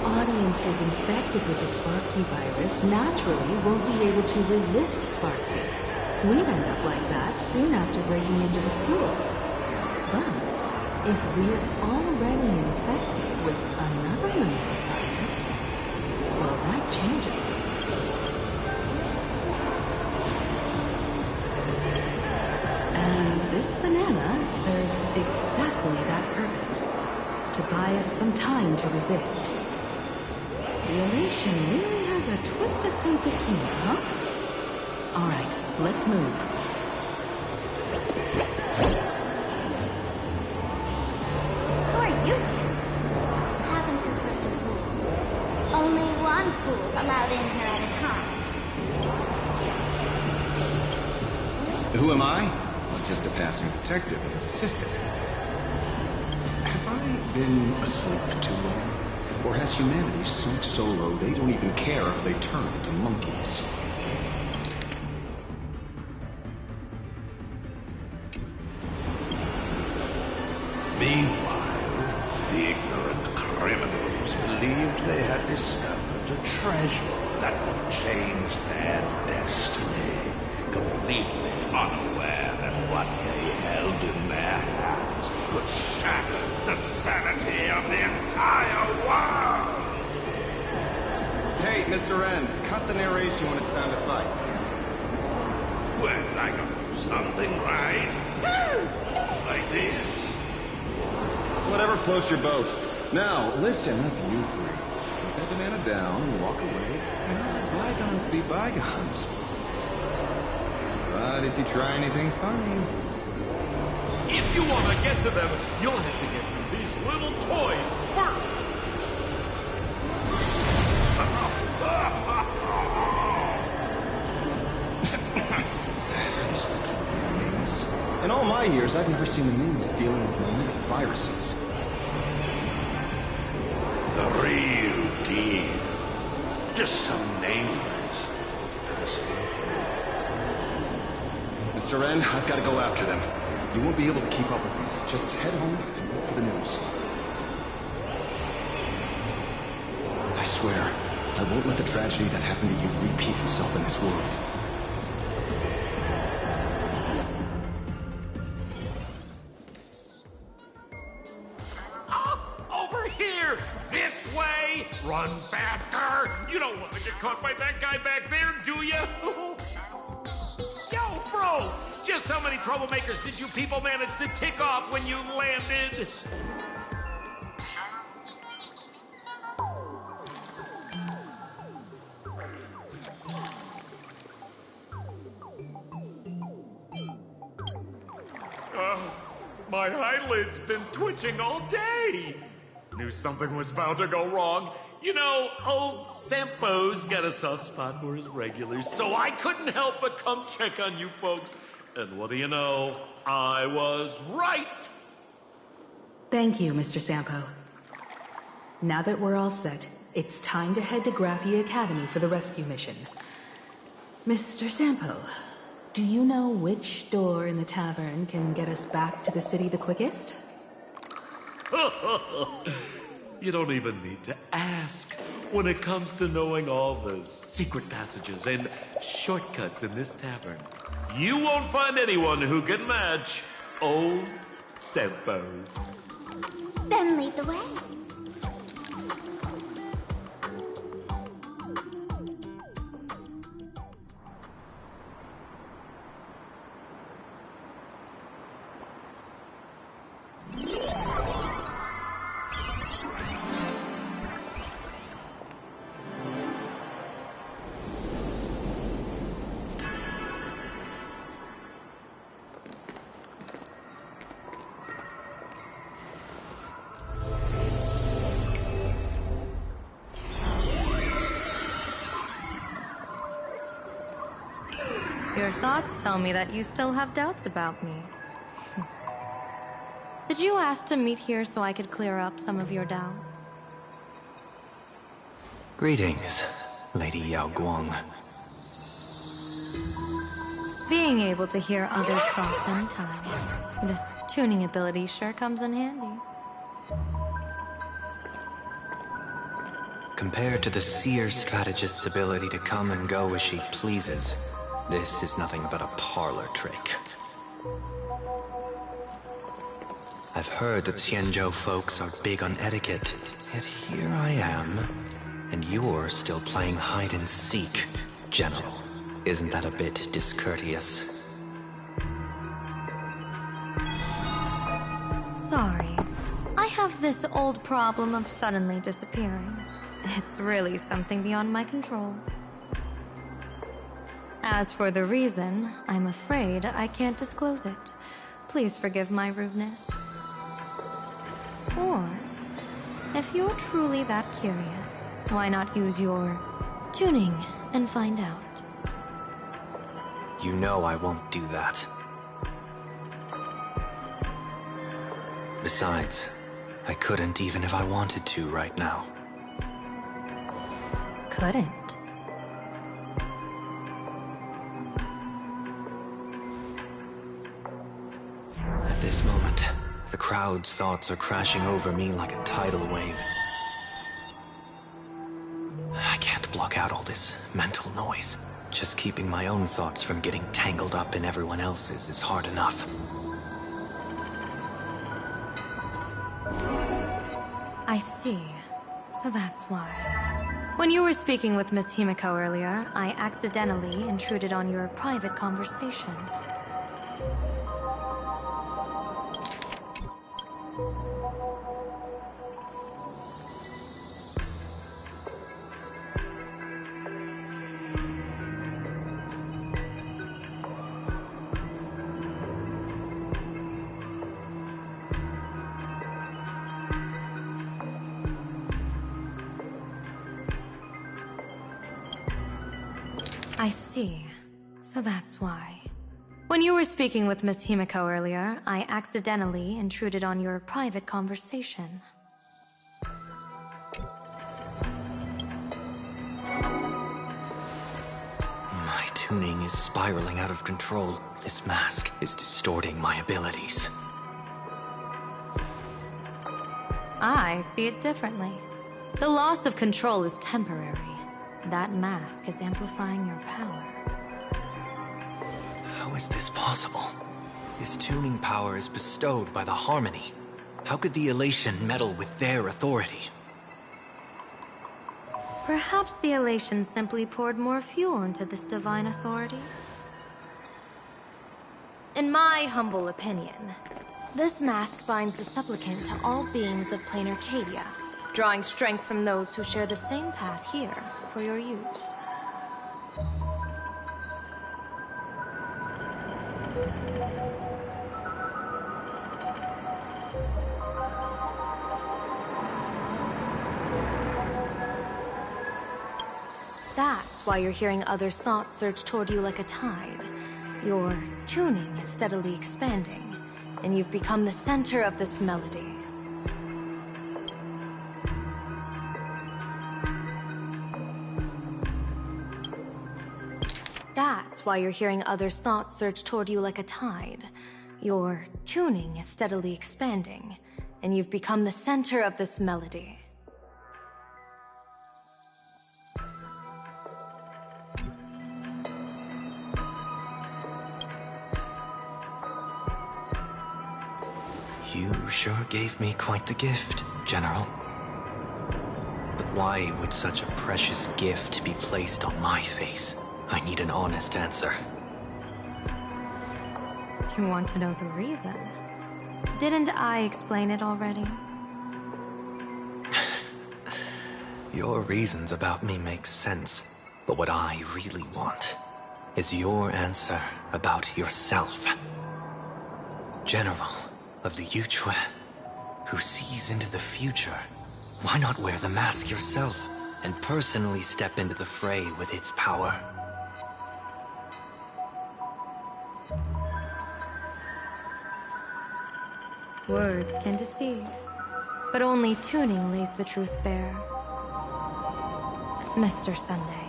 Audiences infected with the Sparksy virus naturally won't be able to resist Sparksy. We'd end up like that soon after breaking into the school. But if we're already infected with another mimetic virus, well, that changes things. And this banana serves exactly that purpose, to buy us some time to resist. The elation really has a twisted sense of humor, huh? All right, let's move. Who are you two? Haven't you heard the rule? Only one fool's allowed in here at a time. Who am I? Well, just a passing detective and his assistant. Have I been asleep too long? Or has humanity sunk so low they don't even care if they turn into monkeys? Meanwhile, the ignorant criminals believed they had discovered a treasure that would change their destiny, completely unaware that what they held in their hands could shatter the sanity of the entire world! Hey, Mr. N, cut the narration when it's time to fight. Well, I gotta do something, right? Like this? Whatever floats your boat. Now, listen up, you three. Put that banana down and walk away, and let bygones be bygones. But if you try anything funny... If you want to get to them, you'll have to get through these little toys first! This looks really meaningless. In all my years, I've never seen the minions dealing with mimetic viruses. The real deal. Just some nameless. Mr. N, I've got to go after them. You won't be able to keep up with me. Just head home and wait for the news. I swear, I won't let the tragedy that happened to you repeat itself in this world. Over here! This way! Run faster! You don't want to get caught by that guy back there, do you? Yo, bro! Just how many troublemakers did you people manage to tick off when you landed? My eyelid's been twitching all day. Knew something was bound to go wrong. You know, old Sampo's got a soft spot for his regulars, so I couldn't help but come check on you folks. And what do you know? I was right. Thank you, Mr. Sampo. Now that we're all set, it's time to head to Graphia Academy for the rescue mission. Mr. Sampo, do you know which door in the tavern can get us back to the city the quickest? You don't even need to ask. When it comes to knowing all the secret passages and shortcuts in this tavern, you won't find anyone who can match old Sampo. Then lead the way. Your thoughts tell me that you still have doubts about me. Did you ask to meet here so I could clear up some of your doubts? Greetings, Lady Yao Guang. Being able to hear others' thoughts anytime. This tuning ability sure comes in handy. Compared to the seer strategist's ability to come and go as she pleases, this is nothing but a parlor trick. I've heard that Xianzhou folks are big on etiquette, yet here I am, and you're still playing hide and seek, General. Isn't that a bit discourteous? Sorry. I have this old problem of suddenly disappearing. It's really something beyond my control. As for the reason, I'm afraid I can't disclose it. Please forgive my rudeness. Or, if you're truly that curious, why not use your tuning and find out? You know I won't do that. Besides, I couldn't even if I wanted to right now. Couldn't? At this moment, the crowd's thoughts are crashing over me like a tidal wave. I can't block out all this mental noise. Just keeping my own thoughts from getting tangled up in everyone else's is hard enough. I see. So that's why. When you were speaking with Miss Himiko earlier, I accidentally intruded on your private conversation. I see. So that's why. When you were speaking with Miss Himiko earlier, I accidentally intruded on your private conversation. My tuning is spiraling out of control. This mask is distorting my abilities. I see it differently. The loss of control is temporary. That mask is amplifying your power. How is this possible? This tuning power is bestowed by the Harmony. How could the Elation meddle with their authority? Perhaps the Elation simply poured more fuel into this divine authority? In my humble opinion, this mask binds the supplicant to all beings of plain Arcadia, drawing strength from those who share the same path here for your use. That's why you're hearing others' thoughts surge toward you like a tide. Your tuning is steadily expanding, and you've become the center of this melody. That's why you're hearing others' thoughts surge toward you like a tide. Your tuning is steadily expanding, and you've become the center of this melody. You sure gave me quite the gift, General. But why would such a precious gift be placed on my face? I need an honest answer. You want to know the reason? Didn't I explain it already? Your reasons about me make sense, but what I really want is your answer about yourself. General of the Yuchue, who sees into the future. Why not wear the mask yourself and personally step into the fray with its power? Words can deceive, but only tuning lays the truth bare. Mr. Sunday,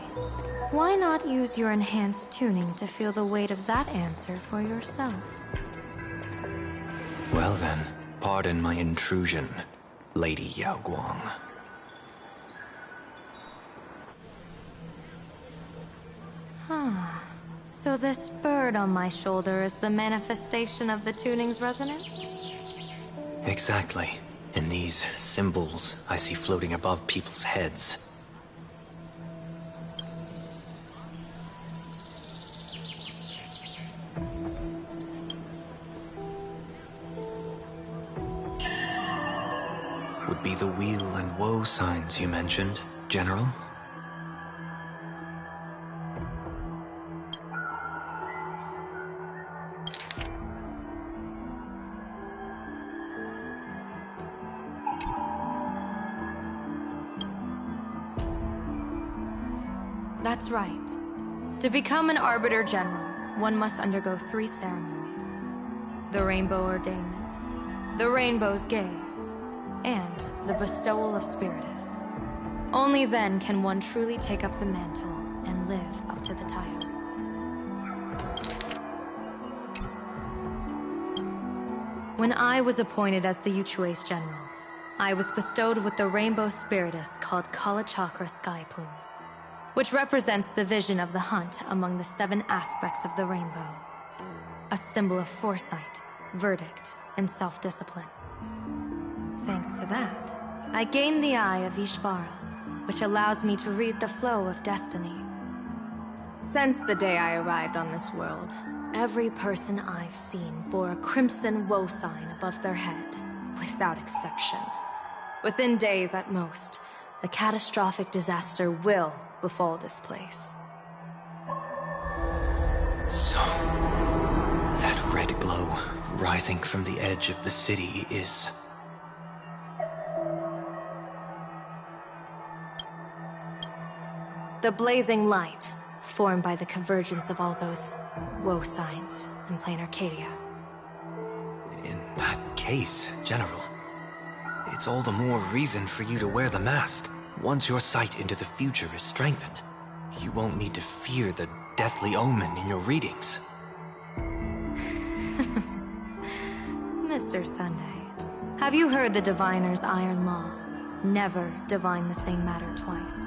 why not use your enhanced tuning to feel the weight of that answer for yourself? Well then, pardon my intrusion, Lady Yao Guang. So this bird on my shoulder is the manifestation of the tuning's resonance? Exactly. And these symbols I see floating above people's heads. Would be the wheel and woe signs you mentioned, General? That's right. To become an Arbiter General, one must undergo 3 ceremonies. The Rainbow Ordainment, the Rainbow's Gaze, and the Bestowal of Spiritus. Only then can one truly take up the mantle and live up to the title. When I was appointed as the Yuchue's General, I was bestowed with the Rainbow Spiritus called Kalachakra Sky Plume, which represents the vision of the hunt among the 7 aspects of the rainbow. A symbol of foresight, verdict, and self-discipline. Thanks to that, I gained the Eye of Ishvara, which allows me to read the flow of destiny. Since the day I arrived on this world, every person I've seen bore a crimson woe sign above their head, without exception. Within days at most, a catastrophic disaster will befall this place. So, that red glow rising from the edge of the city is... the blazing light, formed by the convergence of all those woe signs in plain Arcadia. In that case, General, it's all the more reason for you to wear the mask. Once your sight into the future is strengthened, you won't need to fear the deathly omen in your readings. Mr. Sunday, have you heard the diviner's iron law? Never divine the same matter twice.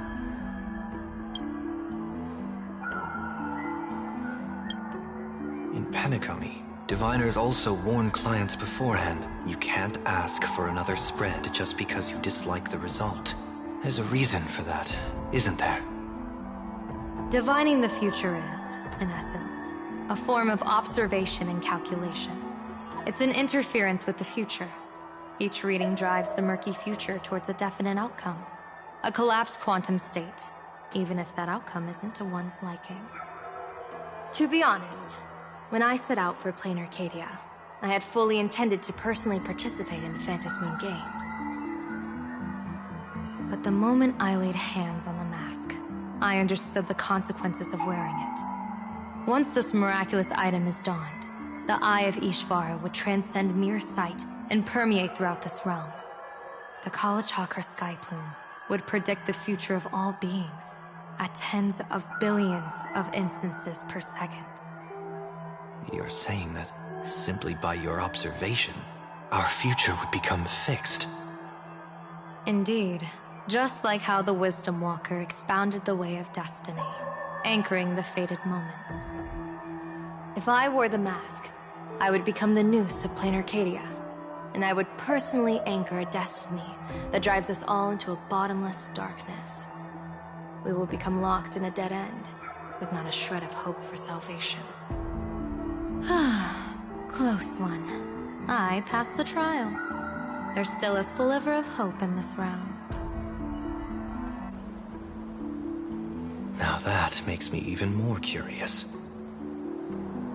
In Penacony, diviners also warn clients beforehand. You can't ask for another spread just because you dislike the result. There's a reason for that, isn't there? Divining the future is, in essence, a form of observation and calculation. It's an interference with the future. Each reading drives the murky future towards a definite outcome. A collapsed quantum state, even if that outcome isn't to one's liking. To be honest, when I set out for Plain Arcadia, I had fully intended to personally participate in the Phantom Moon Games. But the moment I laid hands on the mask, I understood the consequences of wearing it. Once this miraculous item is donned, the Eye of Ishvara would transcend mere sight and permeate throughout this realm. The Kala Chakra sky plume would predict the future of all beings at tens of billions of instances per second. You're saying that simply by your observation, our future would become fixed. Indeed, just like how the Wisdom Walker expounded the way of destiny, anchoring the fated moments. If I wore the mask, I would become the noose of Plain Arcadia, and I would personally anchor a destiny that drives us all into a bottomless darkness. We will become locked in a dead end, with not a shred of hope for salvation. Close one. I passed the trial. There's still a sliver of hope in this round. Now that makes me even more curious.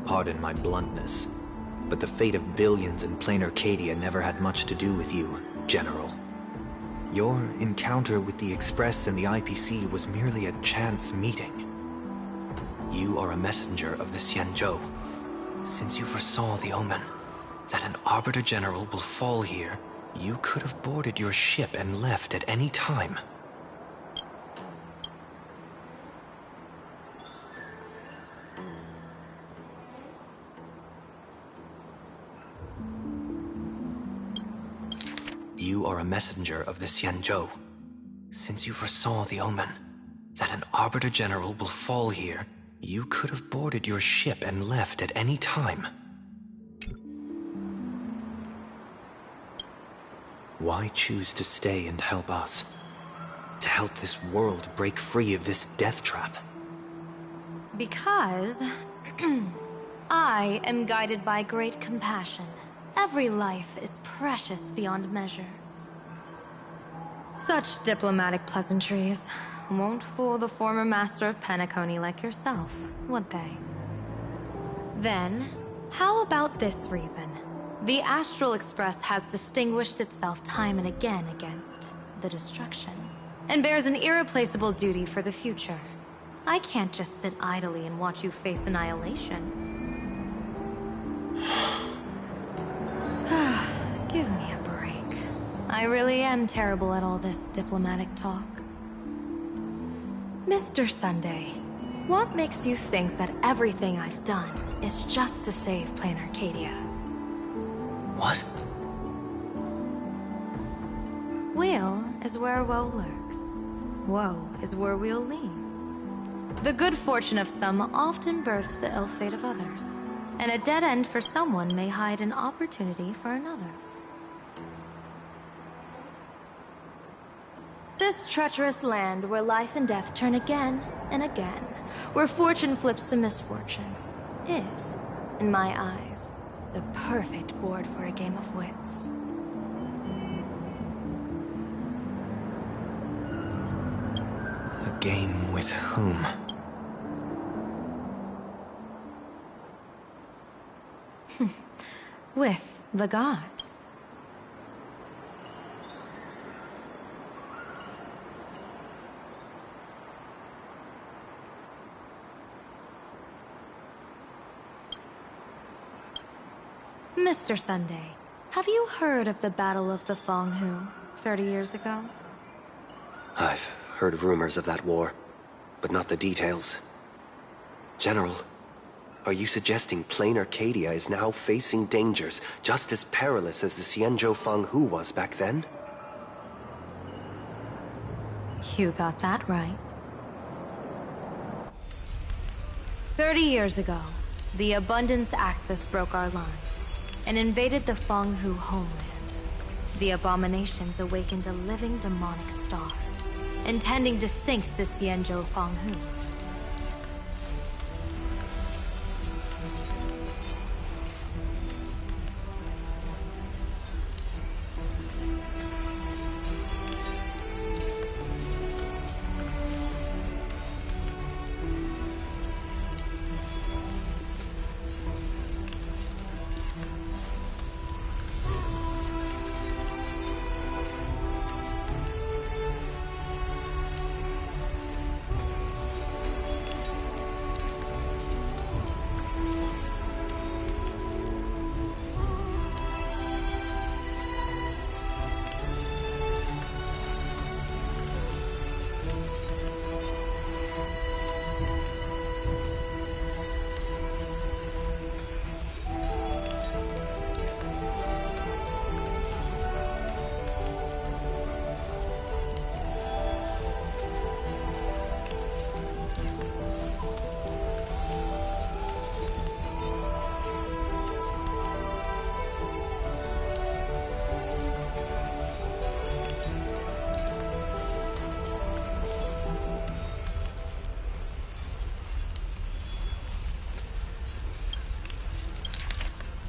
Pardon my bluntness, but the fate of billions in Plain Arcadia never had much to do with you, General. Your encounter with the Express and the IPC was merely a chance meeting. You are a messenger of the Xianzhou. Since you foresaw the omen, that an Arbiter General will fall here, you could have boarded your ship and left at any time. You are a messenger of the Xianzhou. Since you foresaw the omen, that an Arbiter General will fall here, you could have boarded your ship and left at any time. Why choose to stay and help us? To help this world break free of this death trap? Because I am guided by great compassion. Every life is precious beyond measure. Such diplomatic pleasantries won't fool the former master of Penacony like yourself, would they? Then, how about this reason? The Astral Express has distinguished itself time and again against the destruction, and bears an irreplaceable duty for the future. I can't just sit idly and watch you face annihilation. Give me a break. I really am terrible at all this diplomatic talk. Mr. Sunday, what makes you think that everything I've done is just to save Plain Arcadia? What? Weal is where woe lurks. Woe is where weal leads. The good fortune of some often births the ill fate of others, and a dead end for someone may hide an opportunity for another. This treacherous land where life and death turn again and again, where fortune flips to misfortune, is, in my eyes, the perfect board for a game of wits. A game with whom? With the gods. Mr. Sunday, have you heard of the Battle of the Fonghu 30 years ago? I've heard rumors of that war, but not the details. General, are you suggesting Plain Arcadia is now facing dangers just as perilous as the Xianzhou Fanghu was back then? You got that right. 30 years ago, the Abundance Axis broke our lines and invaded the Fanghu homeland. The abominations awakened a living demonic star, intending to sink the Xianzhou Fanghu.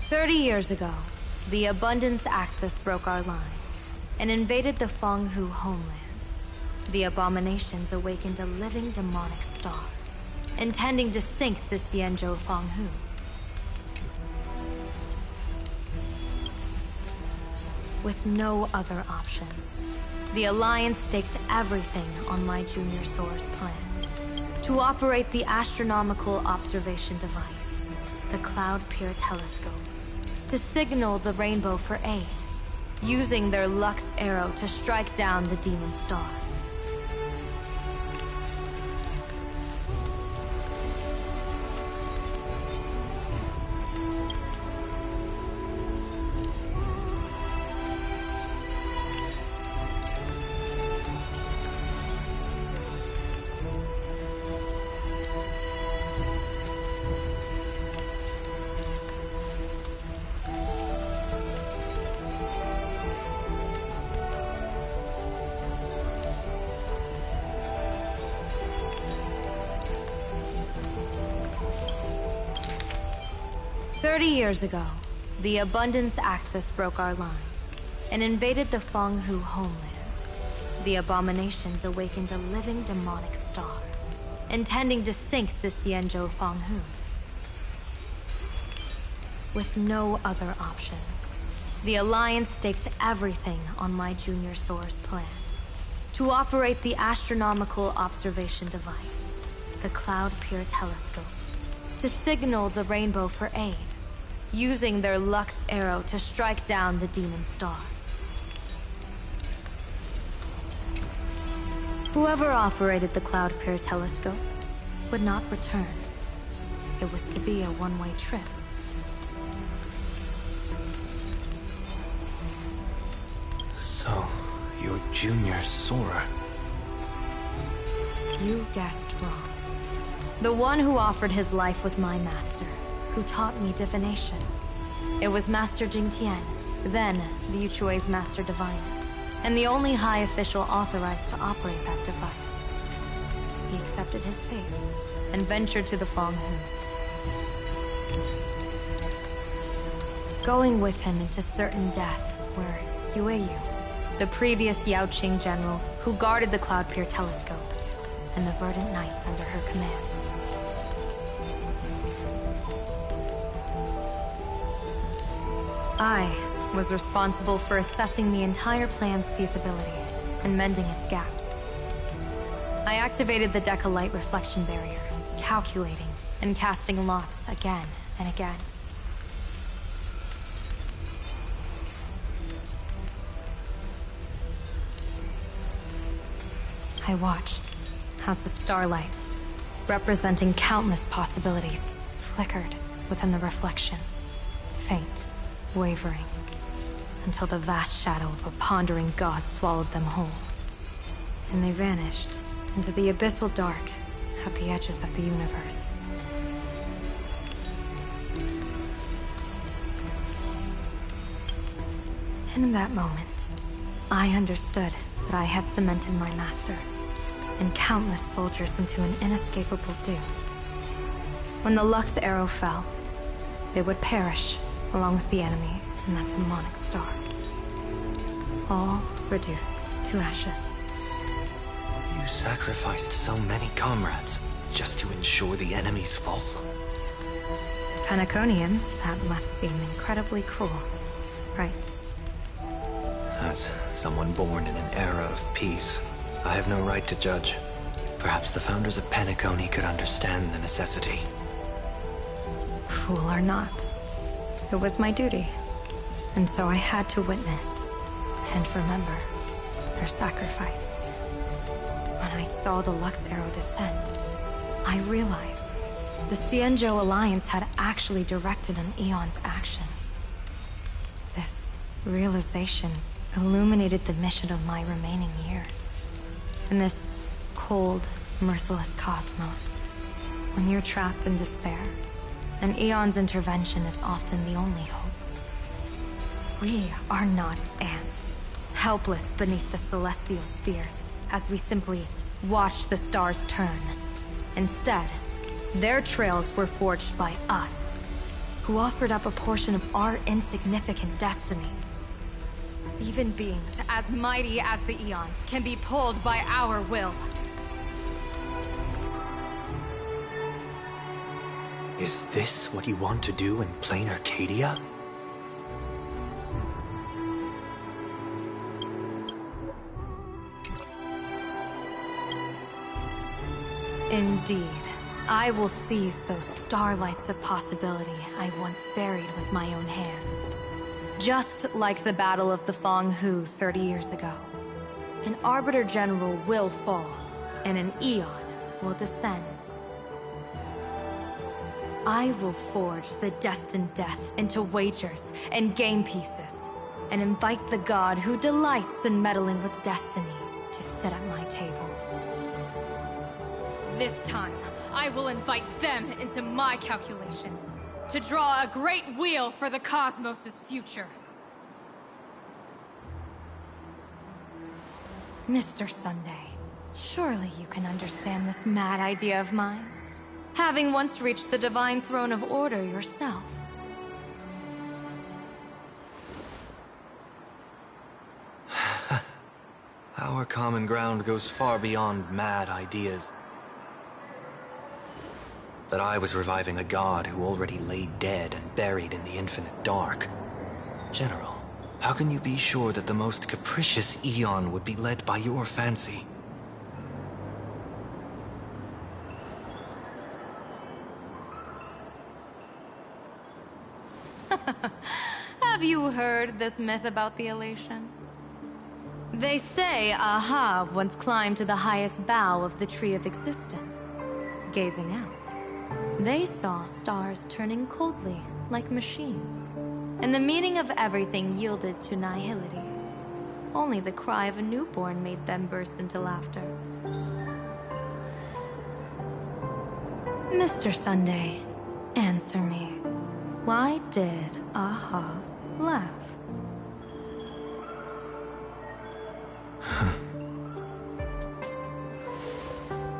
"30 years ago, the Abundance Axis broke our lines and invaded the Fanghu homeland. The abominations awakened a living demonic star, intending to sink the Xianzhou Fanghu. With no other options, the Alliance staked everything on my Junior Soar's plan to operate the astronomical observation device, the Cloud-Peer Telescope, to signal the rainbow for aid, using their Lux arrow to strike down the demon star. Years ago, the Abundance Axis broke our lines and invaded the Fanghu homeland. The abominations awakened a living demonic star, intending to sink the Xianzhou Fanghu. With no other options, the Alliance staked everything on my Junior Soar's plan to operate the astronomical observation device, the Cloud-Peer Telescope, to signal the rainbow for aid, using their Lux arrow to strike down the demon star. Whoever operated the Cloud-Peer Telescope would not return. It was to be a one-way trip. So, you're Junior Soar. You guessed wrong. The one who offered his life was my master, who taught me divination. It was Master Jingtian, then Liu Chui's Master Diviner, and the only high official authorized to operate that device. He accepted his fate and ventured to the Fanghu, going with him into certain death were Yueyu, the previous Yaoqing general who guarded the Cloud-Peer Telescope, and the Verdant Knights under her command. I was responsible for assessing the entire plan's feasibility and mending its gaps. I activated the Deca light reflection barrier, calculating and casting lots again and again. I watched as the starlight representing countless possibilities, flickered within the reflections, faint, wavering, until the vast shadow of a pondering god swallowed them whole. And they vanished into the abyssal dark at the edges of the universe. In that moment, I understood that I had cemented my master and countless soldiers into an inescapable doom. When the Lux arrow fell, they would perish along with the enemy and that demonic star. All reduced to ashes. You sacrificed so many comrades just to ensure the enemy's fall. To Penaconians, that must seem incredibly cruel, right? As someone born in an era of peace, I have no right to judge. Perhaps the founders of Penacony could understand the necessity. Fool or not, it was my duty. And so I had to witness and remember their sacrifice. When I saw the Lux arrow descend, I realized the Xianzhou Alliance had actually directed an Eon's actions. This realization illuminated the mission of my remaining years. In this cold, merciless cosmos, when you're trapped in despair, an Eon's intervention is often the only hope. We are not ants, helpless beneath the celestial spheres, as we simply watch the stars turn. Instead, their trails were forged by us, who offered up a portion of our insignificant destiny. Even beings as mighty as the Eons can be pulled by our will. Is this what you want to do in plain Arcadia? Indeed. I will seize those starlights of possibility I once buried with my own hands. Just like the Battle of the Fong Hu 30 years ago. An Arbiter General will fall, and an Eon will descend. I will forge the destined death into wagers and game pieces, and invite the god who delights in meddling with destiny to sit at my table. This time, I will invite them into my calculations, to draw a great wheel for the cosmos' future. Mr. Sunday, surely you can understand this mad idea of mine, having once reached the divine throne of order yourself. Our common ground goes far beyond mad ideas. But I was reviving a god who already lay dead and buried in the infinite dark. General, how can you be sure that the most capricious Eon would be led by your fancy? Have you heard this myth about the elation? They say Ahab once climbed to the highest bough of the Tree of Existence. Gazing out, they saw stars turning coldly, like machines. And the meaning of everything yielded to nihility. Only the cry of a newborn made them burst into laughter. Mr. Sunday, answer me. Why did Ahab laugh?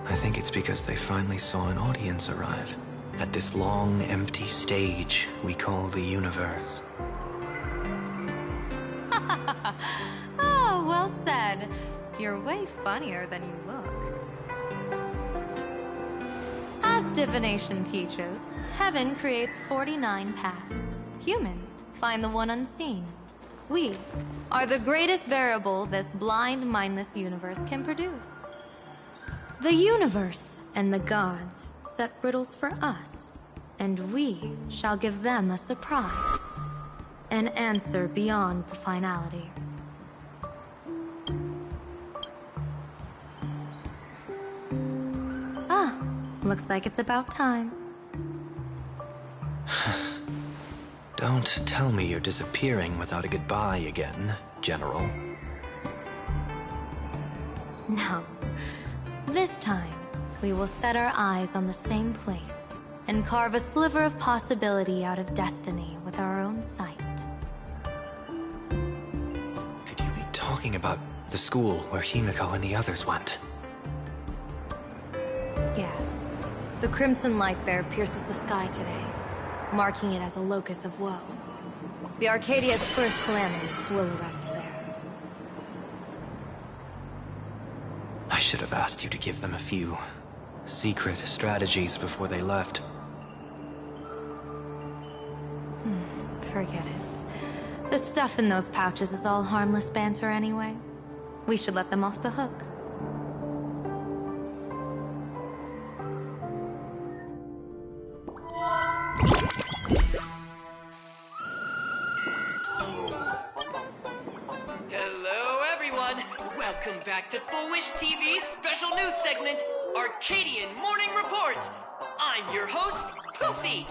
I think it's because they finally saw an audience arrive at this long, empty stage we call the universe. Oh, well said. You're way funnier than you look. As divination teaches, heaven creates 49 paths. Humans find the one unseen. We are the greatest variable this blind, mindless universe can produce. The universe and the gods set riddles for us, and we shall give them a surprise. An answer beyond the finality. Looks like it's about time. Don't tell me you're disappearing without a goodbye again, General. No. This time, we will set our eyes on the same place and carve a sliver of possibility out of destiny with our own sight. Could you be talking about the school where Himiko and the others went? Yes. The crimson light bear pierces the sky today, marking it as a locus of woe. The Arcadia's first calamity will erect there. I should have asked you to give them a few secret strategies before they left. Forget it. The stuff in those pouches is all harmless banter anyway. We should let them off the hook. Hello, everyone. Welcome back to Full Wish TV's special news segment, Arcadian Morning Report. I'm your host, Poofy.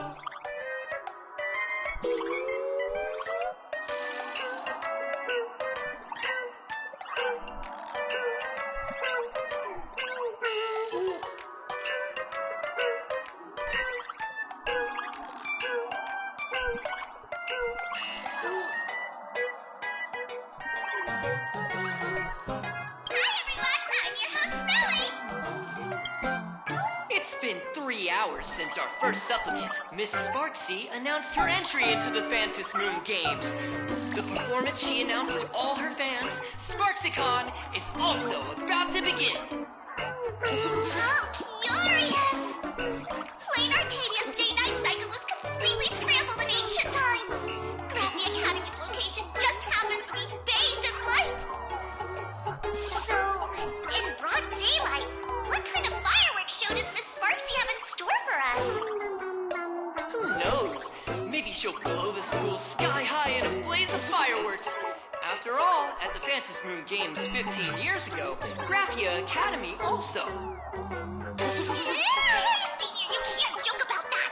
It's been 3 hours since our first supplicant, Miss Sparksy, announced her entry into the Phantom Moon Games. The performance she announced to all her fans, SparksyCon, is also about to begin. How curious! Plain Arcadia's day-night cycle was completely scrambled in ancient times. Graffy Academy's location just happens to be bathed in light. So, in broad daylight, what kind of fireworks show does Miss Sparksy have in store for us? Who knows? Maybe she'll blow the school sky high in a blaze of fireworks. After all, at the Phantom Moon Games 15 years ago, Graphia Academy also. Senior, you can't joke about that.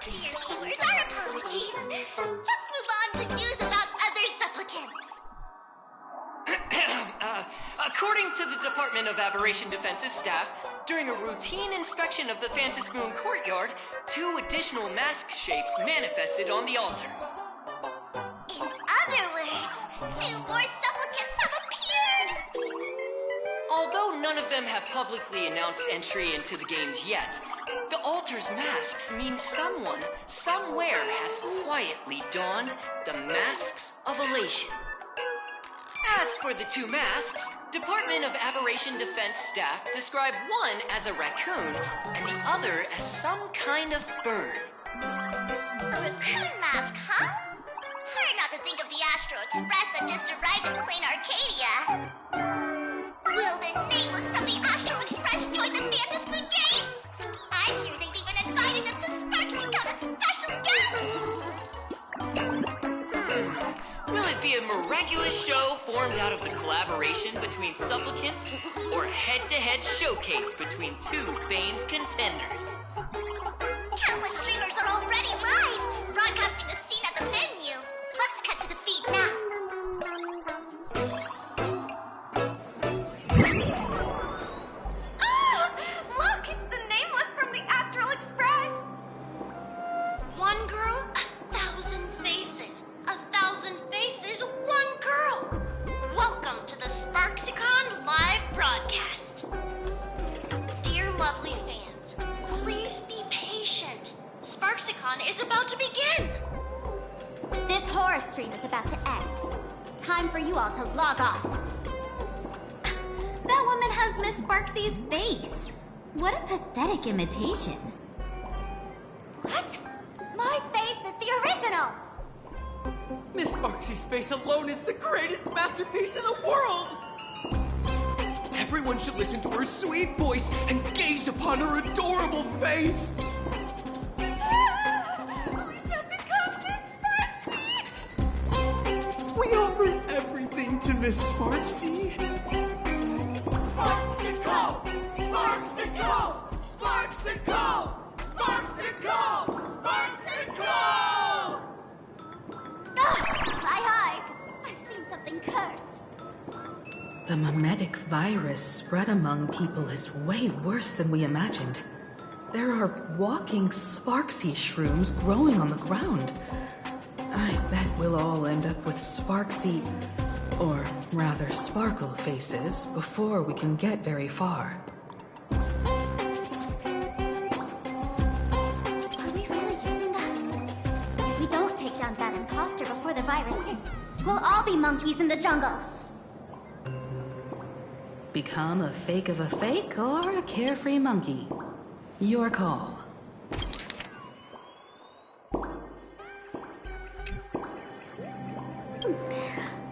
Dear viewers, our apologies. Let's move on to news about other supplicants. According to the Department of Aberration Defense's staff, during a routine inspection of the Phantom Moon courtyard, 2 additional mask shapes manifested on the altar. In other words, 2 more supplicants have appeared! Although none of them have publicly announced entry into the games yet, the altar's masks mean someone, somewhere has quietly donned the masks of elation. As for the 2 masks, Department of Aberration Defense staff describe one as a raccoon and the other as some kind of bird. A raccoon mask, huh? Hard not to think of the Astro Express that just arrived in Plain Arcadia. Will the nameless from the Astro Express join the Phantom Moon Games? I hear they've even invited them to SparksyCon as special guests! Will it be a miraculous show formed out of the collaboration between supplicants, or a head-to-head showcase between 2 famed contenders? Countless streamers are already live, broadcasting the scene at the venue. Let's cut to the feed now. Oh! Look, it's the nameless from the Astral Express! One girl, 1,000 faces. 1,000 faces, one girl. Welcome to the SparksyCon live broadcast. Dear lovely fans, please be patient. SparksyCon is about to begin. This horror stream is about to end. Time for you all to log off. That woman has Miss Sparksy's face. What a pathetic imitation. What? My face is the original! Miss Sparksy's face alone is the greatest masterpiece in the world! Everyone should listen to her sweet voice and gaze upon her adorable face! We shall become Miss Sparksy! We offer everything to Miss Sparksy. Sparksyco! Sparksyco! Sparksyco! The mimetic virus spread among people is way worse than we imagined. There are walking Sparksy shrooms growing on the ground. I bet we'll all end up with Sparksy, or rather Sparkle faces, before we can get very far. Are we really using that? If we don't take down that imposter before the virus hits, we'll all be monkeys in the jungle. Become a fake of a fake or a carefree monkey. Your call.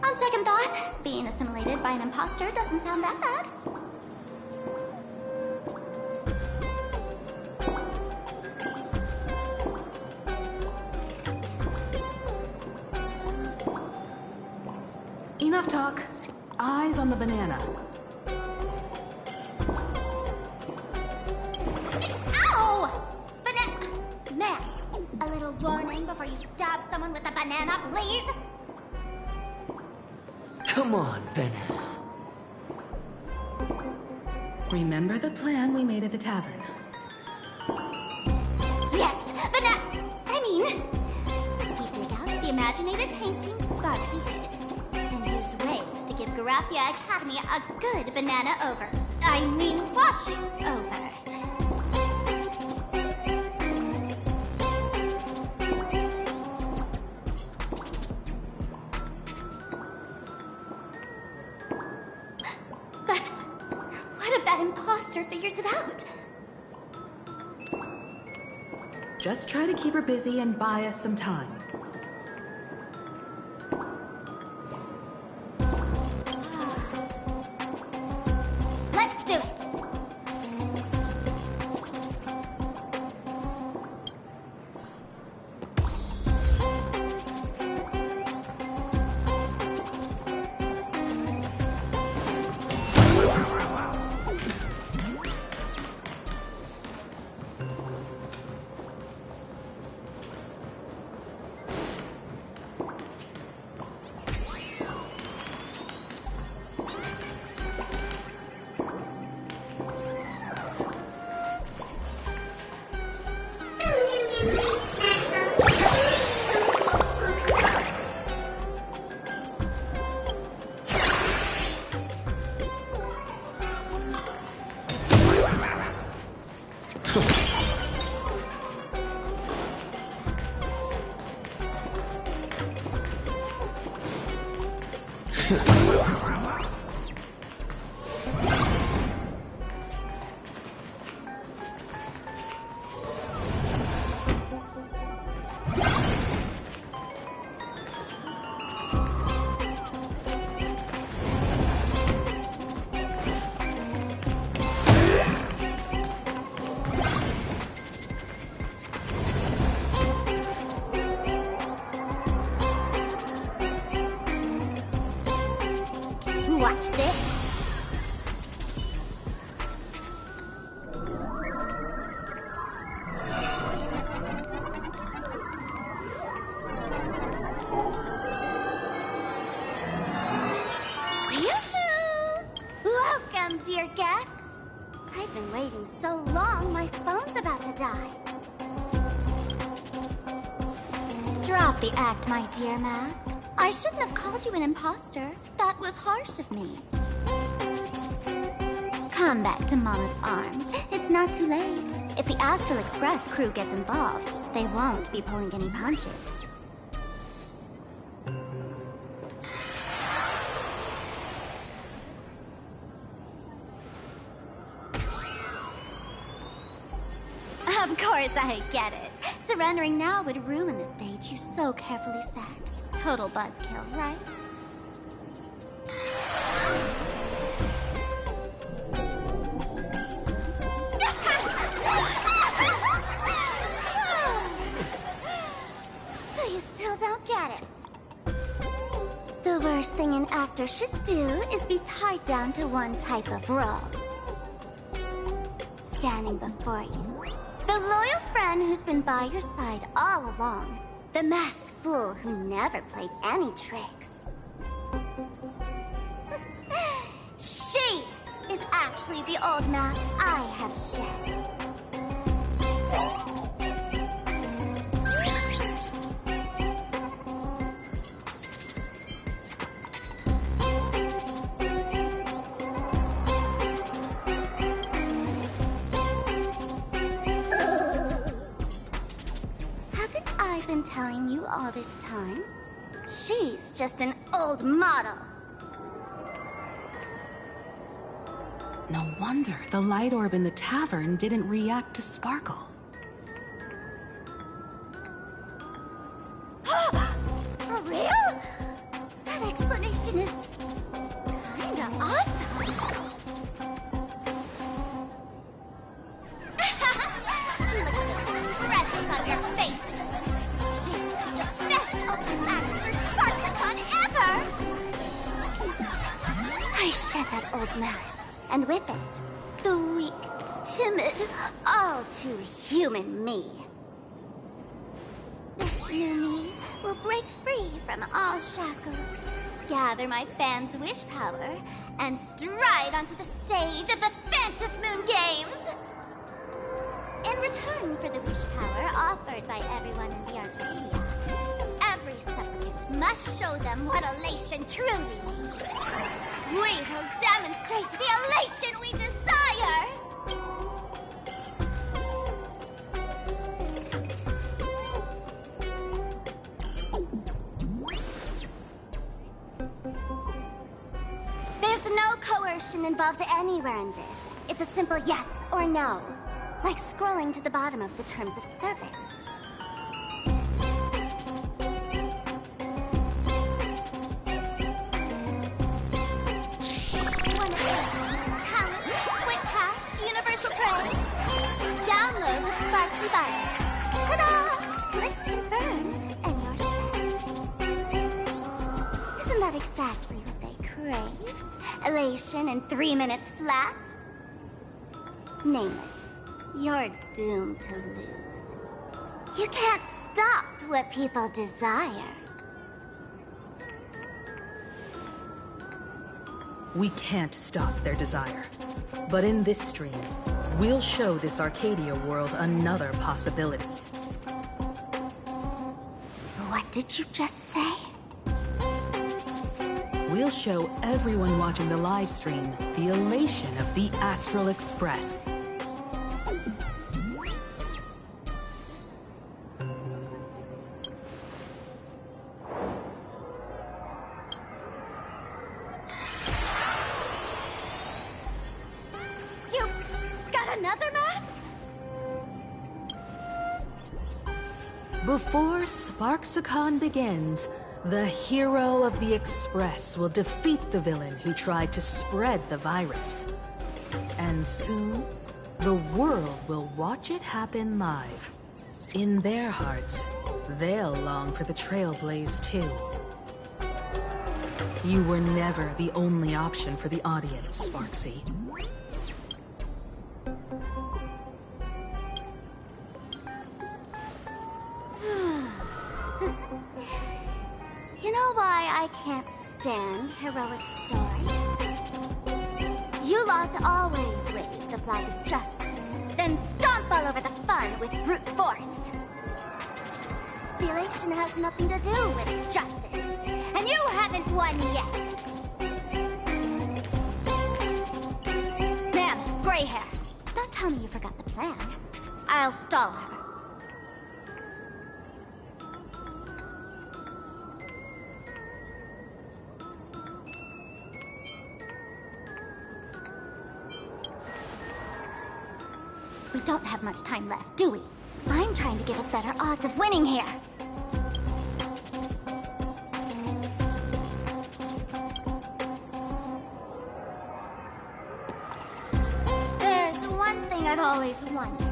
On second thought, being assimilated by an imposter doesn't sound that bad. Enough talk. Eyes on the banana. Ow! Man, a little warning before you stab someone with a banana, please? Come on, banana. Remember the plan we made at the tavern. Yes, I mean, we dig out the imaginated painting Sparksy did, then use waves to give Garapia Academy a good banana over. I mean, wash over. But what if that imposter figures it out? Just try to keep her busy and buy us some time. Let's do it. Watch this. Welcome, dear guests. I've been waiting so long, my phone's about to die. Drop the act, my dear Mask. I shouldn't have called you an imposter. That was harsh of me. Come back to Mama's arms. It's not too late. If the Astral Express crew gets involved, they won't be pulling any punches. Of course I get it. Surrendering now would ruin the stage you so carefully set. Total buzzkill, right? So you still don't get it? The worst thing an actor should do is be tied down to one type of role. Standing before you, the loyal friend who's been by your side all along. The masked fool who never played any tricks. She is actually the old mask I have shed. Haven't I been telling you all this time? She's just an old model. No wonder the light orb in the tavern didn't react to Sparkle. For real? That explanation is kinda awesome. Look at those expressions on your faces. This is the best open act for Sparksicon ever! I shed that old mask, and with it, the weak, timid, all too human me. This new me will break free from all shackles, gather my fans' wish power, and stride onto the stage of the Phantasy Moon Games! In return for the wish power offered by everyone in the Arcadia, every supplicant must show them what elation truly means. We will demonstrate the elation we desire! There's no coercion involved anywhere in this. It's a simple yes or no. Like scrolling to the bottom of the terms of service. Want to talent, quick cash, universal praise? Download the Sparksy virus. Ta-da! Click confirm, and you're set. Isn't that exactly what they crave? Elation in 3 minutes flat? Nameless, you're doomed to lose. You can't stop what people desire. We can't stop their desire. But in this stream, we'll show this Arcadia world another possibility. What did you just say? We'll show everyone watching the live stream the elation of the Astral Express. You got another mask? Before Sparksicon begins, the hero of the Express will defeat the villain who tried to spread the virus. And soon, the world will watch it happen live. In their hearts, they'll long for the Trailblaze too. You were never the only option for the audience, Sparksy. You know why I can't stand heroic stories? You lot always wave the flag of justice, then stomp all over the fun with brute force. The elation has nothing to do with justice, and you haven't won yet. Ma'am, gray hair, don't tell me you forgot the plan. I'll stall her. We don't have much time left, do we? I'm trying to give us better odds of winning here. There's one thing I've always wondered.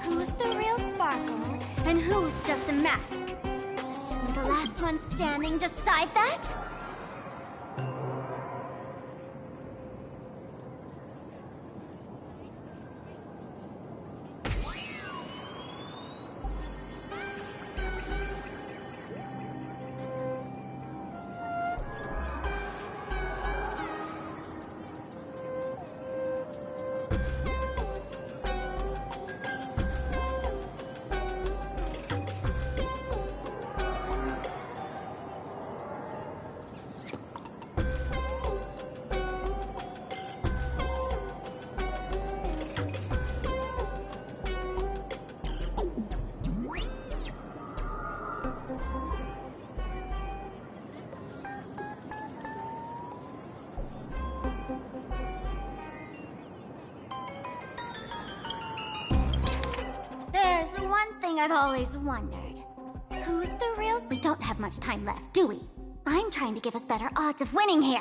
Who's the real Sparkle, and who's just a mask? Shouldn't the last one standing decide that? I've always wondered. Who's the real... We don't have much time left, do we? I'm trying to give us better odds of winning here.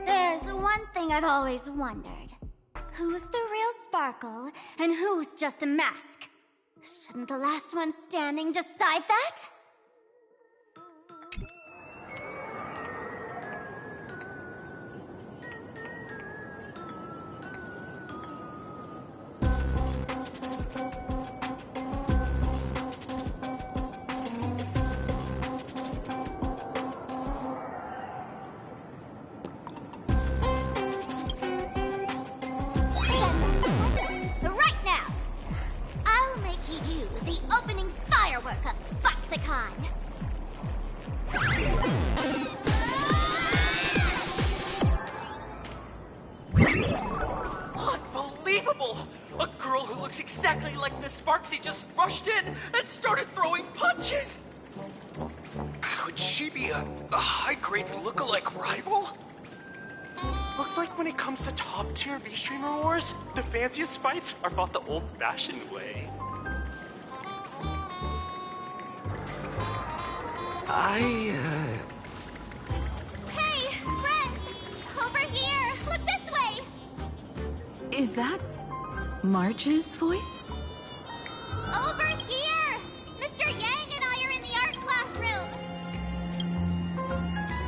There's one thing I've always wondered. Who's the real Sparkle, and who's just a mask? Shouldn't the last one standing decide that? Right now! I'll make you the opening firework of Sparksicon! Unbelievable! A girl who looks exactly like Miss Sparksy just rushed in and started throwing punches! Could she be a high-grade lookalike rival? Looks like when it comes to top-tier V-Streamer wars, the fanciest fights are fought the old-fashioned way. Hey, friends! Over here! Look this way! Is that March's voice? Over here! Mr. Yang and I are in the art classroom!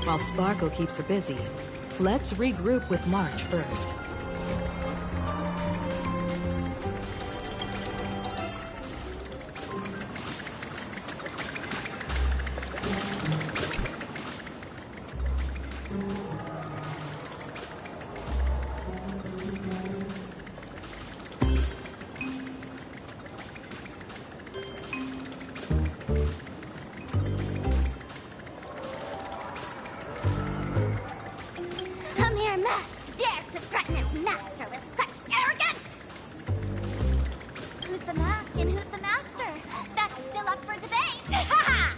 While Sparkle keeps her busy, let's regroup with March first. A mere mask dares to threaten its master with such arrogance! Who's the mask and who's the master? That's still up for debate! Ha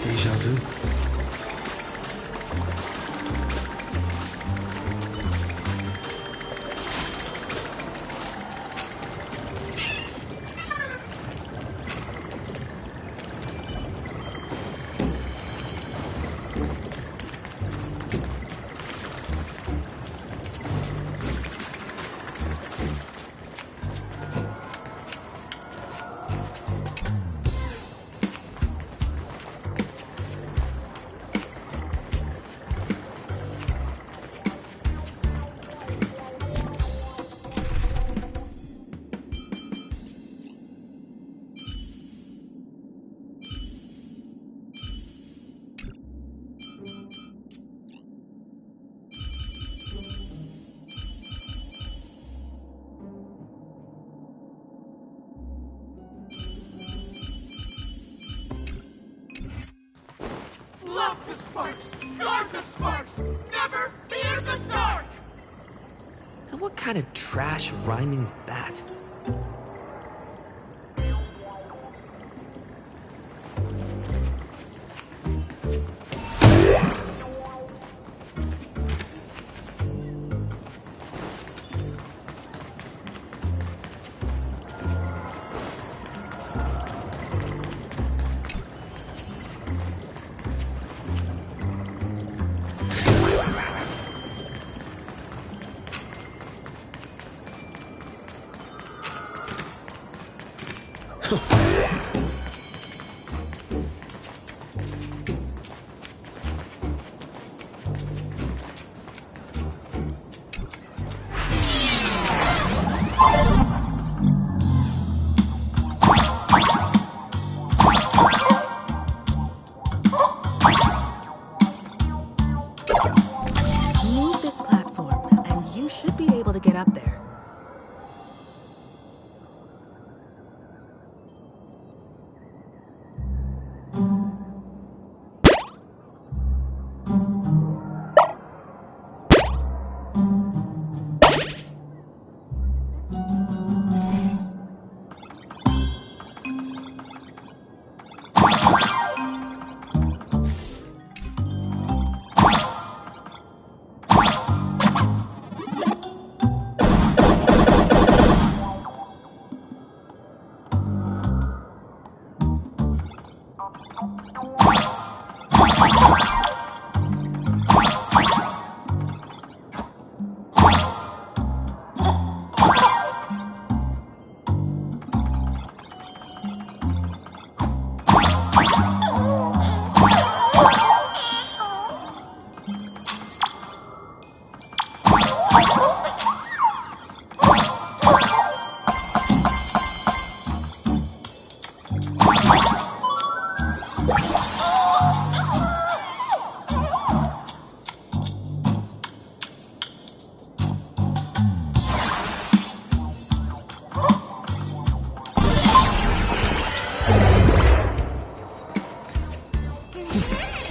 Deja vu. Love the sparks! Guard the sparks! Never fear the dark! Then what kind of trash rhyming is that? Move this platform, and you should be able to get up there.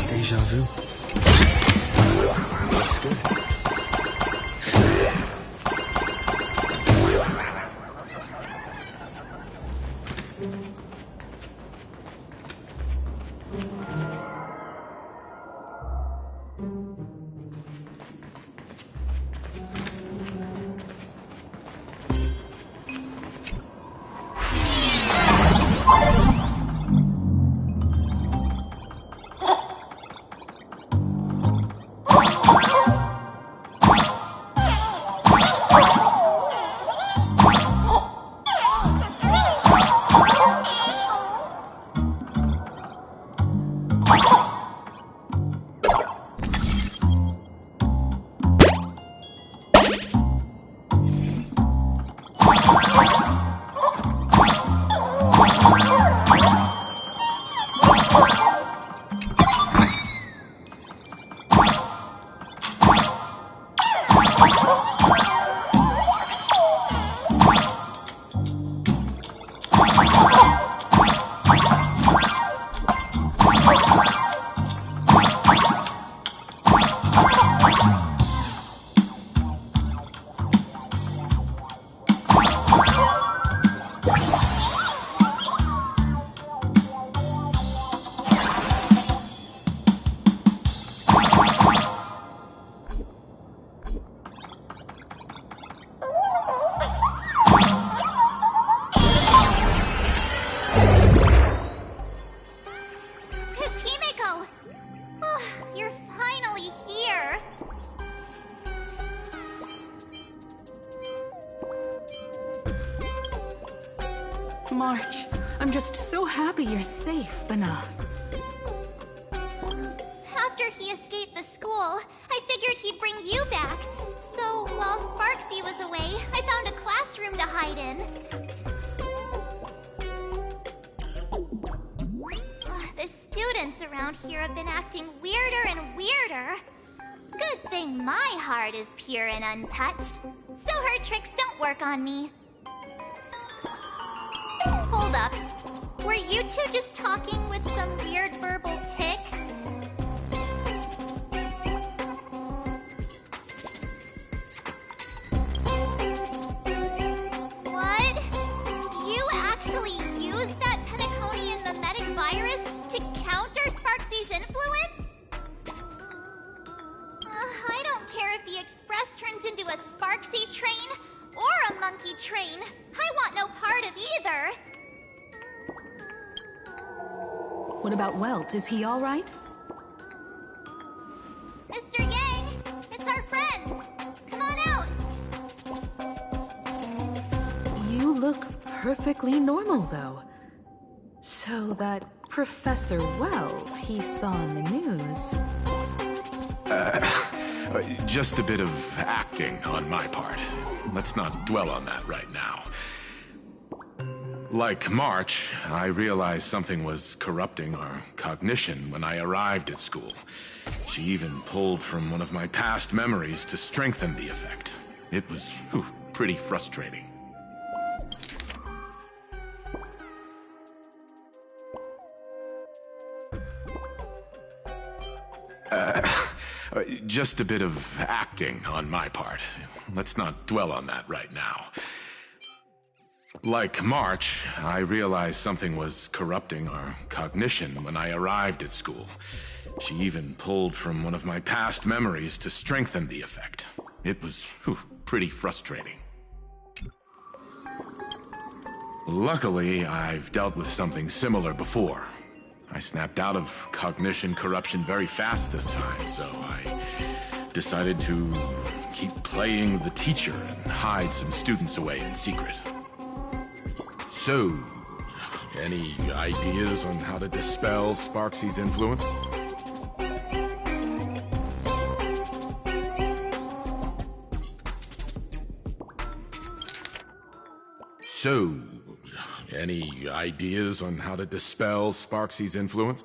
Deja vu. Looks good. March, I'm just so happy you're safe, Bana. After he escaped the school, I figured he'd bring you back. So, while Sparksy was away, I found a classroom to hide in. The students around here have been acting weirder and weirder. Good thing my heart is pure and untouched, so her tricks don't work on me. Hold up. Were you two just talking with some weird verbal tick? What? You actually used that Penaconian mimetic virus to counter Sparksy's influence? I don't care if the Express turns into a Sparksy train or a monkey train. I want no part of either. What about Welt? Is he all right? Mr. Yang, it's our friends. Come on out. You look perfectly normal, though. So that Professor Welt he saw in the news... Just a bit of acting on my part. Let's not dwell on that right now. Like March, I realized something was corrupting our cognition when I arrived at school. She even pulled from one of my past memories to strengthen the effect. It was pretty frustrating. Just a bit of acting on my part. Let's not dwell on that right now. Like March, I realized something was corrupting our cognition when I arrived at school. She even pulled from one of my past memories to strengthen the effect. It was pretty frustrating. Luckily, I've dealt with something similar before. I snapped out of cognition corruption very fast this time, so I decided to keep playing the teacher and hide some students away in secret. So, any ideas on how to dispel Sparksy's influence? So, any ideas on how to dispel Sparksy's influence?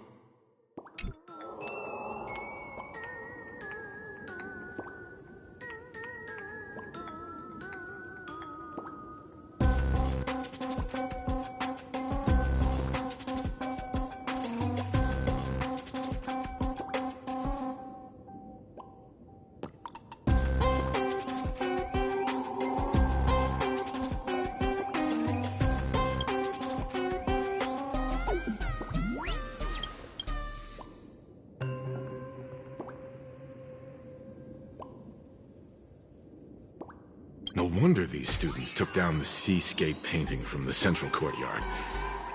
No wonder these students took down the seascape painting from the central courtyard.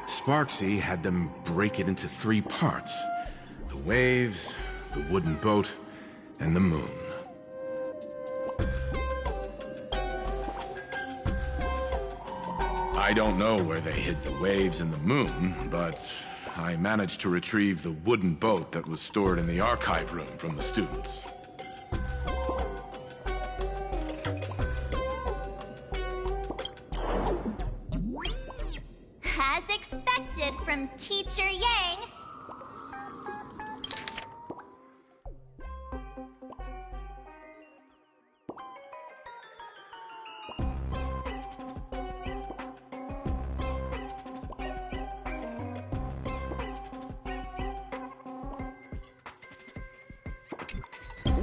Sparksy had them break it into 3 parts. The waves, the wooden boat, and the moon. I don't know where they hid the waves and the moon, but I managed to retrieve the wooden boat that was stored in the archive room from the students. As expected from Teacher Yang.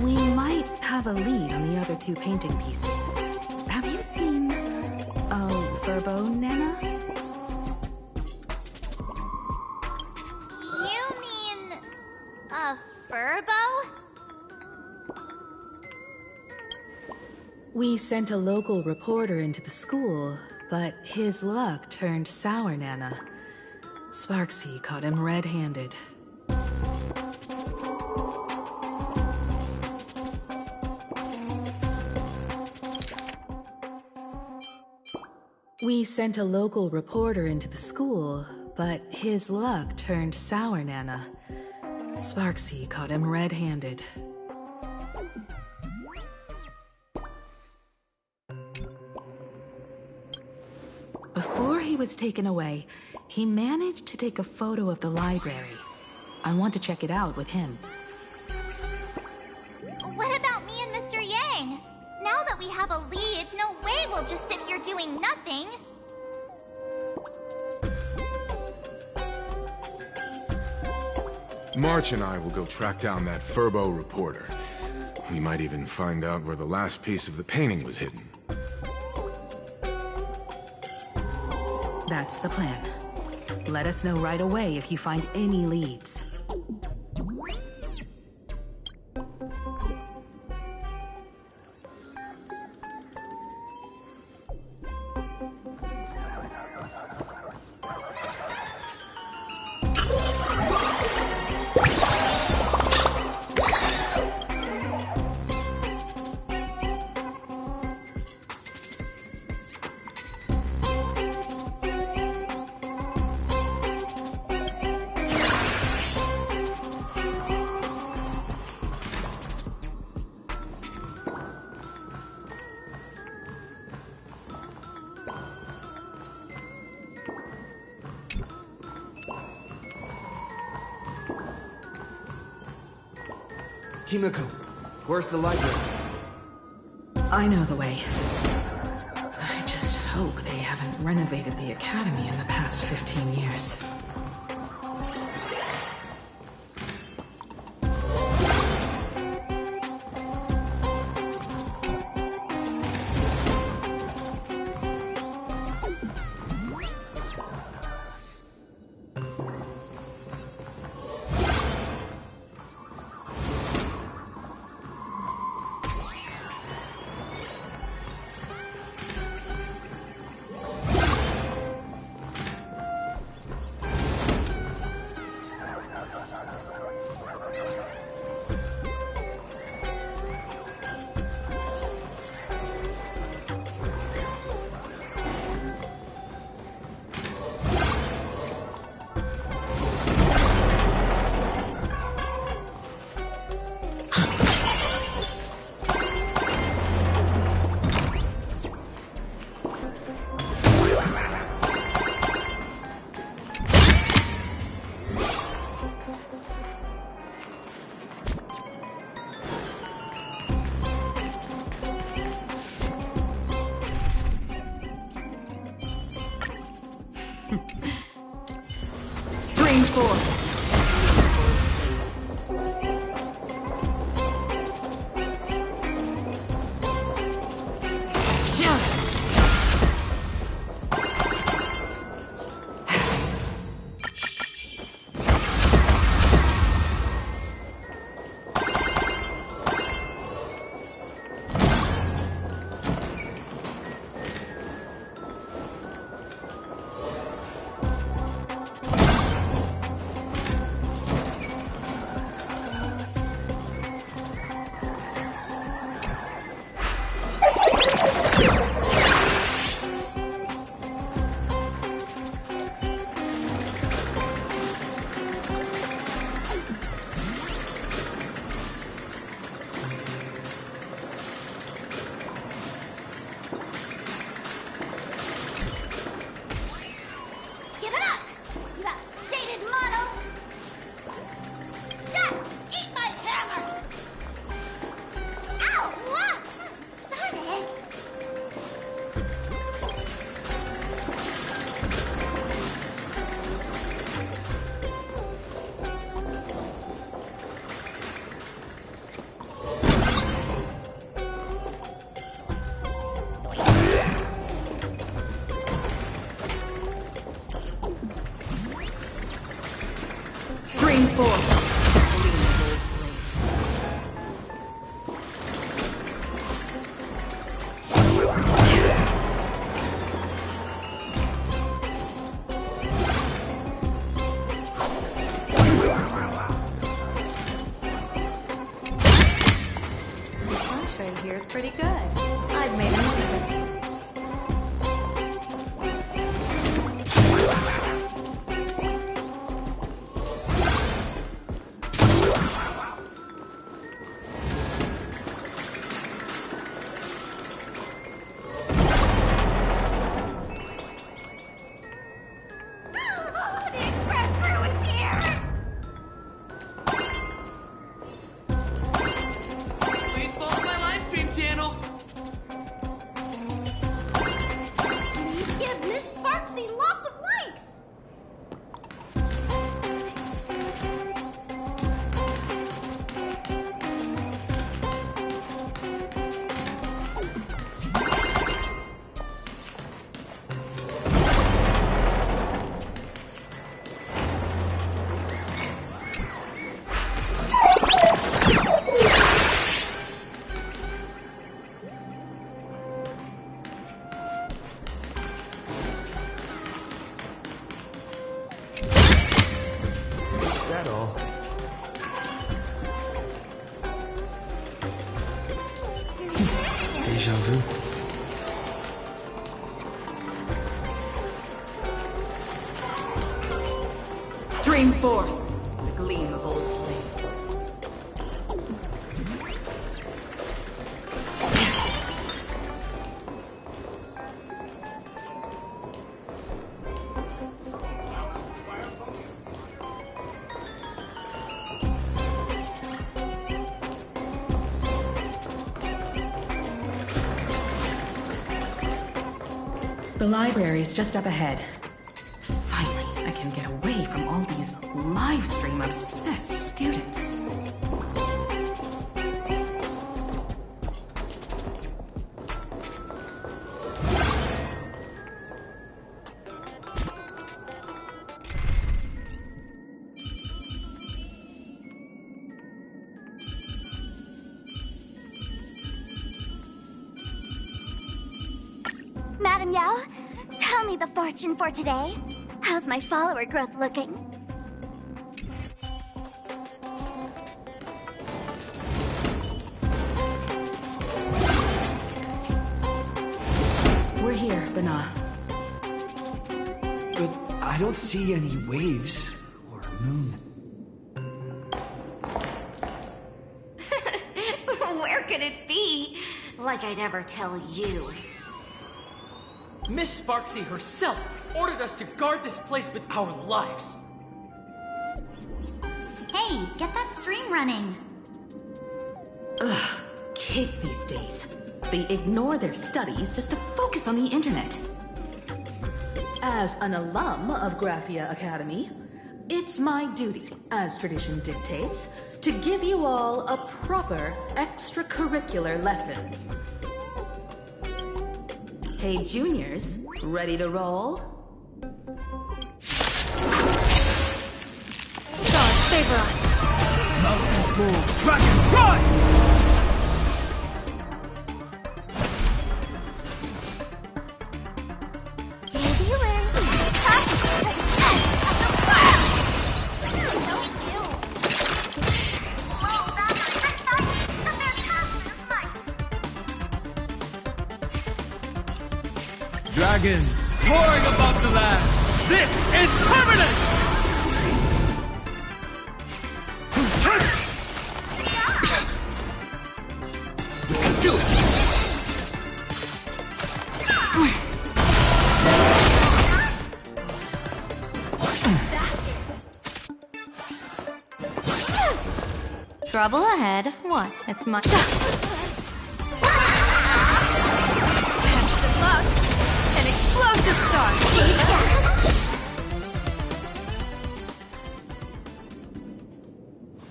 We might have a lead on the other 2 painting pieces. Have you seen Furbo, Nana? You mean a Furbo? We sent a local reporter into the school, but his luck turned sour, Nana. Sparksy caught him red-handed. We sent a local reporter into the school, but his luck turned sour, Nana. Sparksy caught him red-handed. Before he was taken away, he managed to take a photo of the library. I want to check it out with him. What about me and Mr. Yang? Now that we have a lead, no way we'll just sit here doing nothing. March and I will go track down that Furbo reporter. We might even find out where the last piece of the painting was hidden. That's the plan. Let us know right away if you find any leads. Himiko, where's the library? I know the way. I just hope they haven't renovated the academy in the past 15 years. Here's pretty good. I've made a note of it. The express crew is here! Please follow my live stream channel. Please give Miss Sparksy lots of likes! Is that all? Deja vu. Stream forth the gleam of old flames. The library's just up ahead. Finally, I can get away from all these live stream obsessed students. Madam Yao, tell me the fortune for today. How's my follower growth looking? We're here, Bana. But I don't see any waves or a moon. Where could it be? Like I'd ever tell you. Miss Sparksy herself ordered us to guard this place with our lives. Hey, get that stream running. Ugh, kids these days. They ignore their studies just to focus on the internet. As an alum of Graphia Academy, it's my duty, as tradition dictates, to give you all a proper extracurricular lesson. Hey, juniors, ready to roll? Gods favor us. Mountains move, dragons rise! Dragons soaring above the land. This is permanent! We can do it! Trouble ahead. What? It's my... Good luck. An explosive start.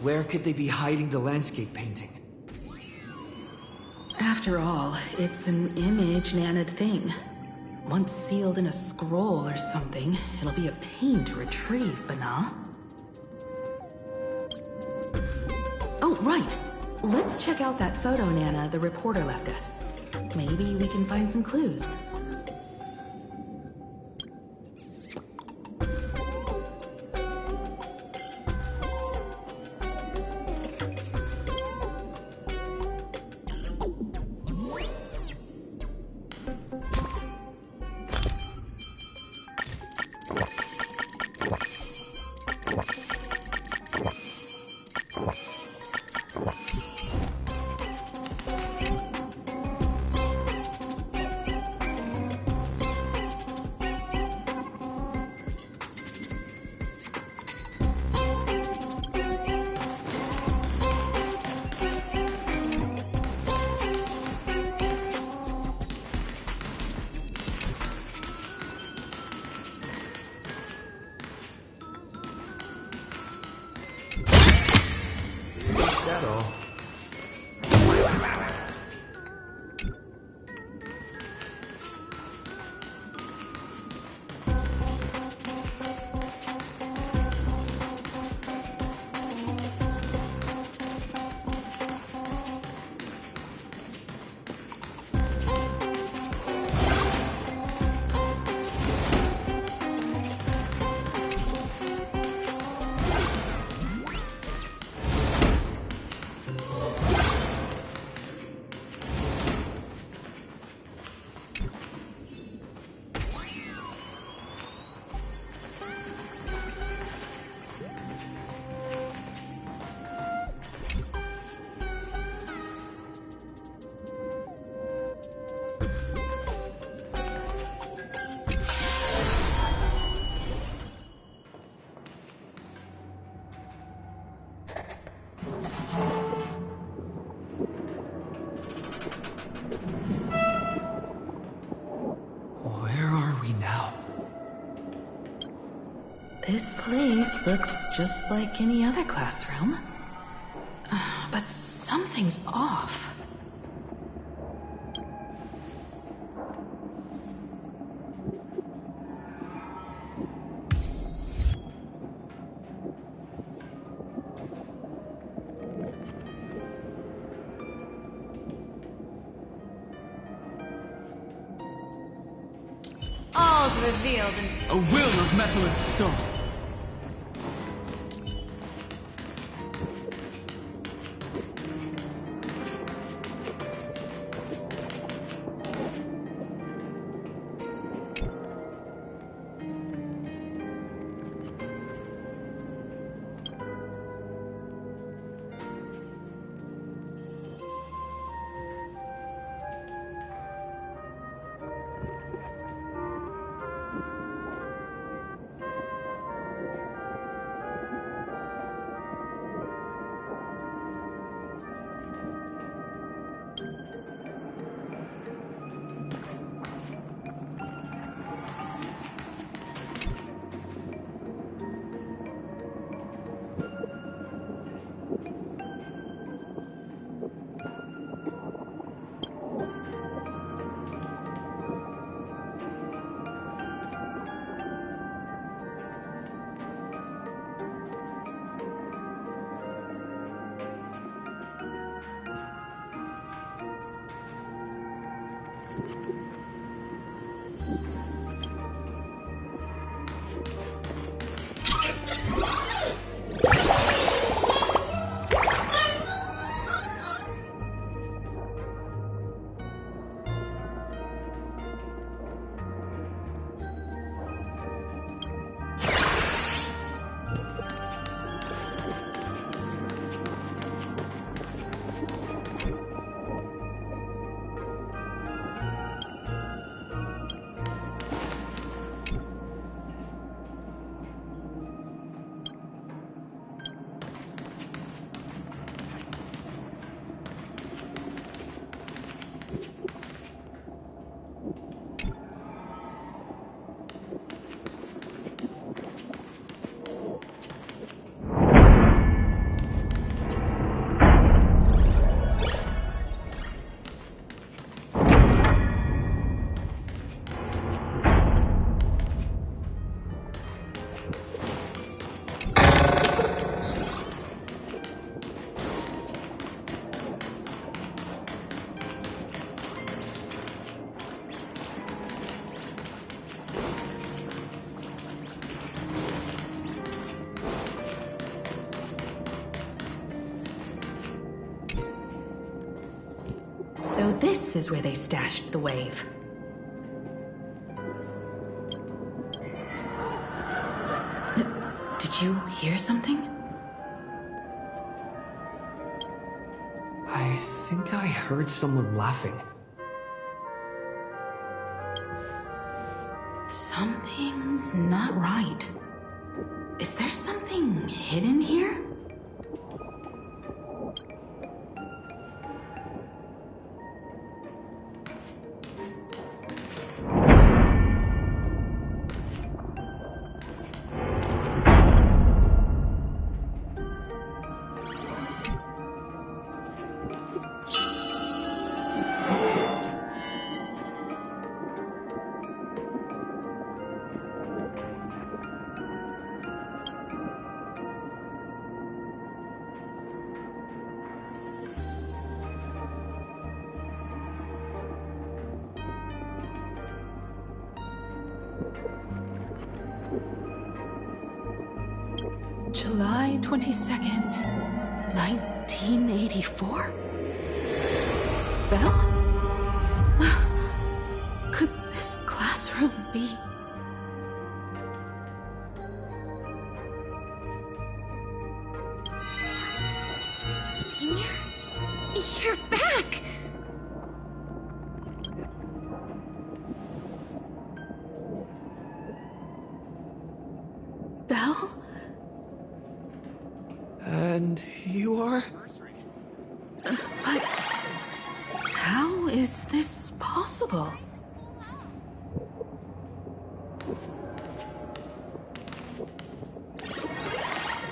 Where could they be hiding the landscape painting? After all, it's an image-nanted thing. Once sealed in a scroll or something, it'll be a pain to retrieve, Bana. Oh, right. Let's check out that photo Nana the reporter left us. Maybe we can find some clues. This place looks just like any other classroom. But something's off. All's revealed in... A will of metal and stone. This is where they stashed the wave. Did you hear something? I think I heard someone laughing. Something's not right. Is there something hidden here? July 22nd, 1984? Belle? Could this classroom be... Senior? You're back! Belle? And you are? But... how is this possible?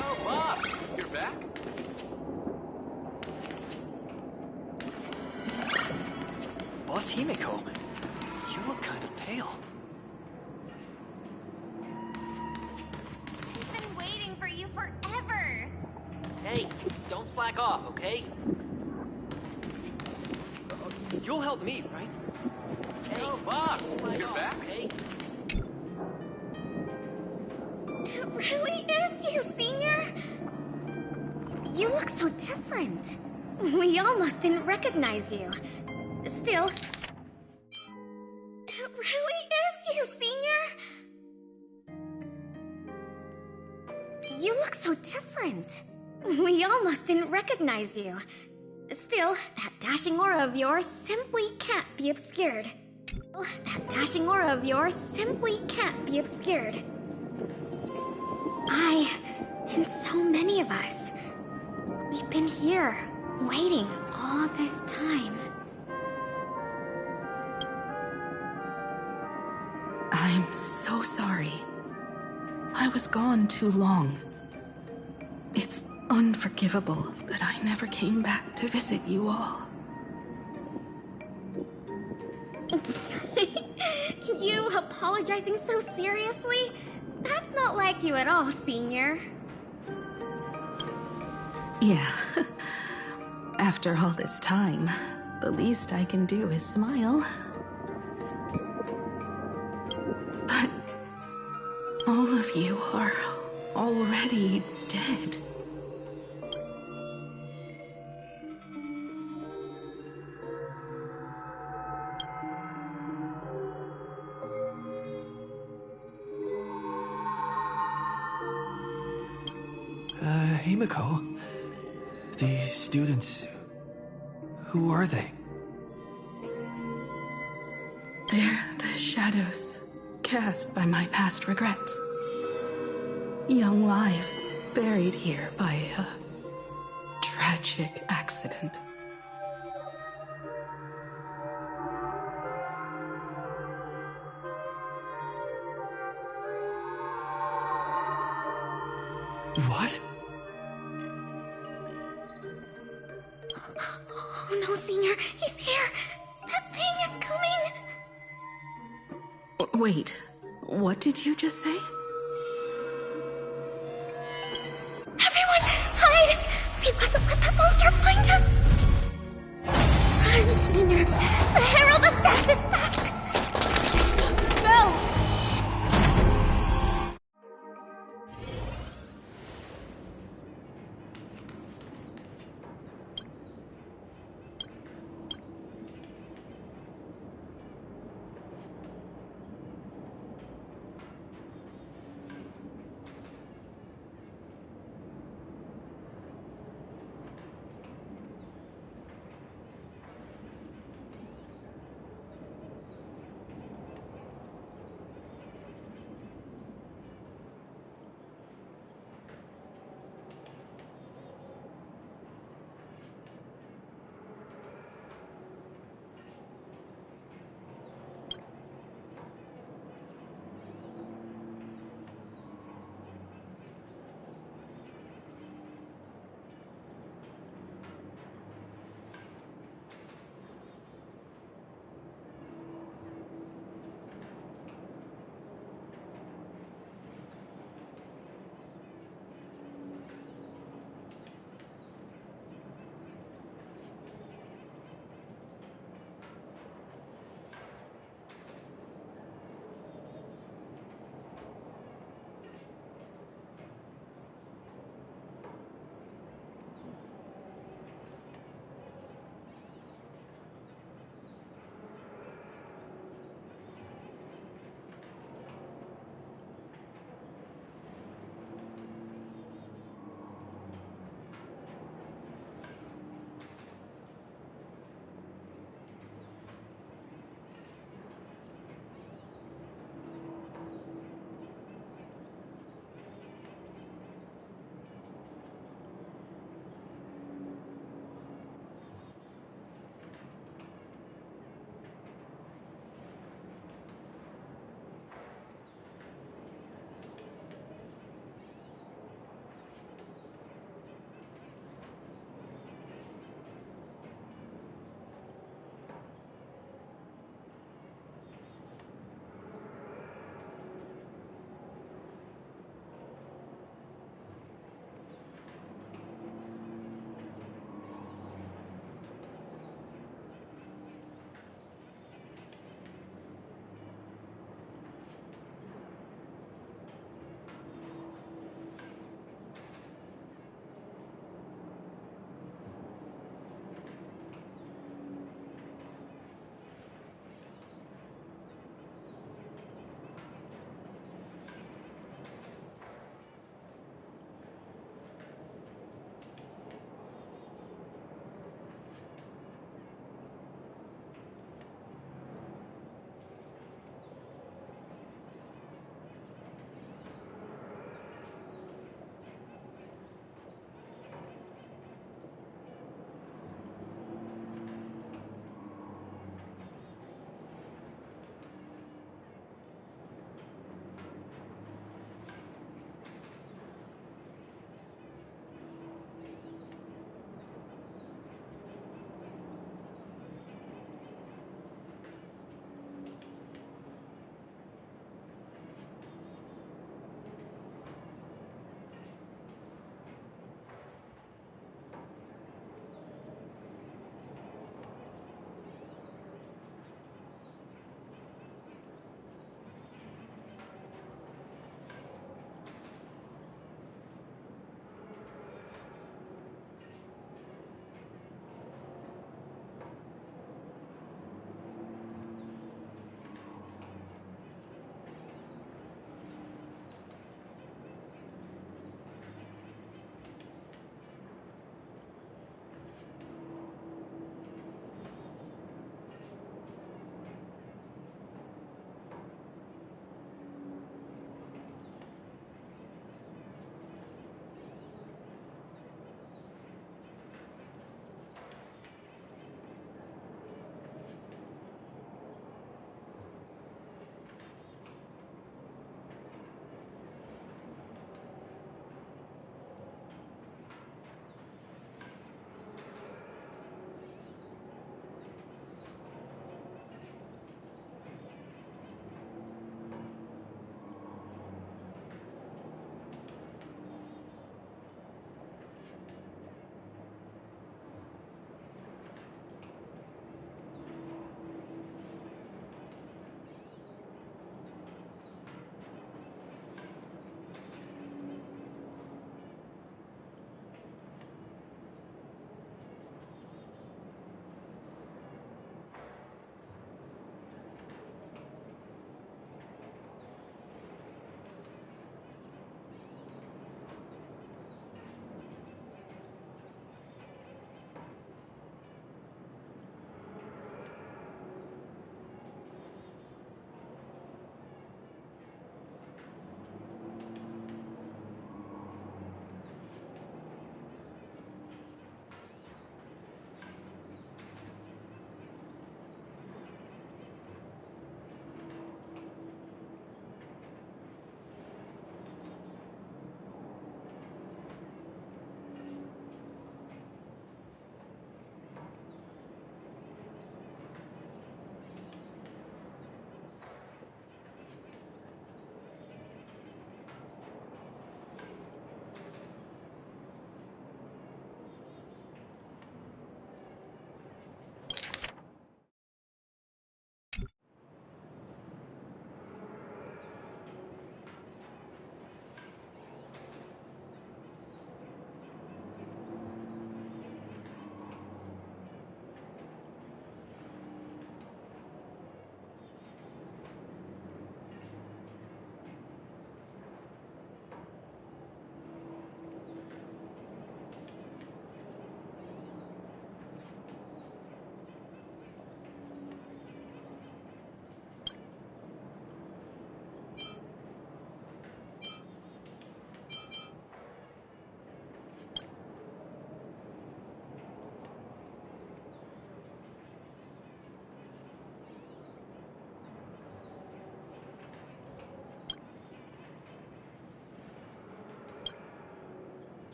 Oh, boss, you're back? Boss Himiko, you look kind of pale. I've been waiting for you forever. Hey, don't slack off, okay? You'll help me, right? Hey, Oh, boss, you're back? okay? It really is you, Senior! You look so different. We almost didn't recognize you. Still... it really is you, Senior! You look so different. We almost didn't recognize you. Still, that dashing aura of yours simply can't be obscured. That dashing aura of yours simply can't be obscured. And so many of us, we've been here, waiting all this time. I'm so sorry. I was gone too long. It's unforgivable that I never came back to visit you all. You apologizing so seriously? That's not like you at all, Senior. Yeah. After all this time, the least I can do is smile. But all of you are already dead. Himiko? These students... who are they? They're the shadows cast by my past regrets. Young lives buried here by a tragic accident. What? Oh no, Senior, he's here! That thing is coming! Wait, what did you just say? Everyone, hide! We mustn't let that monster find us! Run, Senior! The Herald of Death is back! Belle!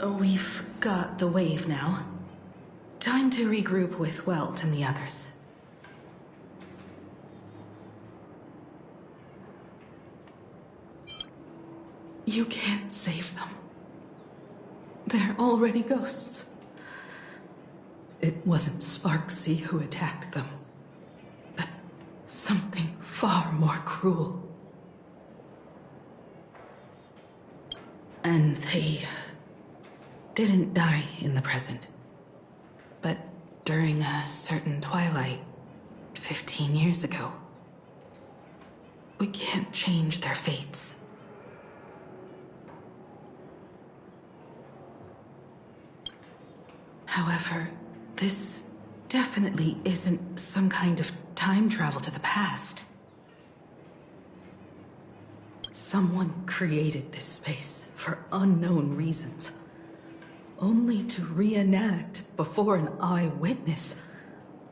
We've got the wave now. Time to regroup with Welt and the others. You can't save them. They're already ghosts. It wasn't Sparksea who attacked them, but something far more cruel. And they didn't die in the present, but during a certain twilight 15 years ago. We can't change their fates. However, this definitely isn't some kind of time travel to the past. Someone created this space for unknown reasons, only to reenact before an eyewitness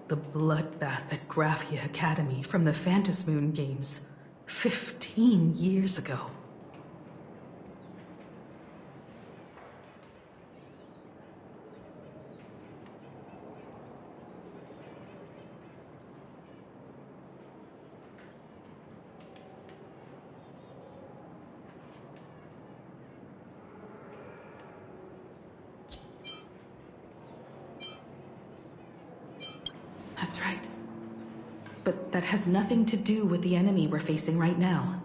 the bloodbath at Graphia Academy from the Phantasmoon games 15 years ago. That's right. But that has nothing to do with the enemy we're facing right now.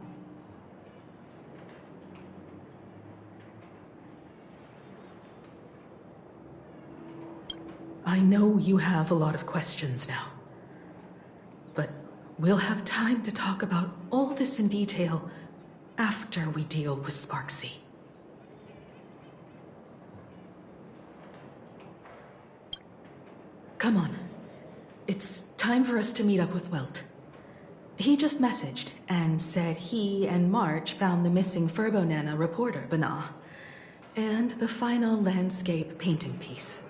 I know you have a lot of questions now, but we'll have time to talk about all this in detail after we deal with Sparksea. Come on. It's time for us to meet up with Welt. He just messaged and said he and March found the missing Furbonana reporter, Bana, and the final landscape painting piece.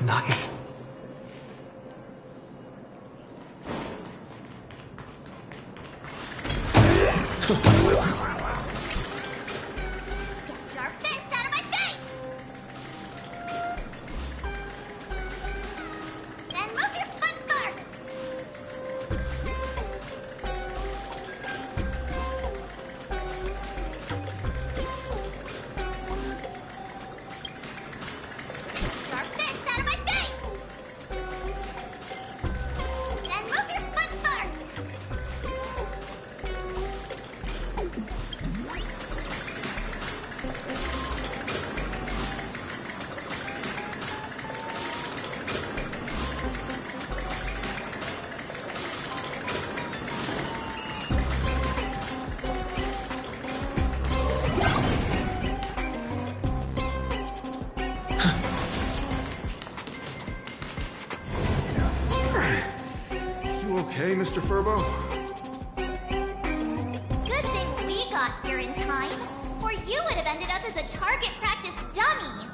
Nice. Get your fist out of my face! Then move your foot first! Get your fist out of my face! Then move your foot first! You okay, Mr. Furbo? Good thing we got here in time, or you would have ended up as a target practice dummy.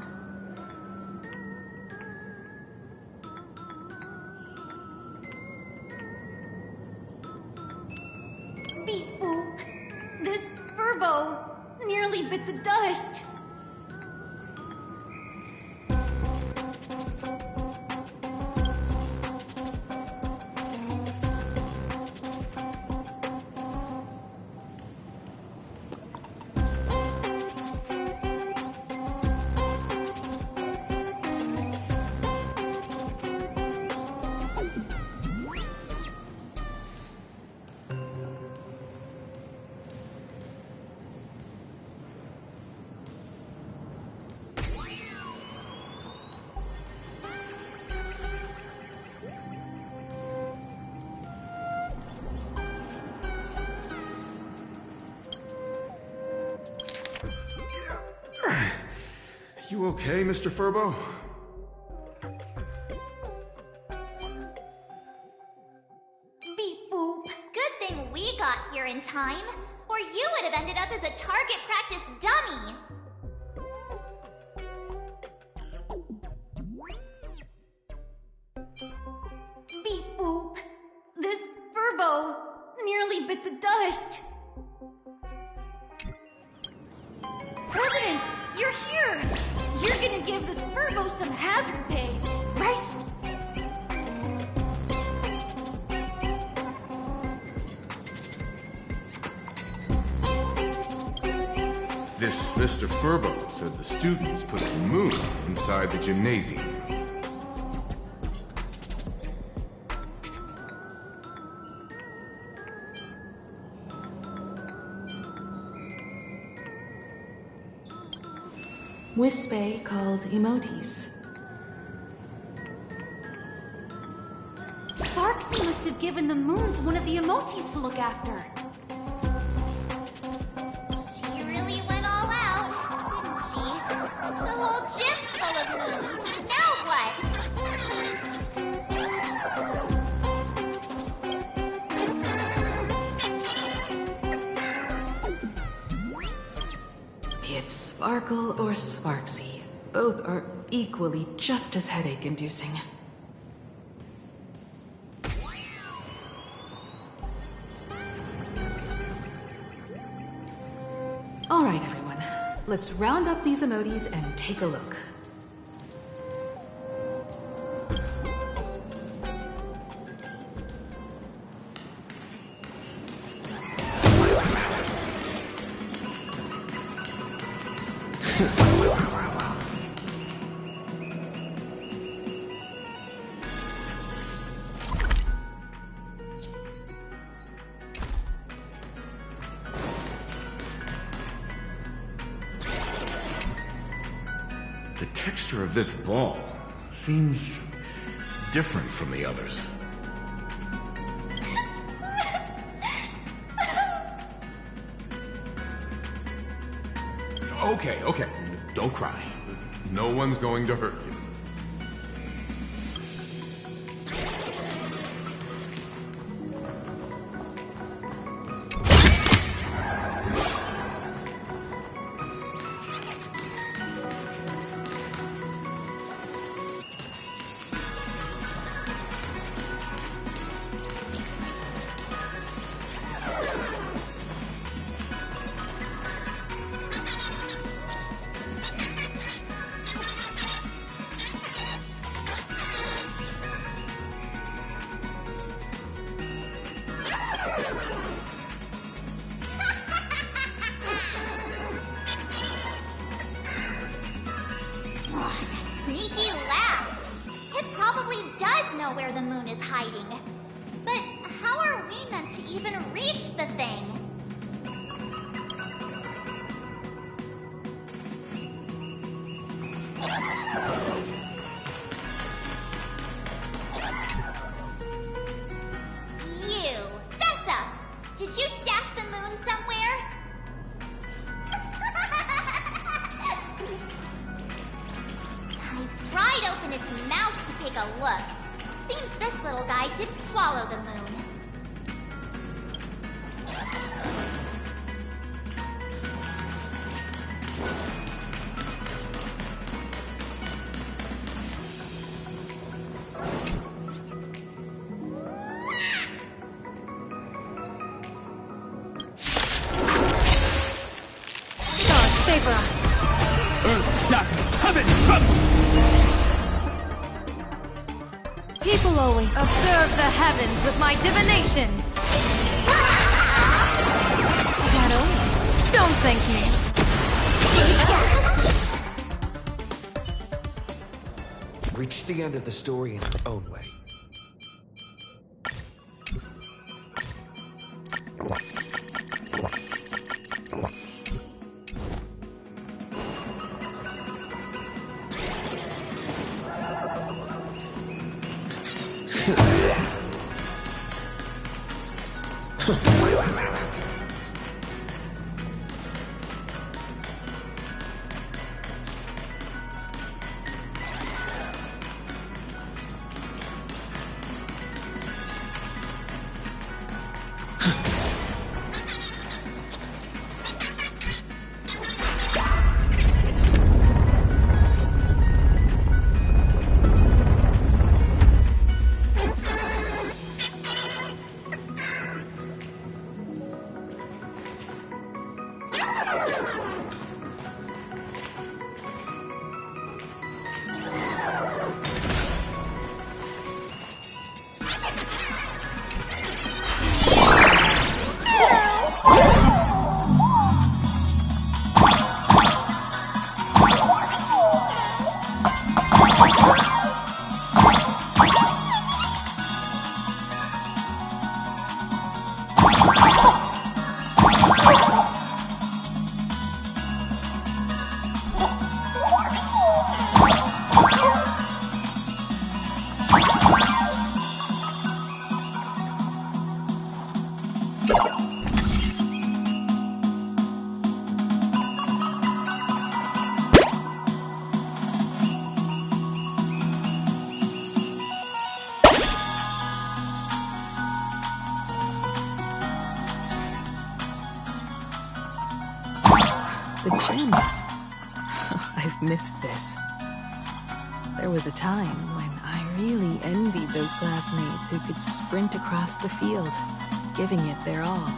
Beep boop. This Furbo nearly bit the dust. You okay, Mr. Furbo? Beep boop. Good thing we got here in time, or you would have ended up as a target practice dummy. Beep boop. This Furbo nearly bit the dust. President, you're here! You're gonna give this Furbo some hazard pay, right? This Mr. Furbo said the students put the moon inside the gymnasium. Wispe called emotes. Sparksy must have given the moon to one of the emotes to look after. She really went all out, didn't she? The whole gym's full of moons. Now what? Be it Sparkle or Sparksy, both are equally just as headache-inducing. All right, everyone. Let's round up these emotes and take a look. The texture of this ball seems different from the others. Okay. Don't cry. No one's going to hurt you. hiding. But how are we meant to even reach the thing? You! Thessa! Did you stash the moon somewhere? I pried open its mouth to take a look. Seems this little guy didn't swallow the moon. Favor us. Earth shatters, heaven trembles! People always observe the heavens with my divinations. Is that all? Don't thank me. Reach the end of the story in your own way. The gym. I've missed this. There was a time when I really envied those classmates who could sprint across the field, giving it their all.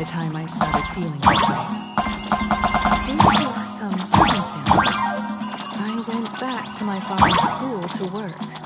the time I started feeling this way. Due to some circumstances, I went back to my father's school to work.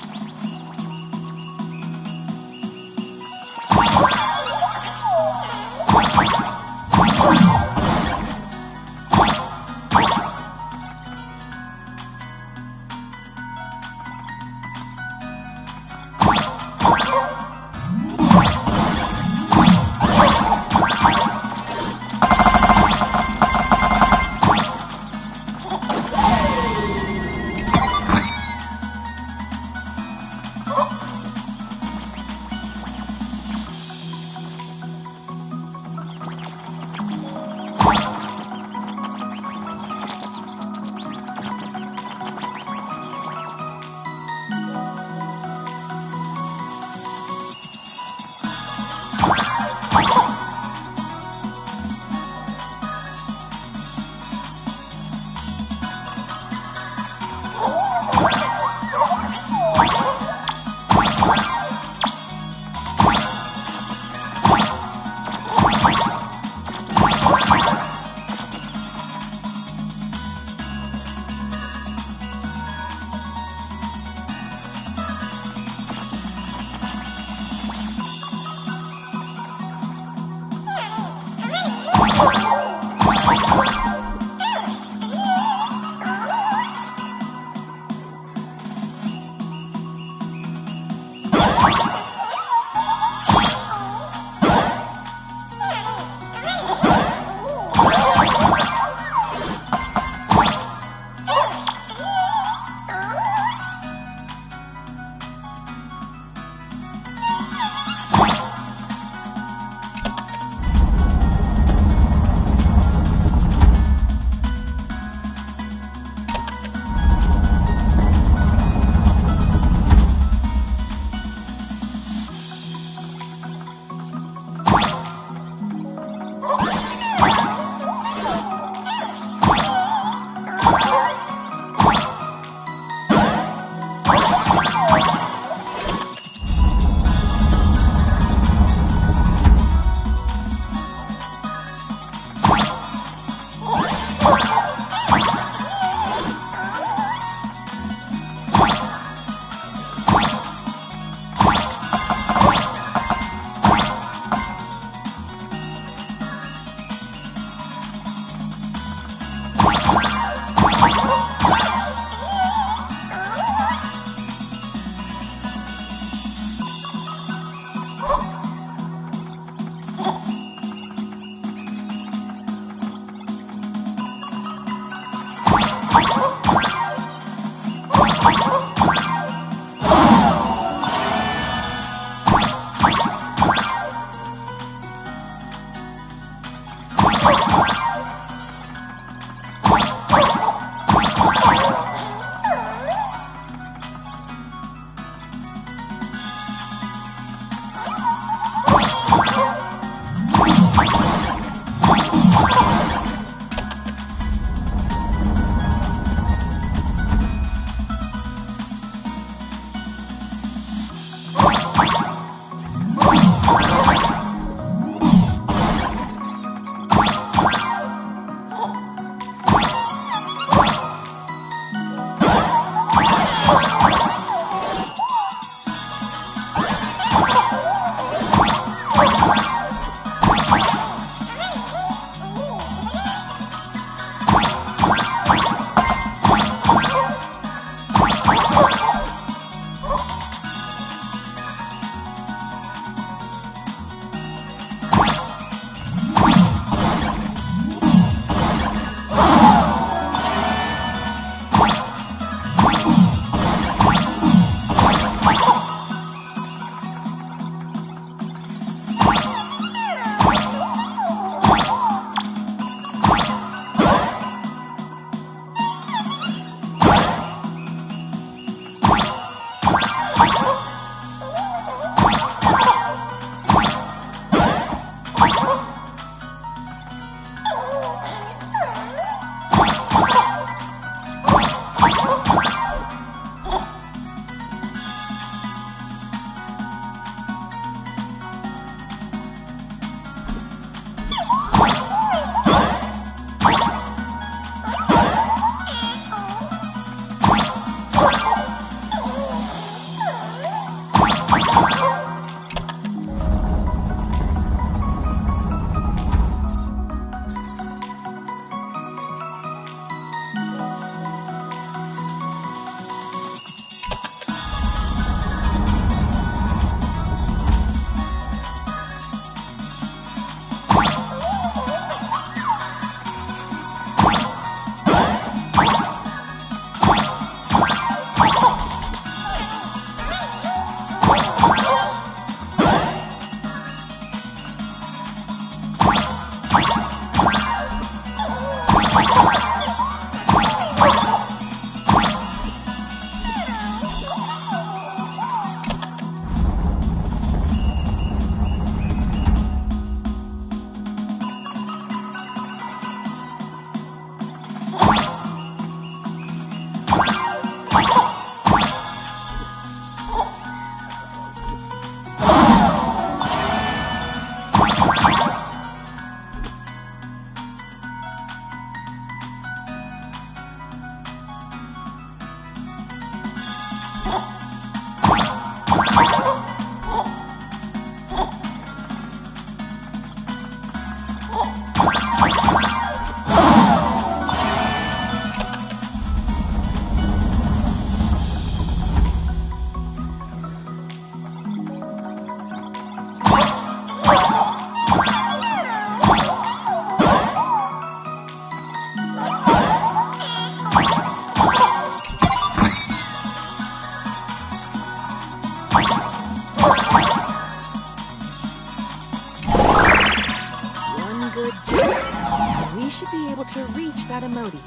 One good job. We should be able to reach that emoji.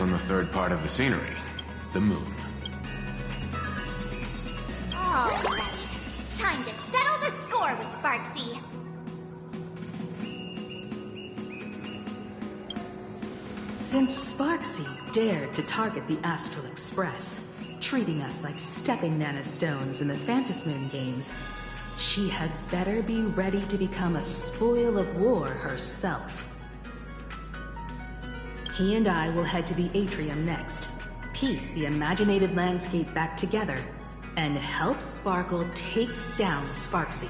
On the third part of the scenery, the moon. Alright, time to settle the score with Sparksy. Since Sparksy dared to target the Astral Express, treating us like stepping nanostones in the Phantasmoon games, she had better be ready to become a spoil of war herself. He and I will head to the atrium next, piece the imaginated landscape back together, and help Sparkle take down Sparksy.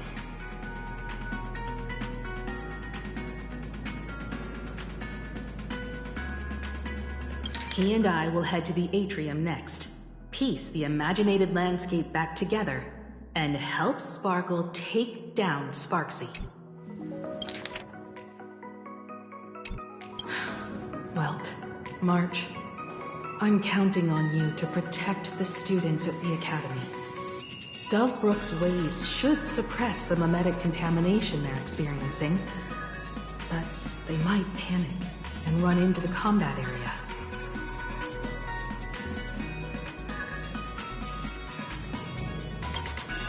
He and I will head to the atrium next, piece the imaginated landscape back together, and help Sparkle take down Sparksy. Welt, March, I'm counting on you to protect the students at the Academy. Dovebrook's waves should suppress the mimetic contamination they're experiencing, but they might panic and run into the combat area.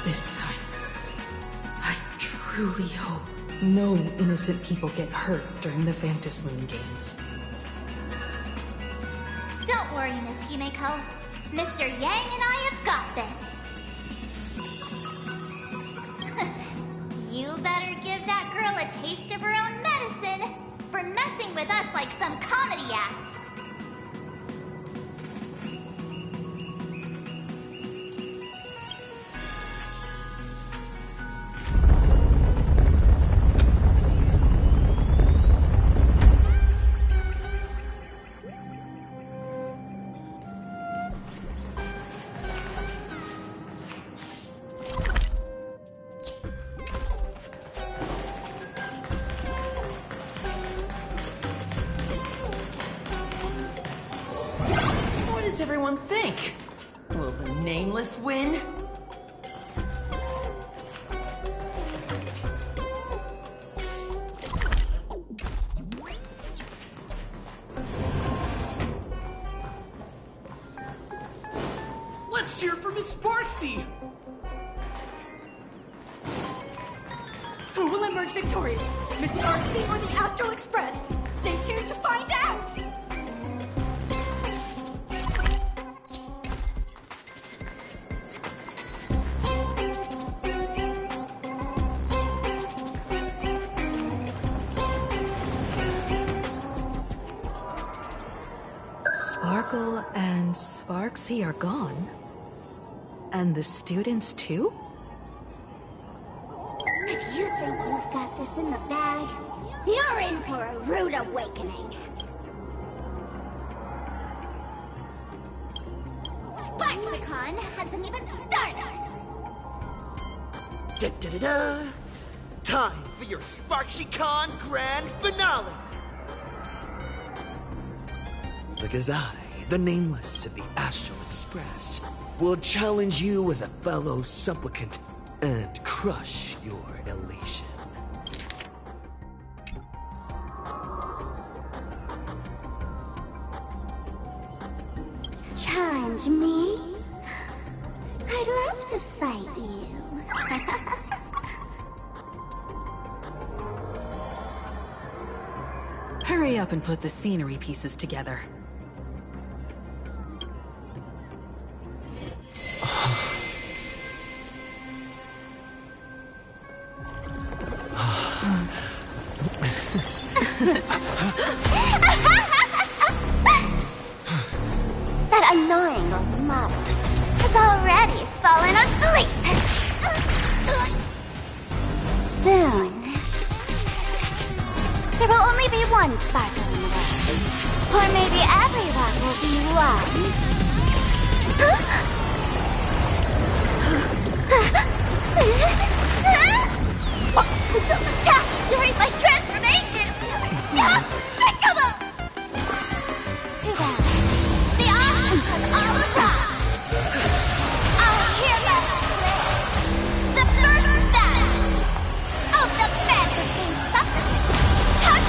This time, I truly hope no innocent people get hurt during the Phantasmoon games. Don't worry, Miss Himeko. Mr. Yang and I have got this. You better give that girl a taste of her own medicine for messing with us like some comedy act. does everyone think? Will the Nameless win? Let's cheer for Miss Sparksy! Who will emerge victorious? Miss Sparksy or the Astral Express? Stay tuned to find out! Sparkle and Sparksy are gone? And the students too? If you think you've got this in the bag, you're in for a rude awakening. Sparksicon hasn't even started! Da-da-da-da! Time for your SparksyCon Grand Finale! Because I, the Nameless of the Astral Express, will challenge you as a fellow supplicant and crush your elation. Challenge me? I'd love to fight you. Hurry up and put the scenery pieces together. That annoying old model has already fallen asleep. Soon, there will only be one sparkle in the world. Or maybe everyone will be one. During my transformation! Despicable! Too bad. The options have all arrived. I'll hereby declare the first battle of the Fantasy Supplement has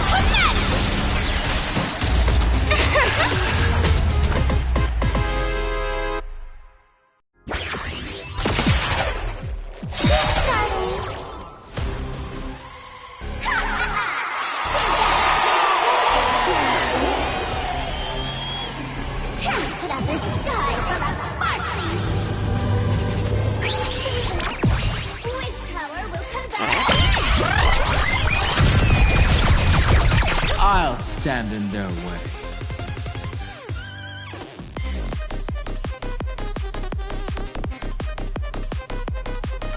I'll stand in their way.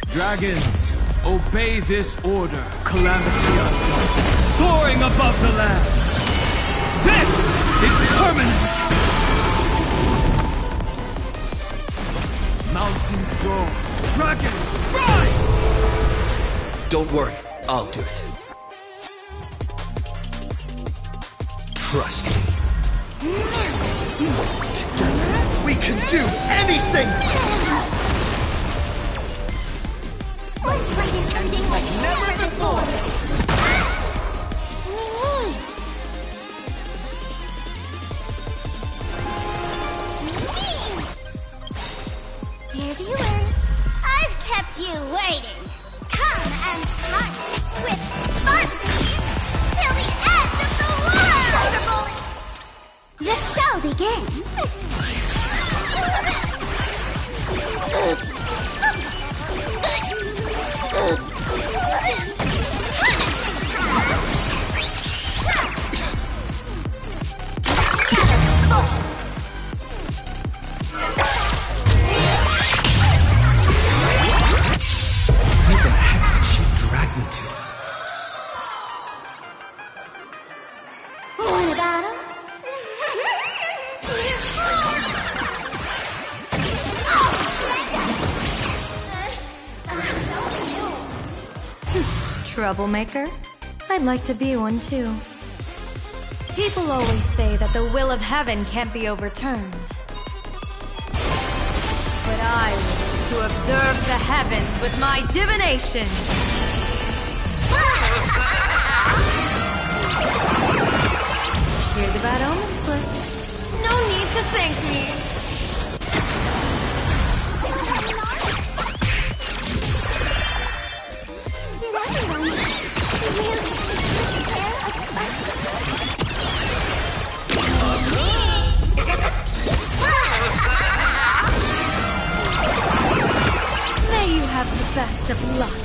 Dragons, obey this order. Calamity undaunted, soaring above the lands. This is permanence. Mountains roar, dragons rise. Don't worry, I'll do it. Trust me. Together, we can do anything! Let's fight it ending like never before! Mimi! Dear viewers, I've kept you waiting. Come and party with Sparksy till the end of the world! The show begins! Where the heck did she drag me to? Want a battle? Troublemaker? I'd like to be one too. People always say that the will of heaven can't be overturned. But I wish to observe the heavens with my divination. Here's a bad omen slip. No need to thank me. Did everyone really prepare a May you have the best of luck.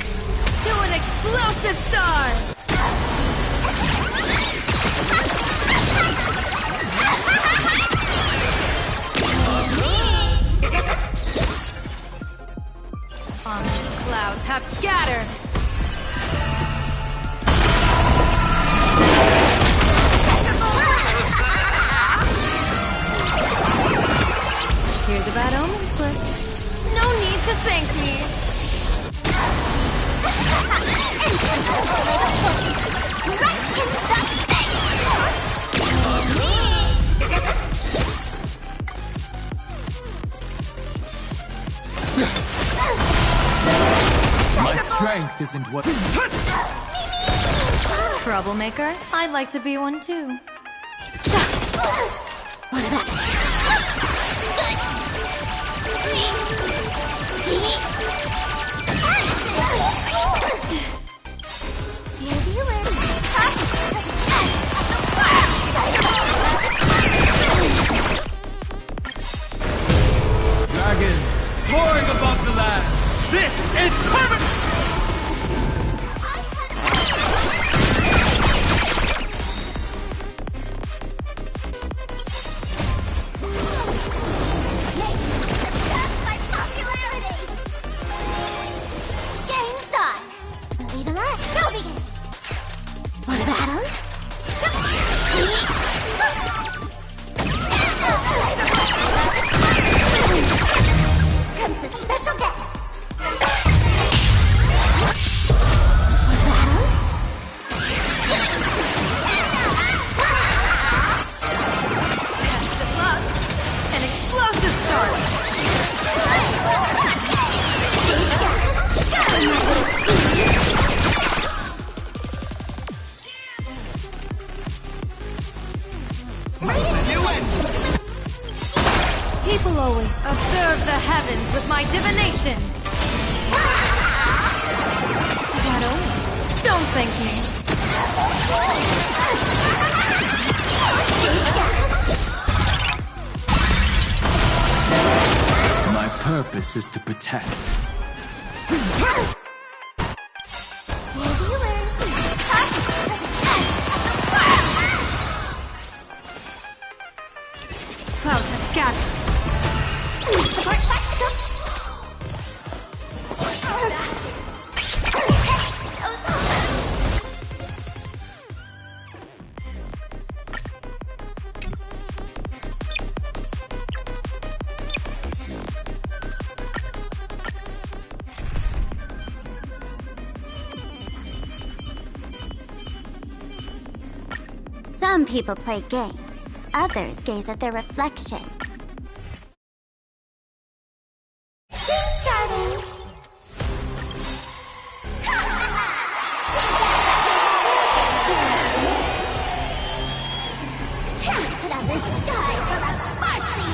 To an explosive star! Clouds have scattered. Here's a bad omen slip. No need to thank me. My strength isn't what... Troublemaker? I'd like to be one too. What about Dragons soaring above the land. This is permanent! People always observe the heavens with my divination. Don't thank me. My purpose is to protect. Clouds have scattered. Some people play games. Others gaze at their reflection. Starting. Put out the sky full of sparkly.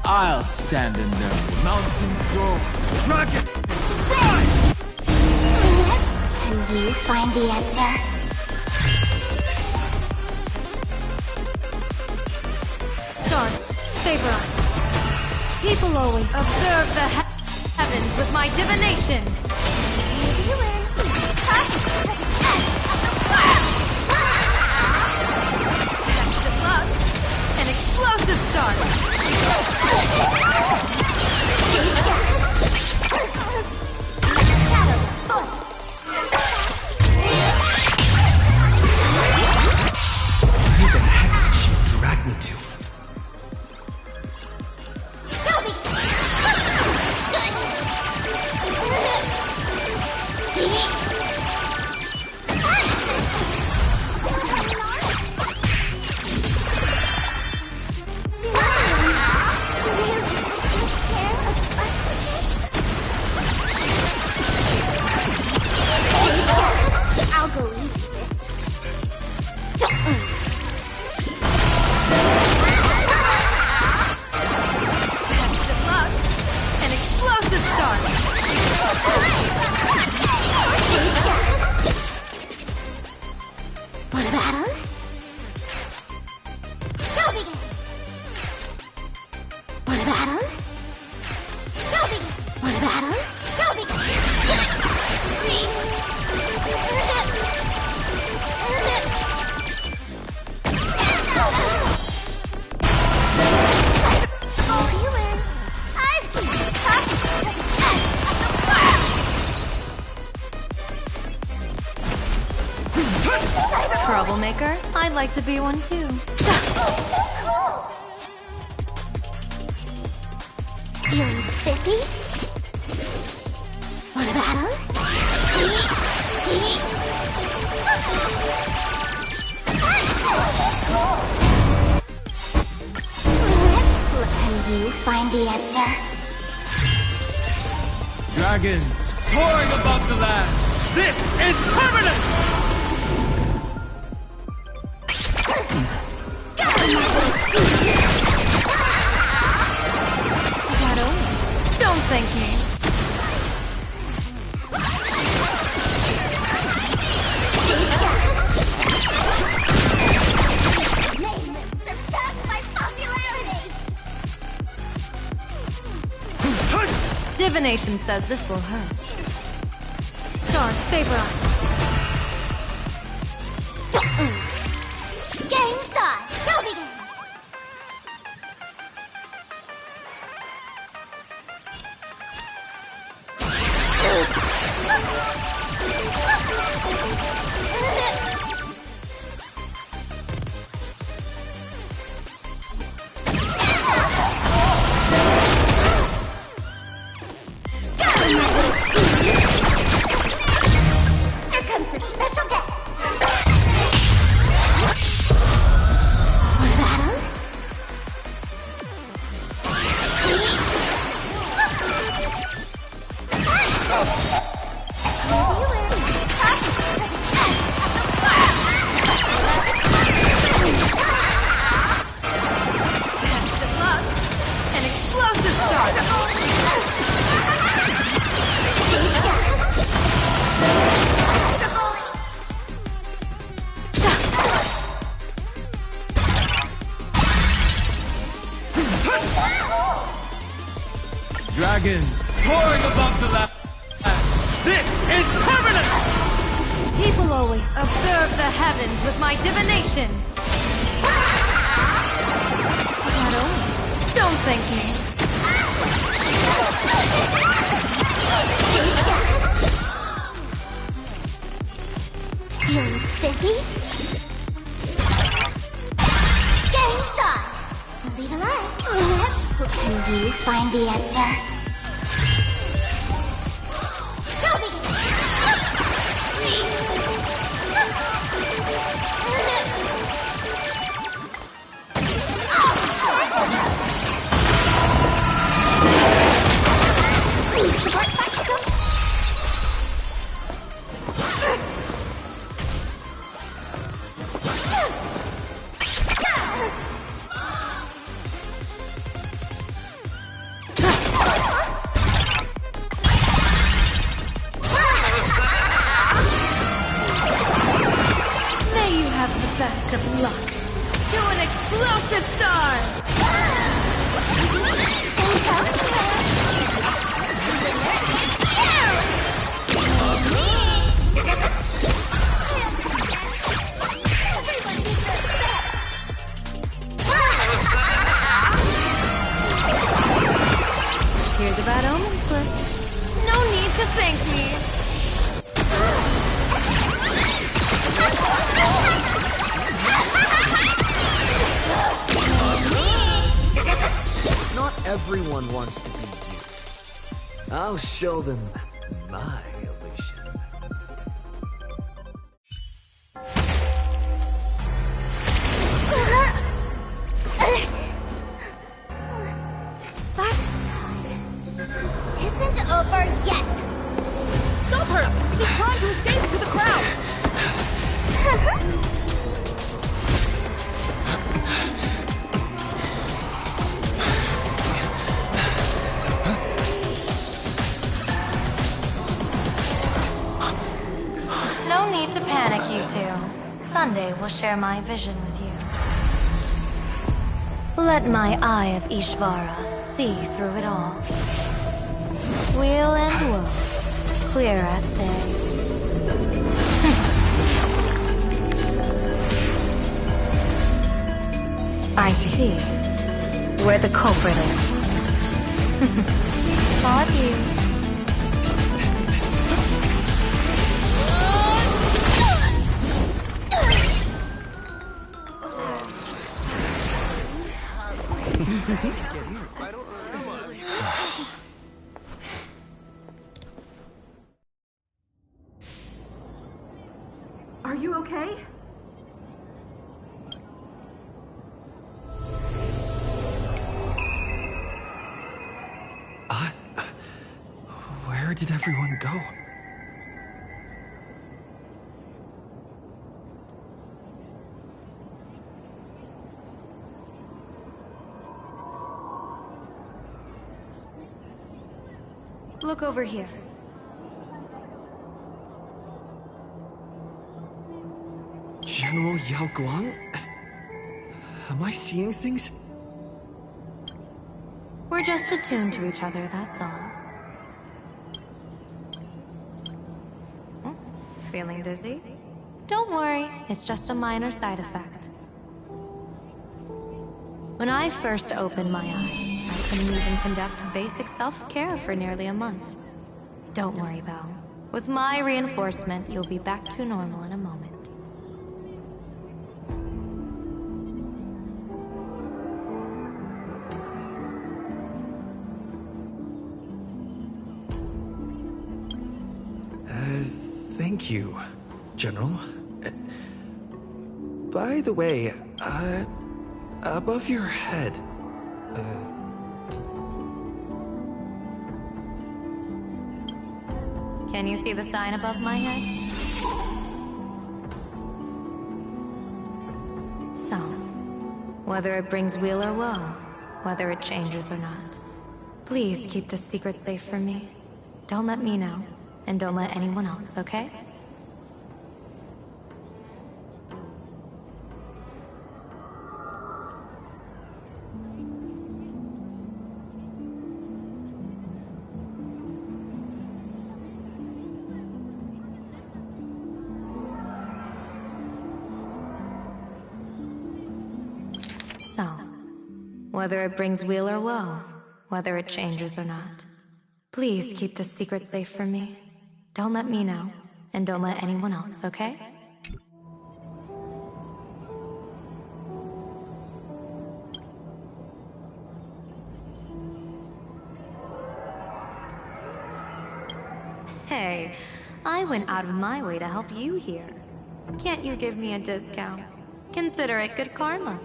I'll stand in there. Mountains grow. Dragon, rise! Can you find the answer? Stars, favor us. People always observe the heavens with my divination. Test of luck. An explosive start. Want a battle? Show begin! Want a battle? Show begin! Want a battle? Show begin! Oh, viewers, I've been Troublemaker? I'd like to be one too. Feeling spiffy? Want a battle? Can you find the answer? Dragons soaring above the lands. This is permanent! Don't thank me. Divination says this will hurt. Stars favor us. Game start! Show begin! Here comes the special guest! Want a battle? Best of luck. An explosive start. Dragons soaring above the lands. This is permanent! People always observe the heavens with my divinations. Don't thank me. Feeling spiffy? Game start! Leave a like. Can you find the answer? Show begin! Support bicycle! May you have the best of luck. To an explosive star. Here's a bad omen slip. No need to thank me. Not everyone wants to be you. I'll show them my illusion. Sparks isn't over yet. Stop her! She's trying to escape to the crowd! No need to panic, you two. Sunday will share my vision with you. Let my eye of Ishvara see through it all. Weal and woe, clear as day. I see where the culprit is. Fought you. Are you okay? Where did everyone go? Look over here. General Yao Guang? Am I seeing things? We're just attuned to each other, that's all. Feeling dizzy? Don't worry, it's just a minor side effect. When I first opened my eyes, I couldn't even conduct basic self-care for nearly a month. Don't worry though. With my reinforcement, you'll be back to normal in a moment. Thank you, General. By the way, above your head, Can you see the sign above my head? So, whether it brings weal or woe, whether it changes or not, please keep this secret safe from me. Don't let me know, and don't let anyone else, okay? So, whether it brings weal or woe, whether it changes or not, please keep this secret safe from me. Don't let me know, and don't let anyone else, okay? Hey, I went out of my way to help you here. Can't you give me a discount? Consider it good karma.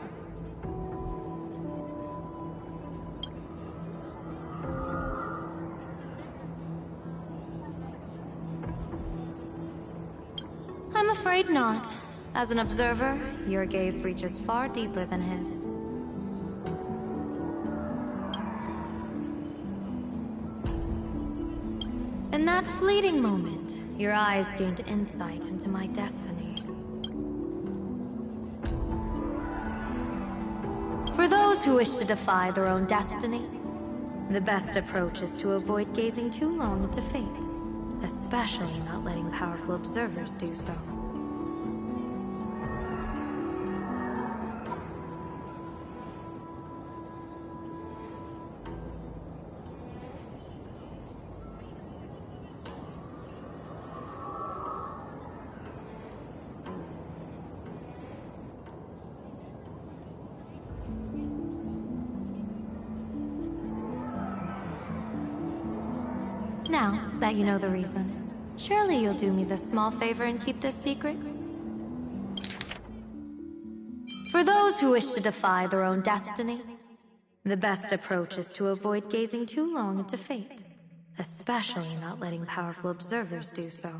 I'm afraid not. As an observer, your gaze reaches far deeper than his. In that fleeting moment, your eyes gained insight into my destiny. For those who wish to defy their own destiny, the best approach is to avoid gazing too long into fate, especially not letting powerful observers do so. Now that you know the reason, surely you'll do me this small favor and keep this secret? For those who wish to defy their own destiny, the best approach is to avoid gazing too long into fate, especially not letting powerful observers do so.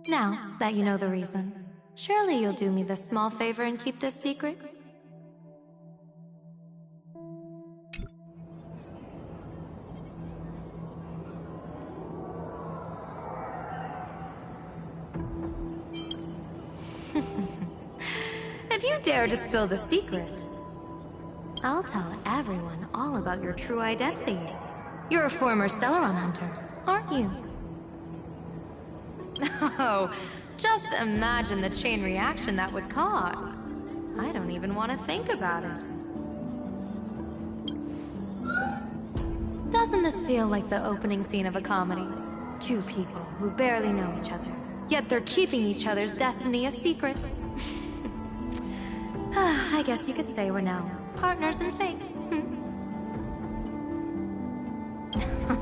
Now that you know the reason, surely you'll do me this small favor and keep this secret? If you dare to spill the secret, I'll tell everyone all about your true identity. You're a former Stellaron hunter, aren't you? Oh, just imagine the chain reaction that would cause. I don't even want to think about it. Doesn't this feel like the opening scene of a comedy? Two people who barely know each other, yet they're keeping each other's destiny a secret. I guess you could say we're now partners in fate.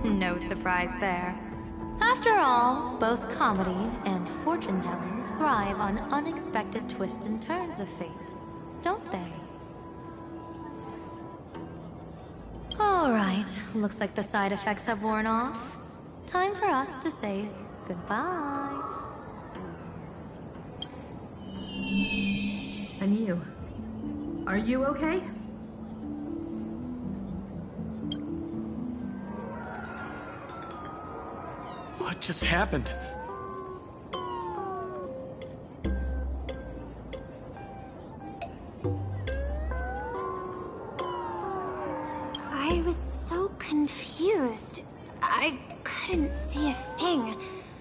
No surprise there. After all, both comedy and fortune-telling thrive on unexpected twists and turns of fate, don't they? All right, looks like the side effects have worn off. Time for us to say goodbye. And you? Are you okay? What just happened? I was so confused. I couldn't see a thing.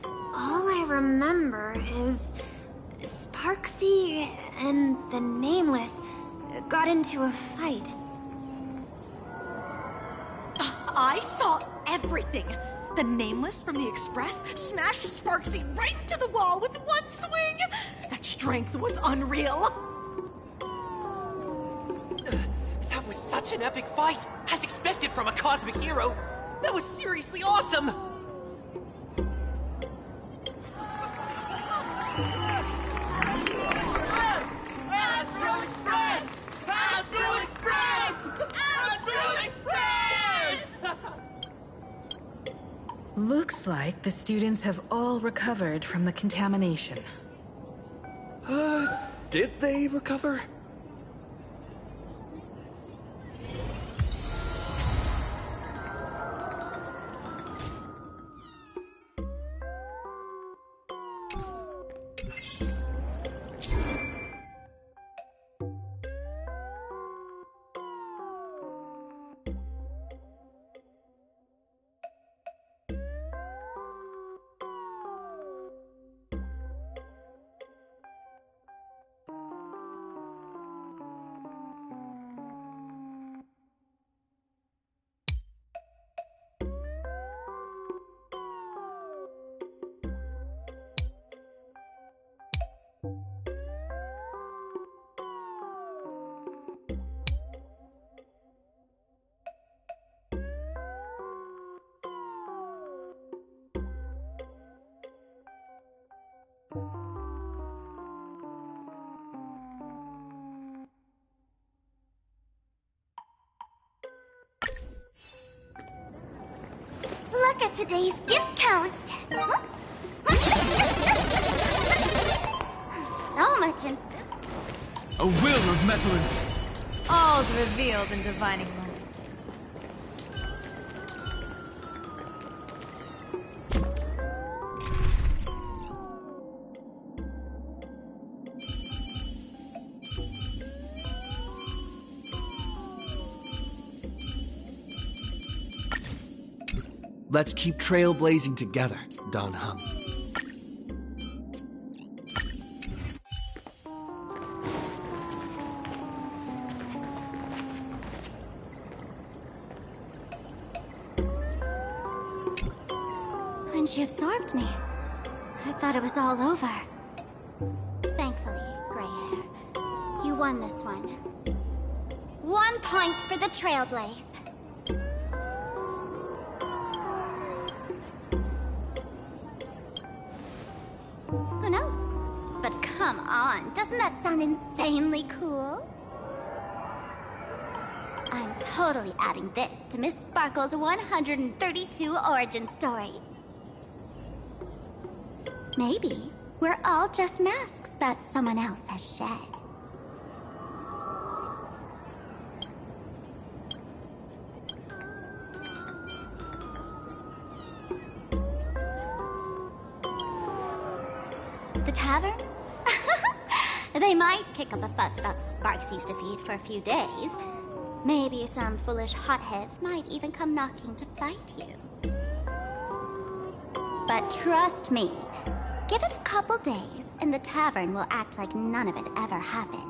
All I remember is Sparksy and the Nameless got into a fight. I saw everything. The Nameless from the Express smashed Sparksy right into the wall with one swing. That strength was unreal. That was such an epic fight, as expected from a cosmic hero. That was seriously awesome. Astro Express! Astro Express! Astro Express! Looks like the students have all recovered from the contamination. Did they recover? Look at today's gift count. So much in... A will of metal and... All's revealed in divining light. Let's keep trailblazing together, Don Hum. When she absorbed me, I thought it was all over. Thankfully, Gray Hair, you won this one. 1 point for the Trailblaze. Who knows? But come on, doesn't that sound insanely cool? I'm totally adding this to Miss Sparkle's 132 origin stories. Maybe we're all just masks that someone else has shed. The tavern? They might kick up a fuss about Sparksy's defeat for a few days. Maybe some foolish hotheads might even come knocking to fight you. But trust me, give it a couple days, and the tavern will act like none of it ever happened.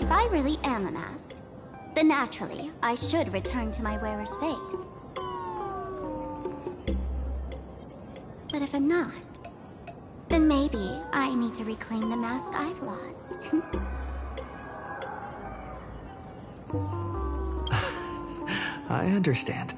If I really am a mask, then naturally, I should return to my wearer's face. But if I'm not, then maybe I need to reclaim the mask I've lost. I understand.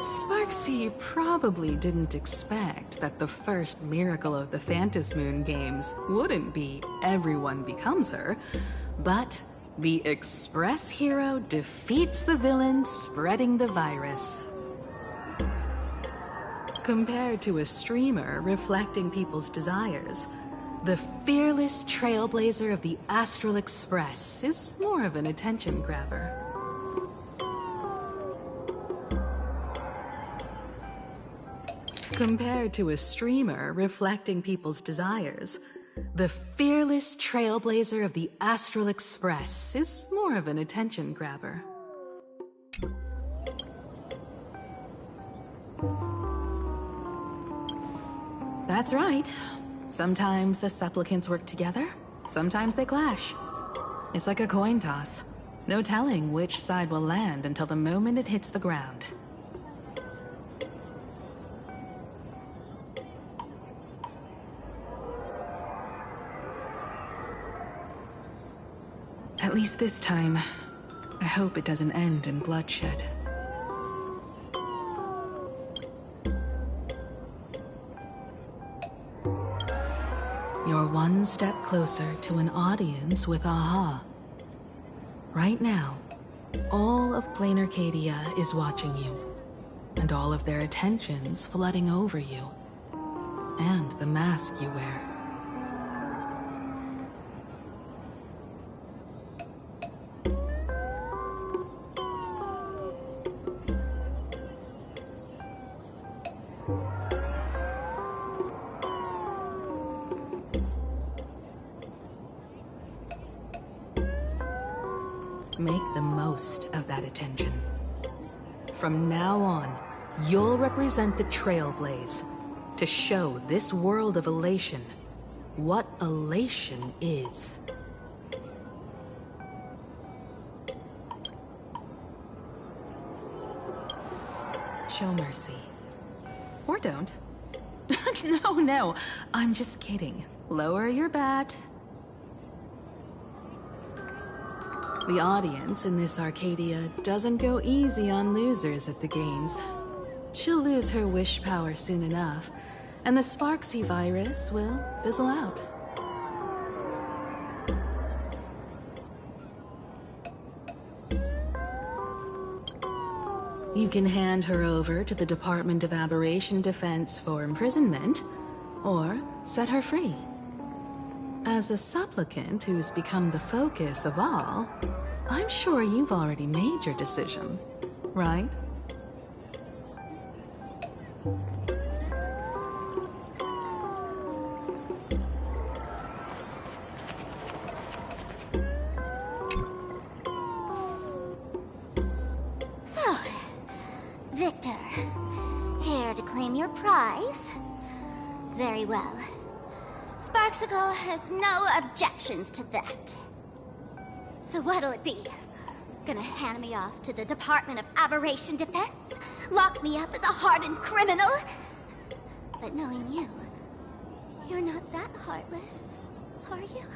Sparksy probably didn't expect that the first miracle of the Phantasmoon games wouldn't be everyone becomes her, but the Express hero defeats the villain spreading the virus. Compared to a streamer reflecting people's desires, the fearless trailblazer of the Astral Express is more of an attention grabber. Compared to a streamer reflecting people's desires, the fearless trailblazer of the Astral Express is more of an attention grabber. That's right. Sometimes the supplicants work together, sometimes they clash. It's like a coin toss. No telling which side will land until the moment it hits the ground. At least this time, I hope it doesn't end in bloodshed. You're one step closer to an audience with AHA. Right now, all of Plain Arcadia is watching you, and all of their attention's flooding over you, and the mask you wear. Make the most of that attention. From now on, you'll represent the Trailblaze to show this world of elation what elation is. Show mercy. Or don't. No, I'm just kidding. Lower your bat. The audience in this Arcadia doesn't go easy on losers at the games. She'll lose her wish power soon enough, and the Sparksy virus will fizzle out. You can hand her over to the Department of Aberration Defense for imprisonment, or set her free. As a supplicant who's become the focus of all, I'm sure you've already made your decision, right? So, Victor, here to claim your prize? Very well. Sparksicle has no objections to that. So what'll it be? Gonna hand me off to the Department of Aberration Defense? Lock me up as a hardened criminal? But knowing you, you're not that heartless, are you?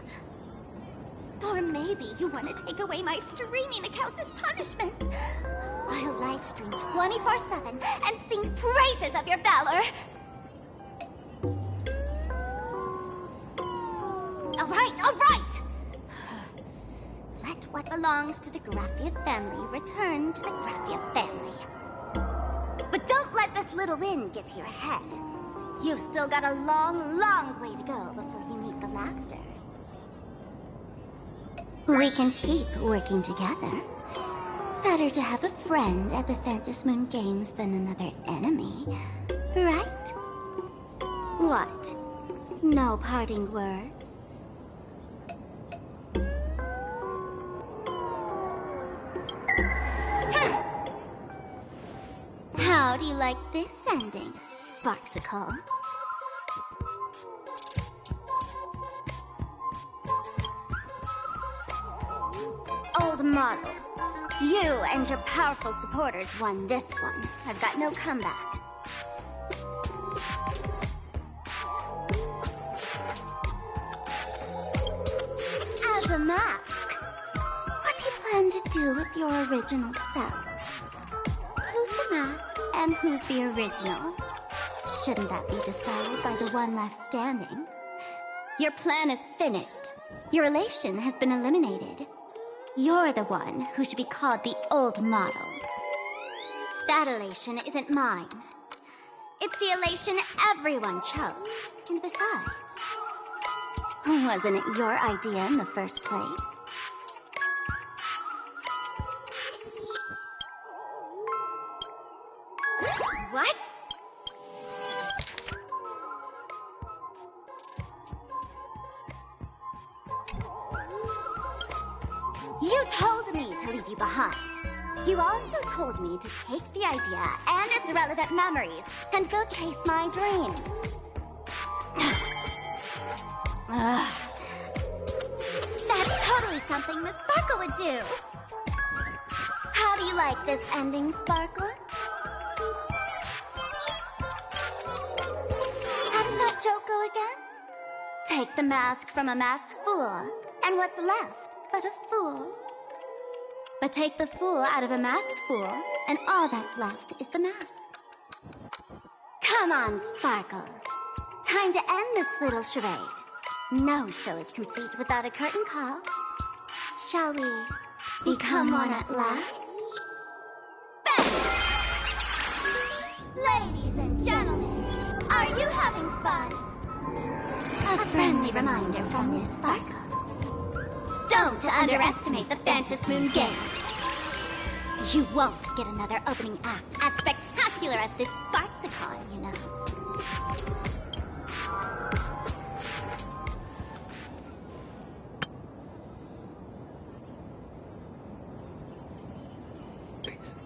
Or maybe you want to take away my streaming account as punishment. I'll livestream 24/7 and sing praises of your valor. all right! Let what belongs to the Graphia family return to the Graphia family. But don't let this little win get to your head. You've still got a long, long way to go before you meet the laughter. We can keep working together. Better to have a friend at the Phantom Moon Games than another enemy, right? What? No parting words? How do you like this ending, Sparksicle? Old model, you and your powerful supporters won this one. I've got no comeback. As a mask, what do you plan to do with your original self? Who's the mask and who's the original? Shouldn't that be decided by the one left standing? Your plan is finished. Your relation has been eliminated. You're the one who should be called the old model. That elation isn't mine. It's the elation everyone chose. And besides, wasn't it your idea in the first place? What? You told me to leave you behind. You also told me to take the idea and its relevant memories and go chase my dream. That's totally something Miss Sparkle would do. How do you like this ending, Sparkle? How does that joke go again? Take the mask from a masked fool, and what's left but a fool? But take the fool out of a masked fool, and all that's left is the mask. Come on, Sparkle. Time to end this little charade. No show is complete without a curtain call. Shall we become one at last? Bang! Ladies and gentlemen, are you having fun? A friendly reminder from Miss Sparkle. Don't underestimate the Phantom Moon Games. You won't get another opening act as spectacular as this Sparksicon, you know.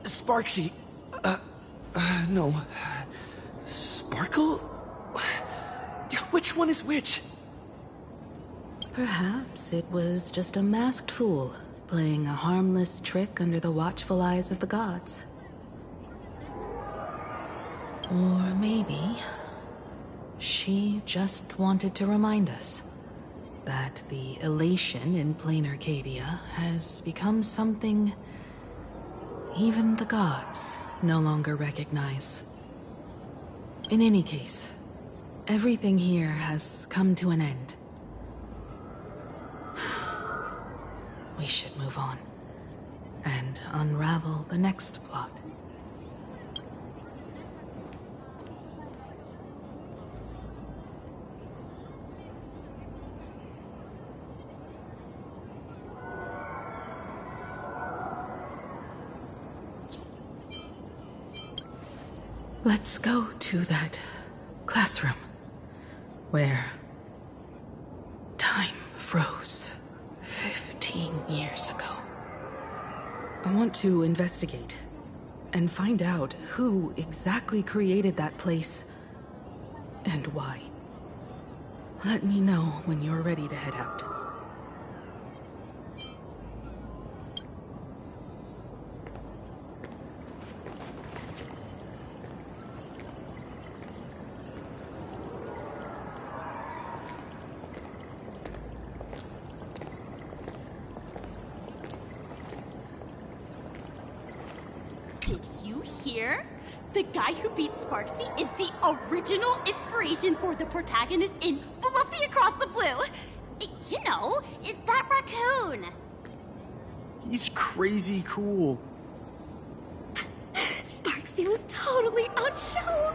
Sparksy. No. Sparkle? Which one is which? Perhaps it was just a masked fool, playing a harmless trick under the watchful eyes of the gods. Or maybe she just wanted to remind us that the elation in plain Arcadia has become something even the gods no longer recognize. In any case, everything here has come to an end. We should move on and unravel the next plot. Let's go to that classroom where time froze 15 years ago. I want to investigate and find out who exactly created that place and why. Let me know when you're ready to head out. Did you hear? The guy who beat Sparksy is the original inspiration for the protagonist in Fluffy Across the Blue. you know, that raccoon. He's crazy cool. Sparksy was totally outshone.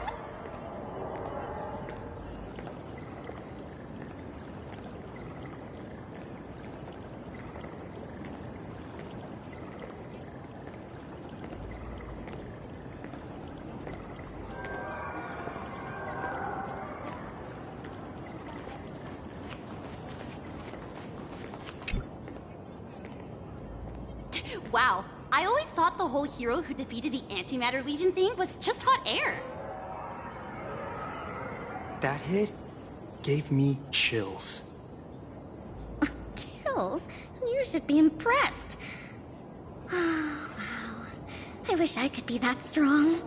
Wow, I always thought the whole hero who defeated the Antimatter Legion thing was just hot air. That hit gave me chills. Chills? You should be impressed. Oh, wow. I wish I could be that strong.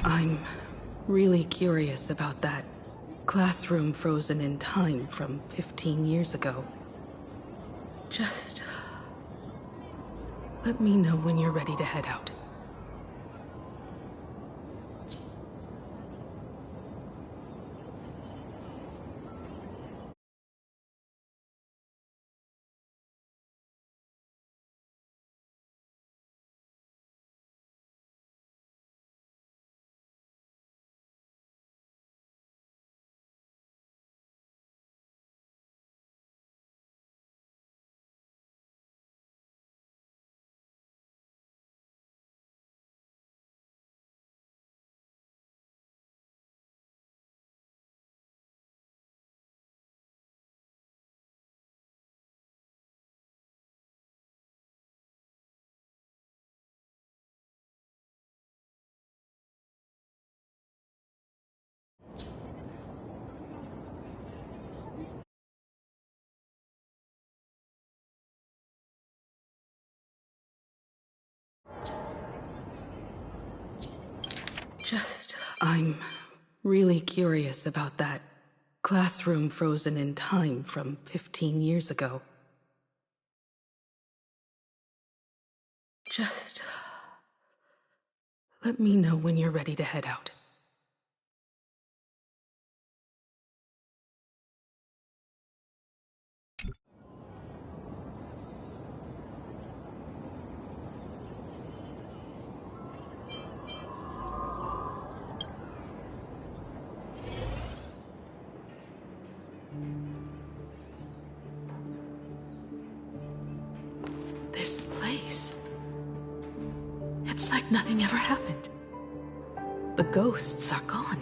I'm really curious about that classroom frozen in time from 15 years ago. Just let me know when you're ready to head out. I'm really curious about that classroom frozen in time from 15 years ago. Just let me know when you're ready to head out. This place. It's like nothing ever happened. The ghosts are gone.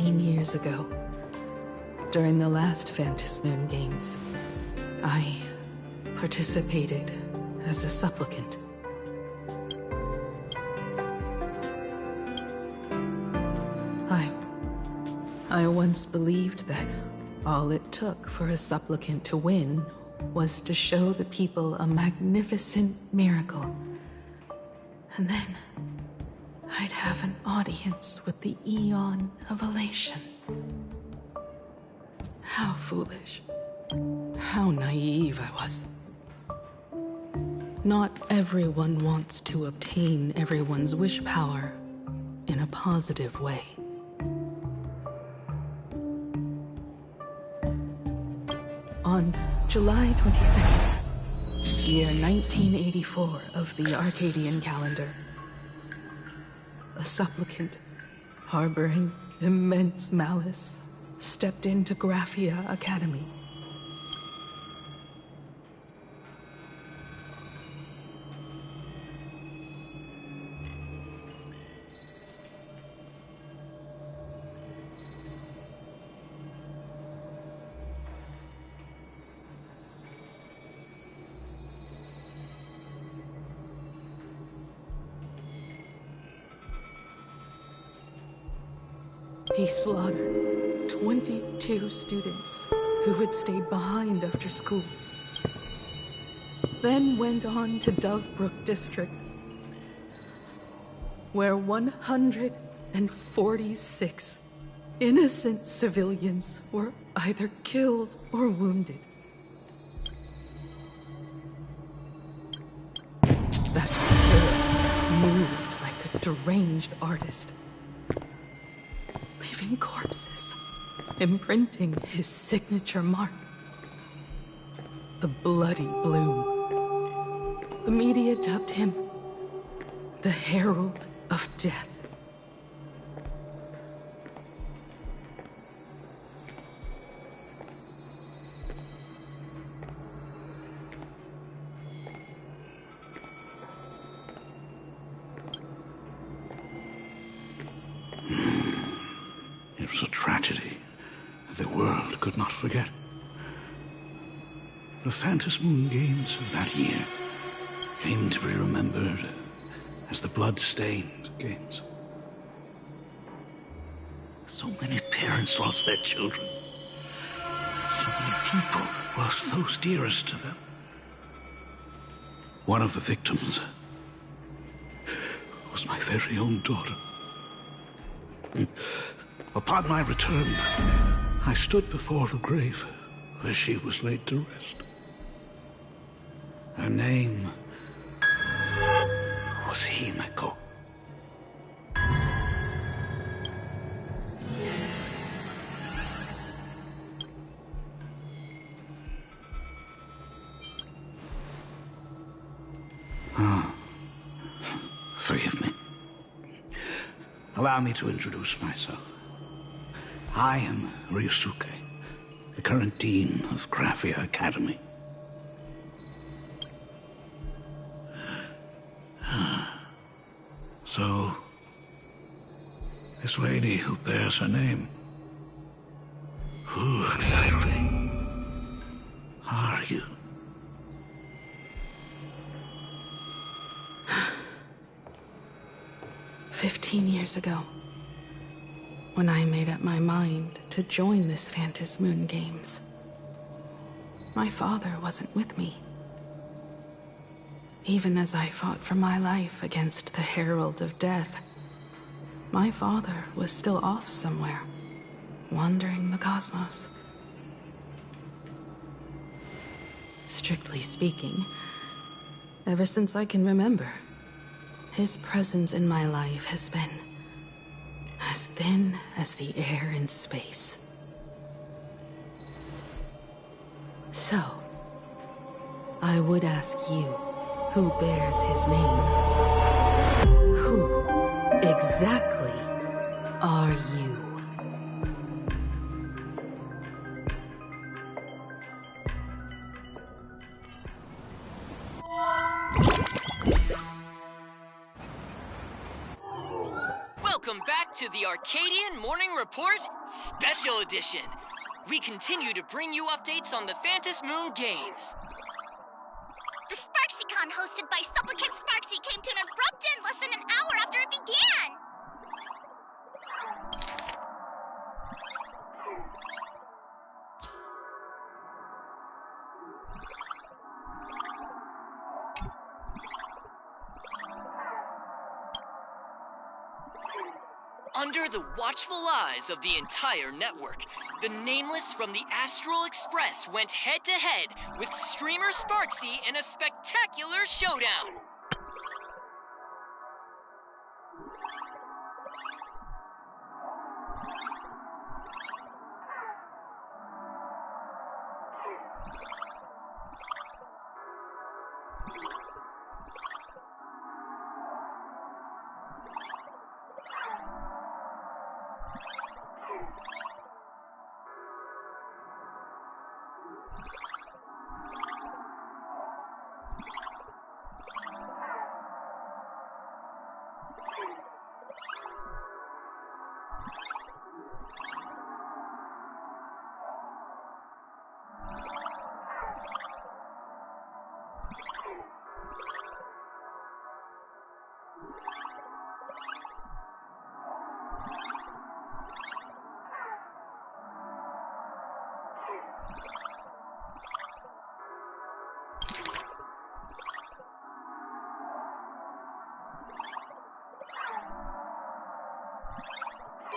Years ago, during the last Phantasmoon Games, I participated as a supplicant. I once believed that all it took for a supplicant to win was to show the people a magnificent miracle, and then I'd have an audience with the Eon of Elation. How foolish. How naive I was. Not everyone wants to obtain everyone's wish power in a positive way. On July 22nd, year 1984 of the Arcadian calendar, a supplicant, harboring immense malice, stepped into Graphia Academy. He slaughtered 22 students who had stayed behind after school. Then went on to Dovebrook District, where 146 innocent civilians were either killed or wounded. That sheriff moved like a deranged artist, leaving corpses, imprinting his signature mark. The Bloody Bloom. The media dubbed him the Herald of Death. It was a tragedy the world could not forget. The Phantom Moon Games of that year came to be remembered as the Blood-Stained Games. So many parents lost their children. So many people lost those dearest to them. One of the victims was my very own daughter. Upon my return, I stood before the grave where she was laid to rest. Her name was Himeko. Forgive me. Allow me to introduce myself. I am Ryusuke, the current dean of Graphia Academy. So, this lady who bears her name, who exactly are you? Years ago, when I made up my mind to join this Phantom Moon Games, my father wasn't with me. Even as I fought for my life against the Herald of Death, my father was still off somewhere, wandering the cosmos. Strictly speaking, ever since I can remember, his presence in my life has been as thin as the air in space. So, I would ask you, who bears his name? Who exactly are you? Welcome back to the Arcadian Morning Report Special Edition. We continue to bring you updates on the Phantom Moon Games. The SparksyCon hosted by Supplicant Sparksy came to an abrupt end less than an hour after it began. Under the watchful eyes of the entire network, the Nameless from the Astral Express went head-to-head with streamer Sparksy in a spectacular showdown.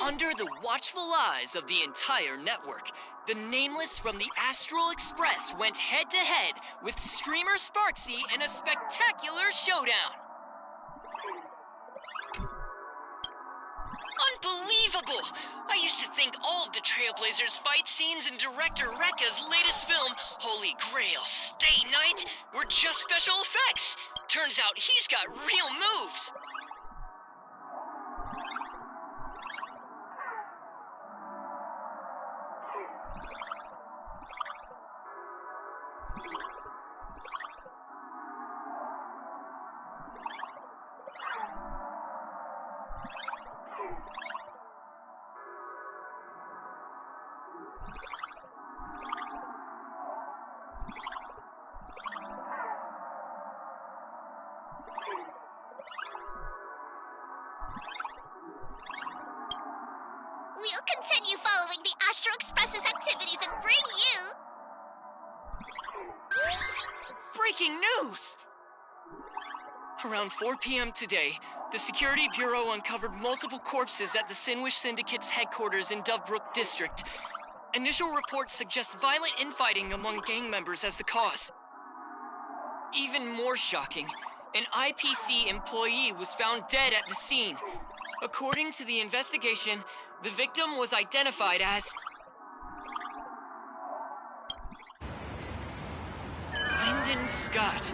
Under the watchful eyes of the entire network, the Nameless from the Astral Express went head-to-head with streamer Sparksy in a spectacular showdown. Unbelievable! I used to think all of the Trailblazers' fight scenes in director Rekka's latest film, Holy Grail Stay Night, were just special effects. Turns out he's got real moves. We'll continue following the Astro Express's activities and bring you... Breaking news! Around 4 p.m. today, the Security Bureau uncovered multiple corpses at the Sinwish Syndicate's headquarters in Dovebrook District. Initial reports suggest violent infighting among gang members as the cause. Even more shocking, an IPC employee was found dead at the scene. According to the investigation, the victim was identified as... Lyndon Scott.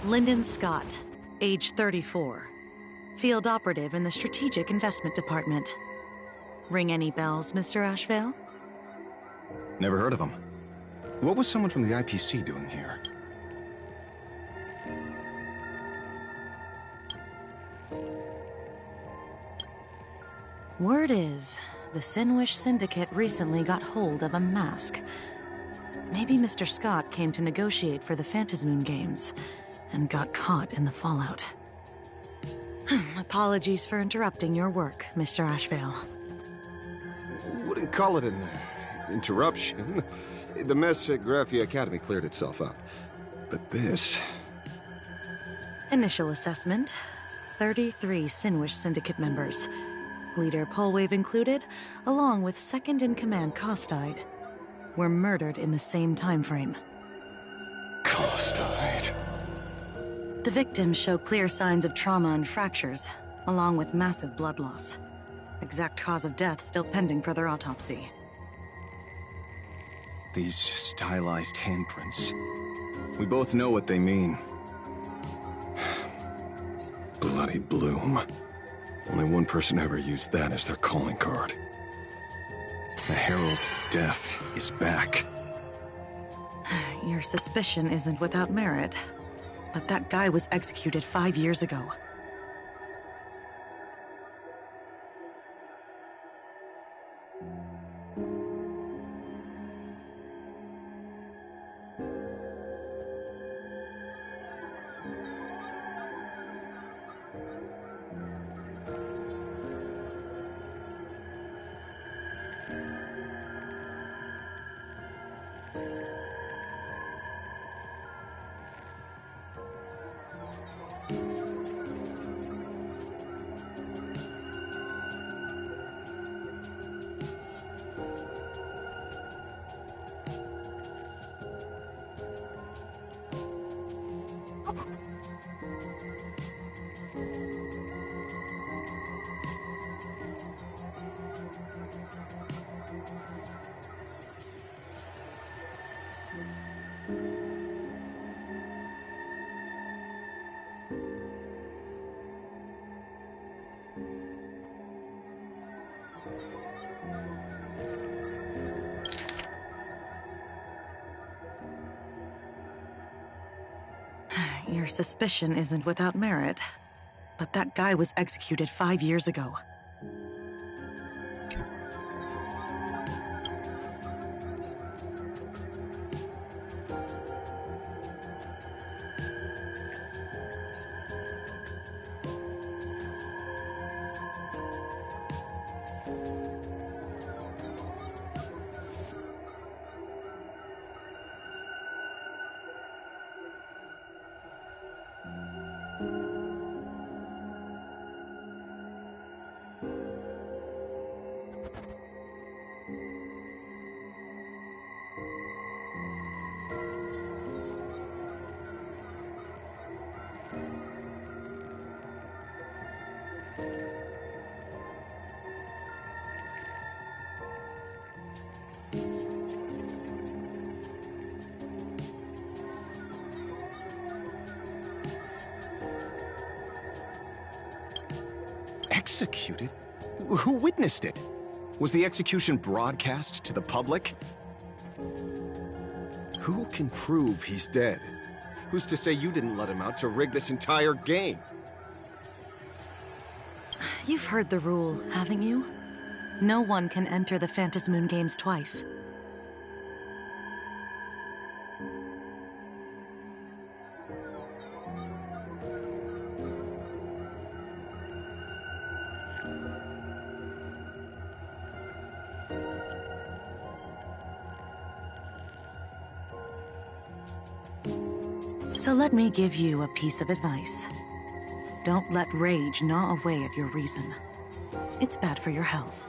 Lyndon Scott, age 34. Field operative in the Strategic Investment Department. Ring any bells, Mr. Ashvale? Never heard of him. What was someone from the IPC doing here? Word is, the Sinwish Syndicate recently got hold of a mask. Maybe Mr. Scott came to negotiate for the Phantasmoon games, and got caught in the fallout. Apologies for interrupting your work, Mr. Ashvale. Wouldn't call it an interruption. The mess at Graphia Academy cleared itself up. But this... Initial assessment. 33 Sinwish Syndicate members. Leader Polwave included, along with second-in-command Costide, were murdered in the same time frame. Costide. The victims show clear signs of trauma and fractures, along with massive blood loss. Exact cause of death still pending for their autopsy. These stylized handprints. We both know what they mean. Bloody Bloom. Only one person ever used that as their calling card. The Herald of Death is back. Your suspicion isn't without merit, but that guy was executed 5 years ago. Your suspicion isn't without merit, but that guy was executed 5 years ago. Executed? Who witnessed it? Was the execution broadcast to the public? Who can prove he's dead? Who's to say you didn't let him out to rig this entire game? You've heard the rule, haven't you? No one can enter the Phantasmoon games twice. So let me give you a piece of advice. Don't let rage gnaw away at your reason. It's bad for your health.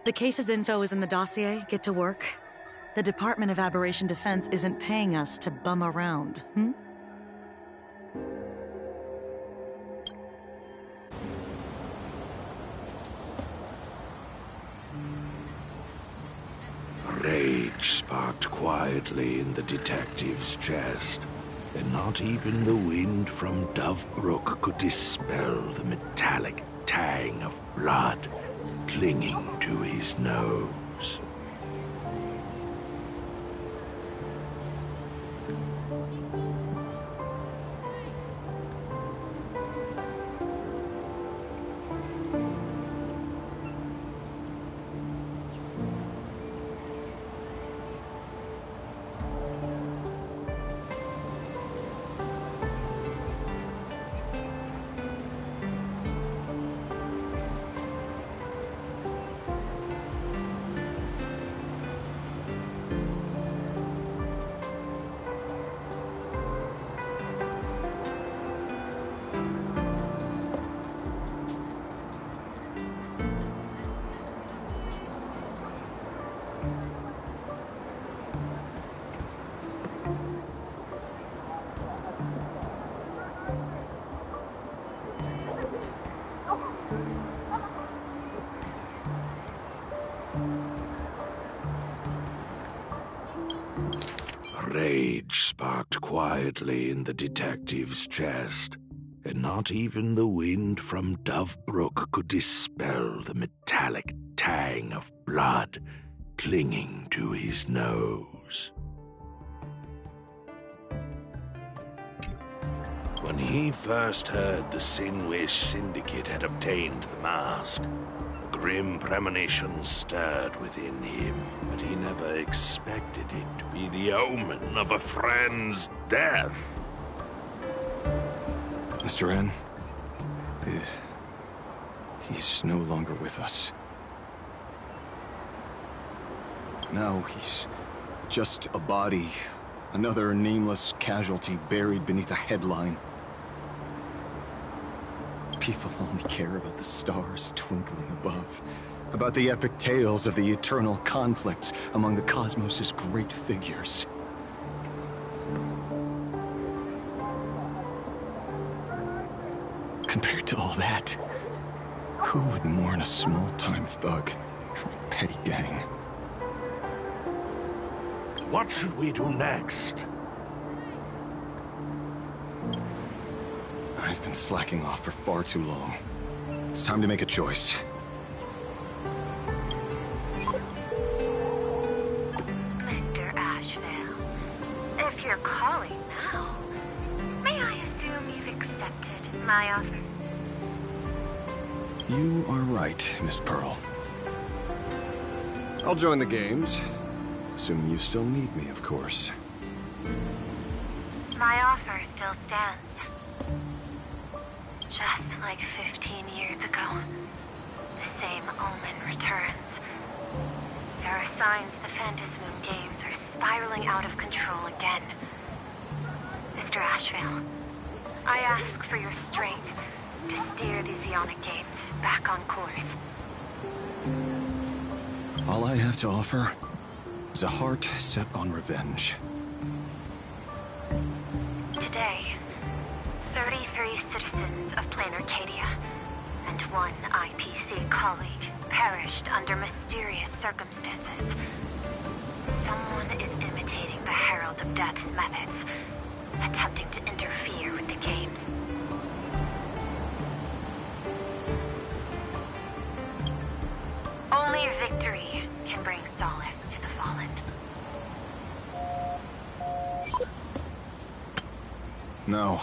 The case's info is in the dossier. Get to work. The Department of Aberration Defense isn't paying us to bum around, Rage sparked quietly in the detective's chest, and not even the wind from Dove Brook could dispel the metallic tang of blood clinging to his nose. Rage sparked quietly in the detective's chest, and not even the wind from Dove Brook could dispel the metallic tang of blood clinging to his nose. When he first heard the Sinwish Syndicate had obtained the mask, a grim premonition stirred within him, but he never expected it to be the omen of a friend's death. Mr. N, he's no longer with us. Now he's just a body, another nameless casualty buried beneath a headline. People only care about the stars twinkling above, about the epic tales of the eternal conflicts among the cosmos' great figures. Compared to all that, who would mourn a small-time thug from a petty gang? What should we do next? I've been slacking off for far too long. It's time to make a choice. Mr. Ashvale, if you're calling now, may I assume you've accepted my offer? You are right, Miss Pearl. I'll join the games. Assuming you still need me, of course. My offer still stands. Just like 15 years ago, the same omen returns. There are signs the Phantasmoon games are spiraling out of control again. Mr. Ashvale, I ask for your strength to steer the Zeonic games back on course. All I have to offer is a heart set on revenge. Today, 33 citizens of Plain Arcadia and one IPC colleague perished under mysterious circumstances. Someone is imitating the Herald of Death's methods, attempting to interfere with the games. Only victory can bring solace to the fallen. No.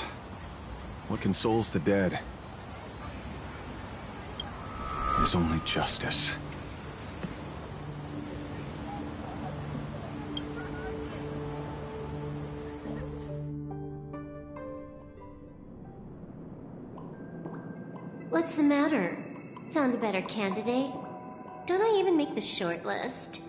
What consoles the dead is only justice. What's the matter? Found a better candidate? Don't I even make the short list?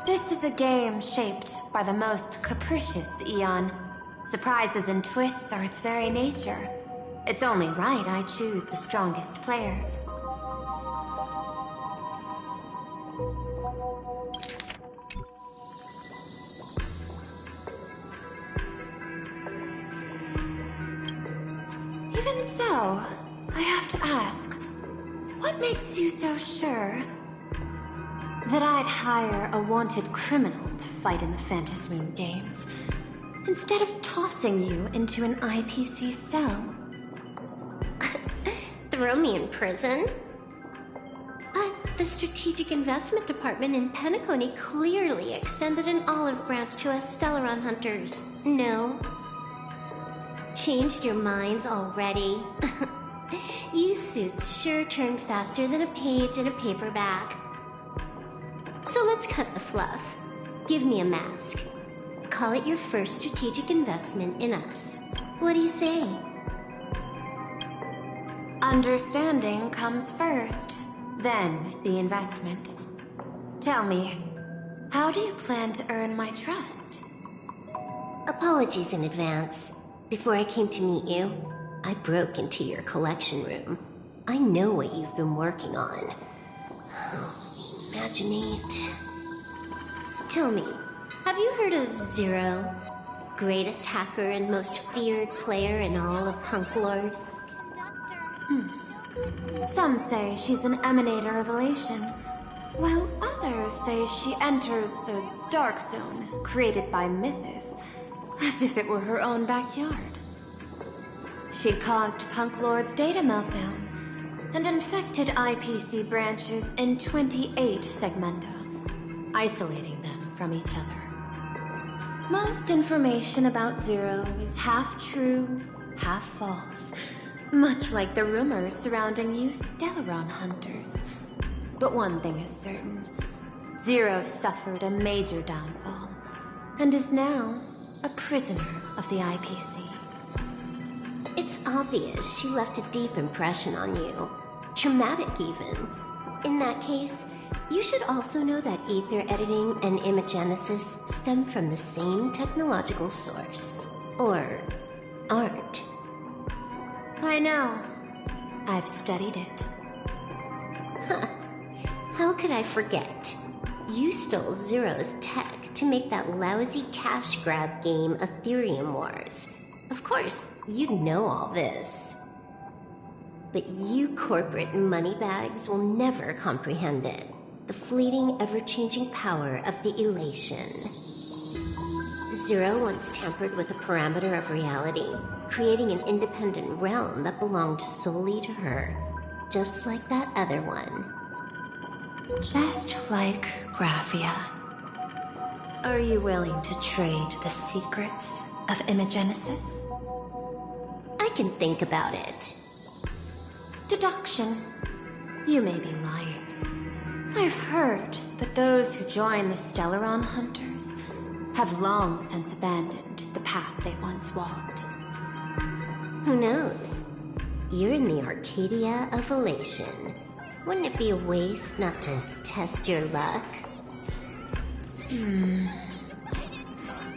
This is a game shaped by the most capricious Eon. Surprises and twists are its very nature. It's only right I choose the strongest players. Even so, I have to ask, what makes you so sure that I'd hire a wanted criminal to fight in the Phantasmoon games, instead of tossing you into an IPC cell? Throw me in prison? But the Strategic Investment Department in Penacony clearly extended an olive branch to us Stellaron hunters. No? Changed your minds already? You suits sure turn faster than a page in a paperback. So let's cut the fluff. Give me a mask. Call it your first strategic investment in us. What do you say? Understanding comes first, then the investment. Tell me, how do you plan to earn my trust? Apologies in advance. Before I came to meet you, I broke into your collection room. I know what you've been working on. Imaginate. Tell me, have you heard of Zero? Greatest hacker and most feared player in all of Punk Lord? Some say she's an emanator of elation, while others say she enters the Dark Zone, created by Mythos, as if it were her own backyard. She caused Punk Lord's data meltdown, and infected IPC branches in 28 segmenta, isolating them from each other. Most information about Zero is half true, half false, much like the rumors surrounding you Stellaron hunters. But one thing is certain. Zero suffered a major downfall, and is now a prisoner of the IPC. It's obvious she left a deep impression on you. Traumatic, even. In that case, you should also know that ether editing and imagenesis stem from the same technological source. Or aren't. I know. I've studied it. Huh. How could I forget? You stole Zero's tech to make that lousy cash grab game Ethereum Wars. Of course, you'd know all this. But you corporate moneybags will never comprehend it. The fleeting, ever-changing power of the elation. Zero once tampered with a parameter of reality, creating an independent realm that belonged solely to her. Just like that other one. Just like Graphia. Are you willing to trade the secrets of imagenesis? I can think about it. Deduction. You may be lying. I've heard that those who join the Stellaron Hunters have long since abandoned the path they once walked. Who knows? You're in the Arcadia of Elation. Wouldn't it be a waste not to test your luck?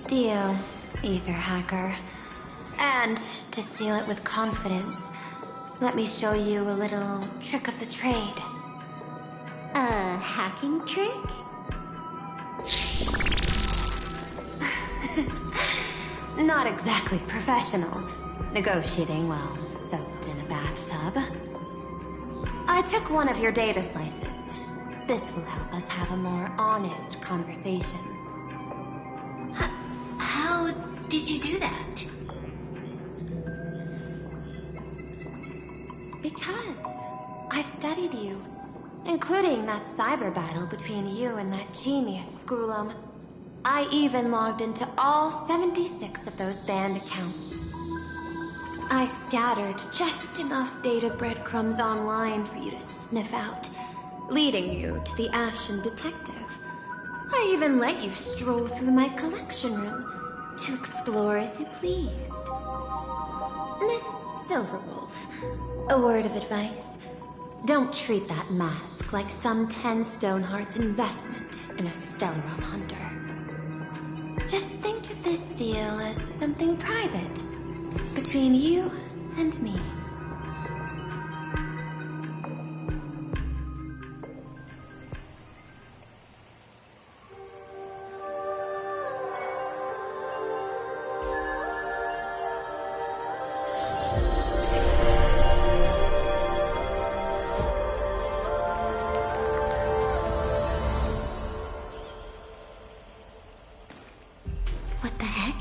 Deal, Ether Hacker. And to seal it with confidence, let me show you a little trick of the trade. hacking trick? Not exactly professional. Negotiating while soaked in a bathtub. I took one of your data slices. This will help us have a more honest conversation. How did you do that? Because I've studied you, including that cyber battle between you and that genius Skrulum. I even logged into all 76 of those banned accounts. I scattered just enough data breadcrumbs online for you to sniff out, leading you to the Ashen Detective. I even let you stroll through my collection room to explore as you pleased. Miss Silverwolf, a word of advice. Don't treat that mask like some 10 Stonehearts investment in a Stellarum hunter. Just think of this deal as something private between you and me. What the heck?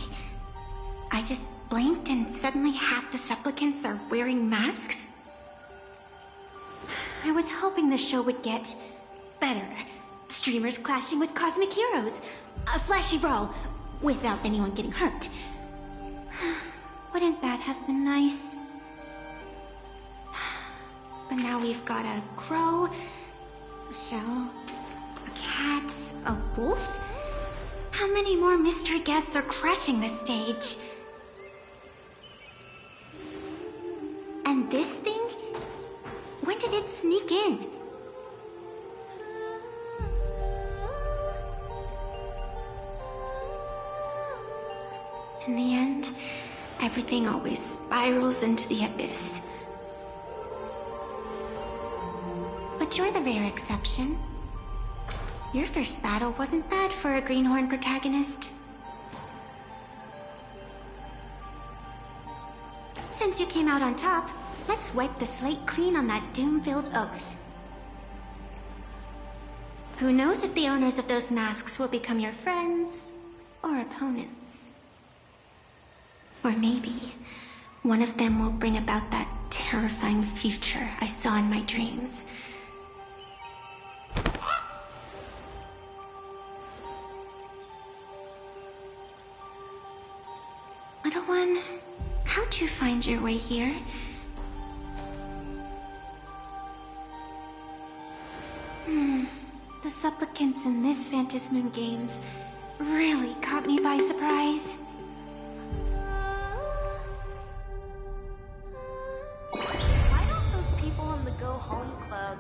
I just blinked and suddenly half the supplicants are wearing masks? I was hoping the show would get better. Streamers clashing with cosmic heroes. A flashy brawl without anyone getting hurt. Wouldn't that have been nice? But now we've got a crow, a shell, a cat, a wolf? How many more mystery guests are crashing the stage? And this thing? When did it sneak in? In the end, everything always spirals into the abyss. But you're the rare exception. Your first battle wasn't bad for a greenhorn protagonist. Since you came out on top, let's wipe the slate clean on that doom-filled oath. Who knows if the owners of those masks will become your friends or opponents? Or maybe one of them will bring about that terrifying future I saw in my dreams. Little one, how'd you find your way here? The supplicants in this Phantasmoon Games really caught me by surprise. Why don't those people in the Go Home Club...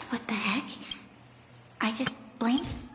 What the heck? I just blinked?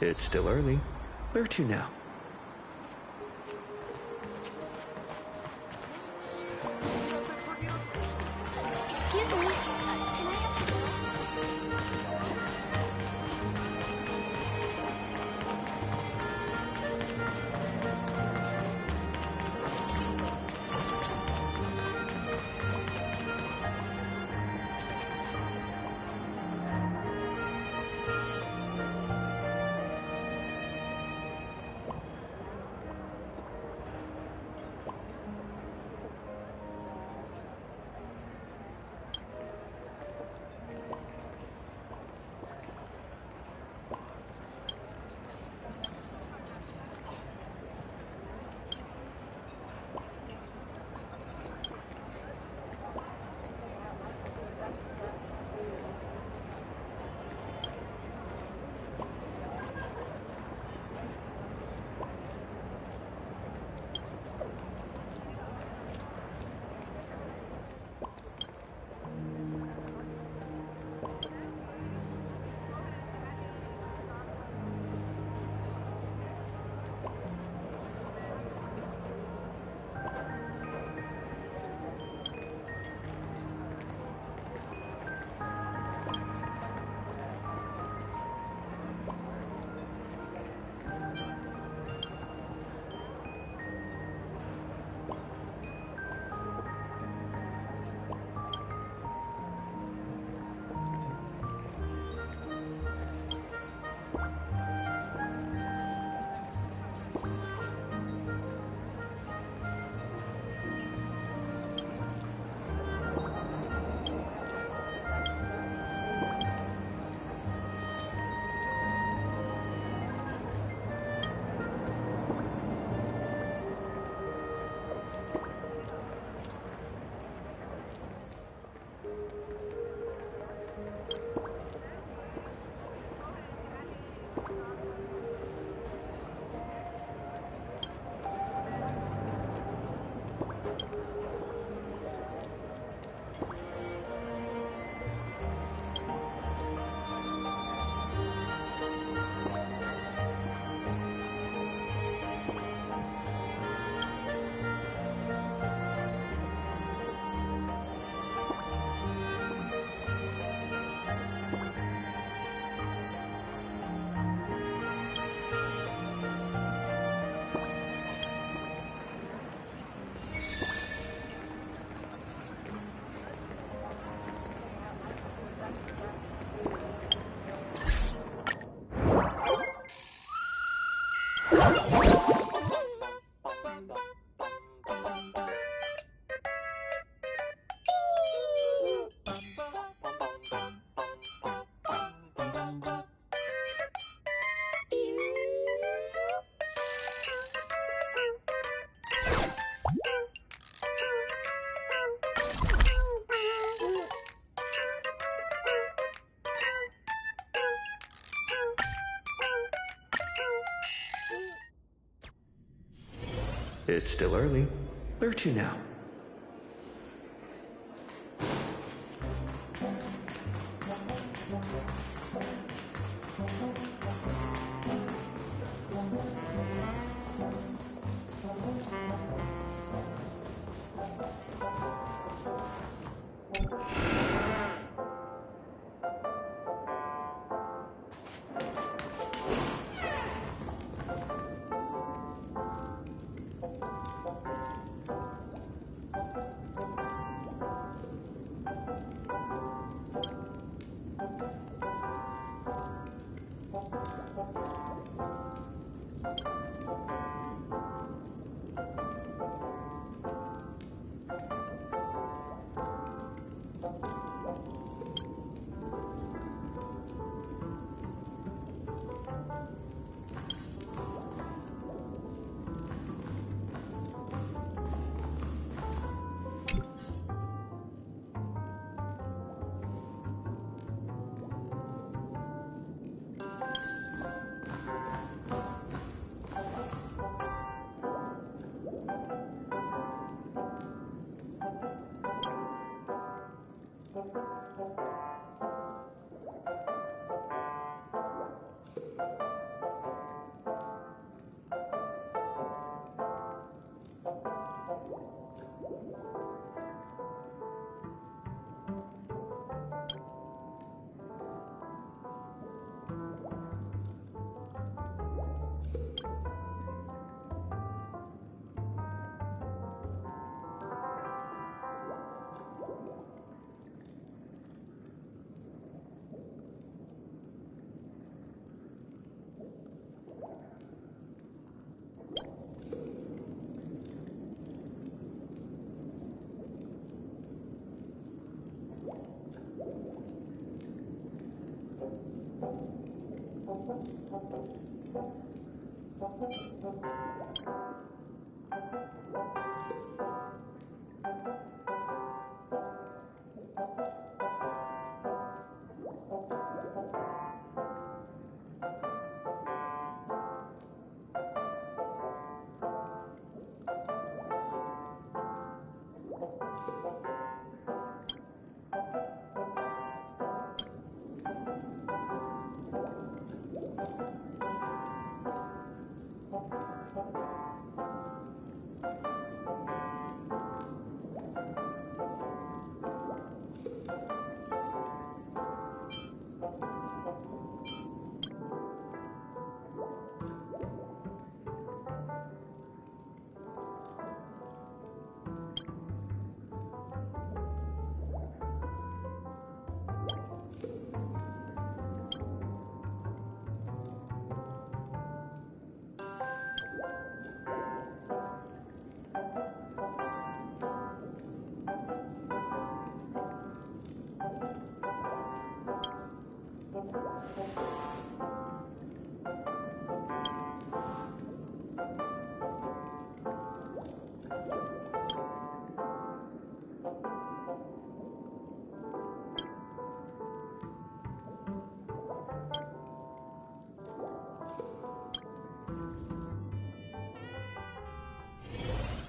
It's still early. Where to now? Excuse me. Can I It's still early. Where to now?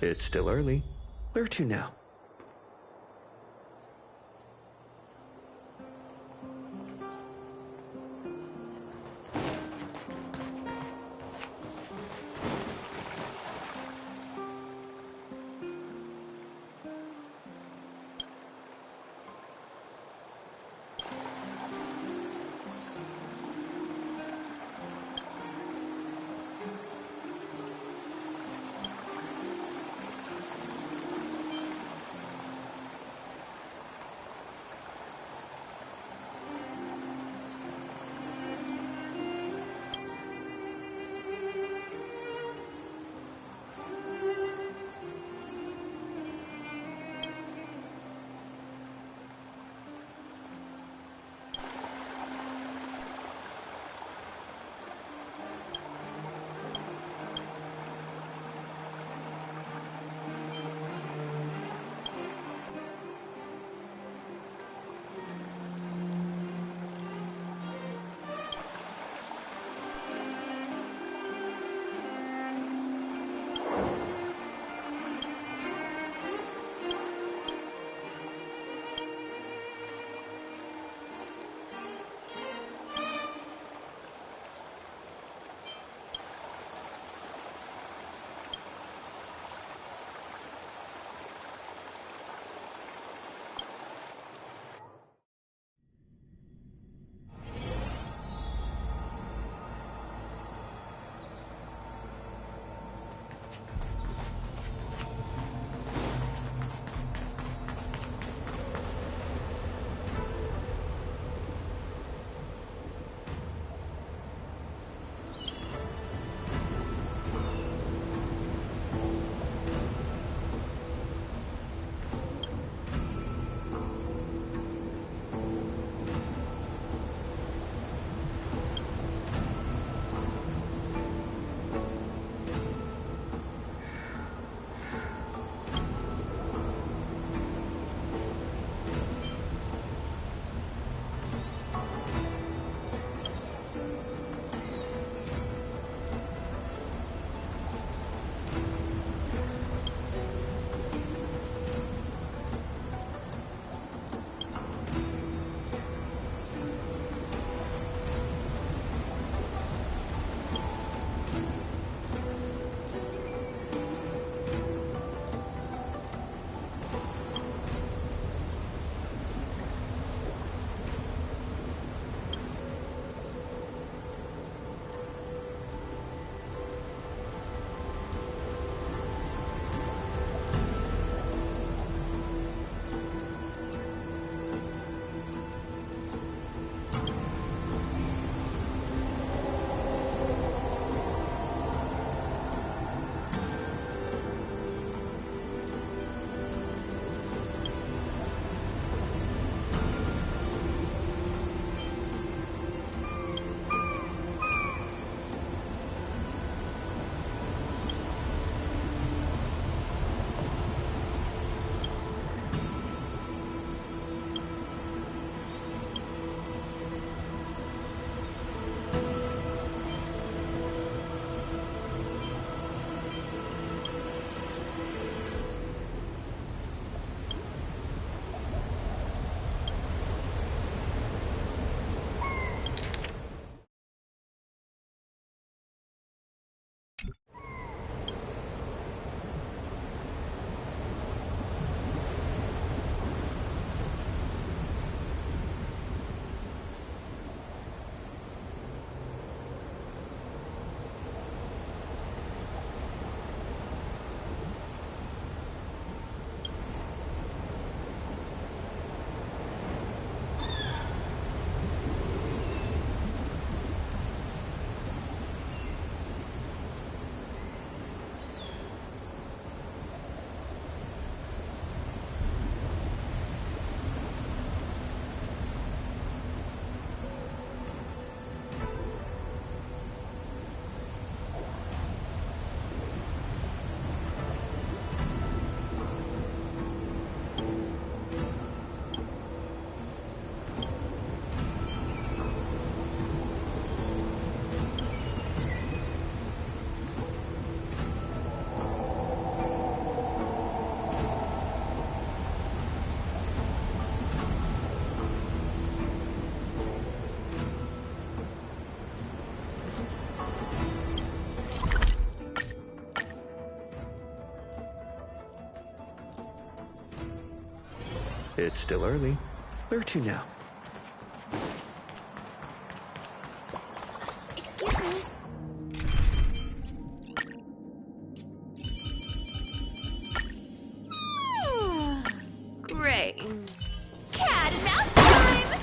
It's still early. Where to now? It's still early. Where to now? Excuse me. Great. Cat and mouse time!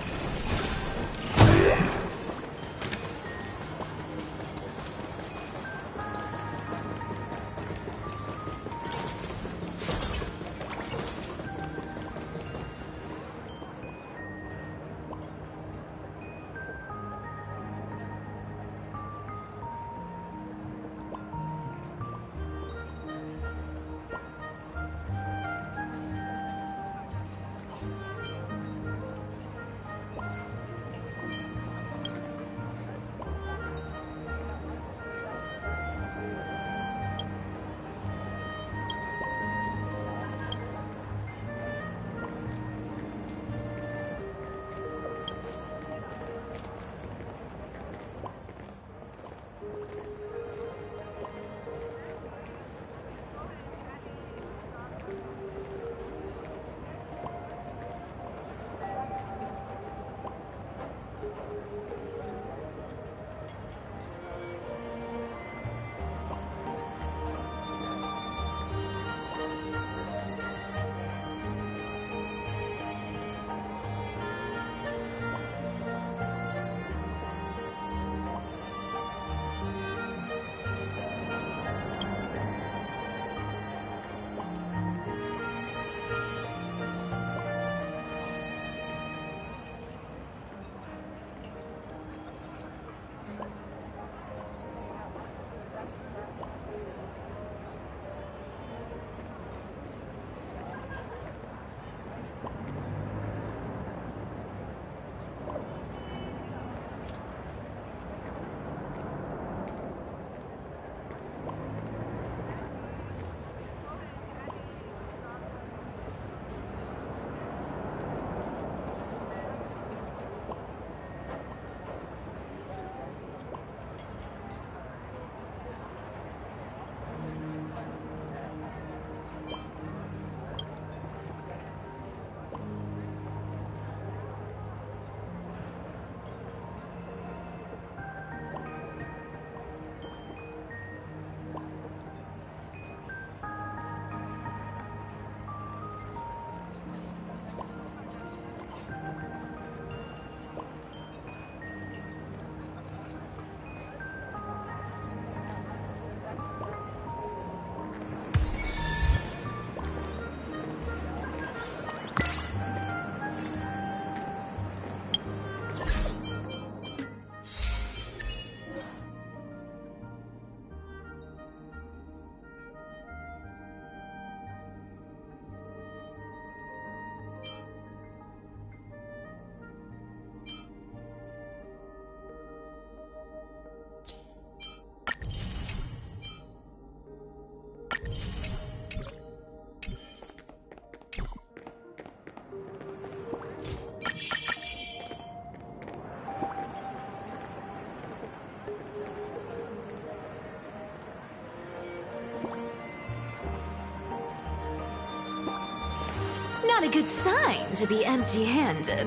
Not a good sign to be empty-handed.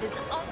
is all...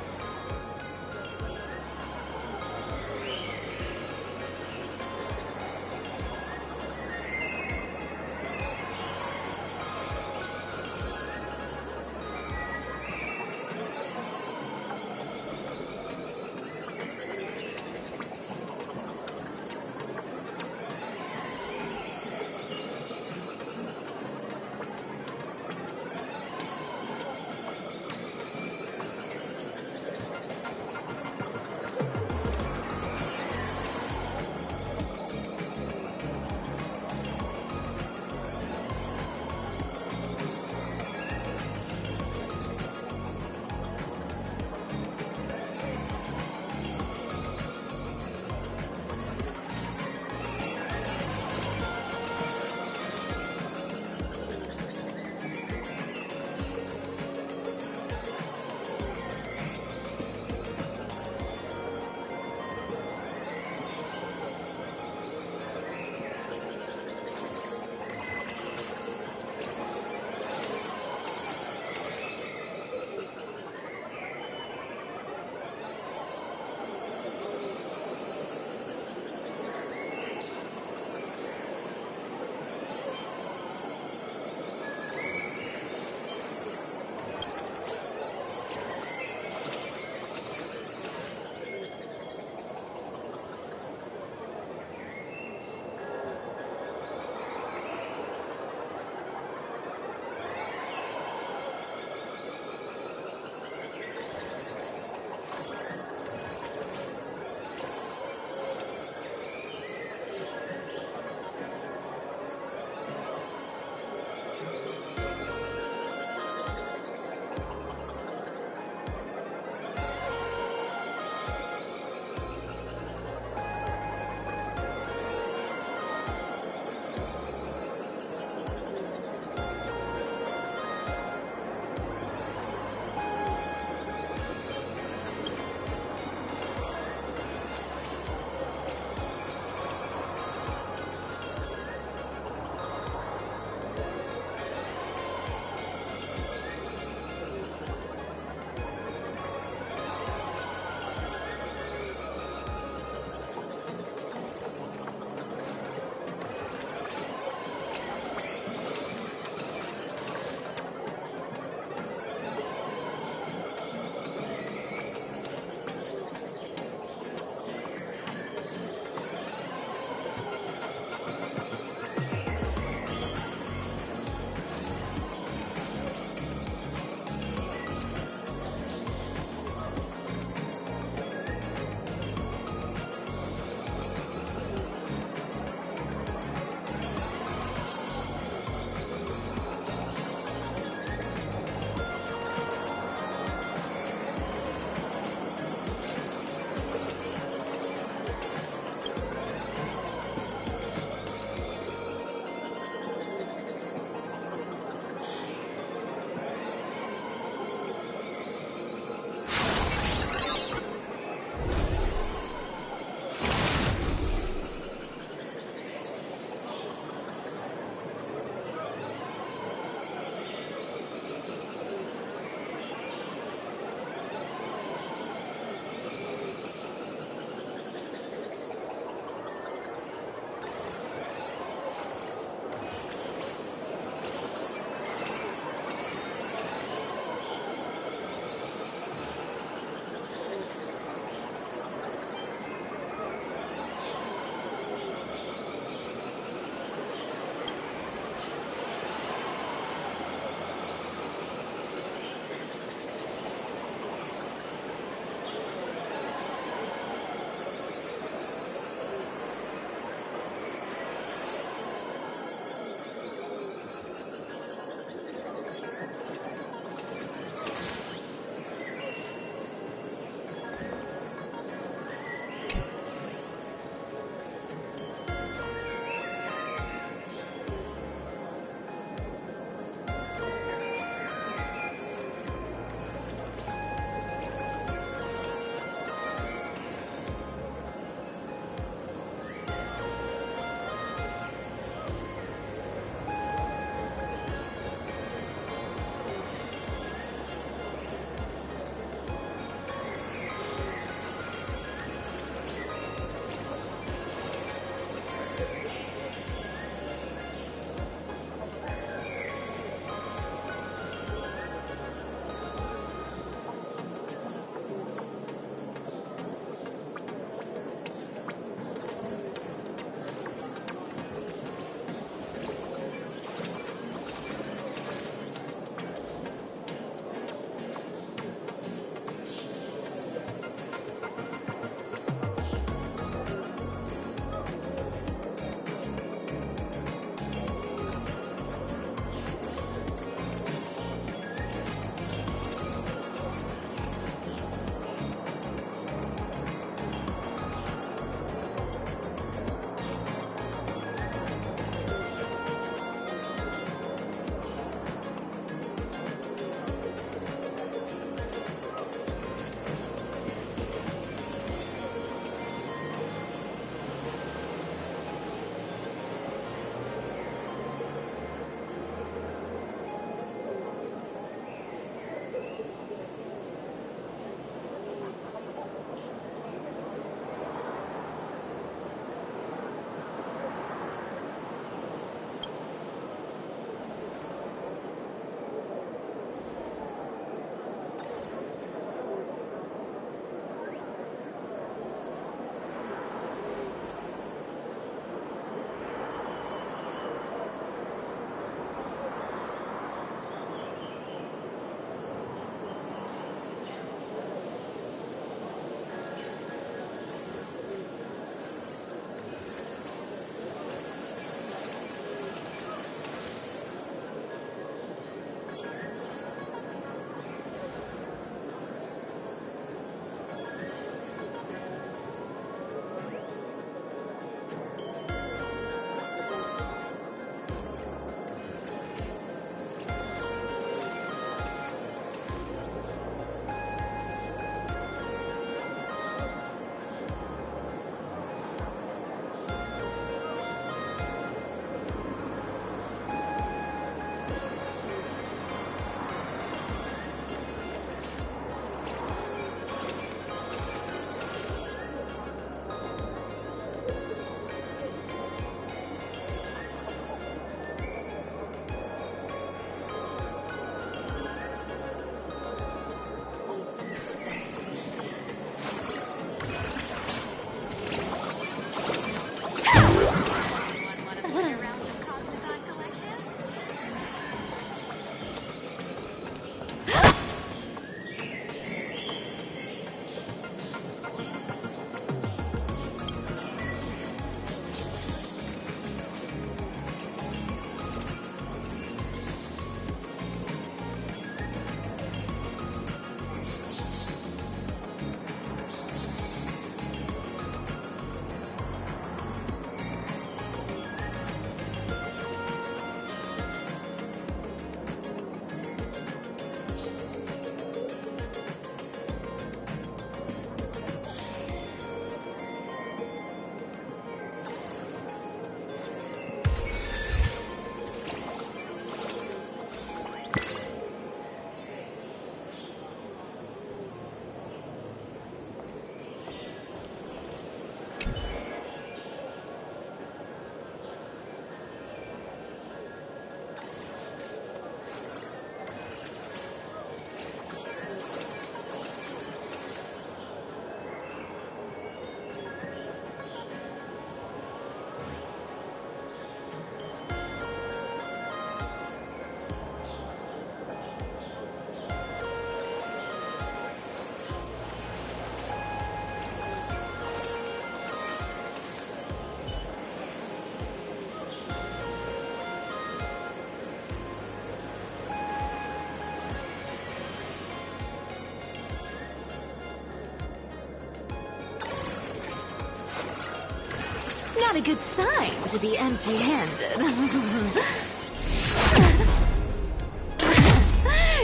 Not a good sign to be empty-handed.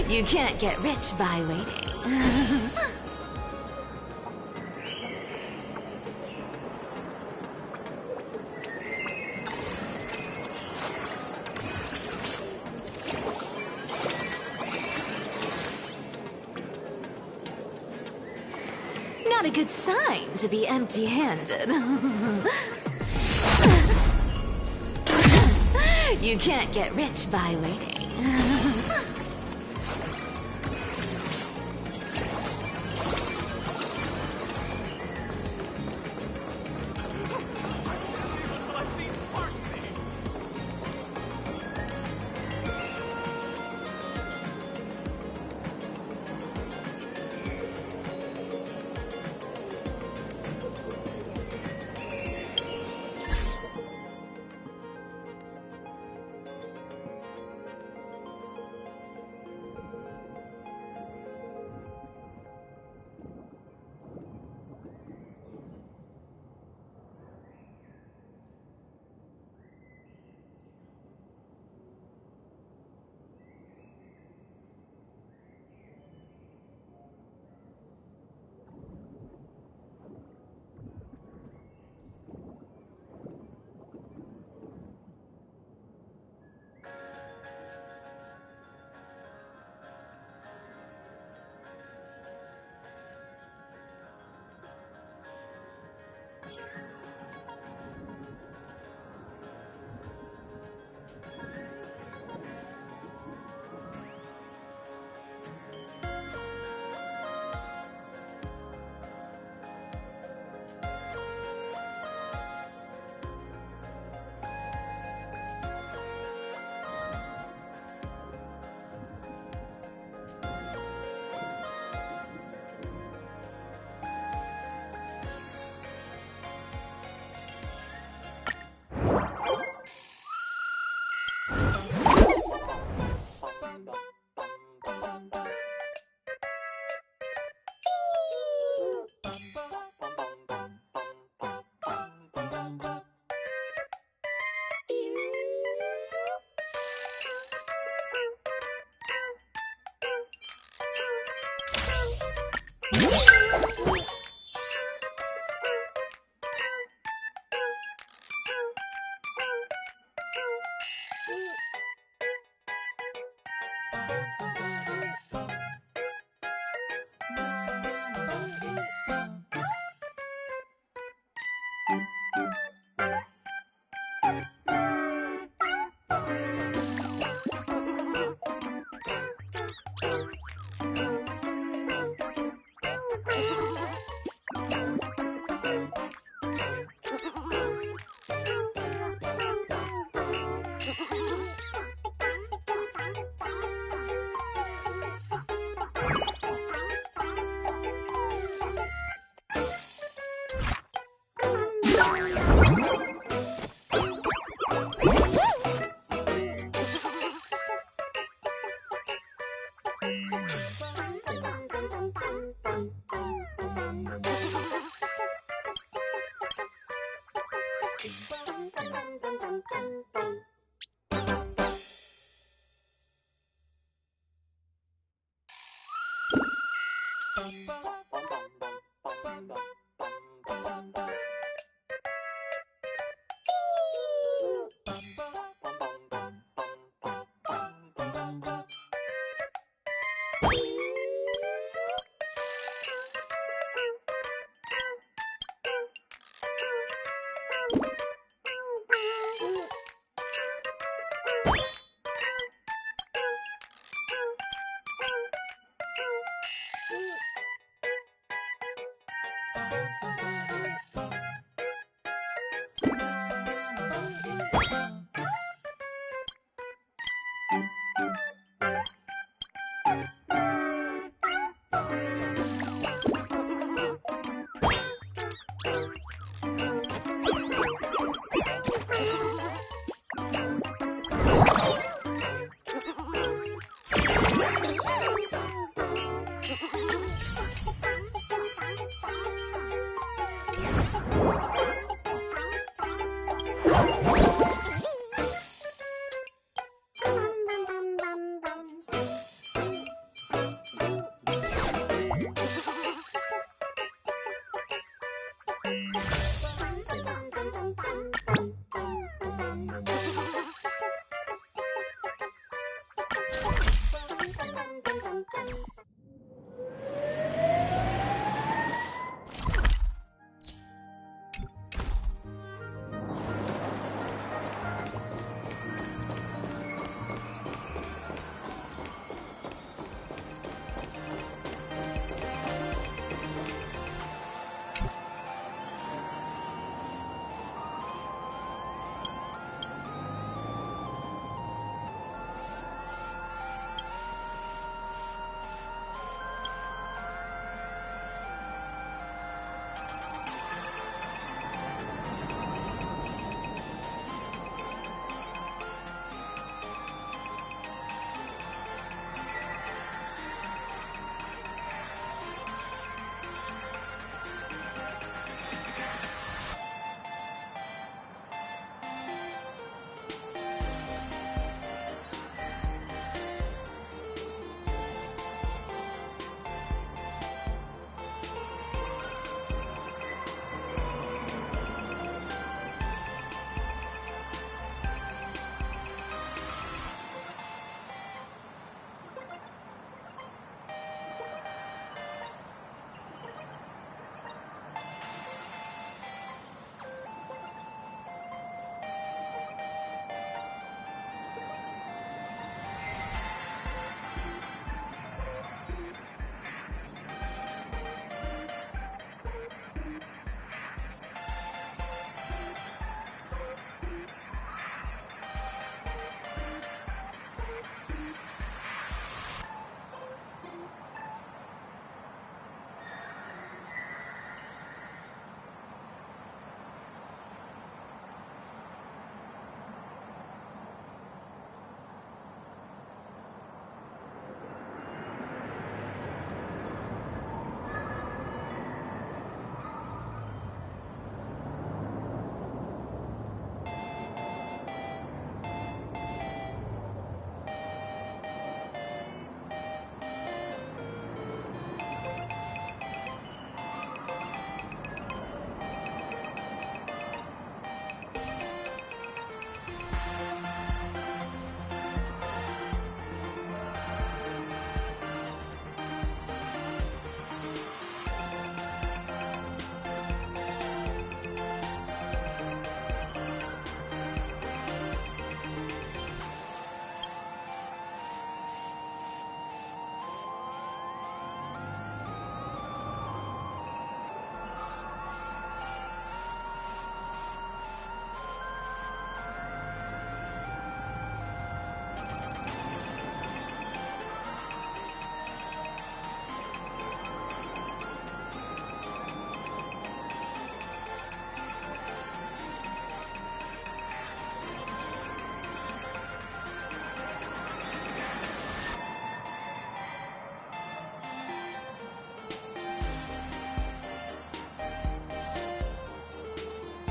You can't get rich by waiting. Not a good sign to be empty-handed. You can't get rich by waiting.